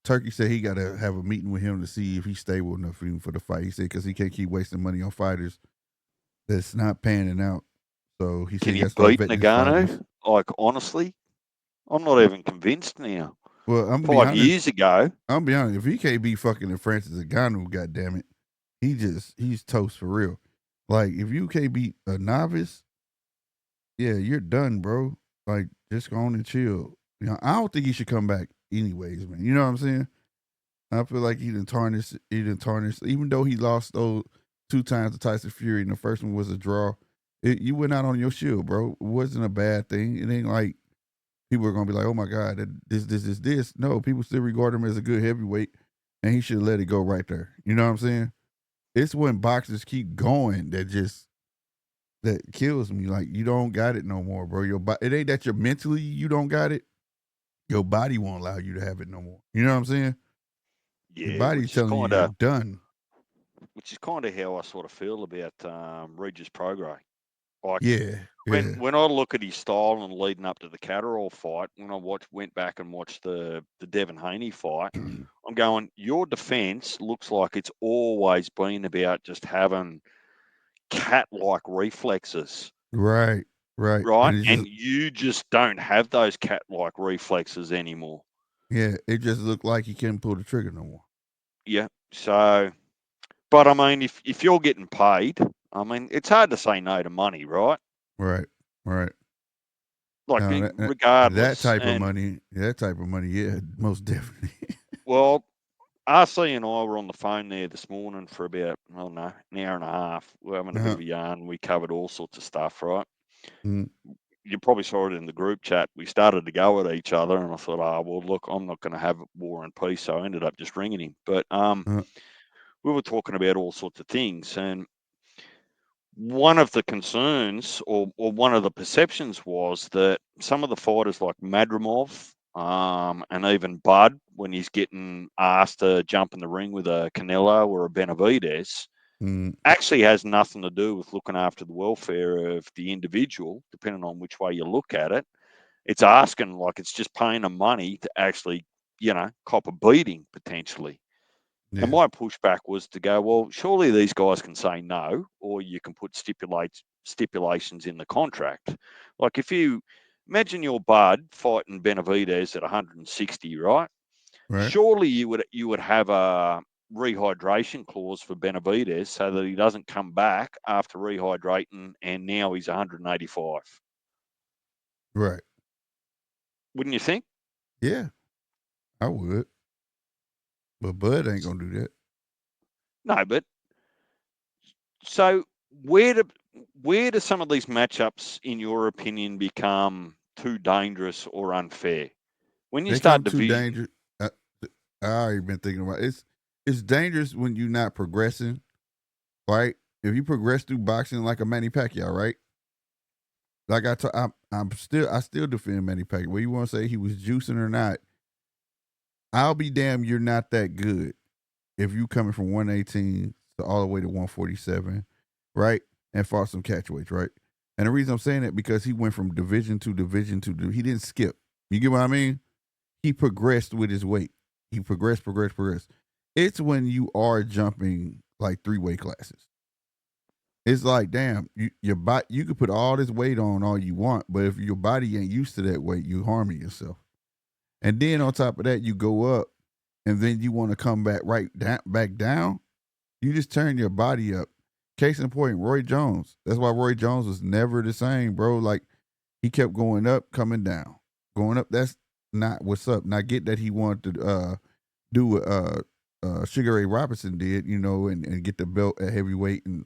Turkey said he got to have a meeting with him to see if he's stable enough for the fight. He said because he can't keep wasting money on fighters that's not panning out. So he said Can he he got to start beat vetting his fighters. Nagano? Like honestly, I'm not even convinced now. Well, I'm gonna be 5 honest. years ago, I'm be honest. If he can't be fucking Francis Ngannou, goddamn it, he's toast for real. Like if you can't beat a novice, yeah, you're done, bro. Like just go on and chill. You know, I don't think he should come back anyways, man. You know what I'm saying? I feel like he didn't tarnish. Even though he lost those 2 times to Tyson Fury, and the first one was a draw. You went out on your shield, bro. It wasn't a bad thing. It ain't like people are gonna be like, "Oh my God, this." No, people still regard him as a good heavyweight, and he should let it go right there. You know what I'm saying? It's when boxers keep going that kills me. Like you don't got it no more, bro. It ain't that you're mentally you don't got it. Your body won't allow you to have it no more. You know what I'm saying? Your yeah, body's telling you you're done. which is kind of how I sort of feel about Regis Prograis. Like Yeah, yeah, when I look at his style and leading up to the Catterall fight, when I went back and watched the Devin Haney fight, I'm going, your defense looks like it's always been about just having cat-like reflexes, right, right. right? And it's And just you just don't have those cat-like reflexes anymore. yeah, it just looked like he couldn't pull the trigger no more. Yeah. So, but I mean, if you're getting paid, I mean, it's hard to say no to money, right? Right, right. Like No, regardless. And that type of money, yeah, most definitely. well, RC and I were on the phone there this morning for about, I don't know, an hour and a half. We're having a bit Uh-huh. of a yarn. We covered all sorts of stuff, right? Mm, You probably saw it in the group chat. We started to go at each other, and I thought, oh, well, look, I'm not going to have war and peace. So I ended up just ringing him. But uh, we were talking about all sorts of things. And one of the concerns or one of the perceptions was that some of the fighters like Madrimov and even Bud, when he's getting asked to jump in the ring with a Canelo or a Benavidez, mm, actually has nothing to do with looking after the welfare of the individual, depending on which way you look at it. It's asking, like, it's just paying them money to actually, cop a beating potentially. And yeah, my pushback was to go, well, surely these guys can say no, or you can put stipulations in the contract. Like if you imagine your Bud fighting Benavidez at 160, right? right, Surely you would have a rehydration clause for Benavidez so that he doesn't come back after rehydrating and now he's 185. right. Wouldn't you think? Yeah, I would, but Bud ain't gonna do that. No, but so where do some of these matchups, in your opinion, become too dangerous or unfair? When you They start come too division, dangerous. I already been thinking about it. It's dangerous when you're not progressing, right? If you progress through boxing like a Manny Pacquiao, right? Like I still defend Manny Pacquiao. Whether you want to say he was juicing or not, I'll be damned you're not that good if you coming from 118 to all the way to 147, right? And fought some catchweights, right? And the reason I'm saying that because he went from division to division to he didn't skip. You get what I mean? He progressed with his weight. He progressed. It's when you are jumping like 3 weight classes. It's like, damn, your body, you could put all this weight on all you want, but if your body ain't used to that weight, you harming yourself. And then on top of that, you go up, and then you want to come back back down. You just turn your body up. case in point, Roy Jones. That's why Roy Jones was never the same, bro. Like he kept going up, coming down, going up. That's not what's up. And I get that he wanted to do what Sugar Ray Robinson did, and get the belt at heavyweight and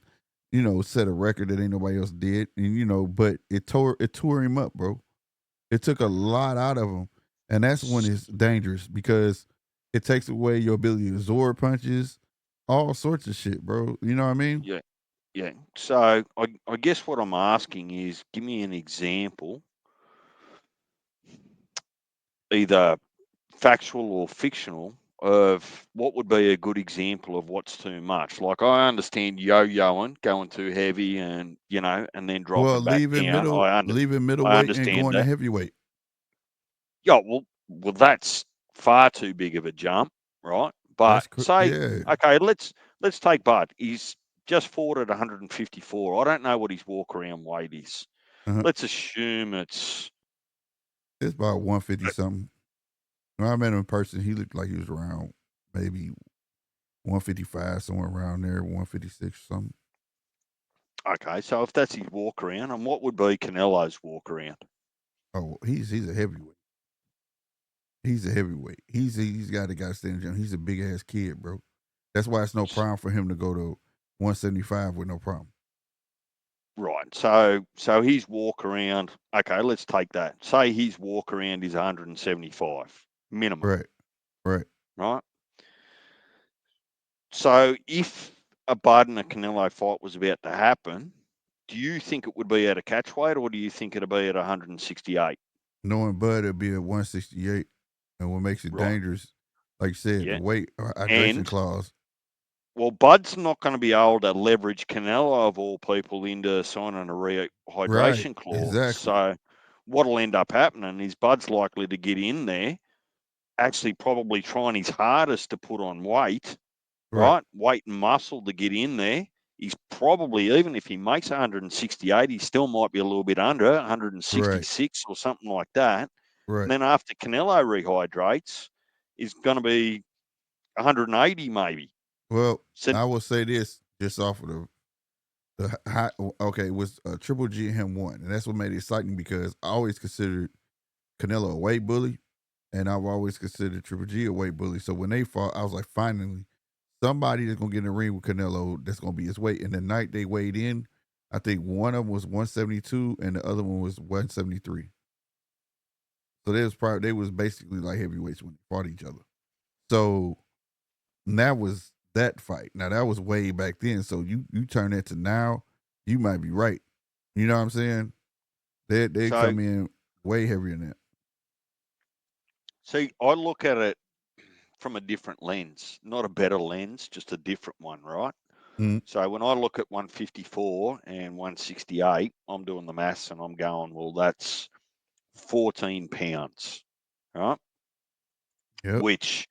set a record that ain't nobody else did, and but it tore him up, bro. It took a lot out of him, and that's when it's dangerous because it takes away your ability to absorb punches, all sorts of shit, bro. You know what I mean? Yeah. Yeah. So I guess what I'm asking is, give me an example, either factual or fictional, of what would be a good example of what's too much. Like, I understand yo-yoing, going too heavy, and and then Well, dropping back down. leaving I middleweight and understand going to that. heavyweight. Yeah, well, that's far too big of a jump, right? But say, Yeah. okay, let's take Bud. He's just fought at 154. I don't know what his walk around weight is. Uh-huh. Let's assume it's It's about 150 something. When I met him in person, he looked like he was around maybe 155, somewhere around there, 156 or something. okay. So if that's his walk around, and what would be Canelo's walk around? Oh, he's a heavyweight. He's a heavyweight. He's got to stand in the gym. He's a big ass kid, bro. That's why it's no problem for him to go to 175 with no problem. Right. So his walk around. Okay, let's take that. Say his walk around is 175 minimum. Right. Right. Right. So if a Bud and a Canelo fight was about to happen, do you think it would be at a catch weight, or do you think it'd be at 168? Knowing Bud, it'd be at 168. And what makes it Right. dangerous, like you said, Yeah. the weight hydration And clause. well, Bud's not going to be able to leverage Canelo of all people into signing a rehydration Right. clause. Exactly. So what'll end up happening is Bud's likely to get in there, actually probably trying his hardest to put on weight, right? Weight and muscle to get in there. He's probably, even if he makes 168, he still might be a little bit under 166 or something like that. Right. And then after Canelo rehydrates, he's going to be 180 maybe. Well, So, I will say this just off of the high. Okay, it was Triple G and him won, and that's what made it exciting because I always considered Canelo a weight bully, and I've always considered Triple G a weight bully. So when they fought, I was like, finally, somebody that's gonna get in the ring with Canelo that's gonna be his weight. And the night they weighed in, I think one of them was 172 and the other one was 173. So they was basically like heavyweights when they fought each other. So that was that fight. Now that was way back then. So you turn that to now, you might be right. You know what I'm saying? They so, come in way heavier than that. see, I look at it from a different lens, not a better lens, just a different one, right? Mm-hmm. So when I look at 154 and 168, I'm doing the maths and I'm going, well, that's 14 pounds, right? Yep. Which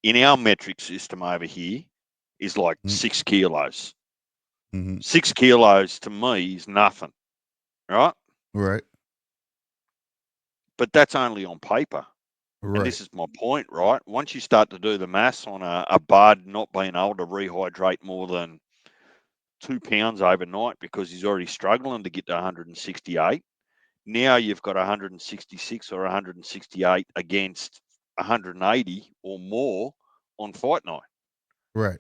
in our metric system over here is like 6 kilos. 6 kilos to me is nothing, right? Right. But that's only on paper. Right. And this is my point, right? Once you start to do the maths on a Bud not being able to rehydrate more than 2 pounds overnight because he's already struggling to get to 168, now you've got 166 or 168 against 180 or more on fight night. Right.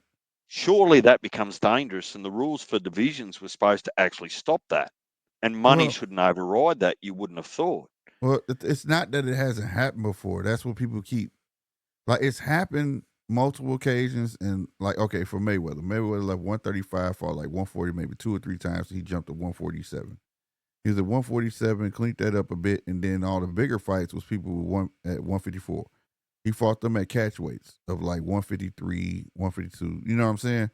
Surely that becomes dangerous, and the rules for divisions were supposed to actually stop that. And money shouldn't override that, you wouldn't have thought. Well, it's not that it hasn't happened before. That's what people keep. Like, it's happened multiple occasions, and like, okay, for Mayweather left 135 for like 140, maybe 2 or 3 times. He jumped to 147. He was at 147, cleaned that up a bit, and then all the bigger fights was people at 154. He fought them at catch weights of like 153, 152. You know what I'm saying?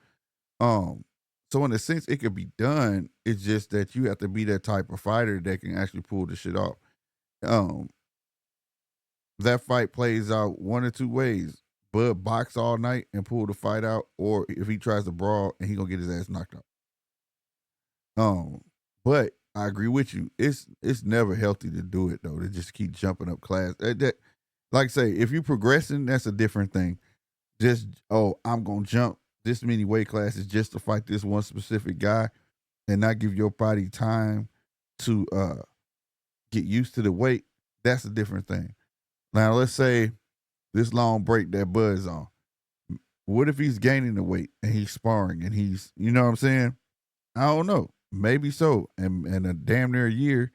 So in a sense, it could be done. It's just that you have to be that type of fighter that can actually pull the shit off. That fight plays out one or two ways. Bud box all night and pull the fight out, or if he tries to brawl and he gonna get his ass knocked out. But I agree with you. It's never healthy to do it though. To just keep jumping up class. That like I say, if you progressing, that's a different thing. Just I'm gonna jump this many weight classes just to fight this one specific guy and not give your body time to get used to the weight, that's a different thing. Now, let's say this long break that Bud's on. What if he's gaining the weight and he's sparring and he's, you know what I'm saying? I don't know. Maybe so. And a damn near a year,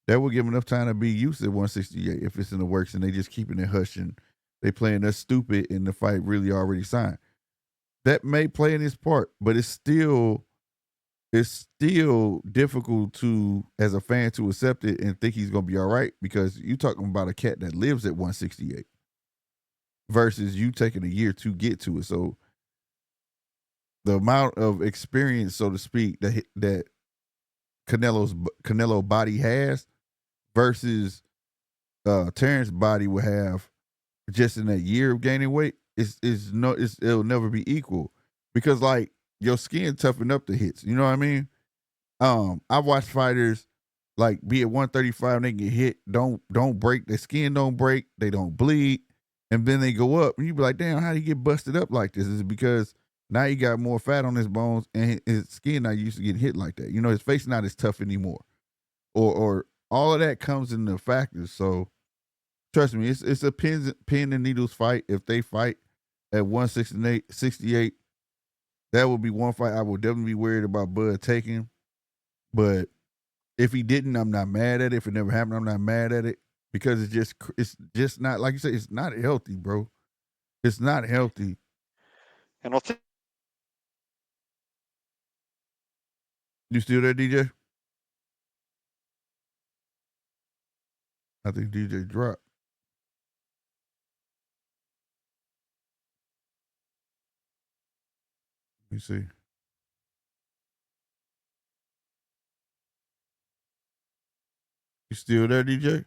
that will give him enough time to be used to 168 if it's in the works and they just keeping it hush and they playing us stupid and the fight really already signed. That may play in his part, but it's still difficult to, as a fan, to accept it and think he's gonna be all right, because you talking about a cat that lives at 168 versus you taking a year to get to it. So the amount of experience, so to speak, that Canelo body has versus Terrence's body will have just in that year of gaining weight it'll never be equal, because like your skin toughen up the hits. You know what I mean? I've watched fighters like be at 135 and they get hit, don't break, their skin don't break, they don't bleed, and then they go up and you be like, damn, how do you get busted up like this? Is it because now he got more fat on his bones and his skin not used to getting hit like that? You know, his face not as tough anymore. Or all of that comes into factors. So trust me, it's a pin and needles fight. If they fight at 168, that would be one fight I would definitely be worried about Bud taking. But if he didn't, I'm not mad at it. If it never happened, I'm not mad at it, because it's just not, like you said, it's not healthy, bro. It's not healthy. And I think You still there, DJ? I think DJ dropped. Let me see. You still there, DJ?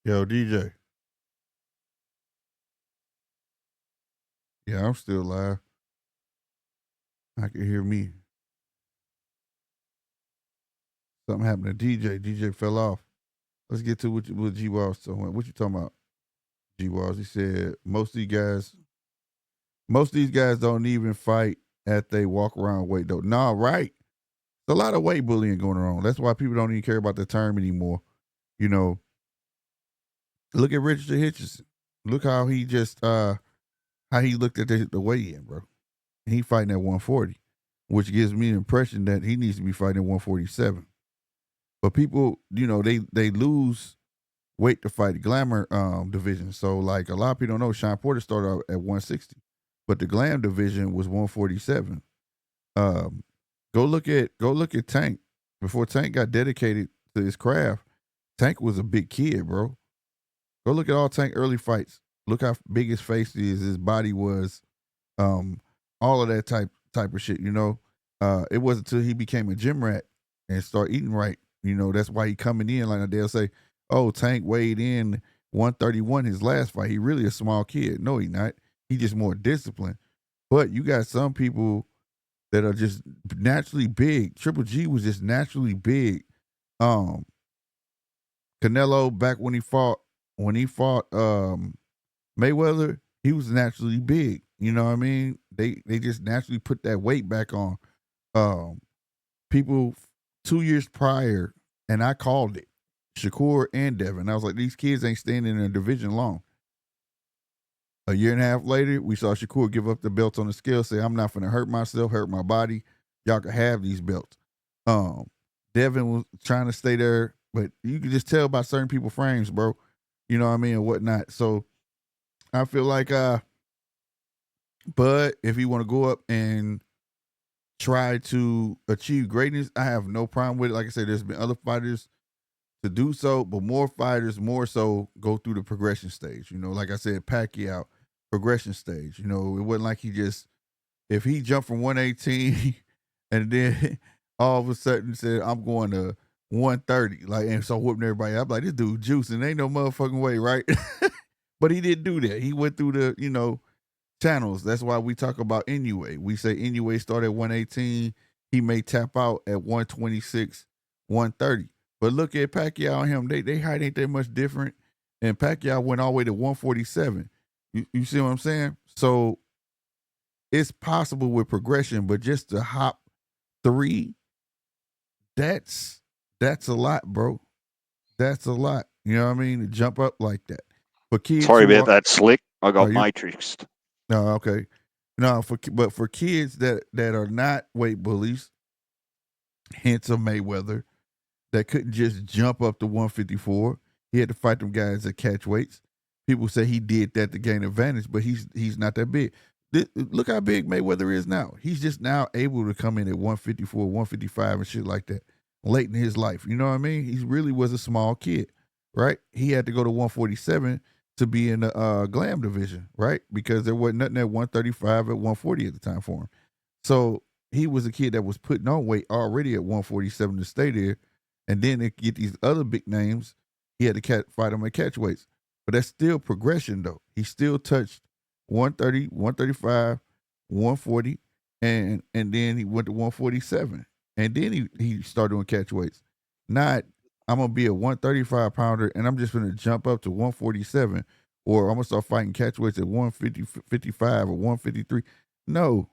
Yo, DJ. Yeah, I'm still live. I can hear me. Something happened to DJ. DJ fell off. Let's get to what G Walls talking about. What you talking about, G Walls? He said most of these guys don't even fight at they walk around weight though. Nah, right. There's a lot of weight bullying going on. That's why people don't even care about the term anymore. You know, look at Richardson Hitchins. Look how he just how he looked at the weigh-in, bro. He fighting at 140, which gives me the impression that he needs to be fighting at 147. But people, you know, they lose weight to fight the glamour division. So like a lot of people don't know, Sean Porter started out at 160, but the glam division was 147. Go look at Tank. Before Tank got dedicated to his craft, Tank was a big kid, bro. Go look at all Tank early fights. Look how big his face is, his body was, all of that type of shit. You know, it wasn't until he became a gym rat and start eating right. You know, that's why he coming in like they'll say, oh, Tank weighed in 131 his last fight. He really a small kid. No, he not. He just more disciplined. But you got some people that are just naturally big. Triple G was just naturally big. Canelo, back when he fought Mayweather, he was naturally big. You know what I mean? They just naturally put that weight back on. People 2 years prior, and I called it, Shakur and Devin. I was like, these kids ain't staying in a division long. A year and a half later, we saw Shakur give up the belts on the scale, say, I'm not gonna hurt myself, hurt my body. Y'all can have these belts. Devin was trying to stay there, but you can just tell by certain people's frames, bro. You know what I mean, and whatnot. So I feel like Bud, if he want to go up and try to achieve greatness, I have no problem with it. Like I said, there's been other fighters to do so, but more fighters more so go through the progression stage. You know, like I said, Pacquiao, progression stage. You know, it wasn't like if he jumped from 118 and then all of a sudden said, I'm going to 130, like, and so whooping everybody. I'm like, this dude juicing, ain't no motherfucking way, right? But he didn't do that. He went through the, channels. That's why we talk about Inoue. We say Inoue started at 118. he may tap out at 126, 130. But look at Pacquiao and him. They height ain't that much different. And Pacquiao went all the way to 147. You see what I'm saying? So it's possible with progression, but just to hop 3, that's a lot, bro. That's a lot. You know what I mean? To jump up like that. For kids Sorry who about are, that, Slick. I got you matrixed. no, okay. No, but for kids that are not weight bullies, hence a Mayweather, that couldn't just jump up to 154. He had to fight them guys that catch weights. People say he did that to gain advantage, but he's not that big. Look how big Mayweather is now. He's just now able to come in at 154, 155 and shit like that late in his life. You know what I mean? He really was a small kid, right? He had to go to 147 to be in the glam division, right? Because there wasn't nothing at 135 at 140 at the time for him. So he was a kid that was putting on weight already at 147 to stay there. And then to get these other big names, he had to fight them at catch weights. But that's still progression, though. He still touched 130, 135, 140, and then he went to 147. And then he started doing catch weights. Not, I'm going to be a 135 pounder and I'm just going to jump up to 147, or I'm going to start fighting catch weights at 150, 55 or 153. No.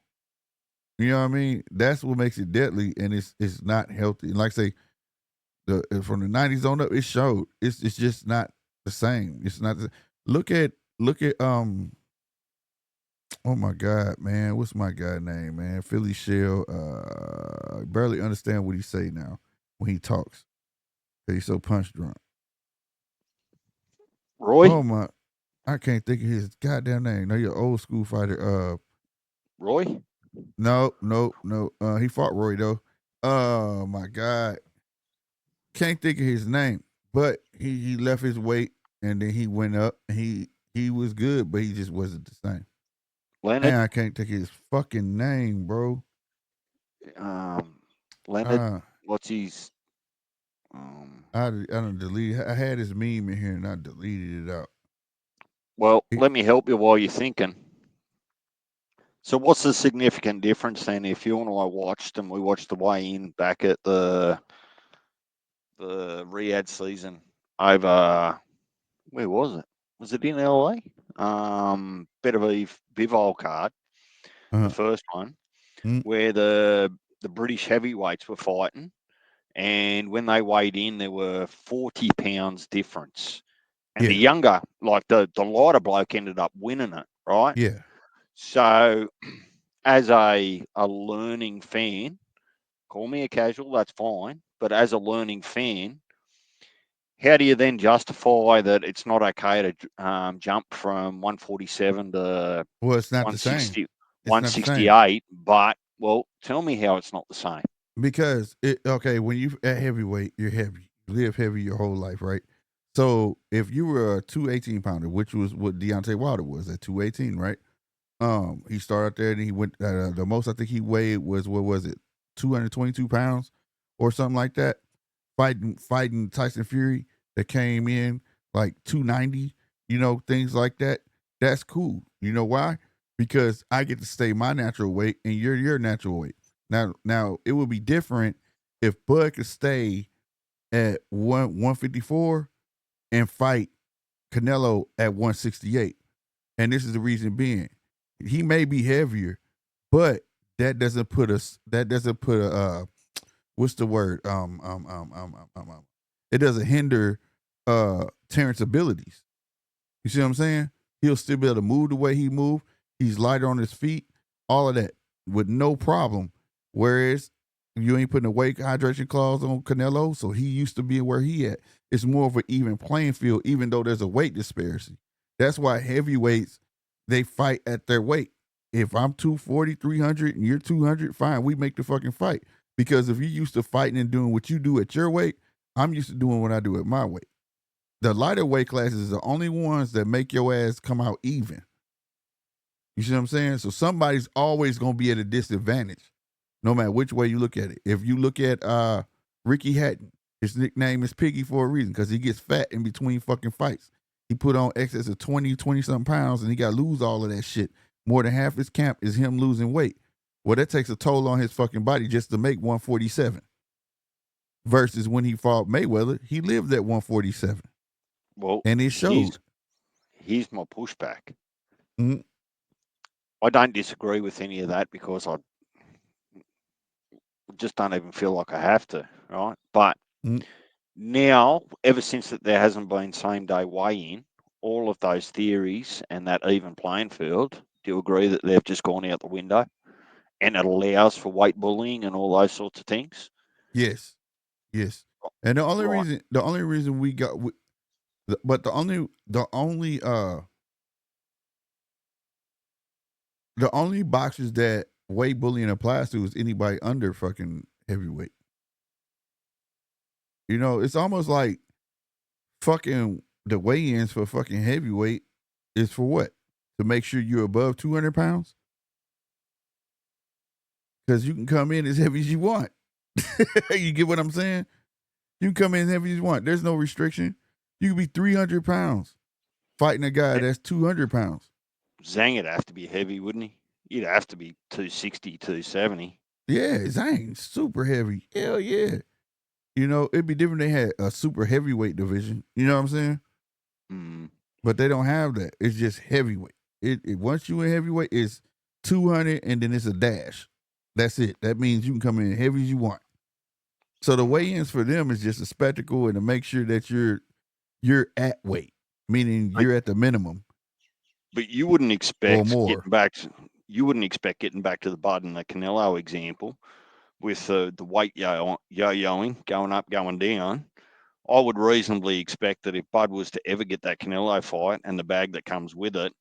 You know what I mean? That's what makes it deadly, and it's not healthy. And like I say, from the 90s on up, it showed. It's just not the same. It's not look at oh my God, man. What's my guy name, man? Philly Shell. Barely understand what he say now when he talks. He's so punch drunk. Roy? Oh my, I can't think of his goddamn name. No, you're an old school fighter. Roy? No. He fought Roy though. Oh my God. Can't think of his name. But he left his weight and then he went up and he was good, but he just wasn't the same. Leonard? Man, I can't think of his fucking name, bro. Leonard? What's his... I don't delete. I had his meme in here and I deleted it out. Well, let me help you while you're thinking. So what's the significant difference then if you and I watched, and we watched the weigh-in back at the Riyadh season over, where was it? Was it in LA? Bit of a Bivol card, the first one, where the British heavyweights were fighting, and when they weighed in, there were 40 pounds difference. And the younger, like the lighter bloke ended up winning it, right? Yeah. So as a learning fan, call me a casual, that's fine. But as a learning fan, how do you then justify that it's not okay to jump from 147 to well, it's not the same. 168? But, well, tell me how it's not the same. Because when you at heavyweight, you're heavy. You live heavy your whole life, right? So if you were a 218 pounder, which was what Deontay Wilder was at 218, right? He started there and he went. The most I think he weighed was, what was it, 222 pounds or something like that. Fighting Tyson Fury that came in like 290. You know, things like that. That's cool. You know why? Because I get to stay my natural weight and you're your natural weight. Now it would be different if Bud could stay at 154 and fight Canelo at 168. And this is the reason being, he may be heavier, but that doesn't put a what's the word? It doesn't hinder Terrence's abilities. You see what I'm saying? He'll still be able to move the way he moved. He's lighter on his feet, all of that with no problem. Whereas you ain't putting a weight hydration clause on Canelo, so he used to be where he at. It's more of an even playing field, even though there's a weight disparity. That's why heavyweights, they fight at their weight. If I'm 240, 300, and you're 200, fine, we make the fucking fight. Because if you're used to fighting and doing what you do at your weight, I'm used to doing what I do at my weight. The lighter weight classes are the only ones that make your ass come out even. You see what I'm saying? So somebody's always going to be at a disadvantage, no matter which way you look at it. If you look at Ricky Hatton, his nickname is Piggy for a reason, because he gets fat in between fucking fights. He put on excess of 20-something pounds, and he got to lose all of that shit. More than half his camp is him losing weight. Well, that takes a toll on his fucking body just to make 147. Versus when he fought Mayweather, he lived at 147. Well, And it showed. here's my pushback. Mm. I don't disagree with any of that because I just don't even feel like I have to, right? But now, ever since that there hasn't been same day weigh-in, all of those theories and that even playing field, do you agree that they've just gone out the window? And it allows for weight bullying and all those sorts of things? Yes. And the only Right. reason we got, but the only boxers that weight bullying applies to is anybody under fucking heavyweight. You know, it's almost like fucking the weigh-ins for fucking heavyweight is for what? To make sure you're above 200 pounds? Because you can come in as heavy as you want. You get what I'm saying? You can come in as heavy as you want. There's no restriction. You can be 300 pounds fighting a guy that's 200 pounds. Zhang would have to be heavy, wouldn't he? He'd have to be 260, 270. Yeah, Zhang, super heavy. Hell yeah. You know, it'd be different if they had a super heavyweight division. You know what I'm saying? Mm. But they don't have that. It's just heavyweight. It once you in heavyweight, it's 200 and then it's a dash. That's it. That means you can come in heavy as you want. So the weigh-ins for them is just a spectacle and to make sure that you're at weight, meaning you're at the minimum. But you wouldn't expect more. getting back to the Bud and the Canelo example with the weight yo-yoing, going up, going down. I would reasonably expect that if Bud was to ever get that Canelo fight and the bag that comes with it,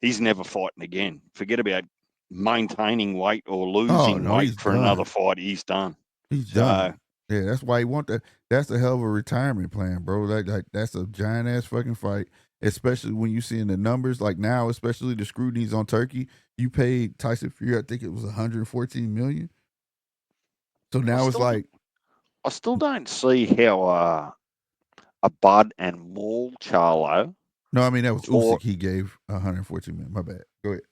he's never fighting again. Forget about maintaining weight or losing weight for another fight. He's done. He's done. Yeah, that's why he want that. That's a hell of a retirement plan, bro. That's a giant ass fucking fight. Especially when you see in the numbers, like now, especially the scrutinies on Turkey. You paid Tyson Fury, I think it was 114 million. So now it's like, I still don't see how a Bud and Maul Charlo. No, I mean that was Usyk. He gave 114 million. My bad. Go ahead.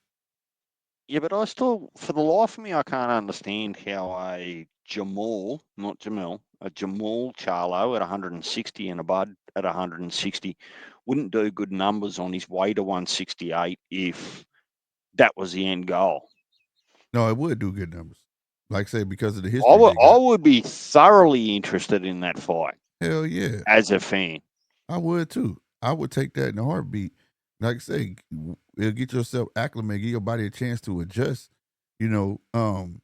Yeah, but I still, for the life of me, I can't understand how a Jamal, not Jamil, a Jamal Charlo at 160 and a Bud at 160 wouldn't do good numbers on his way to 168 if that was the end goal. No, it would do good numbers. Like I say, because of the history. I would be thoroughly interested in that fight. Hell yeah. As a fan. I would too. I would take that in a heartbeat. Like I say, it'll get yourself acclimated, give your body a chance to adjust, you know. And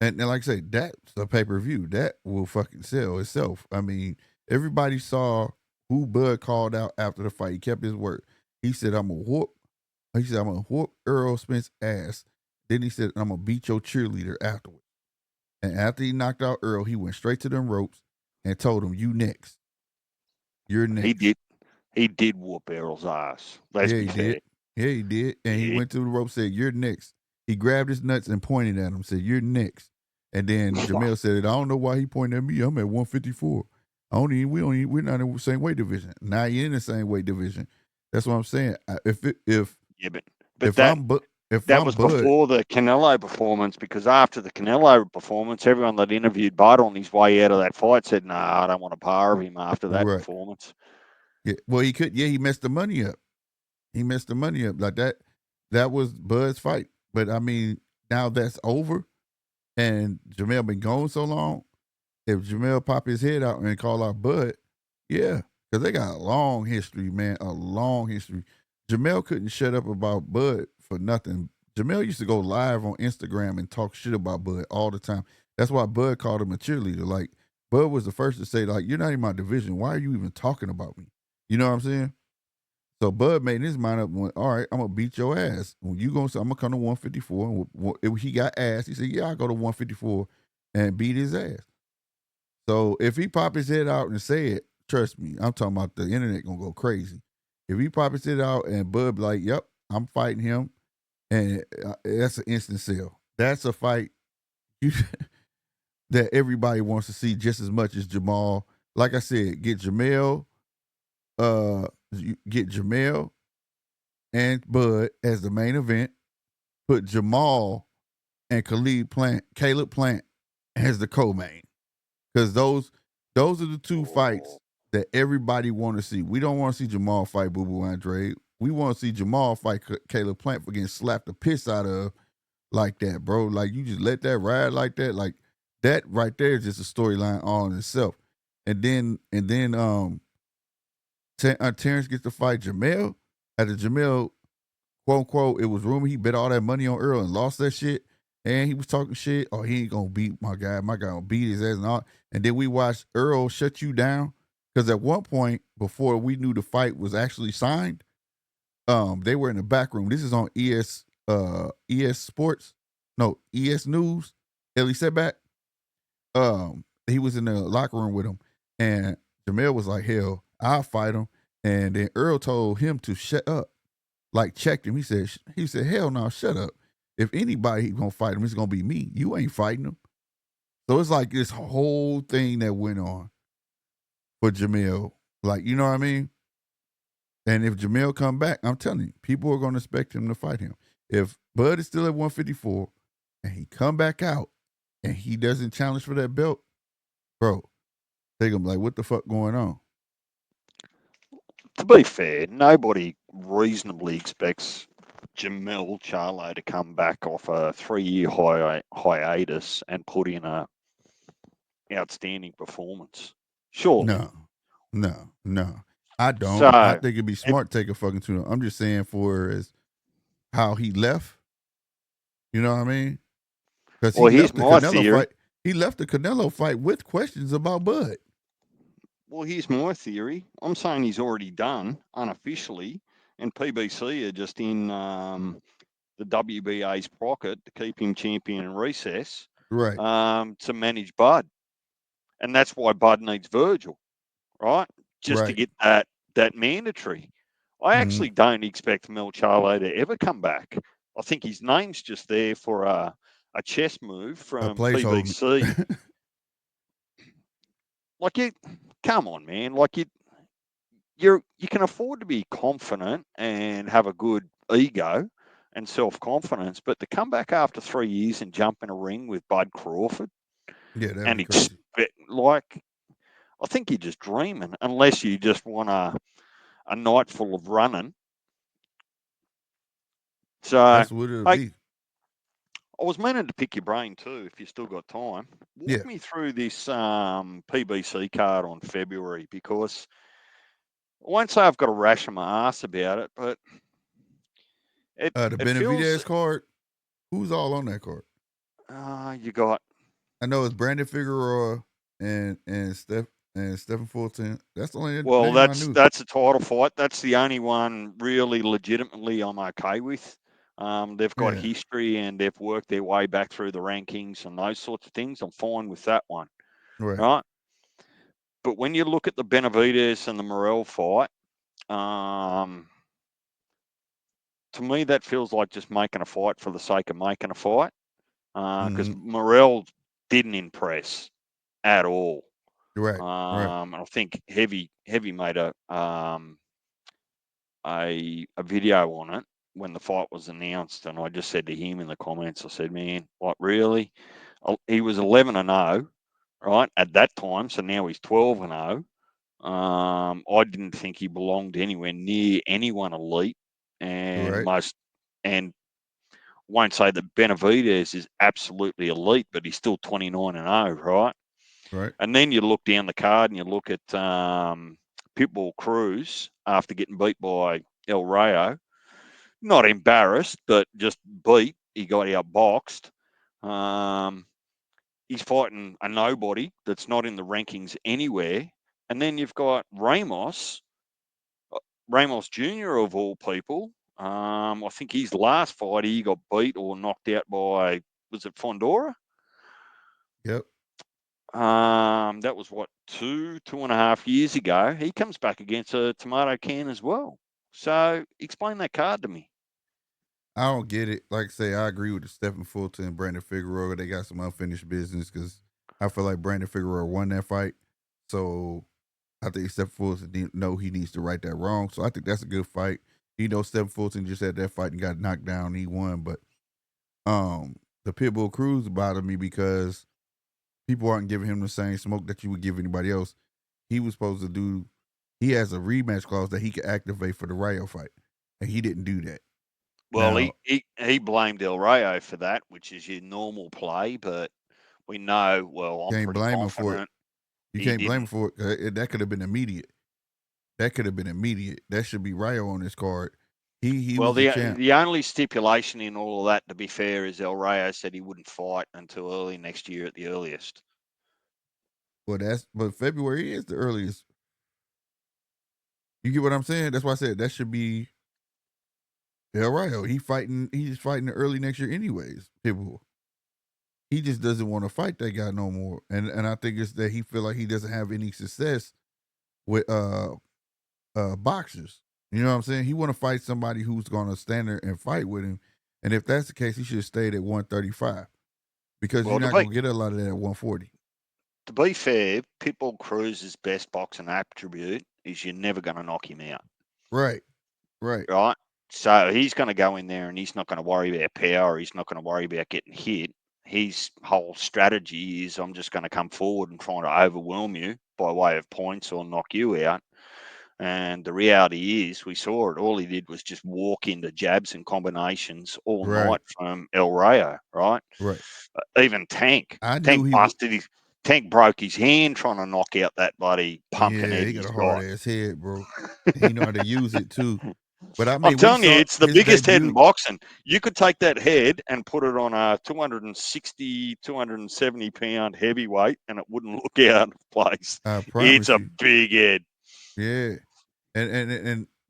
like I say, that's a pay-per-view. That will fucking sell itself. I mean, everybody saw who Bud called out after the fight. He kept his word. He said, I'm gonna whoop Earl Spence ass. Then he said, I'm gonna beat your cheerleader afterwards. And after he knocked out Earl, he went straight to them ropes and told him, you next. You're next. He did whoop Errol's ass. Let's be fair. Yeah, he did. And he went to the rope, said, you're next. He grabbed his nuts and pointed at him, said, you're next. And then Jamel said, I don't know why he pointed at me. I'm at 154. We're not in the same weight division. Now you're in the same weight division. That's what I'm saying. That was before the Canelo performance, because after the Canelo performance, everyone that interviewed Bud on his way out of that fight said, "Nah, I don't want to par of him after that performance." Yeah, well, he could. Yeah, he messed the money up. Like that. That was Bud's fight. But I mean, now that's over, and Jamel been gone so long. If Jamel pop his head out and call out Bud, yeah, because they got a long history, man, a long history. Jamel couldn't shut up about Bud for nothing. Jamel used to go live on Instagram and talk shit about Bud all the time. That's why Bud called him a cheerleader. Like, Bud was the first to say, like, you're not in my division. Why are you even talking about me? You know what I'm saying? So Bud made his mind up and went, all right, I'm going to beat your ass. When you going to say, I'm going to come to 154. And if he got ass, he said, yeah, I'll go to 154 and beat his ass. So if he pop his head out and say it, trust me, I'm talking about the internet going to go crazy. If he pop his head out and Bud be like, yep, I'm fighting him, and that's an instant sell. That's a fight that everybody wants to see just as much as Jamal. Like I said, get Jamel and Bud as the main event. Put Jamal and Caleb Plant as the co-main, because those are the two fights that everybody want to see. We don't want to see Jamal fight Boo Boo Andre. We want to see Jamal fight Caleb Plant for getting slapped the piss out of like that, bro. Like, you just let that ride like that. Like, that right there is just a storyline all in itself. And then Terrence gets to fight Jamel. After Jamel, quote unquote, it was rumored he bet all that money on Earl and lost that shit. And he was talking shit. Oh, he ain't gonna beat my guy. My guy gonna beat his ass and all. And then we watched Earl shut you down. Because at one point, before we knew the fight was actually signed, they were in the back room. This is on ES Sports. No, ES News. Ellie Setback. He was in the locker room with him. And Jamel was like, hell, I'll fight him. And then Earl told him to shut up. Like, checked him. He said, hell no, shut up. If anybody gonna fight him, it's gonna be me. You ain't fighting him. So it's like this whole thing that went on for Jamel. Like, you know what I mean? And if Jamel come back, I'm telling you, people are gonna expect him to fight him. If Bud is still at 154 and he come back out and he doesn't challenge for that belt, bro, they gonna be like, what the fuck going on? To be fair, nobody reasonably expects Jamel Charlo to come back off a 3-year hiatus and put in a outstanding performance. Surely. No. I don't. So, I think it'd be smart to take a fucking tune. I'm just saying for as how he left. You know what I mean? Because well, he here's left the my Canelo theory. fight. He left the Canelo fight with questions about Bud. Well, here's my theory. I'm saying he's already done unofficially, and PBC are just in the WBA's pocket to keep him champion in recess, Right. to manage Bud, and that's why Bud needs Virgil, right? Just to Right. get that mandatory. I actually don't expect Mel Charlo to ever come back. I think his name's just there for a chess move A from placeholder. PBC. Like, come on, man. Like, you can afford to be confident and have a good ego and self-confidence, but to come back after 3 years and jump in a ring with Bud Crawford Yeah, that'd and be crazy. expect, like, I think you're just dreaming, unless you just want a night full of running. So, That's what it'll hey, be. I was meaning to pick your brain too, if you still got time. Yeah. Walk me through this PBC card on February, because I won't say I've got a rash on my ass about it, but The it feels Benavidez card. Who's all on that card? you got. I know it's Brandon Figueroa and Stephen Fulton. That's the only Well, name I knew. that's a title fight. That's the only one really legitimately I'm okay with. They've got Yeah. history and they've worked their way back through the rankings and those sorts of things. I'm fine with that one, Right. right? But when you look at the Benavidez and the Morel fight, to me that feels like just making a fight for the sake of making a fight, because Morel didn't impress at all. Right. And I think Heavy made a video on it when the fight was announced, and I just said to him in the comments, I said, man, like, really? He was 11-0, right, at that time, so now he's 12-0. I didn't think he belonged anywhere near anyone elite, and and won't say that Benavidez is absolutely elite, but he's still 29-0, right? Right. And then you look down the card and you look at Pitbull Cruz after getting beat by El Rayo. Not embarrassed, but just beat. He got outboxed. He's fighting a nobody that's not in the rankings anywhere. And then you've got Ramos Jr. of all people. I think his last fight he got beat or knocked out by, was it Fondora? Yep. That was what, 2.5 years ago. He comes back against a tomato can as well. So explain that card to me. I don't get it. Like I say, I agree with the Stephen Fulton and Brandon Figueroa. They got some unfinished business because I feel like Brandon Figueroa won that fight. So I think Stephen Fulton know he needs to right that wrong. So I think that's a good fight. Stephen Fulton just had that fight and got knocked down. He won, but the Pitbull Cruise bothered me because people aren't giving him the same smoke that you would give anybody else. He was supposed to do. He has a rematch clause that he could activate for the Rayo fight, and he didn't do that. Well, Now, he blamed El Rayo for that, which is your normal play, but we know. Well, I'm can't pretty blame him for it. confident You he can't blame him didn't. for it. That could have been immediate. That could have been immediate. That should be Rayo on this card. He Well, was the champ. the only stipulation in all of that, to be fair, is El Rayo said he wouldn't fight until early next year at the earliest. But February is the earliest. You get what I'm saying? That's why I said that should be El Rayo. He's fighting early next year anyways. Pitbull. He just doesn't want to fight that guy no more. And I think it's that he feel like he doesn't have any success with boxers. You know what I'm saying? He want to fight somebody who's going to stand there and fight with him. And if that's the case, he should have stayed at 135 because Well, you're not going to get a lot of that at 140. To be fair, Pitbull Cruz's best boxing attribute is you're never going to knock him out. Right. Right? So he's going to go in there and he's not going to worry about power. He's not going to worry about getting hit. His whole strategy is I'm just going to come forward and try to overwhelm you by way of points or knock you out. And the reality is, we saw it. All he did was just walk into jabs and combinations all night from El Rayo, right? Right. Even Tank. Tank broke his hand trying to knock out that bloody pumpkin head. He got a hard ass head, bro. He know how to use it too. But I mean, I'm telling you, it's the biggest head in boxing. You could take that head and put it on a 260, 270 pound heavyweight and it wouldn't look out of place. It's a big head. Yeah.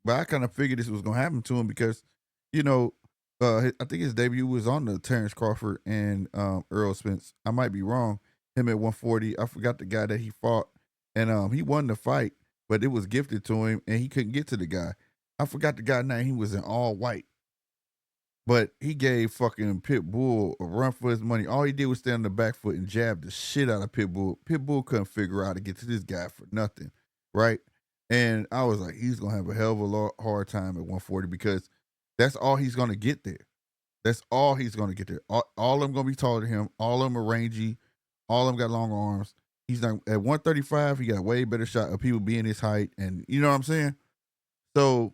But I kind of figured this was going to happen to him because, you know, I think his debut was on the Terrence Crawford and Earl Spence. I might be wrong. Him at 140. I forgot the guy that he fought. And he won the fight, but it was gifted to him and he couldn't get to the guy. I forgot the guy's name. He was in all white. But he gave fucking Pitbull a run for his money. All he did was stand on the back foot and jab the shit out of Pitbull. Pitbull couldn't figure out how to get to this guy for nothing, right? And I was like, he's going to have a hell of a hard time at 140 because that's all he's going to get there. That's all he's going to get there. All of them going to be taller than him. All of them are rangy. All of them got long arms. He's not, at 135, he got a way better shot of people being his height. And you know what I'm saying? So,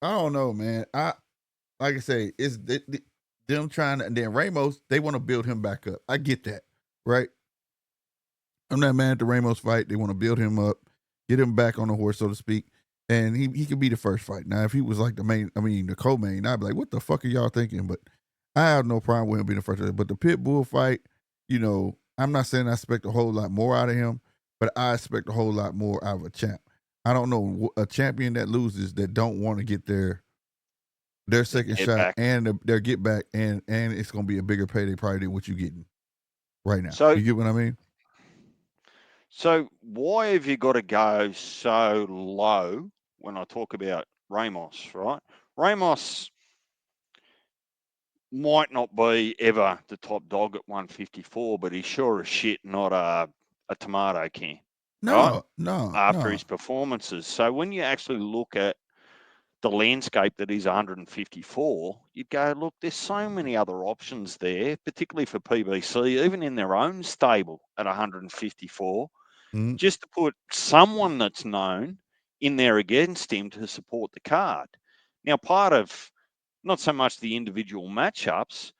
I don't know, man. Like I say, it's them trying to, and then Ramos, they want to build him back up. I get that, right? I'm not mad at the Ramos fight. They want to build him up, get him back on the horse, so to speak, and he could be the first fight. Now, if he was like the co-main, I'd be like, what the fuck are y'all thinking? But I have no problem with him being the first fight. But the Pitbull fight, you know, I'm not saying I expect a whole lot more out of him, but I expect a whole lot more out of a champ. I don't know a champion that loses that don't want to get their second shot back. And their get back, and it's going to be a bigger payday probably than what you're getting right now. So, you get what I mean? So why have you got to go so low when I talk about Ramos, right? Ramos might not be ever the top dog at 154, but he's sure as shit not a tomato can. No. After his performances. So when you actually look at the landscape that is 154, you'd go, look, there's so many other options there, particularly for PBC, even in their own stable at 154, just to put someone that's known in there against him to support the card. Now, part of not so much the individual matchups,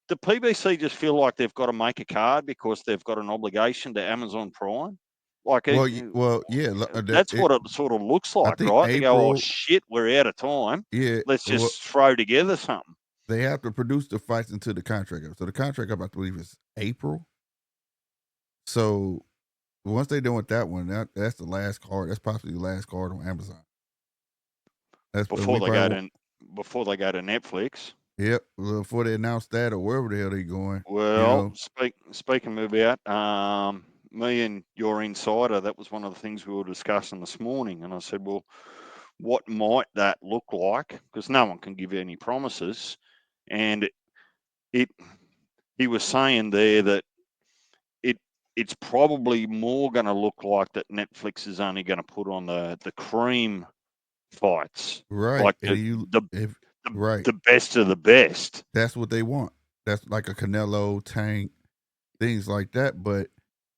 the PBC just feel like they've got to make a card because they've got an obligation to Amazon Prime. Like, yeah, that's what it sort of looks like, right? They go, oh shit, we're out of time. Yeah, let's just throw together something. They have to produce the fights until the contract up. So the contract up, I believe, is April. So once they're done with that one, that's the last card. That's possibly the last card on Amazon. That's before they go to Netflix. Yep, before they announce that or wherever the hell they're going. Well, speaking about me and your insider, that was one of the things we were discussing this morning. And I said, well, what might that look like? Because no one can give you any promises. And he was saying there that it's probably more going to look like that Netflix is only going to put on the cream fights. Right. Like the best of the best. That's what they want. that's like a Canelo, Tank, things like that. But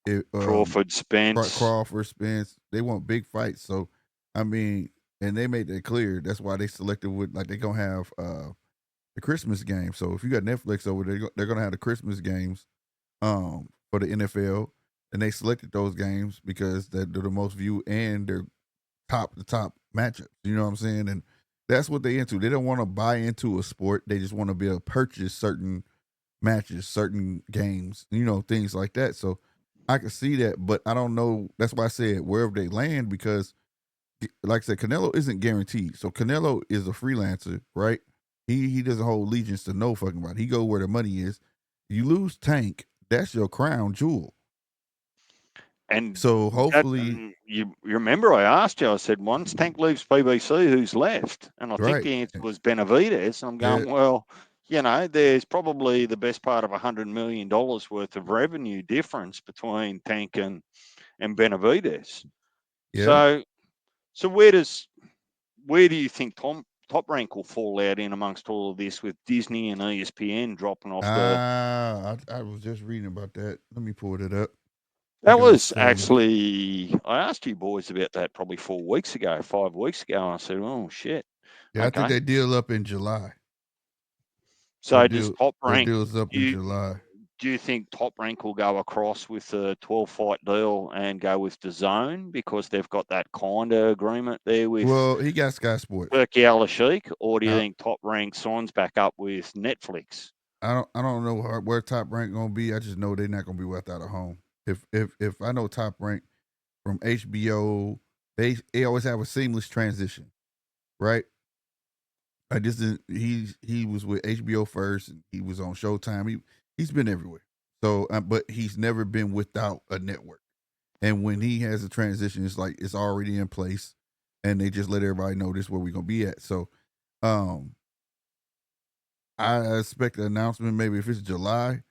it, Crawford, Spence. Crawford, Spence, they want big fights. So, I mean, and they made that clear. That's why they selected with like they're gonna have the Christmas game. So if you got Netflix over there, they're gonna have the Christmas games for the NFL, and they selected those games because they're the most viewed and they're the top matchups. You know what I'm saying? And that's what they into. They don't want to buy into a sport. They just want to be able to purchase certain matches, certain games, things like that. So I can see that, but I don't know. That's why I said wherever they land, because like I said, Canelo isn't guaranteed. So Canelo is a freelancer, right? He doesn't hold allegiance to no fucking body. He go where the money is. You lose Tank, that's your crown jewel. And so hopefully you remember I asked you, I said, once Tank leaves PBC, who's left? And I think the answer was Benavidez. And I'm going, well, there's probably the best part of $100 million worth of revenue difference between Tank and Benavidez. Yeah. So where do you think Top Rank will fall out in amongst all of this with Disney and ESPN dropping off I was just reading about that. Let me pull it up. That was actually, I asked you boys about that probably 5 weeks ago, and I said, oh, shit. Yeah, okay. I think they deal up in July. So does Top Rank, deals up in July. Do you think Top Rank will go across with a 12-fight deal and go with DAZN because they've got that kind of agreement there with? Well, he got Sky Sports. Turkey Al-Sheikh, or do you think Top Rank signs back up with Netflix? I don't know where Top Rank gonna be. I just know they're not gonna be without a home. If I know Top Rank from HBO, they always have a seamless transition, right? I just he was with HBO first, and he was on Showtime. He's been everywhere. So, but he's never been without a network. And when he has a transition, it's like it's already in place, and they just let everybody know this is where we're gonna be at. So, I expect an announcement maybe if it's July.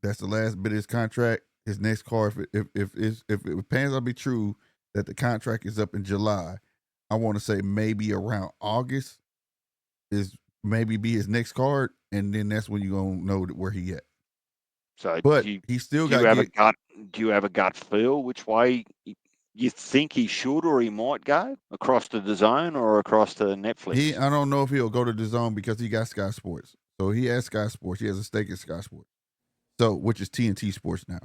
That's the last bit of his contract. His next card, if it pans out to be true that the contract is up in July, I want to say maybe around August is maybe be his next card, and then that's when you're gonna know where he at. So, but he still got. Do you have a gut feel which way you think he should or he might go, across to DAZN or across to Netflix? I don't know if he'll go to DAZN because he got Sky Sports. So he has Sky Sports. He has a stake in Sky Sports. So, which is TNT Sports now.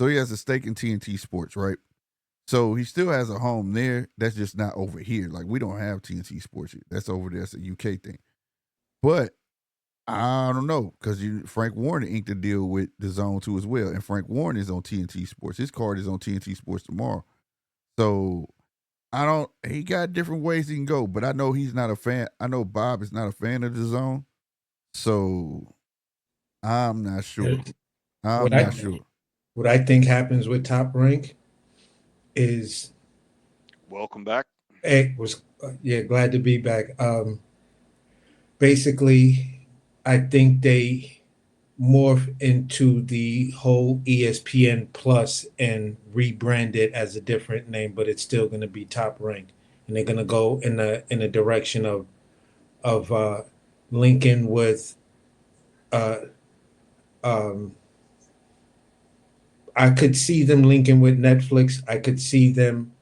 So he has a stake in TNT Sports, right? So he still has a home there. That's just not over here. Like, we don't have TNT Sports here. That's over there. That's a UK thing. But I don't know, because Frank Warren inked a deal with DAZN too as well. And Frank Warren is on TNT Sports. His card is on TNT Sports tomorrow. So he got different ways he can go, but I know he's not a fan. I know Bob is not a fan of DAZN. So I'm not sure. I'm not sure. What I think happens with Top Rank is, welcome back. Hey, glad to be back. Basically, I think they morph into the whole ESPN Plus and rebrand it as a different name, but it's still going to be Top Rank, and they're going to go in the direction of linking with I could see them linking with Netflix. I could see them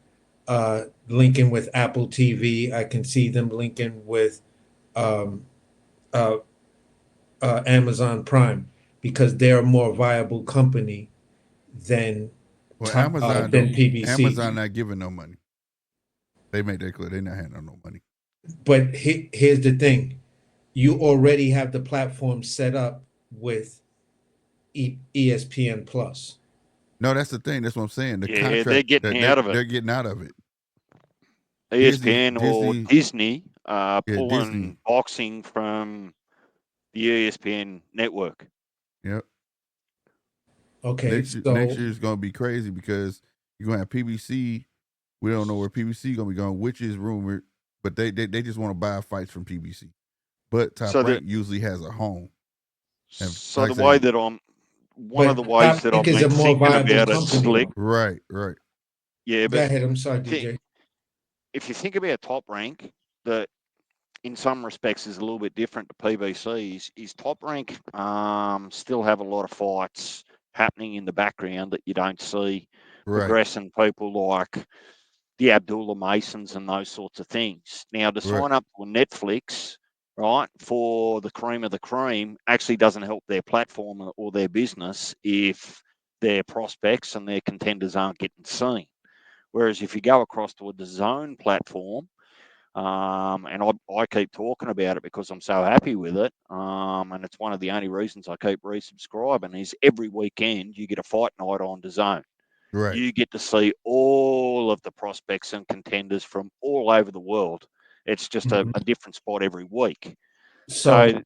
linking with Apple TV. I can see them linking with Amazon Prime, because they're a more viable company than PBC. Amazon not giving no money. They made that clear. They're not handing no money. But here's the thing. You already have the platform set up with ESPN Plus. No, that's the thing. That's what I'm saying. Contract, they're getting out of it. They're getting out of it. ESPN or Disney pulling boxing from the ESPN network. Yep. Okay. Next year is going to be crazy because you're going to have PBC. We don't know where PBC going to be going, which is rumored, but they just want to buy fights from PBC. But Top Rank usually has a home. And so the way that I'm been thinking about it, Slick. Right. Yeah, but go ahead. I'm sorry, DJ. If you think about Top Rank, that in some respects is a little bit different to PBCs is Top Rank still have a lot of fights happening in the background that you don't see, Right. progressing people like the Abdullah Masons and those sorts of things. Now, to Right. sign up to a Netflix, right, for the cream of the cream actually doesn't help their platform or their business if their prospects and their contenders aren't getting seen. Whereas if you go across to a DAZN platform, and I keep talking about it because I'm so happy with it, and it's one of the only reasons I keep resubscribing is every weekend you get a fight night on DAZN. Right. You get to see all of the prospects and contenders from all over the world. It's just Mhm. a different spot every week. So So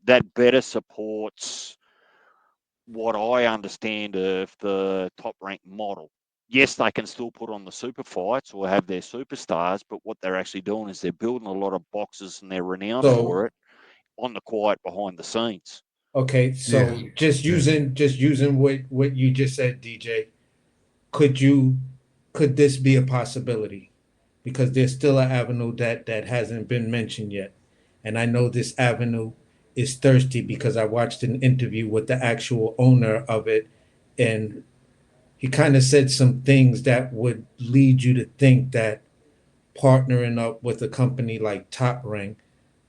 that better supports what I understand of the top ranked model. Yes, they can still put on the super fights or have their superstars, but what they're actually doing is they're building a lot of boxes and they're renowned so for it on the quiet behind the scenes. okay, Yeah. so just Yeah. using what you just said, DJ, could you could this be a possibility? Because there's still an avenue that hasn't been mentioned yet. And I know this avenue is thirsty because I watched an interview with the actual owner of it, and he kind of said some things that would lead you to think that partnering up with a company like Top Ring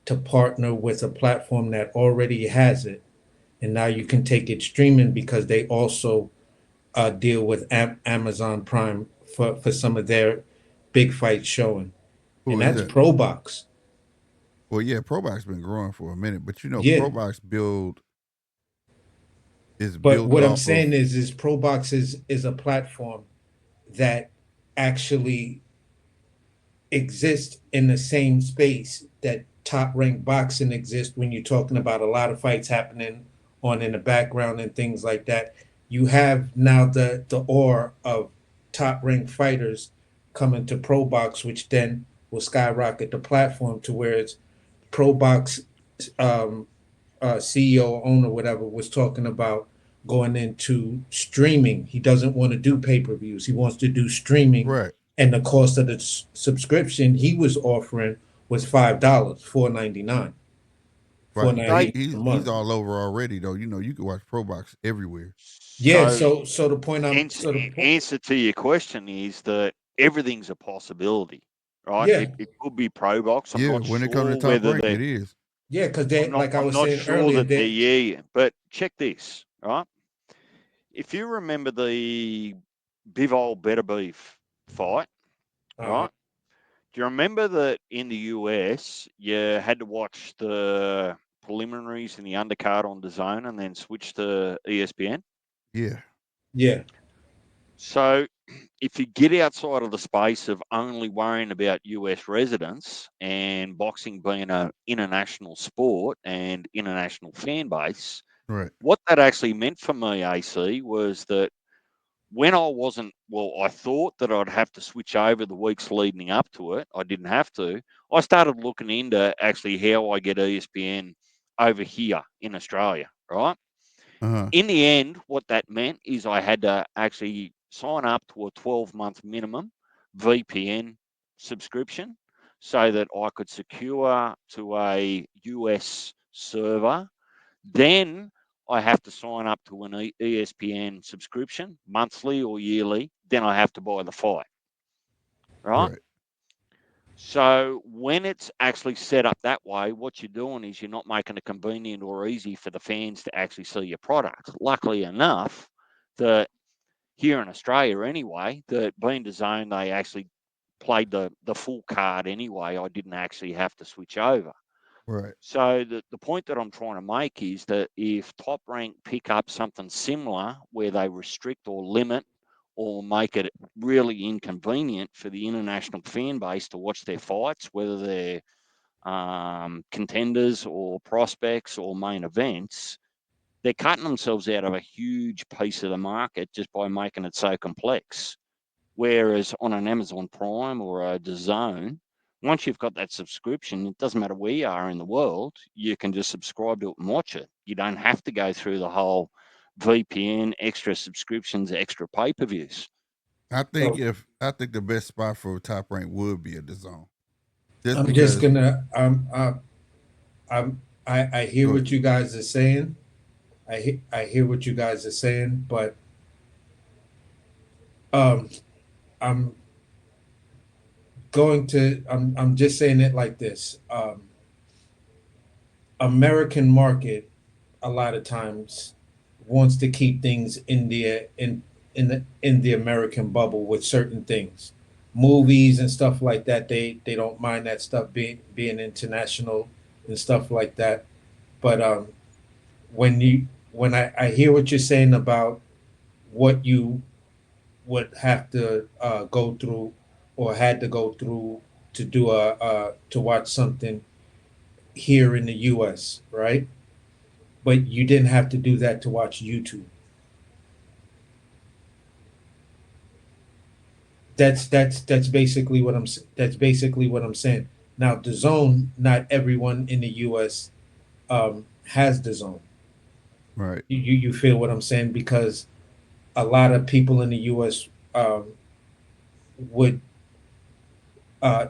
to partner with a platform that already has it, and now you can take it streaming because they also deal with Amazon Prime for some of their big fights showing, Who and is that's that? ProBox. Well, yeah, ProBox been growing for a minute, but Yeah, ProBox is but built what I'm off saying of. is ProBox is a platform that actually exist in the same space that top ranked boxing exists when you're talking about a lot of fights happening on in the background and things like that. You have now the aura of top ranked fighters coming to pro box, which then will skyrocket the platform to where it's pro box um, CEO owner whatever was talking about going into streaming. He doesn't want to do pay-per-views. He wants to do streaming, Right. and the cost of the subscription he was offering was $5, $4.99, four Right. But ninety They nine a he's month. all over already though. You can watch ProBox everywhere. Yeah. so So the point I'm ans- so the point. answer to your question is that everything's a possibility, right? Yeah. It could be pro box. I'm Yeah, not when it comes to sure top whether rank, they. it is. Yeah, because they like I I'm was not saying sure earlier that they're that yeah. But check this, right? If you remember the Bivol Better Beef fight, uh right? Do you remember that in the US you had to watch the preliminaries and the undercard on the zone and then switch to ESPN? Yeah. yeah. So if you get outside of the space of only worrying about US residents and boxing being an international sport and international fan base, Right. what that actually meant for me, AC, was that when I wasn't, well, I thought that I'd have to switch over the weeks leading up to it. I didn't have to. I started looking into actually how I get ESPN over here in Australia, right? Uh-huh. In the end, what that meant is I had to actually sign up to a 12-month minimum VPN subscription so that I could secure to a US server. Then I have to sign up to an ESPN subscription, monthly or yearly. Then I have to buy the fight, right? Right. So when it's actually set up that way, what you're doing is you're not making it convenient or easy for the fans to actually see your product. Luckily enough, that here in Australia anyway, that being the zone, they actually played the full card anyway. I didn't actually have to switch over. Right. So the point that I'm trying to make is that if Top Rank pick up something similar where they restrict or limit or make it really inconvenient for the international fan base to watch their fights, whether they're contenders or prospects or main events, they're cutting themselves out of a huge piece of the market just by making it so complex. Whereas on an Amazon Prime or a DAZN, once you've got that subscription, it doesn't matter where you are in the world, you can just subscribe to it and watch it. You don't have to go through the whole VPN, extra subscriptions, extra pay-per-views. I think So if I think the best spot for top rank would be at the zone. Just I'm because. just gonna I hear Go ahead. what you guys are saying. I hear what you guys are saying, but um I'm I'm just saying it like this. American market a lot of times wants to keep things in the American bubble with certain things. Movies and stuff like that, they don't mind that stuff being international and stuff like that. But when I hear what you're saying about what you would have to go through or had to go through to do to watch something here in the US, right? But you didn't have to do that to watch YouTube. That's basically what I'm saying. Now, the zone, not everyone in the US has the zone. Right. You feel what I'm saying? Because a lot of people in the US would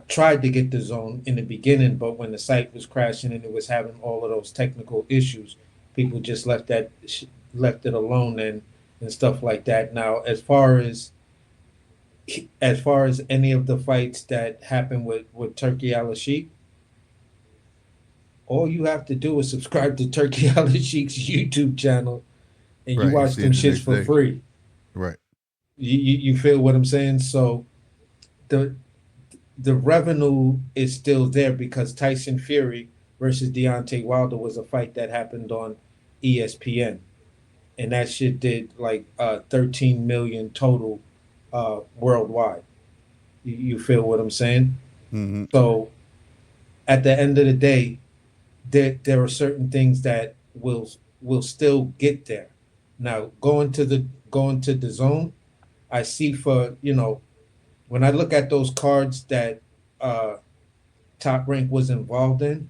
tried to get the zone in the beginning, but when the site was crashing and it was having all of those technical issues, people just left it alone and stuff like that. Now, as far as any of the fights that happened with Turkey Al Sheikh, all you have to do is subscribe to Turkey Al Sheikh's YouTube channel, and you Right. You watch see them it the shits next for day. free. Right. You feel what I'm saying? So the the revenue is still there because Tyson Fury versus Deontay Wilder was a fight that happened on ESPN, and that shit did like 13 million total worldwide. You feel what I'm saying? Mm-hmm. So at the end of the day, there are certain things that will still get there. Now going to the zone, I see for when I look at those cards that uh, Top Rank was involved in,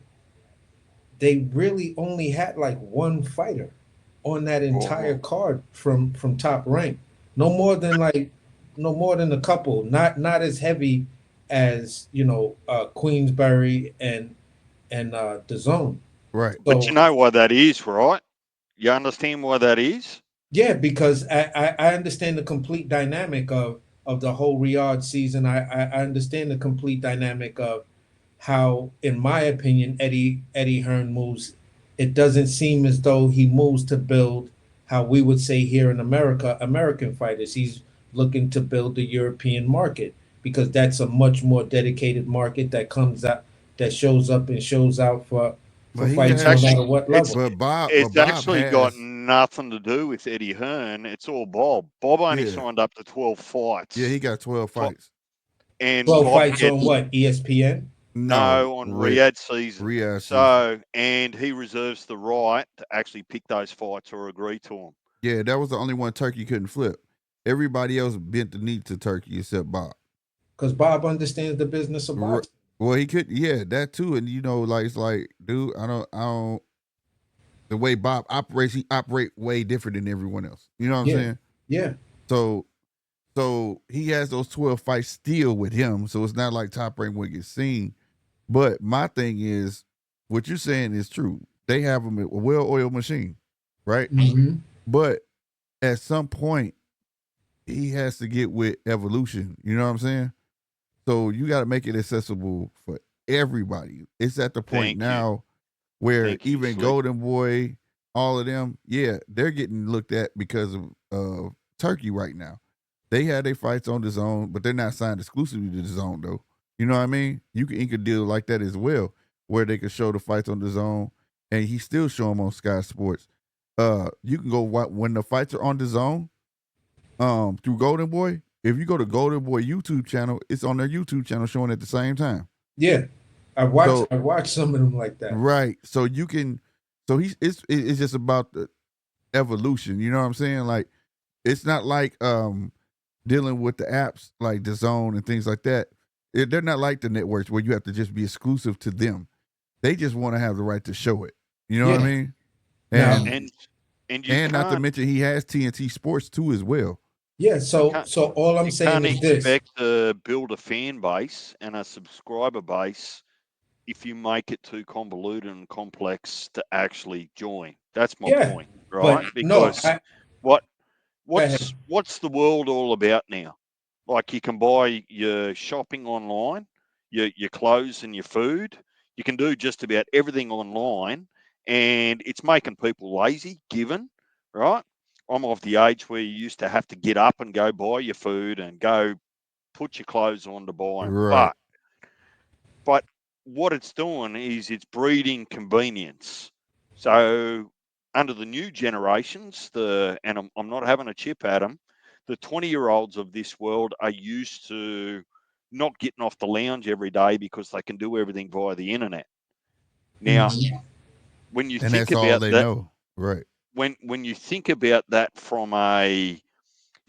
they really only had like one fighter on that entire card from Top Rank. No more than a couple. Not as heavy as Queensberry and the Zone. Right. But you So know why that is, right? You understand why that is? yeah, because I understand the complete dynamic of the whole Riyadh season. I understand the complete dynamic of how, in my opinion, Eddie Hearn moves. It doesn't seem as though he moves to build how we would say here in America, American fighters. He's looking to build the European market because that's a much more dedicated market that shows up and shows out for But he fights no has. matter what It's level. But it's Bob actually got has. nothing to do with Eddie Hearn. It's all Bob. Bob only Yeah. signed up to 12 Yeah. He fights, got 12 Bo- fights. and 12 Bob fights on gets what? ESPN? No. no on Riyadh season. Riyadh season. So, and he reserves the right to actually pick those fights or agree to them. Yeah, that was the only one Turkey couldn't flip. Everybody else bent the knee to Turkey except Bob. Because Bob understands the business of boxing. Well, he could, yeah, that too. And like it's like, dude, I don't. The way Bob operates, he operate way different than everyone else. You know what I'm Yeah, saying? yeah. So, he has those 12 fights still with him. So it's not like Top Rank would get seen. But my thing is, what you're saying is true. They have a well-oiled machine, right? Mm-hmm. But at some point, he has to get with evolution. You know what I'm saying? So you got to make it accessible for everybody. It's at the point Thank you. now where Thank you, even Slick. Golden Boy, all of them, yeah, they're getting looked at because of Turkey right now. They had their fights on the zone, but they're not signed exclusively to the zone though. You know what I mean? You can ink a deal like that as well, where they could show the fights on the zone, and he still show them on Sky Sports. You can go when the fights are on the zone, through Golden Boy. If you go to Golden Boy YouTube channel, it's on their YouTube channel showing at the same time. Yeah. I So watched some of them like that. right, so you can, so it's just about the evolution. You know what I'm saying? Like it's not like dealing with the apps like the Zone and things like that. They're not like the networks where you have to just be exclusive to them. They just want to have the right to show it. You know what I Yeah. mean? Now, And you And not to can't mention he has TNT Sports too as well. yeah, you so can't so all I'm you saying can't is this. expect to build a fan base and a subscriber base if you make it too convoluted and complex to actually join. That's my Yeah, point, right? but no, Because go ahead. what's the world all about now? Like you can buy your shopping online, your clothes and your food. You can do just about everything online, and it's making people lazy. Given, right? I'm of the age where you used to have to get up and go buy your food and go put your clothes on to buy them. Right. But what it's doing is it's breeding convenience. So under the new generations, I'm not having a chip at them, the 20-year-olds of this world are used to not getting off the lounge every day because they can do everything via the internet. Now, Mhm. when you And think that's all about they that, know. Right. when you think about that from a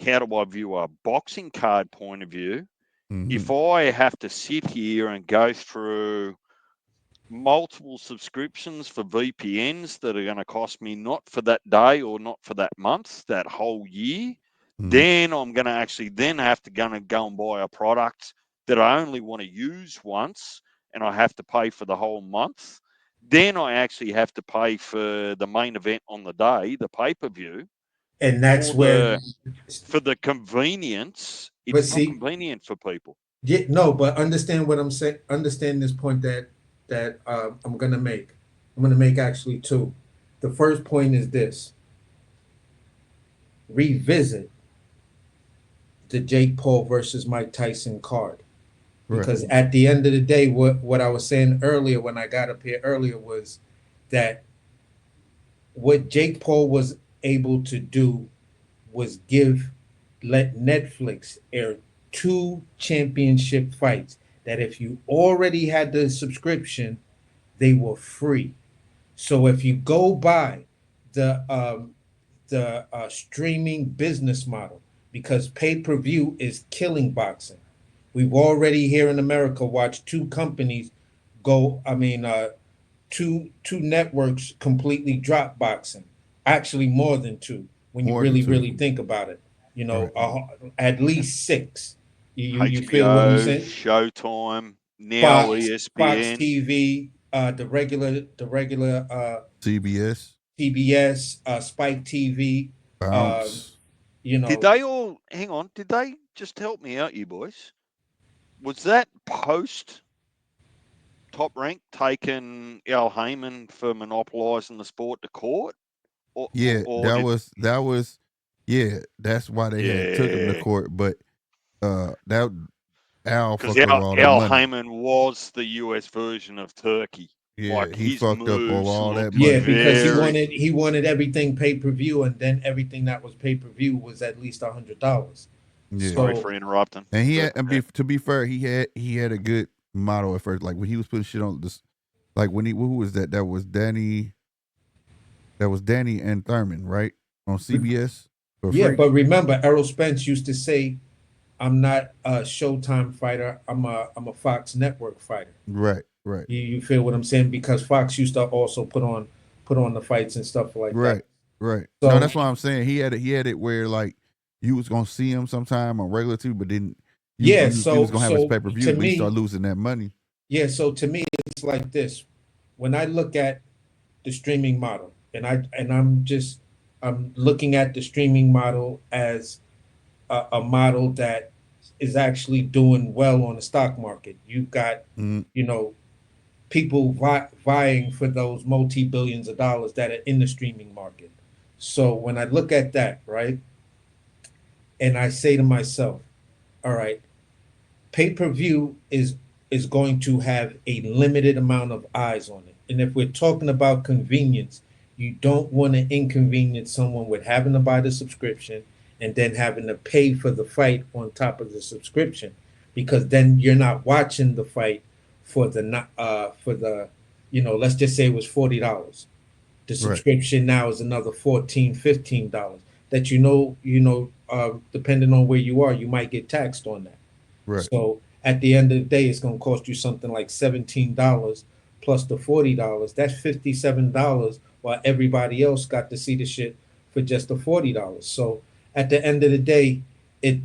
how do I view a boxing card point of view, Mm-hmm. if I have to sit here and go through multiple subscriptions for VPNs that are going to cost me not for that day or not for that month, that whole year, Mm-hmm. then I'm going to actually then have to go and buy a product that I only want to use once and I have to pay for the whole month. Then I actually have to pay for the main event on the day, the pay-per-view, And that's for where, the convenience. but It's not see, convenient for people. yeah, no, but understand what I'm saying. Understand this point that I'm gonna make. I'm gonna make actually two. The first point is this: revisit the Jake Paul versus Mike Tyson card. Right. Because at the end of the day, what I was saying earlier when I got up here earlier was that what Jake Paul was able to do was let Netflix air two championship fights that if you already had the subscription, they were free. So if you go by the streaming business model, because pay-per-view is killing boxing. We've already here in America watched two companies go. I mean, two networks completely drop boxing. Actually, more than two when you More than two. really think about it. You know, Right. at least six. You feel what I'm HBO, saying? Showtime, now Fox ESPN. TV, the regular CBS, TBS, Spike TV. Um, Bounce. you Did know, they all hang on? Did they just help me out, you boys? Was that post Top Rank taking Al Heyman for monopolising the sport to court, Yeah, or did that was yeah, that's why they had took him to yeah? court, but that Al Because fucked over all that Al money. Heyman was the US version of Turkey. Yeah, Like he his fucked up over moves all that looked yeah, money. because very he wanted everything pay-per-view, and then everything that was pay-per-view was at least $100. Yeah. sorry So for interrupting, And he but had, to be fair, he had a good model at first. Like when he was putting shit on this, like when who was that? That was Danny and Thurman, right? On CBS for yeah, free. but remember, Errol Spence used to say, "I'm not a Showtime fighter. I'm a Fox Network fighter." Right, right, You feel what I'm saying? Because Fox used to also put on the fights and stuff like that. right, right. No, So that's why I'm saying he had it where like you was gonna see him sometime on regular too, but then yeah, you was gonna have his pay per to view, but he started me, losing that money. yeah, so to me, it's like this. When I look at the streaming model, I'm looking at the streaming model as a model that is actually doing well on the stock market. You've got, Mm, you know, people vying for those multi billions of dollars that are in the streaming market. So when I look at that, right, and I say to myself, all right, pay-per-view is going to have a limited amount of eyes on it. And if we're talking about convenience, you don't want to inconvenience someone with having to buy the subscription and then having to pay for the fight on top of the subscription, because then you're not watching the fight for the let's just say it was $40. The right, subscription now is another 14, $15 that depending on where you are, you might get taxed on that. right, So at the end of the day, it's going to cost you something like $17 plus the $40. That's $57, while everybody else got to see the shit for just the $40. So at the end of the day, it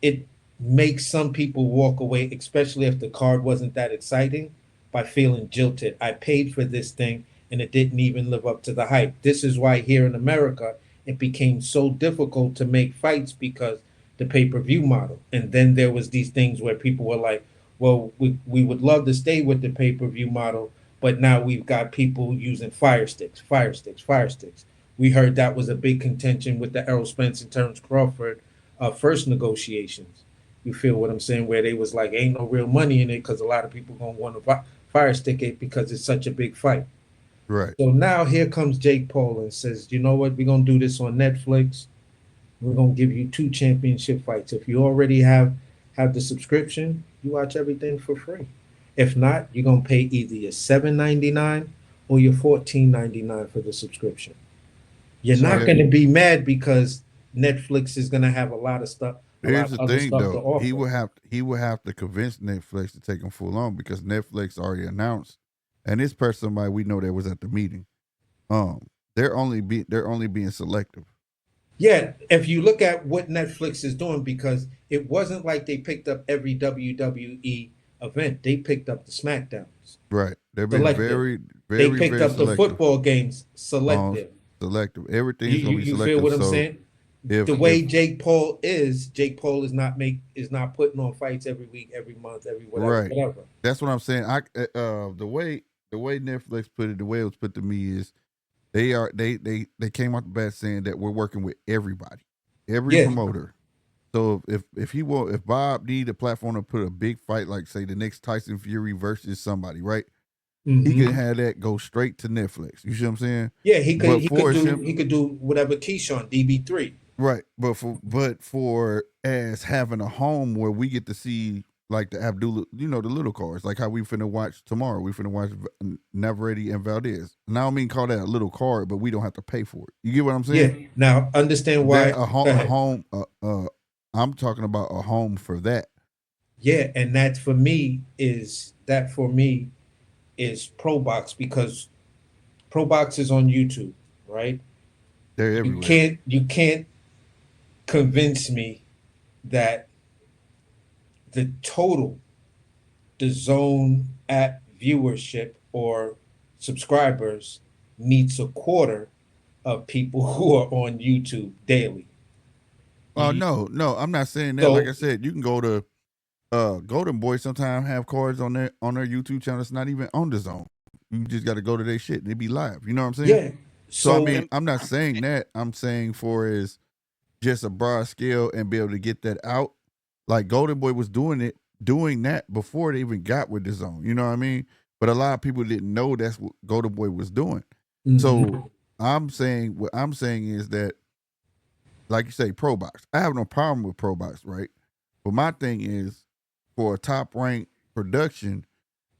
it makes some people walk away, especially if the card wasn't that exciting. by feeling jilted. I paid for this thing and it didn't even live up to the hype. This is why here in America it became so difficult to make fights because the pay-per-view model. And then there was these things where people were like, well, we would love to stay with the pay-per-view model, but now we've got people using fire sticks, fire sticks, fire sticks. We heard that was a big contention with the Errol Spence and Terrence Crawford first negotiations. You feel what I'm saying? Where they was like, ain't no real money in it because a lot of people gonna want to fire stick it because it's such a big fight. Right. So now here comes Jake Paul and says, you know what? We're gonna do this on Netflix. We're gonna give you 2 championship fights. If you already have the subscription, you watch everything for free. If not, you're gonna pay either your $7.99 or your $14.99 for the subscription. You're So not that- gonna be mad because Netflix is gonna have a lot of stuff, Here's the other thing, stuff to though. offer. He would have to convince Netflix to take him full on because Netflix already announced, and this person somebody we know that was at the meeting. They're only being selective. Yeah, if you look at what Netflix is doing, because it wasn't like they picked up every WWE event. They picked up the SmackDowns. Right. They've been Selective. very, They very, picked very up the selective. football games. Selective. Selective. Everything's You, gonna be you selective. feel what I'm so saying? if The way Jake Paul is not putting on fights every week, every month, every whatever, right, whatever. that's what I'm saying. The way Netflix put it, the way it was put to me is they came out the bat saying that we're working with everybody, every Yeah. promoter. So if Bob need a platform to put a big fight, like say the next Tyson Fury versus somebody, right? He can have that go straight to Netflix. You see what I'm saying? Yeah, he But could do whatever Keyshawn DB3. Right, but for as having a home where we get to see like the Abdullah, the little cards, like how we finna watch tomorrow. We finna watch Navarrete and Valdez. And I don't mean call that a little card, but we don't have to pay for it. You get what I'm saying? Yeah. Now understand why That a home. I'm talking about a home for that. Yeah, and that for me is Pro Box, because Pro Box is on YouTube, right? They're everywhere. You can't convince me that the total DAZN app viewership or subscribers meets a quarter of people who are on YouTube daily. No, I'm not saying that. So- Like I said, you can go to Golden Boy sometimes have cards on their YouTube channel. It's not even on the zone. You just got to go to their shit and it be live. You know what I'm saying? Yeah. So I mean, I'm not saying that. I'm saying for is just a broad scale and be able to get that out. Like Golden Boy was doing that before they even got with the zone. You know what I mean? But a lot of people didn't know that's what Golden Boy was doing. Mhm. So what I'm saying is that, like you say, Pro Box. I have no problem with Pro Box, right? But my thing is, for a top ranked production,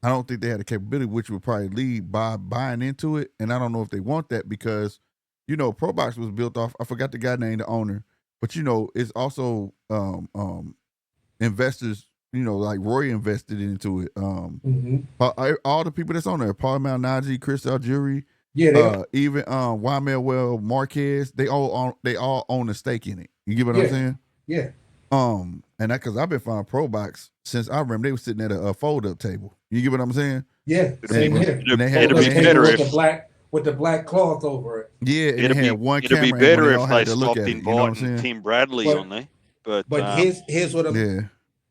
I don't think they had the capability, which would probably lead by buying into it. And I don't know if they want that because, Pro Box was built off. I forgot the guy named the owner, but it's also investors. Like Roy invested into it. All the people that's on there, Paul Malnaji, Chris Algieri, even Wymel Marquez, they all own a stake in it. You get what I'm saying? Yeah. And that because I've been following Pro Box since I remember they were sitting at a fold up table. You get what I'm saying? Yeah, same here. And they had It'd be better with if the black cloth over it. Yeah, and it'd they had one it'd be camera and better they all if had they to look stopped at it. You know what I'm inviting saying? Tim Bradley But- on there. But Here's what I'm Yeah.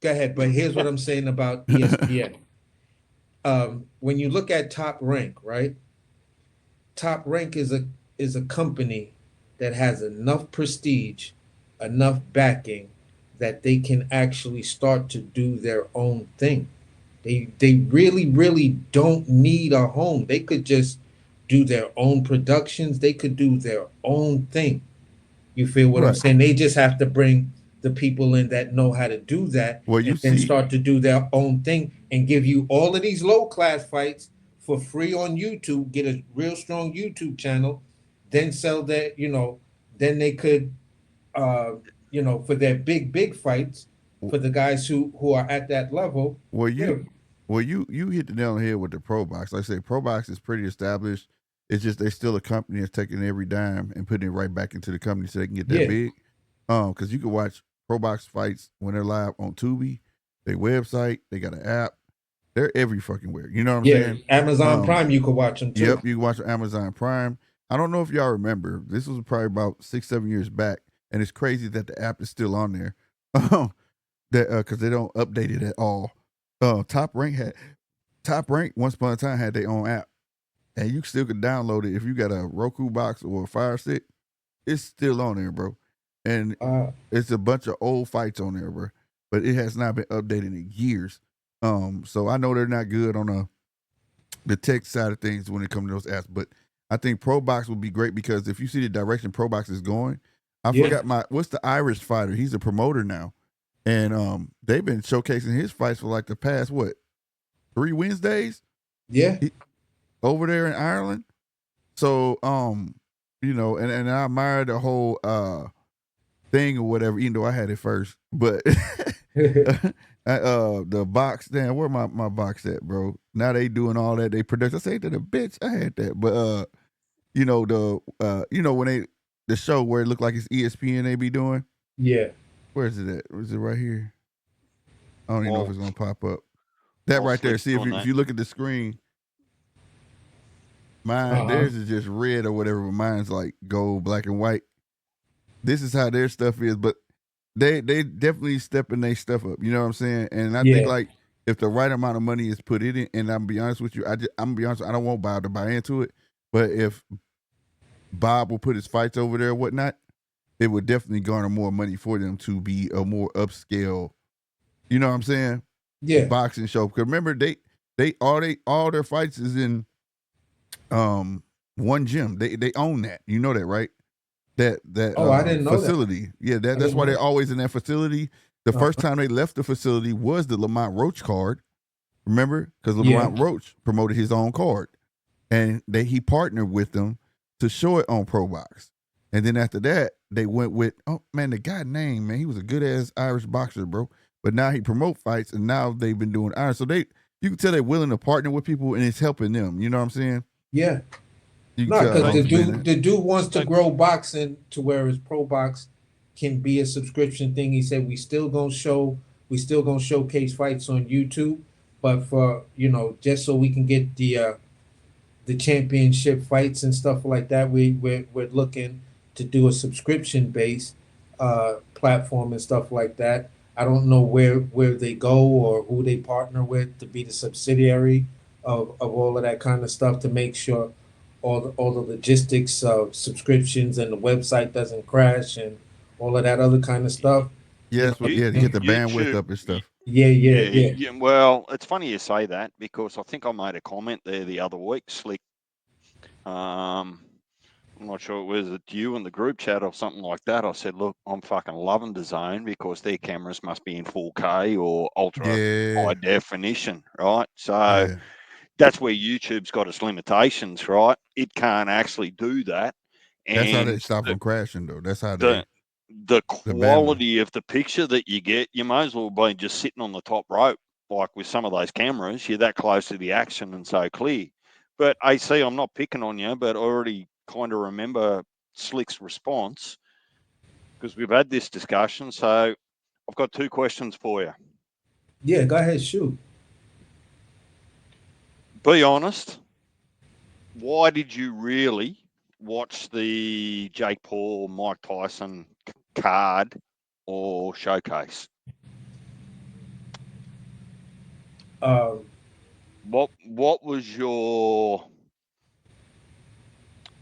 go ahead. But here's what I'm saying about ESPN. When you look at Top Rank, right? Top Rank is a company that has enough prestige, enough backing that they can actually start to do their own thing. They really, really don't need a home. They could just do their own productions. They could do their own thing. You feel what I'm Right. saying? They just have to bring the people in that know how to do that, Well, you and then see- start to do their own thing and give you all of these low class fights for free on YouTube. Get a real strong YouTube channel, then sell that. Then they could, for their big fights, for the guys who are at that level. Well, you hit the nail on the head with the Pro Box. Like I say, Pro Box is pretty established. It's just they're still a company that's taking every dime and putting it right back into the company so they can get that big. Because you can watch Pro Box fights when they're live on Tubi, their website, they got an app. They're every fucking where. You know what I'm Yeah, saying? Amazon Prime, you could watch them too. Yep, you can watch on Amazon Prime. I don't know if y'all remember. This was probably about 6-7 years back, and it's crazy that the app is still on there. that because they don't update it at all. Top Rank once upon a time had their own app, and you still could download it if you got a Roku box or a Fire Stick. It's still on there, bro, and it's a bunch of old fights on there, bro. But it has not been updated in years. So I know they're not good on the tech side of things when it comes to those apps, but I think Pro Box would be great because if you see the direction Pro Box is going, I forgot what's the Irish fighter? He's a promoter now, and they've been showcasing his fights for like the past 3 Wednesdays. Yeah, over there in Ireland. So and I admire the whole thing or whatever, even though I had it first, but the box, damn, where my box at, bro? Now they doing all that, they produce. I say to the bitch, I had that, but when the show where it looked like it's ESPN they be doing. Yeah. Where is it at? Is it right here? I don't even know if it's gonna pop up. That right there. See if you look at the screen, mine theirs is just red or whatever, but mine's like gold, black and white. This is how their stuff is, but they definitely stepping their stuff up. You know what I'm saying? And I think like if the right amount of money is put in it, and I'm gonna be honest with you, I'm gonna be honest, I don't want Bob to buy into it, but if Bob will put his fights over there or whatnot, it would definitely garner more money for them to be a more upscale, you know what I'm saying? Yeah. Boxing show. Because remember, all their fights is in one gym. They own that. You know that, right? That I didn't know facility. That. Yeah, that's why they're always in that facility. The first time they left the facility was the Lamont Roach card. Remember? Because Lamont Roach promoted his own card. And he partnered with them to show it on Pro Box. And then after that, they went with, the guy name, man, he was a good ass Irish boxer, bro. But now he promote fights, and now they've been doing Irish. So you can tell they're willing to partner with people, and it's helping them. You know what I'm saying? Yeah. No, because the dude wants to grow boxing to where his Pro Box can be a subscription thing. He said we still gonna showcase fights on YouTube, but for just so we can get the championship fights and stuff like that, we're looking to do a subscription based platform and stuff like that. I don't know where they go or who they partner with to be the subsidiary of all of that kind of stuff to make sure all the logistics of subscriptions and the website doesn't crash and all of that other kind of stuff. Yes, to get the bandwidth up and stuff. Yeah. Well, it's funny you say that because I think I made a comment there the other week, Slick. I'm not sure it was you in the group chat or something like that. I said, look, I'm fucking loving DAZN because their cameras must be in 4K or ultra high definition, right? So that's where YouTube's got its limitations, right? It can't actually do that. And that's how they stop from crashing, though. That's how the quality of the picture that you get, you might as well be just sitting on the top rope, like with some of those cameras. You're that close to the action and so clear. But AC, I'm not picking on you, but I already kind of remember Slick's response because we've had this discussion. So I've got 2 questions for you. Yeah, go ahead, shoot. Be honest. Why did you really watch the Jake Paul, Mike Tyson card or showcase? What was your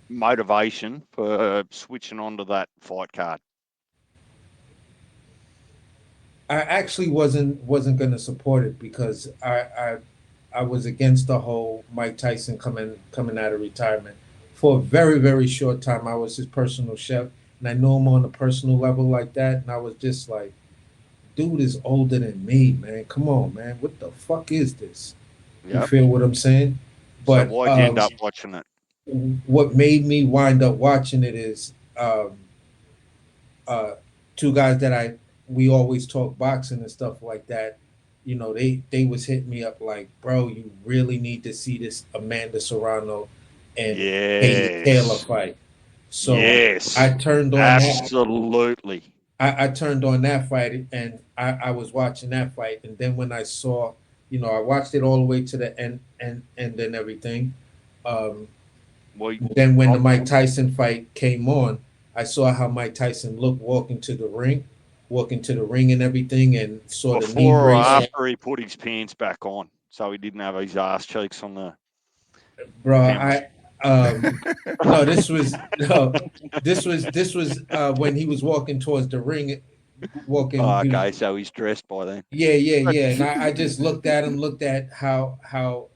motivation for switching onto that fight card? I actually wasn't going to support it because I was against the whole Mike Tyson coming out of retirement. For a very, very short time, I was his personal chef, and I knew him on a personal level like that, and I was just like, dude is older than me, man. Come on, man. What the fuck is this? Yep. You feel what I'm saying? But so why'd you end up watching it? What made me wind up watching it is 2 guys that we always talk boxing and stuff like that. They was hitting me up like, bro, you really need to see this Amanda Serrano and Katie Taylor fight. So I turned on absolutely. I turned on that fight and I was watching that fight, and then when I saw I watched it all the way to the end and everything. Um, Well, then when I, the Mike Tyson fight came on, I saw how Mike Tyson looked walking to the ring and everything, and saw the knee before or brace. after he put his pants back on, so he didn't have his ass cheeks on the Bro, camera. no, this was no, this was when he was walking towards the ring, walking. Oh, He was, okay, so he's dressed by then. But yeah, and I just looked at him, looked at how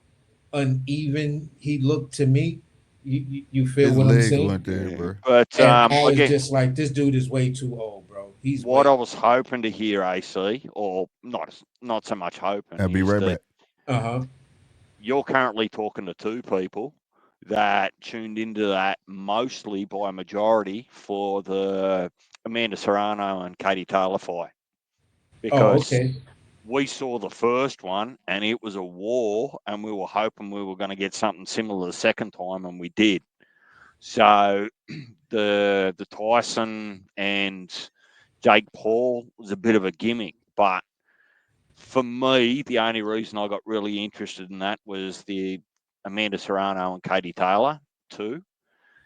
uneven he looked to me. You feel His what I'm legs saying? weren't there, yeah, bro. but And I was again, just like, this dude is way too old, bro. He's what way. I was hoping to hear, AC, or not so much hoping, I'll be is right that back. Uh-huh. you're currently talking to two people that tuned into that mostly by majority for the Amanda Serrano and Katie Taylor fight, Oh, because okay. we saw the first one and it was a war, and we were hoping we were going to get something similar the second time, and we did. So the Tyson and Jake Paul was a bit of a gimmick, but for me, the only reason I got really interested in that was the Amanda Serrano and Katie Taylor too.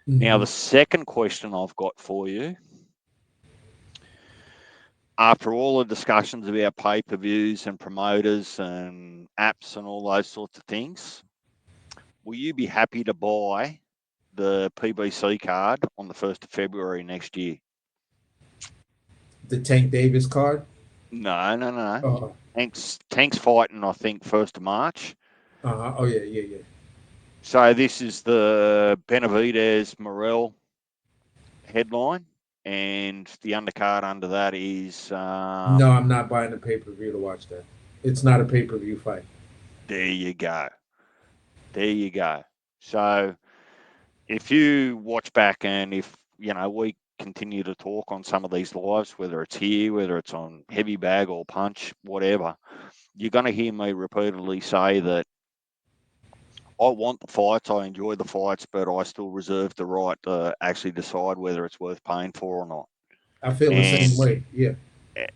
Now, Hmm. the second question I've got for you, after all the discussions about pay-per-views and promoters and apps and all those sorts of things, will you be happy to buy the PBC card on the 1st of February next year? The Tank Davis card. No, no, no. Uh, Tank's fighting, I think, 1st of March. uh-huh. Oh yeah, yeah, yeah. So this is the Benavidez Morel headline, and the undercard under that is No, I'm not buying the pay per view to watch that. It's not a pay per view fight. there you go. There you go. So if you watch back, and if we continue to talk on some of these lives, whether it's here, whether it's on Heavy Bag or Punch, whatever, you're going to hear me repeatedly say that I want the fights, I enjoy the fights, but I still reserve the right to actually decide whether it's worth paying for or not. I feel the And same way. Yeah.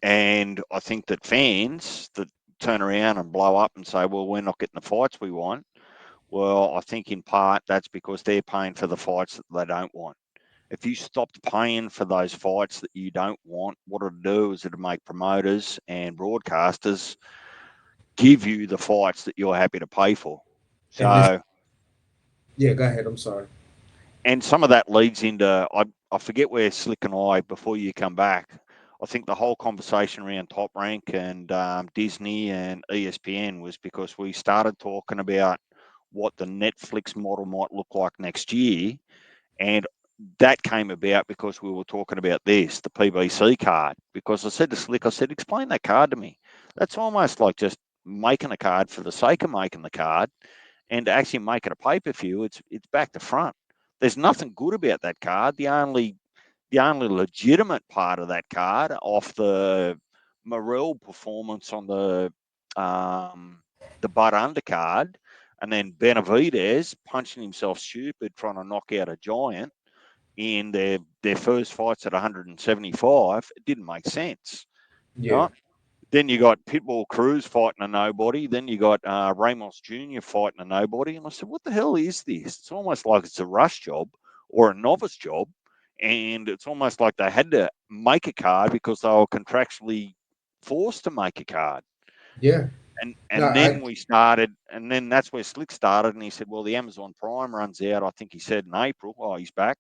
and I think that fans that turn around and blow up and say, well, we're not getting the fights we want. Well, I think in part that's because they're paying for the fights that they don't want. If you stopped paying for those fights that you don't want, what it'll do is it'll make promoters and broadcasters give you the fights that you're happy to pay for. And this. So, Yeah. Go ahead. I'm sorry. and some of that leads into, I forget where Slick and I, before you come back, I think the whole conversation around Top Rank and Disney and ESPN was because we started talking about what the Netflix model might look like next year. And that came about because we were talking about this, the PBC card. Because I said to Slick, I said, explain that card to me. That's almost like just making a card for the sake of making the card, and to actually make it a pay-per-view, it's back to front. There's nothing good about that card. The only legitimate part of that card, off the Morel performance on the butt undercard, and then Benavidez punching himself stupid trying to knock out a giant in their first fights at 175, it didn't make sense. Yeah. Right? Then you got Pitbull Cruz fighting a nobody. Then you got Ramos Jr. fighting a nobody. And I said, what the hell is this? It's almost like it's a rush job or a novice job. And it's almost like they had to make a card because they were contractually forced to make a card. Yeah. And No. and then we started, and then that's where Slick started. And he said, well, the Amazon Prime runs out, I think he said in April. Oh, he's back.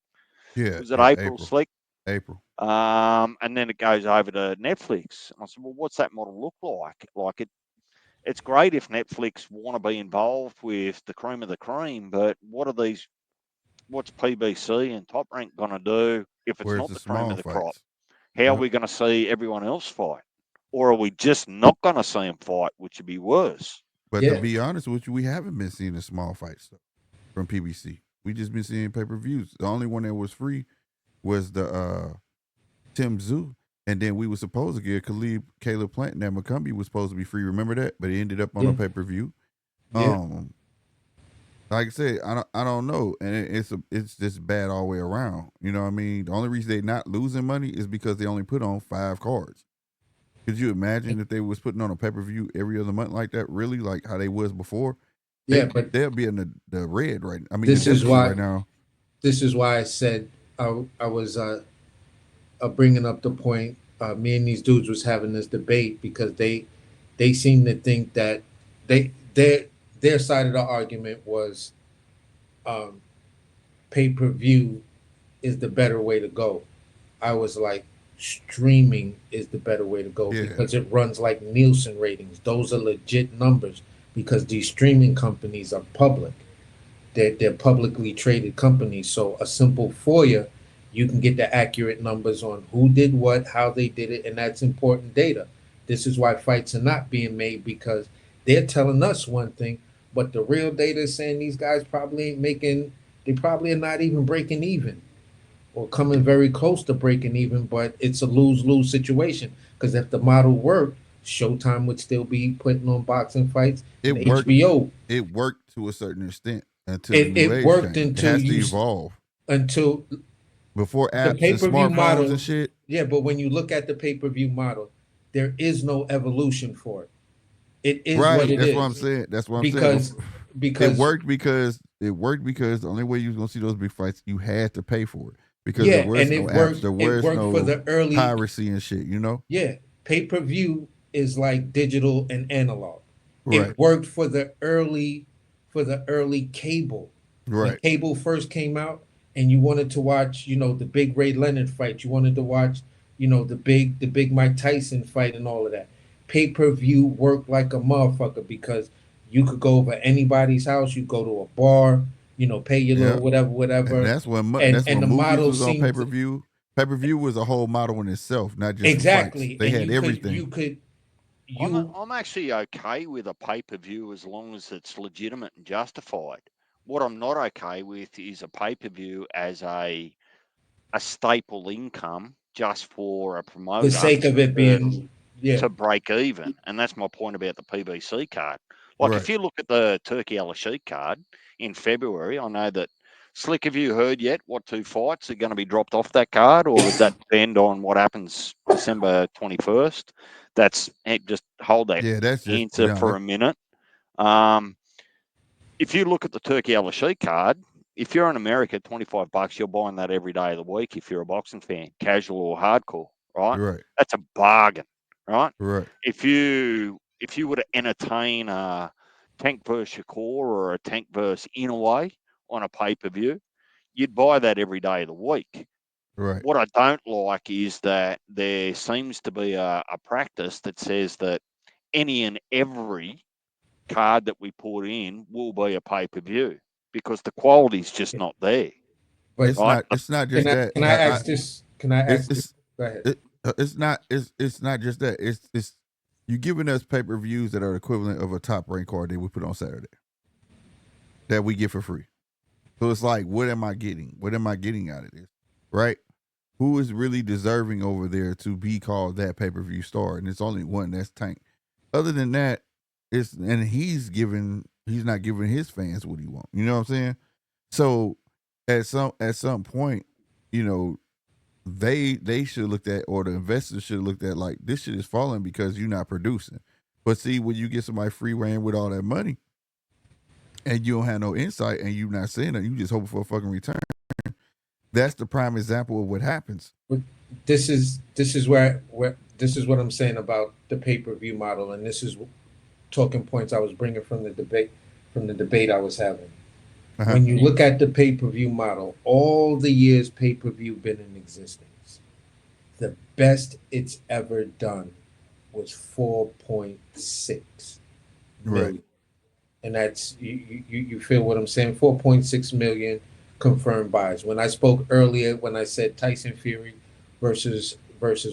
Yeah, Was it yeah, April, April. Slick? April. And then it goes over to Netflix. And I said, well, what's that model look like? Like it's great if Netflix want to be involved with the cream of the cream, but what's PBC and Top Rank going to do if it's Where's not the the cream small of the crop? fights? How are Yep. we going to see everyone else fight? Or are we just not going to see them fight, which would be worse? But to Yeah. be honest with you, we haven't been seeing the small fights though from PBC. We just been seeing pay-per-views. The only one that was free was the Tim Zoo. And then we were supposed to get Caleb Plant and that McCumbee was supposed to be free. Remember that? But it ended up on Yeah. a pay-per-view. Yeah. Um, like I said, I don't know, and it's just bad all the way around. You know what I mean? The only reason they're not losing money is because they only put on 5 cards. Could you imagine if they was putting on a pay-per-view every other month like that? Really, like how they was before? Yeah, but They'll be in the red right. I mean, the this is deficit why right now. this is why I said I was bringing up the point. Me and these dudes was having this debate because they seem to think that they their side of the argument was um, pay per view is the better way to go. I was like, streaming is the better way to go Yeah. because it runs like Nielsen ratings. Those are legit numbers because these streaming companies are public. They're publicly traded companies. So a simple FOIA, you can get the accurate numbers on who did what, how they did it, and that's important data. This is why fights are not being made because they're telling us one thing, but the real data is saying these guys probably ain't making. They probably are not even breaking even or coming very close to breaking even, but it's a lose-lose situation because if the model worked, Showtime would still be putting on boxing fights and It worked. HBO. It worked to a certain extent until the It, new it age worked came. It until has to you evolve. until Before the apps and pay-per-view smartphones model. and shit. Yeah, but when you look at the pay-per-view model, there is no evolution for it. It is what Right. it That's what I'm is saying. That's what I'm saying. because It because worked because the only way you was gonna see those big fights, you had to pay for it because there yeah, was and no it apps, worked. there It was worked for no the early. piracy and shit. You know. Yeah, pay-per-view is like digital and analog. Right. It worked for the early cable. When Right. cable first came out and you wanted to watch, the big Ray Leonard fight, you wanted to watch, the big Mike Tyson fight and all of that. Pay-per-view worked like a motherfucker because you could go over anybody's house, you go to a bar, pay your Yeah. little whatever, And whatever. that's And when the movies model was on pay seemed per view. Pay per view was a whole model in itself, not just for fights. exactly. They And had everything. I'm actually okay with a pay per view as long as it's legitimate and justified. What I'm not okay with is a pay per view as a staple income just for a the promoter sake of it being, yeah. to break even. And that's my point about the PBC card. Like Right. if you look at the Turkey Al-Rashid card in February, I know that Slick, have you heard yet what two fights are going to be dropped off that card, or does that depend on what happens December 21st? Just hold that Yeah, that's just answer for a minute. If you look at the Turkey Al-Rashid card, if you're in America, $25, you're buying that every day of the week. If you're a boxing fan, casual or hardcore, right? right. That's a bargain, right? Right. If you were to entertain a Tank versus Shakur or a Tank versus Inouye on a pay per view, you'd buy that every day of the week. Right. What I don't like is that there seems to be a practice that says that any and every card that we put in will be a pay per view because the quality's just not there, But It's right? not. It's not can just I that. can I ask this? Can I ask this? It's Go ahead. it's not. It's not just that. It's you giving us pay per views that are equivalent of a top ranked card that we put on Saturday that we get for free. So it's like, what am I getting? What am I getting out of this? Right? Who is really deserving over there to be called that pay per view star? And it's only one. That's Tank. Other than that, he's not giving his fans what he wants. You know what I'm saying? So at some point, you know, they should look at, or the investors should look at, like, this shit is falling because you're not producing. But see, when you get somebody free reign with all that money and you don't have no insight and you're not saying it, you just hoping for a fucking return. That's the prime example of what happens. This is where this is what I'm saying about the pay-per-view model, and this is talking points I was bringing from the debate I was having. Uh-huh. When you look at the pay-per-view model, all the years pay-per-view been in existence, the best it's ever done was 4.6 million. Right. And that's you feel what I'm saying? 4.6 million confirmed buys. When I spoke earlier, when I said Tyson Fury versus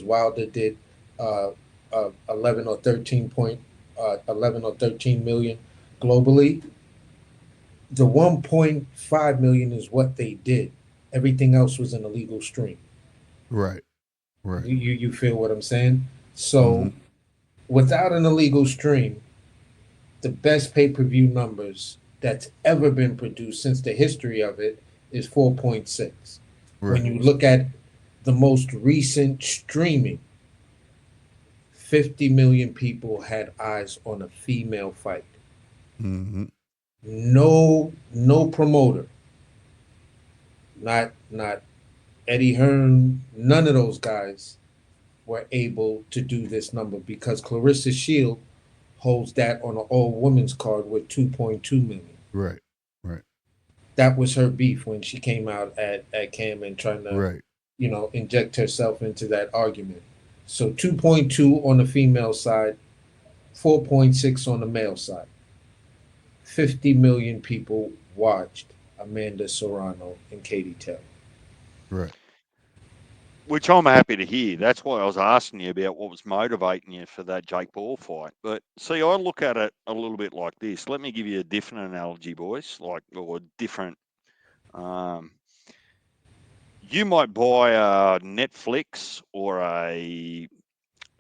Wilder did 11 or 13 point 11 or 13 million globally, the 1.5 million is what they did. Everything else was an illegal stream. Right. Right. You feel what I'm saying? So without an illegal stream, the best pay-per-view numbers that's ever been produced since the history of it is 4.6. Right. When you look at the most recent streaming, 50 million people had eyes on a female fight. Mm-hmm. No promoter, not Eddie Hearn, none of those guys were able to do this number because Clarissa Shield holds that on an all women's card with 2.2 million. Right. Right. That was her beef when she came out at Cam and trying to, Right. inject herself into that argument. So 2.2 on the female side, 4.6 on the male side. 50 million people watched Amanda Serrano and Katie Taylor. Right. Which I'm happy to hear. That's why I was asking you about what was motivating you for that Jake Paul fight. But see, I look at it a little bit like this. Let me give you a different analogy, boys, or different. You might buy a Netflix or a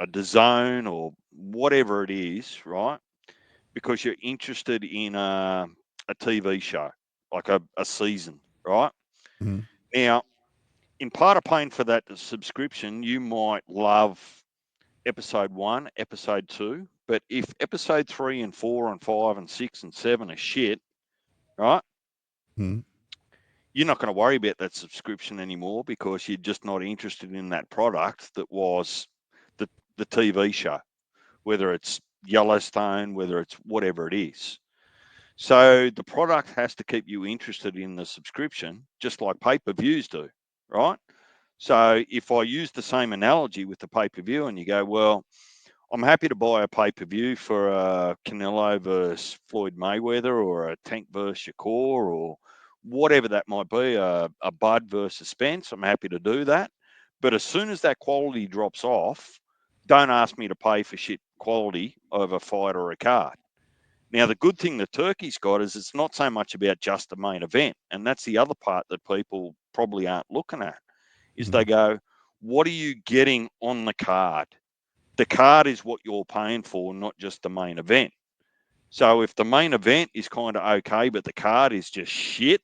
DAZN or whatever it is, right? Because you're interested in a TV show, like a season, right? Mm-hmm. Now, in part of paying for that subscription, you might love episode 1, episode 2, but if episode 3 and 4 and 5 and 6 and 7 are shit, right? Mm-hmm. You're not going to worry about that subscription anymore because you're just not interested in that product that was the TV show, whether it's Yellowstone, whether it's whatever it is. So the product has to keep you interested in the subscription, just like pay-per-views do, right? So if I use the same analogy with the pay-per-view and you go, well, I'm happy to buy a pay-per-view for a Canelo versus Floyd Mayweather or a Tank versus Shakur or whatever that might be, a Bud versus Spence. I'm happy to do that. But as soon as that quality drops off, don't ask me to pay for shit quality of a fight or a card. Now, the good thing that Turkey's got is it's not so much about just the main event. And that's the other part that people probably aren't looking at, is they go, what are you getting on the card? The card is what you're paying for, not just the main event. So if the main event is kind of okay, but the card is just shit,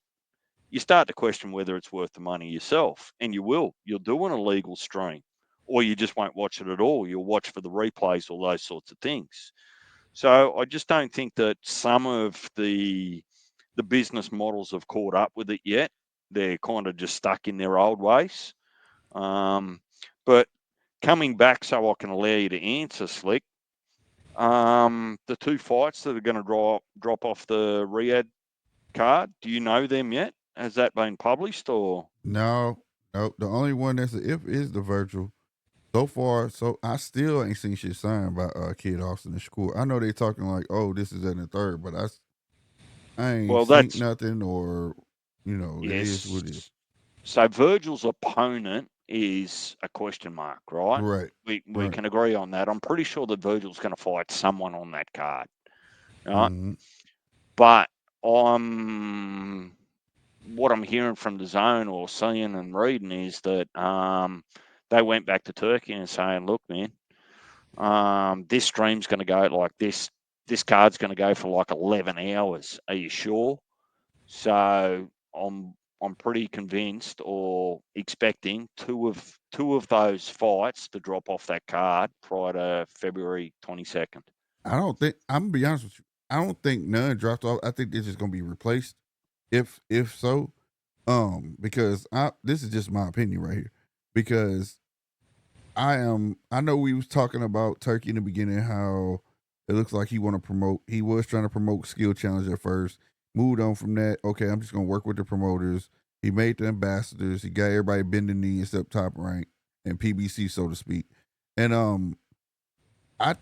you start to question whether it's worth the money yourself. And you will. You'll do an illegal stream, or you just won't watch it at all. You'll watch for the replays or those sorts of things. So I just don't think that some of the business models have caught up with it yet. They're kind of just stuck in their old ways. But coming back so I can allow you to answer, Slick, the 2 fights that are going to drop off the Riyadh card, do you know them yet? Has that been published or? No. The only one that's a if is the virtual. So far, so I still ain't seen shit signed by Kid Austin and Shakur. I know they talking like, oh, this is in the third, but I ain't Well, seen that's nothing, or it is yes. what it is. So Virgil's opponent is a question mark, right? Right. We Right. can agree on that. I'm pretty sure that Virgil's going to fight someone on that card, right? Mm-hmm. But what I'm hearing from the zone or seeing and reading is that they went back to Turkey and saying, look, man, this stream's going to go like this. This card's going to go for like 11 hours. Are you sure? So I'm pretty convinced or expecting two of those fights to drop off that card prior to February 22nd. I don't think I'm gonna be honest with you. I don't think none dropped off. I think they're just gonna be replaced. If so, because this is just my opinion right here. Because I know we was talking about Turkey in the beginning, how it looks like he was trying to promote Skill Challenge at first, moved on from that. Okay, I'm just gonna work with the promoters. He made the ambassadors. He got everybody bending knee except Top Rank and PBC, so to speak. And I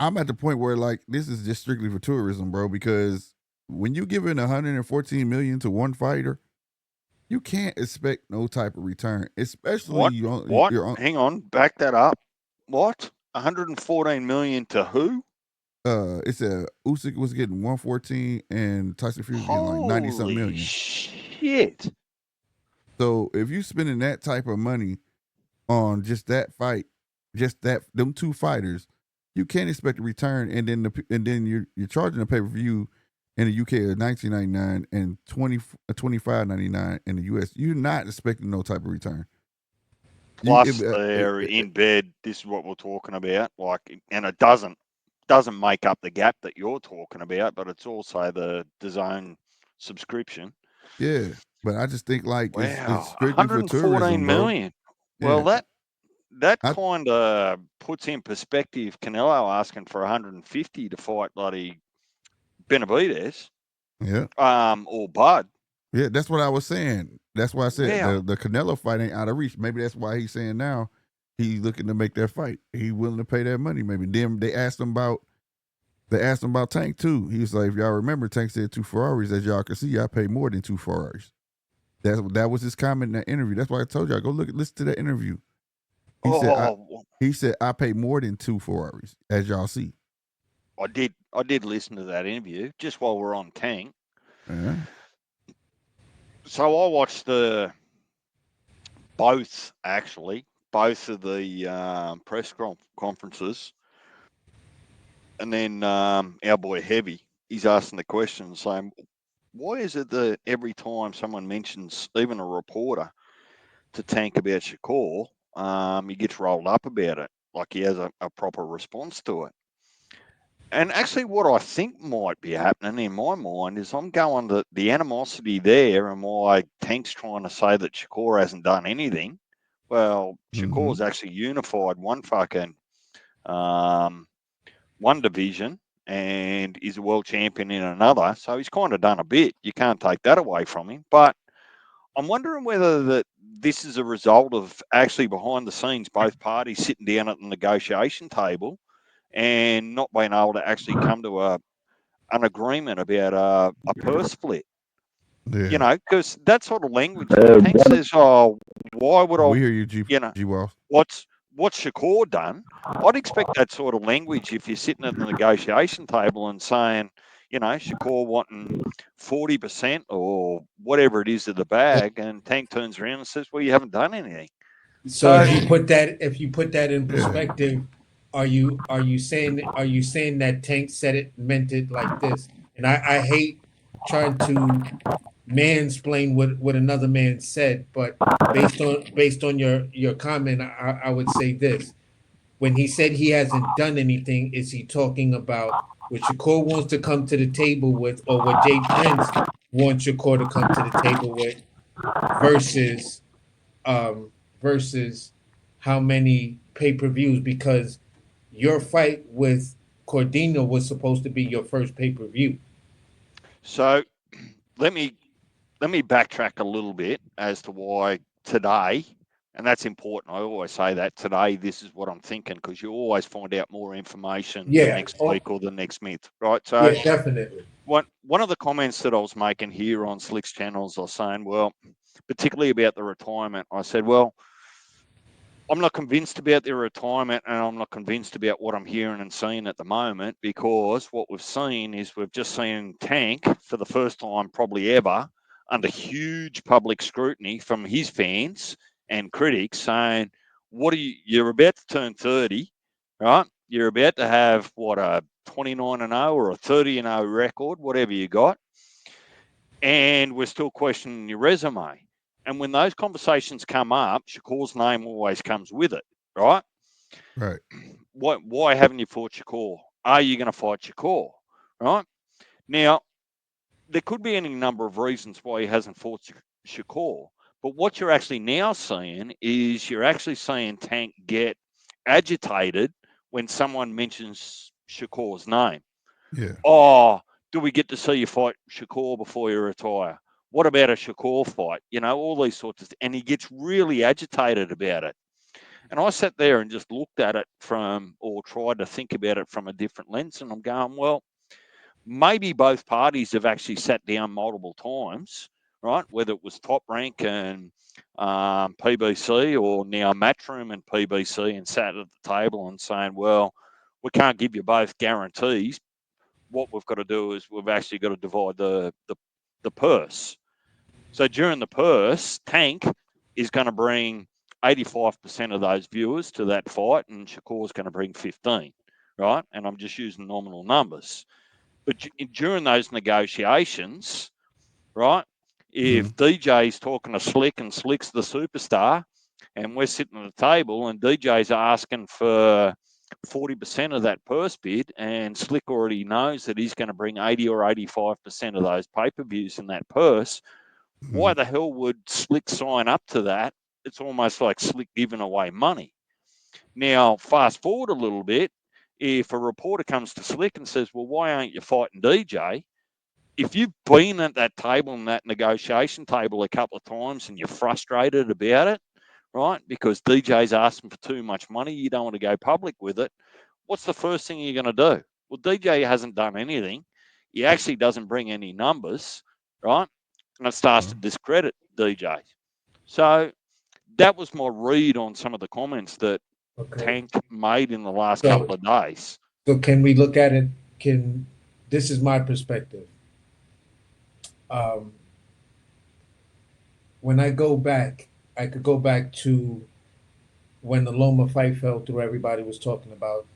I'm at the point where like this is just strictly for tourism, bro. Because when you give in 114 million to one fighter, you can't expect no type of return, especially What? you're on. Hang on, back that up. What? 114 million to who? It said Usyk was getting 114 and Tyson Fury was getting like 90 something Holy million. shit! So if you spending that type of money on just that fight, just them 2 fighters, you can't expect a return. And then you're charging a pay per view in the UK of $19.99 and $25.99 in the US. You're not expecting no type of return. Plus, they're in bed. This is what we're talking about. Like, and it doesn't make up the gap that you're talking about, but it's also the DAZN subscription. Yeah, but I just think like it's Wow, strictly for 114 tourism, bro. million. Yeah, Well, that I, kind of puts in perspective Canelo asking for 150 to fight bloody Benavidez, yeah, or Bud. yeah. That's what I was saying. That's why I said Wow. the Canelo fight ain't out of reach. Maybe that's why he's saying now he's looking to make that fight. He willing to pay that money. Maybe then they asked him about Tank too. He was like, if y'all remember, Tank said 2 Ferraris. As y'all can see, I pay more than 2 Ferraris. That was his comment in that interview. That's why I told y'all listen to that interview. He said I pay more than 2 Ferraris, as y'all see. I did listen to that interview just while we're on Tank. Yeah. So I watched both of the press conferences, and then our boy Heavy, he's asking the question saying, why is it that every time someone mentions, even a reporter, to Tank about Shakur, he gets rolled up about it, like he has a proper response to it. And actually what I think might be happening in my mind is I'm going to the animosity there and why Tank's trying to say that Shakur hasn't done anything. Well, Shakur's actually unified one division and is a world champion in another. So he's kind of done a bit. You can't take that away from him. But I'm wondering whether this is a result of actually behind the scenes, both parties sitting down at the negotiation table and not being able to actually come to an agreement about a purse split. Yeah. You know, because that sort of language, Tank says, "Oh, why would We I? hear you, G. You know, Walsh. what's Shakur done?" I'd expect that sort of language if you're sitting at the negotiation table and saying, you know, Shakur wanting 40% or whatever it is of the bag, and Tank turns around and says, "Well, you haven't done anything." So if you put that in Yeah. perspective, are you saying that Tank said it meant it like this? And I hate trying to mansplain what another man said, but based on your comment, I would say this. When he said he hasn't done anything, is he talking about what Shakur wants to come to the table with, or what Jay Prince wants Shakur to come to the table with, versus versus how many pay-per-views? Because your fight with Cordino was supposed to be your first pay-per-view. So let me backtrack a little bit as to why today, and that's important. I always say that today, this is what I'm thinking, because you always find out more information the next week or the next month, right? So yeah, definitely. One of the comments that I was making here on Slick's channels, I was saying, well, particularly about the retirement, I said, well, I'm not convinced about their retirement, and I'm not convinced about what I'm hearing and seeing at the moment, because what we've seen is we've just seen Tank for the first time probably ever under huge public scrutiny from his fans and critics saying, what are you're about to turn 30, right? You're about to have a 29-0 or a 30-0 record, whatever you got, and we're still questioning your resume. And when those conversations come up, Shakur's name always comes with it, right? Right. Why haven't you fought Shakur? Are you going to fight Shakur? Right? Now, there could be any number of reasons why he hasn't fought Shakur. But what you're actually now seeing is you're actually seeing Tank get agitated when someone mentions Shakur's name. Yeah. Oh, do we get to see you fight Shakur before you retire? What about a Shakur fight? You know, all these sorts of things. And he gets really agitated about it. And I sat there and just looked at it or tried to think about it from a different lens. And I'm going, well, maybe both parties have actually sat down multiple times, right? Whether it was Top Rank and PBC, or now Matchroom and PBC, and sat at the table and saying, well, we can't give you both guarantees. What we've got to do is we've actually got to divide the purse. So during the purse, Tank is going to bring 85% of those viewers to that fight, and Shakur's going to bring 15, right? And I'm just using nominal numbers. But during those negotiations, right, if DJ's talking to Slick and Slick's the superstar, and we're sitting at the table, and DJ's asking for 40% of that purse bid, and Slick already knows that he's going to bring 80 or 85% of those pay-per-views in that purse. Why the hell would Slick sign up to that? It's almost like Slick giving away money. Now, fast forward a little bit, if a reporter comes to Slick and says, well, why aren't you fighting DJ? If you've been at that table and that negotiation table a couple of times and you're frustrated about it, right, because DJ's asking for too much money, you don't want to go public with it, what's the first thing you're going to do? Well, DJ hasn't done anything. He actually doesn't bring any numbers, right? And it starts to discredit DJ. So that was my read on some of the comments that Tank made in the last couple of days. So can we look at it? This is my perspective. When I go back, I could go back to when the Loma fight fell through. Everybody was talking about,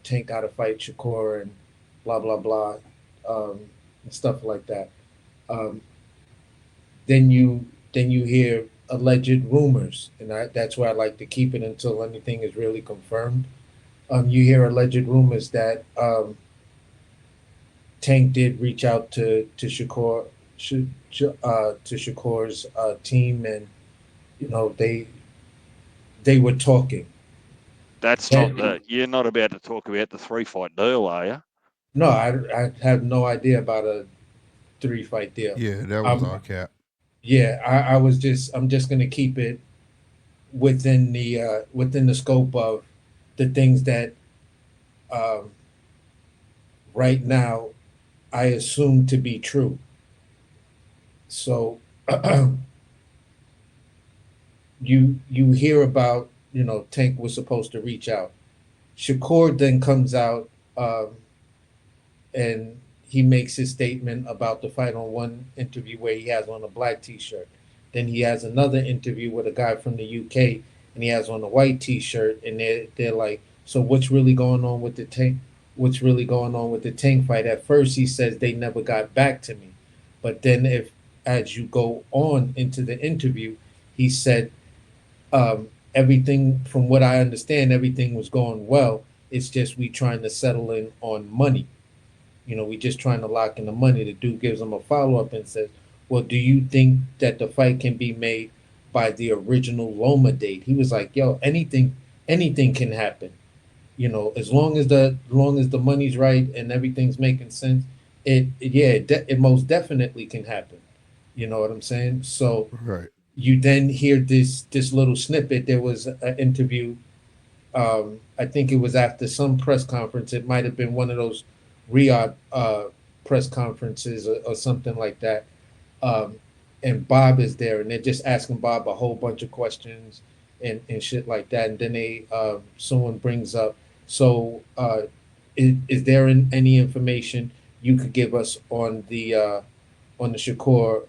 Tank got to fight Shakur and blah blah blah, and stuff like that. Um, then you hear alleged rumors, and that's where I like to keep it until anything is really confirmed. You hear alleged rumors that Tank did reach out to Shakur's team, and they were talking. That's not you're not about to talk about the 3-fight deal, are you? No, I have no idea about a 3-fight deal. Yeah, that was all cap. Yeah, I'm just gonna keep it within the scope of the things that right now I assume to be true. So you hear about, Tank was supposed to reach out. Shakur then comes out and he makes his statement about the Fight on One interview where he has on a black T-shirt. Then he has another interview with a guy from the UK and he has on a white T-shirt, and they're like, so what's really going on with the Tank? What's really going on with the Tank fight? At first he says they never got back to me, but then as you go on into the interview, he said everything, from what I understand, everything was going well. It's just we trying to settle in on money. We just trying to lock in the money. The dude gives him a follow-up and says, well, do you think that the fight can be made by the original Loma date? He was like, yo, anything can happen. As long as the money's right and everything's making sense, it most definitely can happen. You know what I'm saying? So Right. you then hear this little snippet. There was an interview. I think it was after some press conference. It might have been one of those Riyadh press conferences or something like that. And Bob is there, and they're just asking Bob a whole bunch of questions and shit like that. And then someone brings up, so is there any information you could give us on the Shakur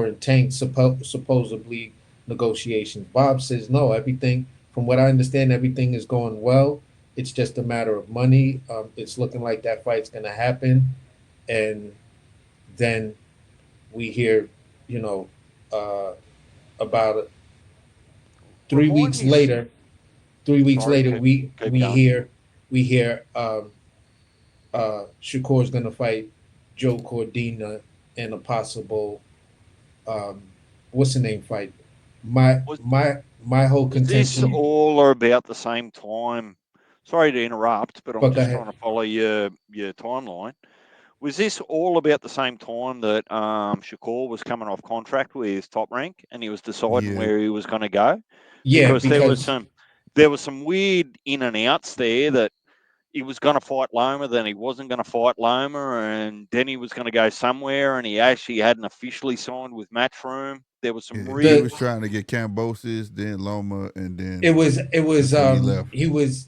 and Tank supposedly negotiations? Bob says no. Everything, from what I understand, everything is going well. It's just a matter of money. It's looking like that fight's gonna happen, and then we hear, about it. 3 weeks later. 3 weeks later, we hear Shakur's gonna fight Joe Cordina in a possible what's the name fight. My whole contention. This all are about the same time. Sorry to interrupt, but I'm just trying to follow your timeline. Was this all about the same time that Shakur was coming off contract with Top Rank and he was deciding where he was going to go? Yeah, because there was some weird in and outs there, that he was going to fight Loma, then he wasn't going to fight Loma, and then he was going to go somewhere, and he actually hadn't officially signed with Matchroom. There was some he was trying to get Cambosis, then Loma, and then it was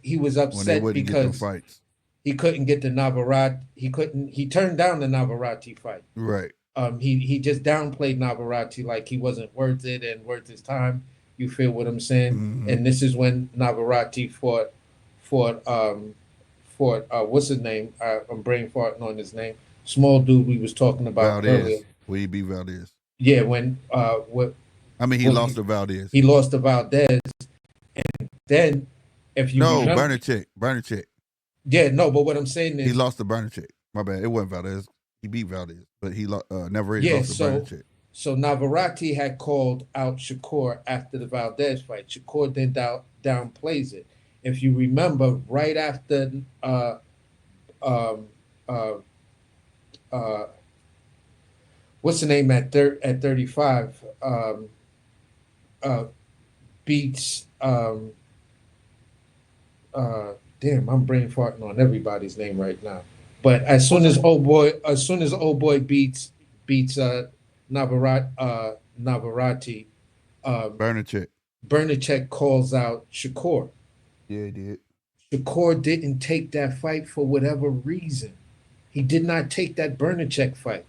he was upset because he couldn't get the Navarrete. He turned down the Navarrete fight. Right. He just downplayed Navarrete like he wasn't worth it and worth his time. You feel what I'm saying? Mm-hmm. And this is when Navarrete fought what's his name? I'm brain farting on his name. Small dude we was talking about Valdez. earlier. We'd be Valdez. Yeah, when I mean, he Well, lost to Valdez. He lost to Valdez, and then if you No, remember, Bernacek. yeah, no, but what I'm saying He is, lost to Bernacek. My bad. It wasn't Valdez. He beat Valdez, but he Navarrete yeah, lost to Bernacek. so Navarrete had called out Shakur after the Valdez fight. Shakur then downplays it. If you remember, right after um, uh, uh, what's the name at 35 uh, beats damn, I'm brain farting on everybody's name right now. But as soon as old boy beats Navarrete, Bernacek. Bernacek calls out Shakur. Yeah, he did. Shakur didn't take that fight for whatever reason. He did not take that Bernacek fight.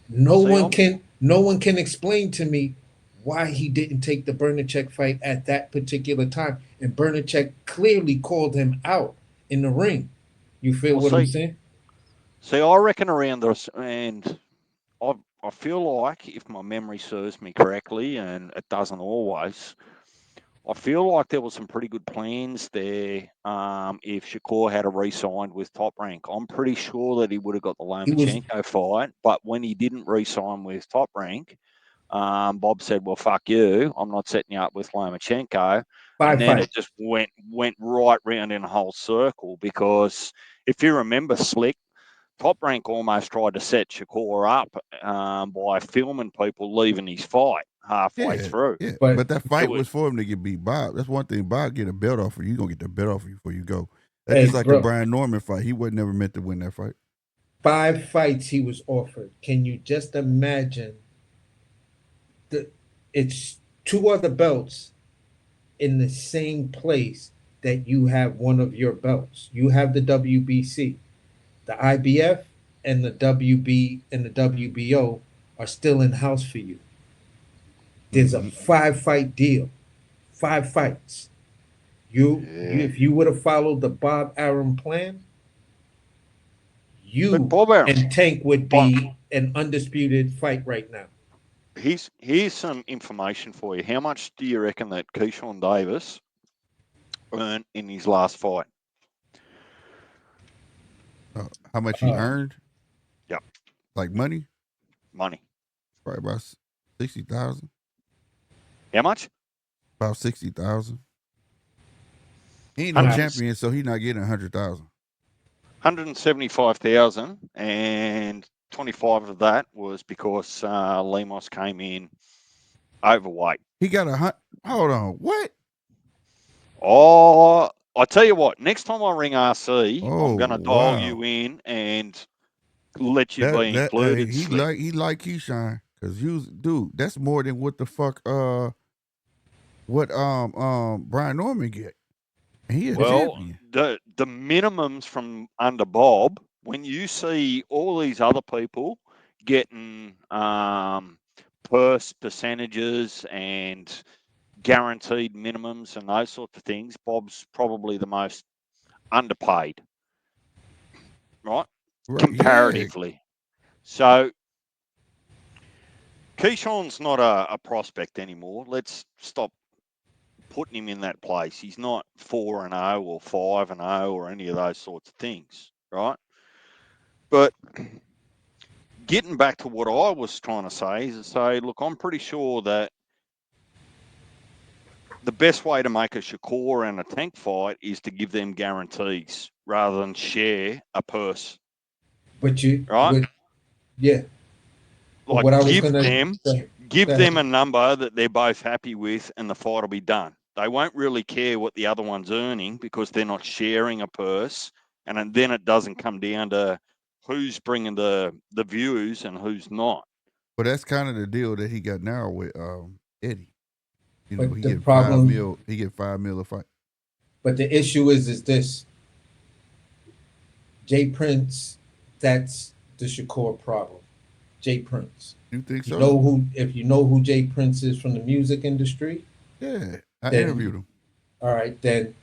No one can explain to me why he didn't take the Bernacek fight at that particular time. And Bernacek clearly called him out in the ring. You feel what I'm saying? See, I reckon around this, and I feel like, if my memory serves me correctly, and it doesn't always, I feel like there were some pretty good plans there. If Shakur had re-signed with Top Rank, I'm pretty sure that he would have got the Lomachenko fight. But when he didn't re-sign with Top Rank, Bob said, "Well, fuck you. I'm not setting you up with Lomachenko." And then it just went right round in a whole circle, because if you remember, Slick, Top Rank almost tried to set Shakur up by filming people leaving his fight halfway through. Yeah, but that fight was for him to get beat Bob. That's one thing. Bob get a belt off of you. You're going to get the belt off of you before you go. That's just like the Brian Norman fight. He wasn't never meant to win that fight. 5 fights he was offered. Can you just imagine? It's 2 other belts in the same place that you have one of your belts. You have the WBC. The IBF and the WB and the WBO are still in house for you. There's a 5-fight deal, 5 fights. You if you would have followed the Bob Arum plan, you and Tank would be an undisputed fight right now. Here's some information for you. How much do you reckon that Keyshawn Davis earned in his last fight? How much he earned? Yeah. Like money? Money. Probably about 60,000. How much? About 60,000. He ain't no champion, so he's not getting 100,000. 175,000, and 25 of that was because Lemos came in overweight. He got hold on, what? Oh, I tell you what, next time I ring RC, I'm going to dial you in and let you be included. He like Keyshawn, because dude, that's more than what the fuck Brian Norman get. And he is champion. The minimums from under Bob, when you see all these other people getting purse percentages and guaranteed minimums and those sorts of things, Bob's probably the most underpaid, right? Comparatively. Yeah. So Keyshawn's not a prospect anymore. Let's stop putting him in that place. He's not 4-0 or 5-0 or any of those sorts of things, right? But getting back to what I was trying to say is to say, look, I'm pretty sure that the best way to make a Shakur and a Tank fight is to give them guarantees rather than share a purse. But you, right? Yeah. Like give them a number that they're both happy with, and the fight will be done. They won't really care what the other one's earning because they're not sharing a purse, and then it doesn't come down to who's bringing the views and who's not. But that's kind of the deal that he got now with Eddie. You know, but he the get problem, $5 million. He get $5 million a fight. But the issue is this: Jay Prince. That's the Shakur problem. Jay Prince. You think so? If you know who Jay Prince is from the music industry? Yeah, I interviewed him. All right, then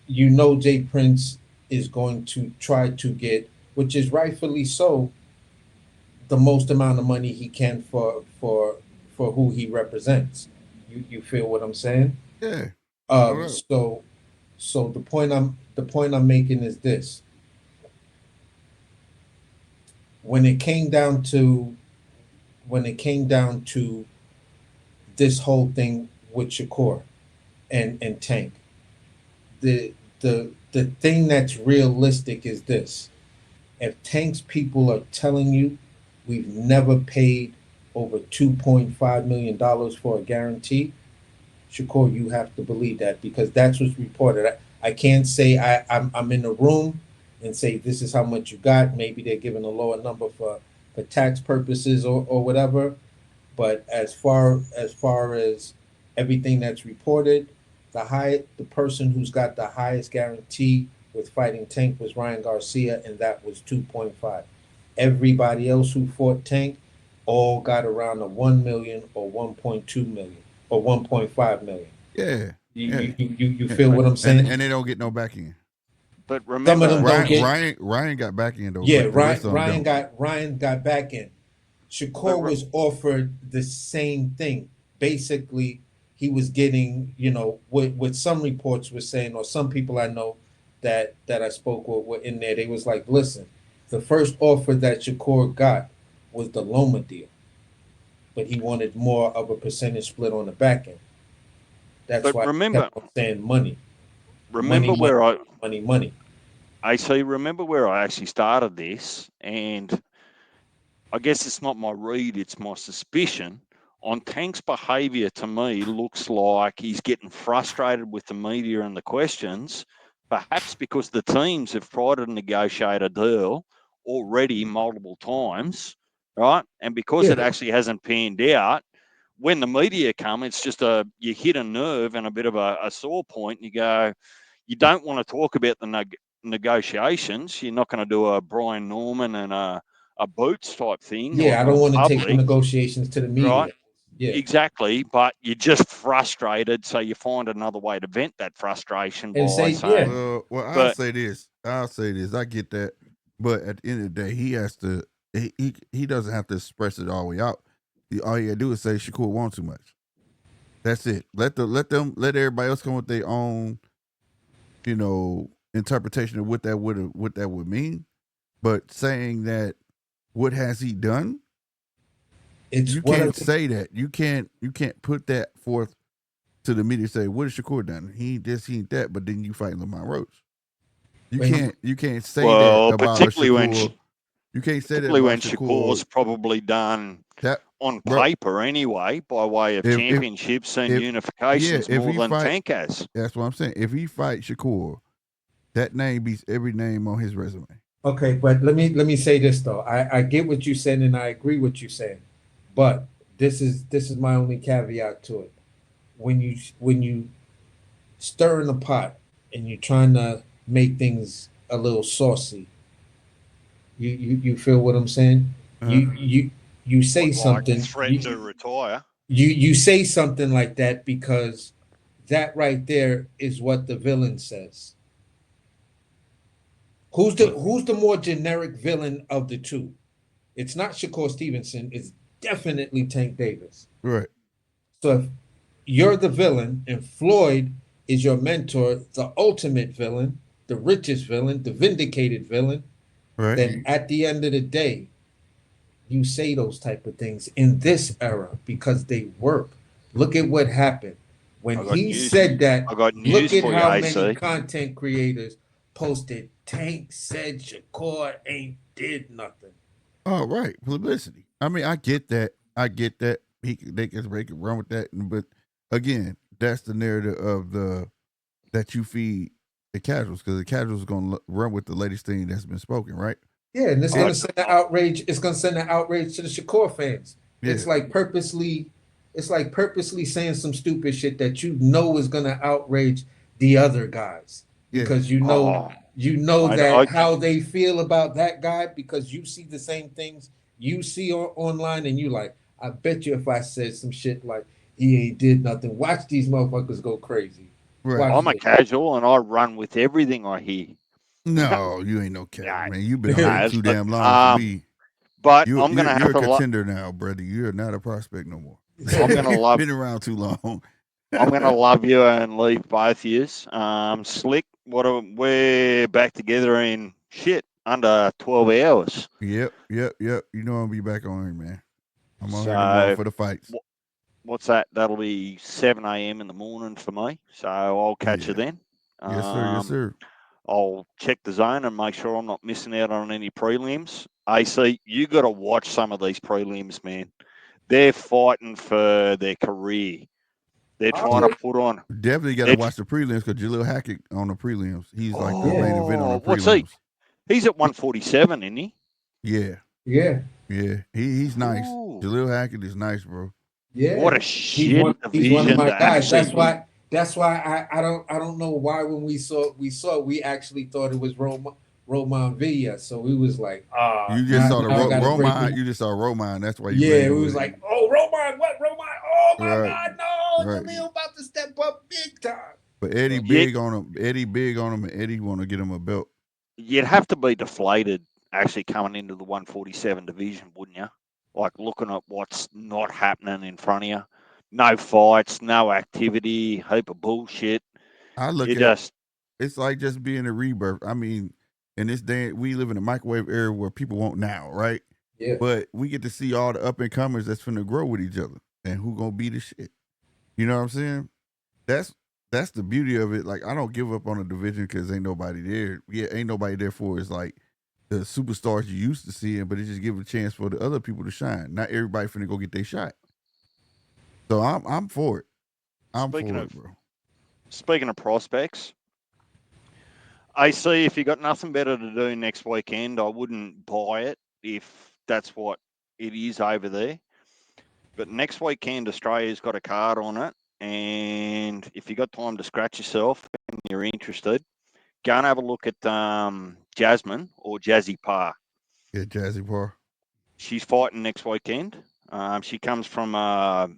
you know Jay Prince is going to try to get, which is rightfully so, the most amount of money he can for for who he represents. You feel what I'm saying? Yeah. Um, Right. so so the point I'm making is this: when it came down to this whole thing with Shakur and Tank, the thing that's realistic is this: if Tank's people are telling you we've never paid over $2.5 million for a guarantee, Shakur, you have to believe that because that's what's reported. I can't say I'm in the room and say this is how much you got. Maybe they're giving a lower number for tax purposes or whatever. But as far as everything that's reported, the person who's got the highest guarantee with fighting Tank was Ryan Garcia, and that was 2.5. Everybody else who fought Tank all got around a 1 million or 1.2 million or 1.5 million. Yeah. You feel what I'm saying? And they don't get no back end. But Some of remember, them don't get. Ryan got back end though, Yeah, but the rest of them Ryan don't. got back in. Shakur was offered the same thing. Basically, he was getting, what some reports were saying, or some people I know that I spoke with were in there. They was like, listen, the first offer that Shakur got was the Loma deal, but he wanted more of a percentage split on the back end. That's but why he remember, kept on saying money, remember where money. I see. Remember where I actually started this, and I guess it's not my read; it's my suspicion. On Tank's behaviour, to me, looks like he's getting frustrated with the media and the questions, perhaps because the teams have tried to negotiate a deal already multiple times, right? And because it Yeah, actually hasn't panned out, when the media come, it's just you hit a nerve and a bit of a sore point, and you go, you don't want to talk about the negotiations. You're not going to do a Brian Norman and a Boots type thing yeah. I don't on want to take the public, negotiations to the right? media. Yeah, Exactly, but you're just frustrated, so you find another way to vent that frustration and by say, yeah, saying, Well, I'll "But say this. I get that, but at the end of the day, he has to. He doesn't have to express it all the way out. All he got to do is say Shakur wants too much. That's it. Let everybody else come with their own, interpretation of what that would mean. But saying that, what has he done? it's You what can't say that. You can't put that forth to the media. Say, what has Shakur done? He this, he that. But then you fight Lamont Roach. You can't say that well, about a particularly when Shakur. You can't say that particularly about when Shakur. Shakur's probably done That on bro, paper anyway, by way of if championships and if yeah, unifications, if more he than fight, Tank has. that's what I'm saying. If he fight Shakur, that name beats every name on his resume. okay. But let me say this though. I get what you're saying and I agree what you're saying, but this is my only caveat to it. When you stir in the pot and you're trying to make things a little saucy, you feel what I'm saying? Uh-huh. You say What, like something. threaten to retire? You say something like that because that right there is what the villain says. Who's the more generic villain of the two? It's not Shakur Stevenson. It's definitely Tank Davis. Right, So if you're the villain and Floyd is your mentor, the ultimate villain, the richest villain, the vindicated villain, right. then at the end of the day, you say those type of things in this era because they work. Look at what happened. When I got he news. said that, I got look news at for you, how many AC. content creators posted Tank said Shakur ain't did nothing. Oh, right. Publicity. I mean, I get that. They can run with that, but again, that's the narrative of that you feed the casuals because the casuals going to run with the latest thing that's been spoken, right? Yeah, and it's I, gonna send an outrage. It's gonna send an outrage to the Shakur fans. Yeah, It's like purposely saying some stupid shit that you know is gonna outrage the other guys yeah. because oh, you know mate, that how they feel about that guy because you see the same things you see online and you like. I bet you if I said some shit like he ain't did nothing, watch these motherfuckers go crazy. Right. Watch I'm a this. casual and I run with everything I hear. No, you ain't no cat, No, man. You've been on no, here it's too not. damn long for me. But You're I'm you're gonna you're have a to. contender now, brother. You're not a prospect no more. I'm gonna love. Been around too long. I'm gonna love you and leave both yous. Slick. We're back together in under 12 hours. Yep. You know I'll be back on here, man. I'm on here So tomorrow for the fights. what's that? That'll be 7 a.m. in the morning for me. So I'll catch you then. Yes, sir. Yes, sir. I'll check the zone and make sure I'm not missing out on any prelims. AC, you got to watch some of these prelims, man. They're fighting for their career. They're trying to put on. Definitely got to watch the prelims because Jalil Hackett on the prelims. He's like the main event on the What's prelims. He's at 147, isn't he? Yeah. He's nice. Ooh. Jalil Hackett is nice, bro. Yeah. What a shit division. He's one of my guys. Actually, That's why I don't know why when we actually thought it was Roman Villa. So we was like, you just saw the Roman. You just saw Roman. That's why you. Yeah, we was like, oh, Roman, what Roman? Oh my God, no! Right. Jalil about to step up big time. But Eddie big on him. Eddie big on him, and Eddie want to get him a belt. You'd have to be deflated actually coming into the 147 division, wouldn't you? Like looking at what's not happening in front of you. No fights, no activity, heap of bullshit. I look at it's like just being a rebirth. I mean, in this day, we live in a microwave era where people want now, right? Yeah. But we get to see all the up and comers that's finna grow with each other and who gonna be the shit. You know what I'm saying? That's the beauty of it. Like I don't give up on a division because ain't nobody there. Yeah, ain't nobody there for it's like the superstars you used to see, but it just give a chance for the other people to shine. Not everybody finna go get their shot. So I'm for it. I'm for it, bro. Speaking of prospects, AC, if you got nothing better to do next weekend, I wouldn't buy it if that's what it is over there. But next weekend, Australia's got a card on it. And if you got time to scratch yourself and you're interested, go and have a look at Jasmine or Jazzy Parr. Yeah, Jazzy Parr. She's fighting next weekend. She comes from a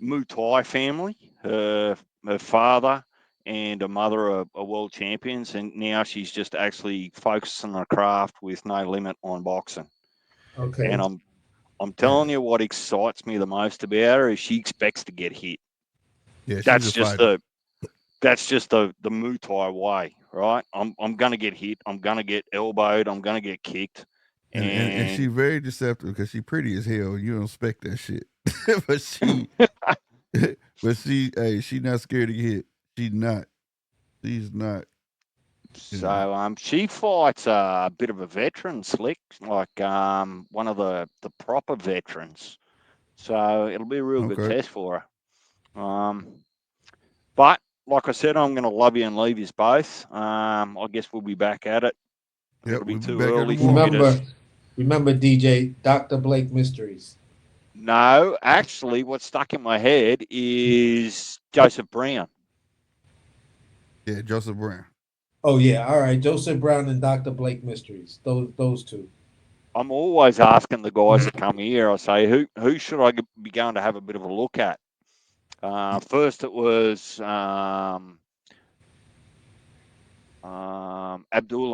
Muay Thai family. Her father and her mother are world champions, and now she's just actually focusing on her craft with no limit on boxing. Okay. And I'm telling you what excites me the most about her is she expects to get hit. Yeah, that's just the Muay Thai way, right? I'm gonna get hit. I'm gonna get elbowed. I'm gonna get kicked. And she's very deceptive because she's pretty as hell. You don't expect that shit, but she not scared to get hit. She's not. So she fights a bit of a veteran, Slick, like one of the proper veterans. So it'll be a real good test for her. But like I said, I'm going to love you and leave you both. I guess we'll be back at it. It'll be too early for me to... Remember, DJ, Dr. Blake Mysteries. No, actually, what's stuck in my head is Joseph Brown. Yeah, Joseph Brown. Oh, yeah. All right. Joseph Brown and Dr. Blake Mysteries. Those two. I'm always asking the guys that come here, I say, who should I be going to have a bit of a look at? First, it was Abdullah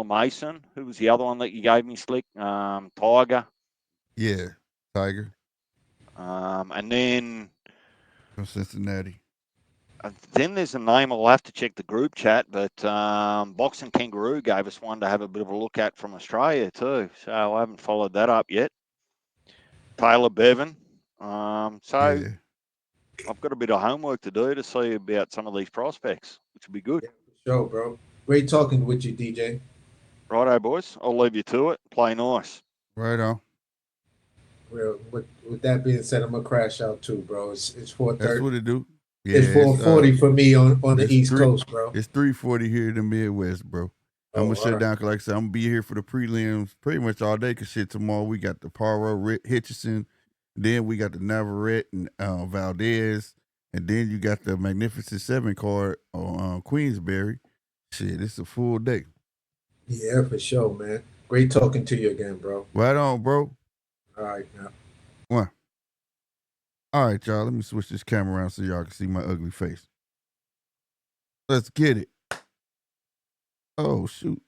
Mason. Who was the other one that you gave me, Slick? Tiger. Yeah, Tiger. And then from Cincinnati. Then there's a name, I'll have to check the group chat, but Boxing Kangaroo gave us one to have a bit of a look at from Australia too. So I haven't followed that up yet. Taylor Bevan. So I've got a bit of homework to do to see about some of these prospects, which will be good. Yeah, for sure, bro. Great talking with you, DJ. Righto, boys. I'll leave you to it. Play nice. Right on. Well, with that being said, I'm gonna crash out too, bro. It's 4:30. That's what it do. Yeah, it's 4:40 for me on the East Coast, bro. It's 3:40 here in the Midwest, bro. I'm gonna shut down because, like I said, I'm gonna be here for the prelims pretty much all day. Cause shit, tomorrow we got the Paro, Hitchison, then we got the Navarrete and Valdez, and then you got the Magnificent 7 card on Queensberry. Shit, it's a full day. Yeah, for sure, man. Great talking to you again, bro. Right on, bro. All right, now. One. All right, y'all. Let me switch this camera around so y'all can see my ugly face. Let's get it. Oh, shoot.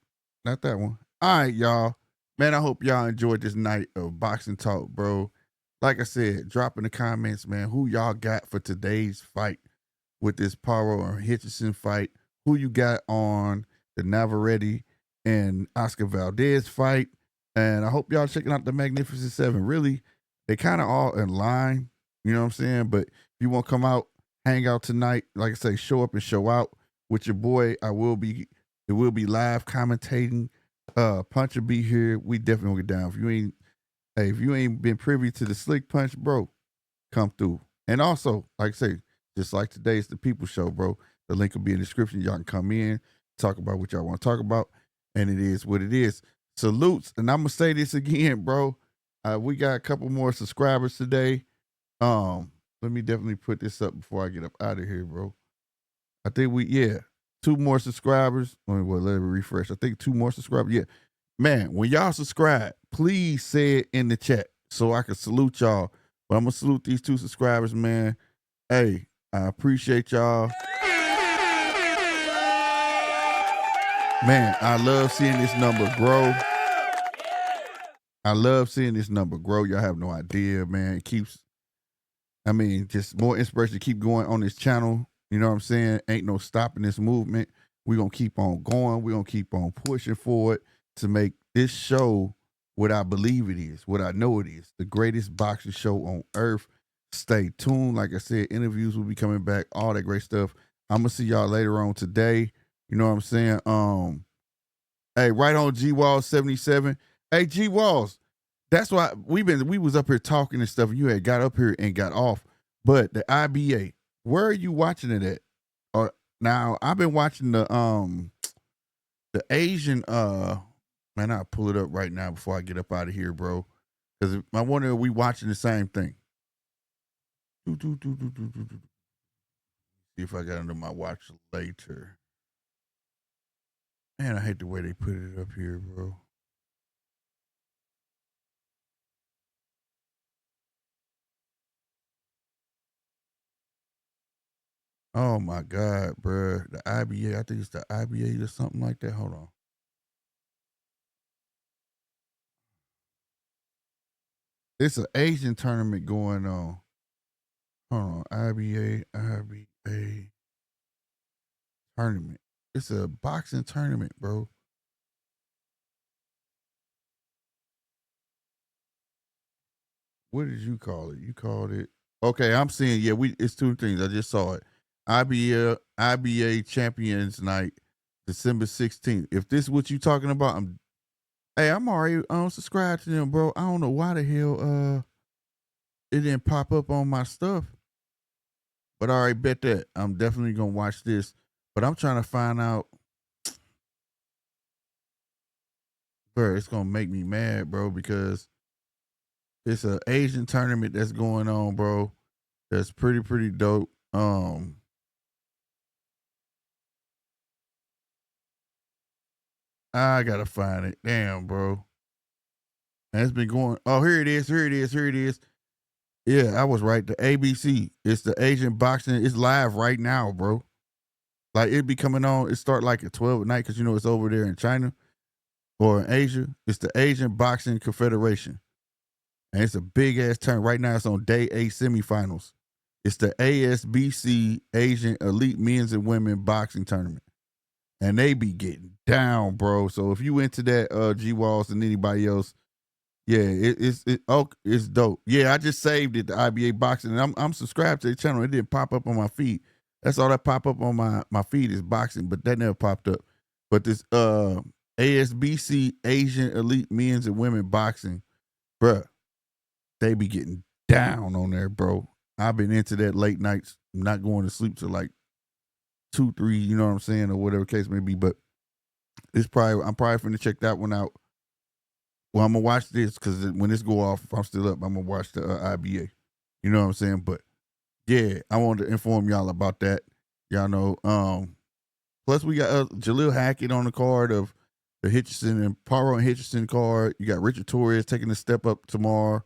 Not that one. All right, y'all. Man, I hope y'all enjoyed this night of boxing talk, bro. like I said, drop in the comments, man, who y'all got for today's fight with this Paro and Hitchison fight. Who you got on the Navarrete and Oscar Valdez fight. And I hope y'all checking out the Magnificent Seven. Really, they kind of all in line. You know what I'm saying? But if you want to come out, hang out tonight, like I say, show up and show out with your boy. It will be live commentating. Punch will be here. We definitely get down. If you ain't been privy to the Slick Punch, bro, come through. And also, like I say, just like today's the People Show, bro. The link will be in the description. Y'all can come in, talk about what y'all want to talk about, and it is what it is. Salutes, and I'm gonna say this again, bro. We got a couple more subscribers today. Let me definitely put this up before I get up out of here, bro. I think 2 more subscribers. Let me refresh. I think 2 more subscribers. Yeah, man. When y'all subscribe, please say it in the chat so I can salute y'all. But I'm gonna salute these 2 subscribers, man. Hey, I appreciate y'all. Man, I love seeing this number grow. I love seeing this number grow. Y'all have no idea, man. It keeps, just more inspiration to keep going on this channel. You know what I'm saying? Ain't no stopping this movement. We're going to keep on going. We're going to keep on pushing forward to make this show what I believe it is, what I know it is, the greatest boxing show on earth. Stay tuned. Like I said, interviews will be coming back, all that great stuff. I'm going to see y'all later on today. You know what I'm saying? Hey, right on G Walls 77. Hey, G Walls, that's why we was up here talking and stuff. And you had got up here and got off. But the IBA, where are you watching it at? Now I've been watching the Asian man, I'll pull it up right now before I get up out of here, bro. Because I wonder if we watching the same thing. See if I got under my watch later. Man, I hate the way they put it up here, bro. Oh my God, bro. The IBA, I think it's the IBA or something like that. Hold on. It's an Asian tournament going on. Hold on. IBA tournament. It's a boxing tournament, bro. What did you call it? You called it. Okay, I'm seeing, it's 2 things. I just saw it. IBA Champions Night, December 16th. If this is what you talking about, I'm already subscribed to them, bro. I don't know why the hell it didn't pop up on my stuff. But I already bet that. I'm definitely gonna watch this. But I'm trying to find out. Bro, it's gonna make me mad, bro, because it's an Asian tournament that's going on, bro. That's pretty dope. I gotta find it. Damn, bro. And it's been going. Oh, here it is. Yeah, I was right. The ABC. It's the Asian boxing. It's live right now, bro. Like it be coming on. It start like at 12 at night because it's over there in China or in Asia. It's the Asian Boxing Confederation. And it's a big ass tournament. Right now it's on day 8 semifinals. It's the ASBC Asian Elite Men's and Women Boxing Tournament. And they be getting down, bro. So if you into that, G Walls and anybody else, yeah, it's dope. Yeah, I just saved it, the IBA Boxing, and I'm subscribed to the channel. It didn't pop up on my feed. That's all that pop up on my feed is boxing, but that never popped up. But this ASBC Asian Elite Men's and Women Boxing, bruh, they be getting down on there, bro. I've been into that late nights, not going to sleep till like 2, 3, you know what I'm saying, or whatever case may be. But I'm probably finna check that one out. Well, I'm gonna watch this because when this go off, if I'm still up, I'm gonna watch the IBA. You know what I'm saying? But yeah, I wanted to inform y'all about that. Y'all know. Plus, we got Jaleel Hackett on the card of the Hitchison and Paro and Hitchison card. You got Richard Torres taking a step up tomorrow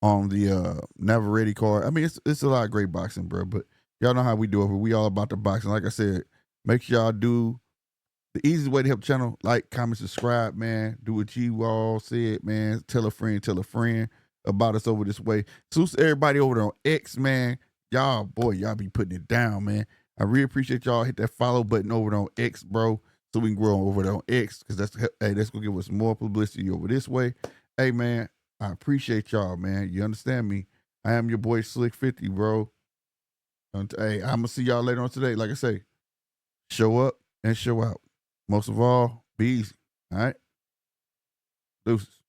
on the Navarrete card. I mean, it's a lot of great boxing, bro. But y'all know how we do it. But we all about the boxing. Like I said, make sure y'all do the easiest way to help the channel, like, comment, subscribe, man. Do what G Wall said, man. Tell a friend, tell a friend. about us over this way. Salute to everybody over there on X, man. Y'all be putting it down, man. I really appreciate y'all. Hit that follow button over there on X, bro, so we can grow over there on X, because that's gonna give us more publicity over this way. Hey, man, I appreciate y'all, man. You understand me? I am your boy Slick 50, bro. Hey, I'm gonna see y'all later on today. Like I say, show up and show out. Most of all, be easy. All right? Deuces.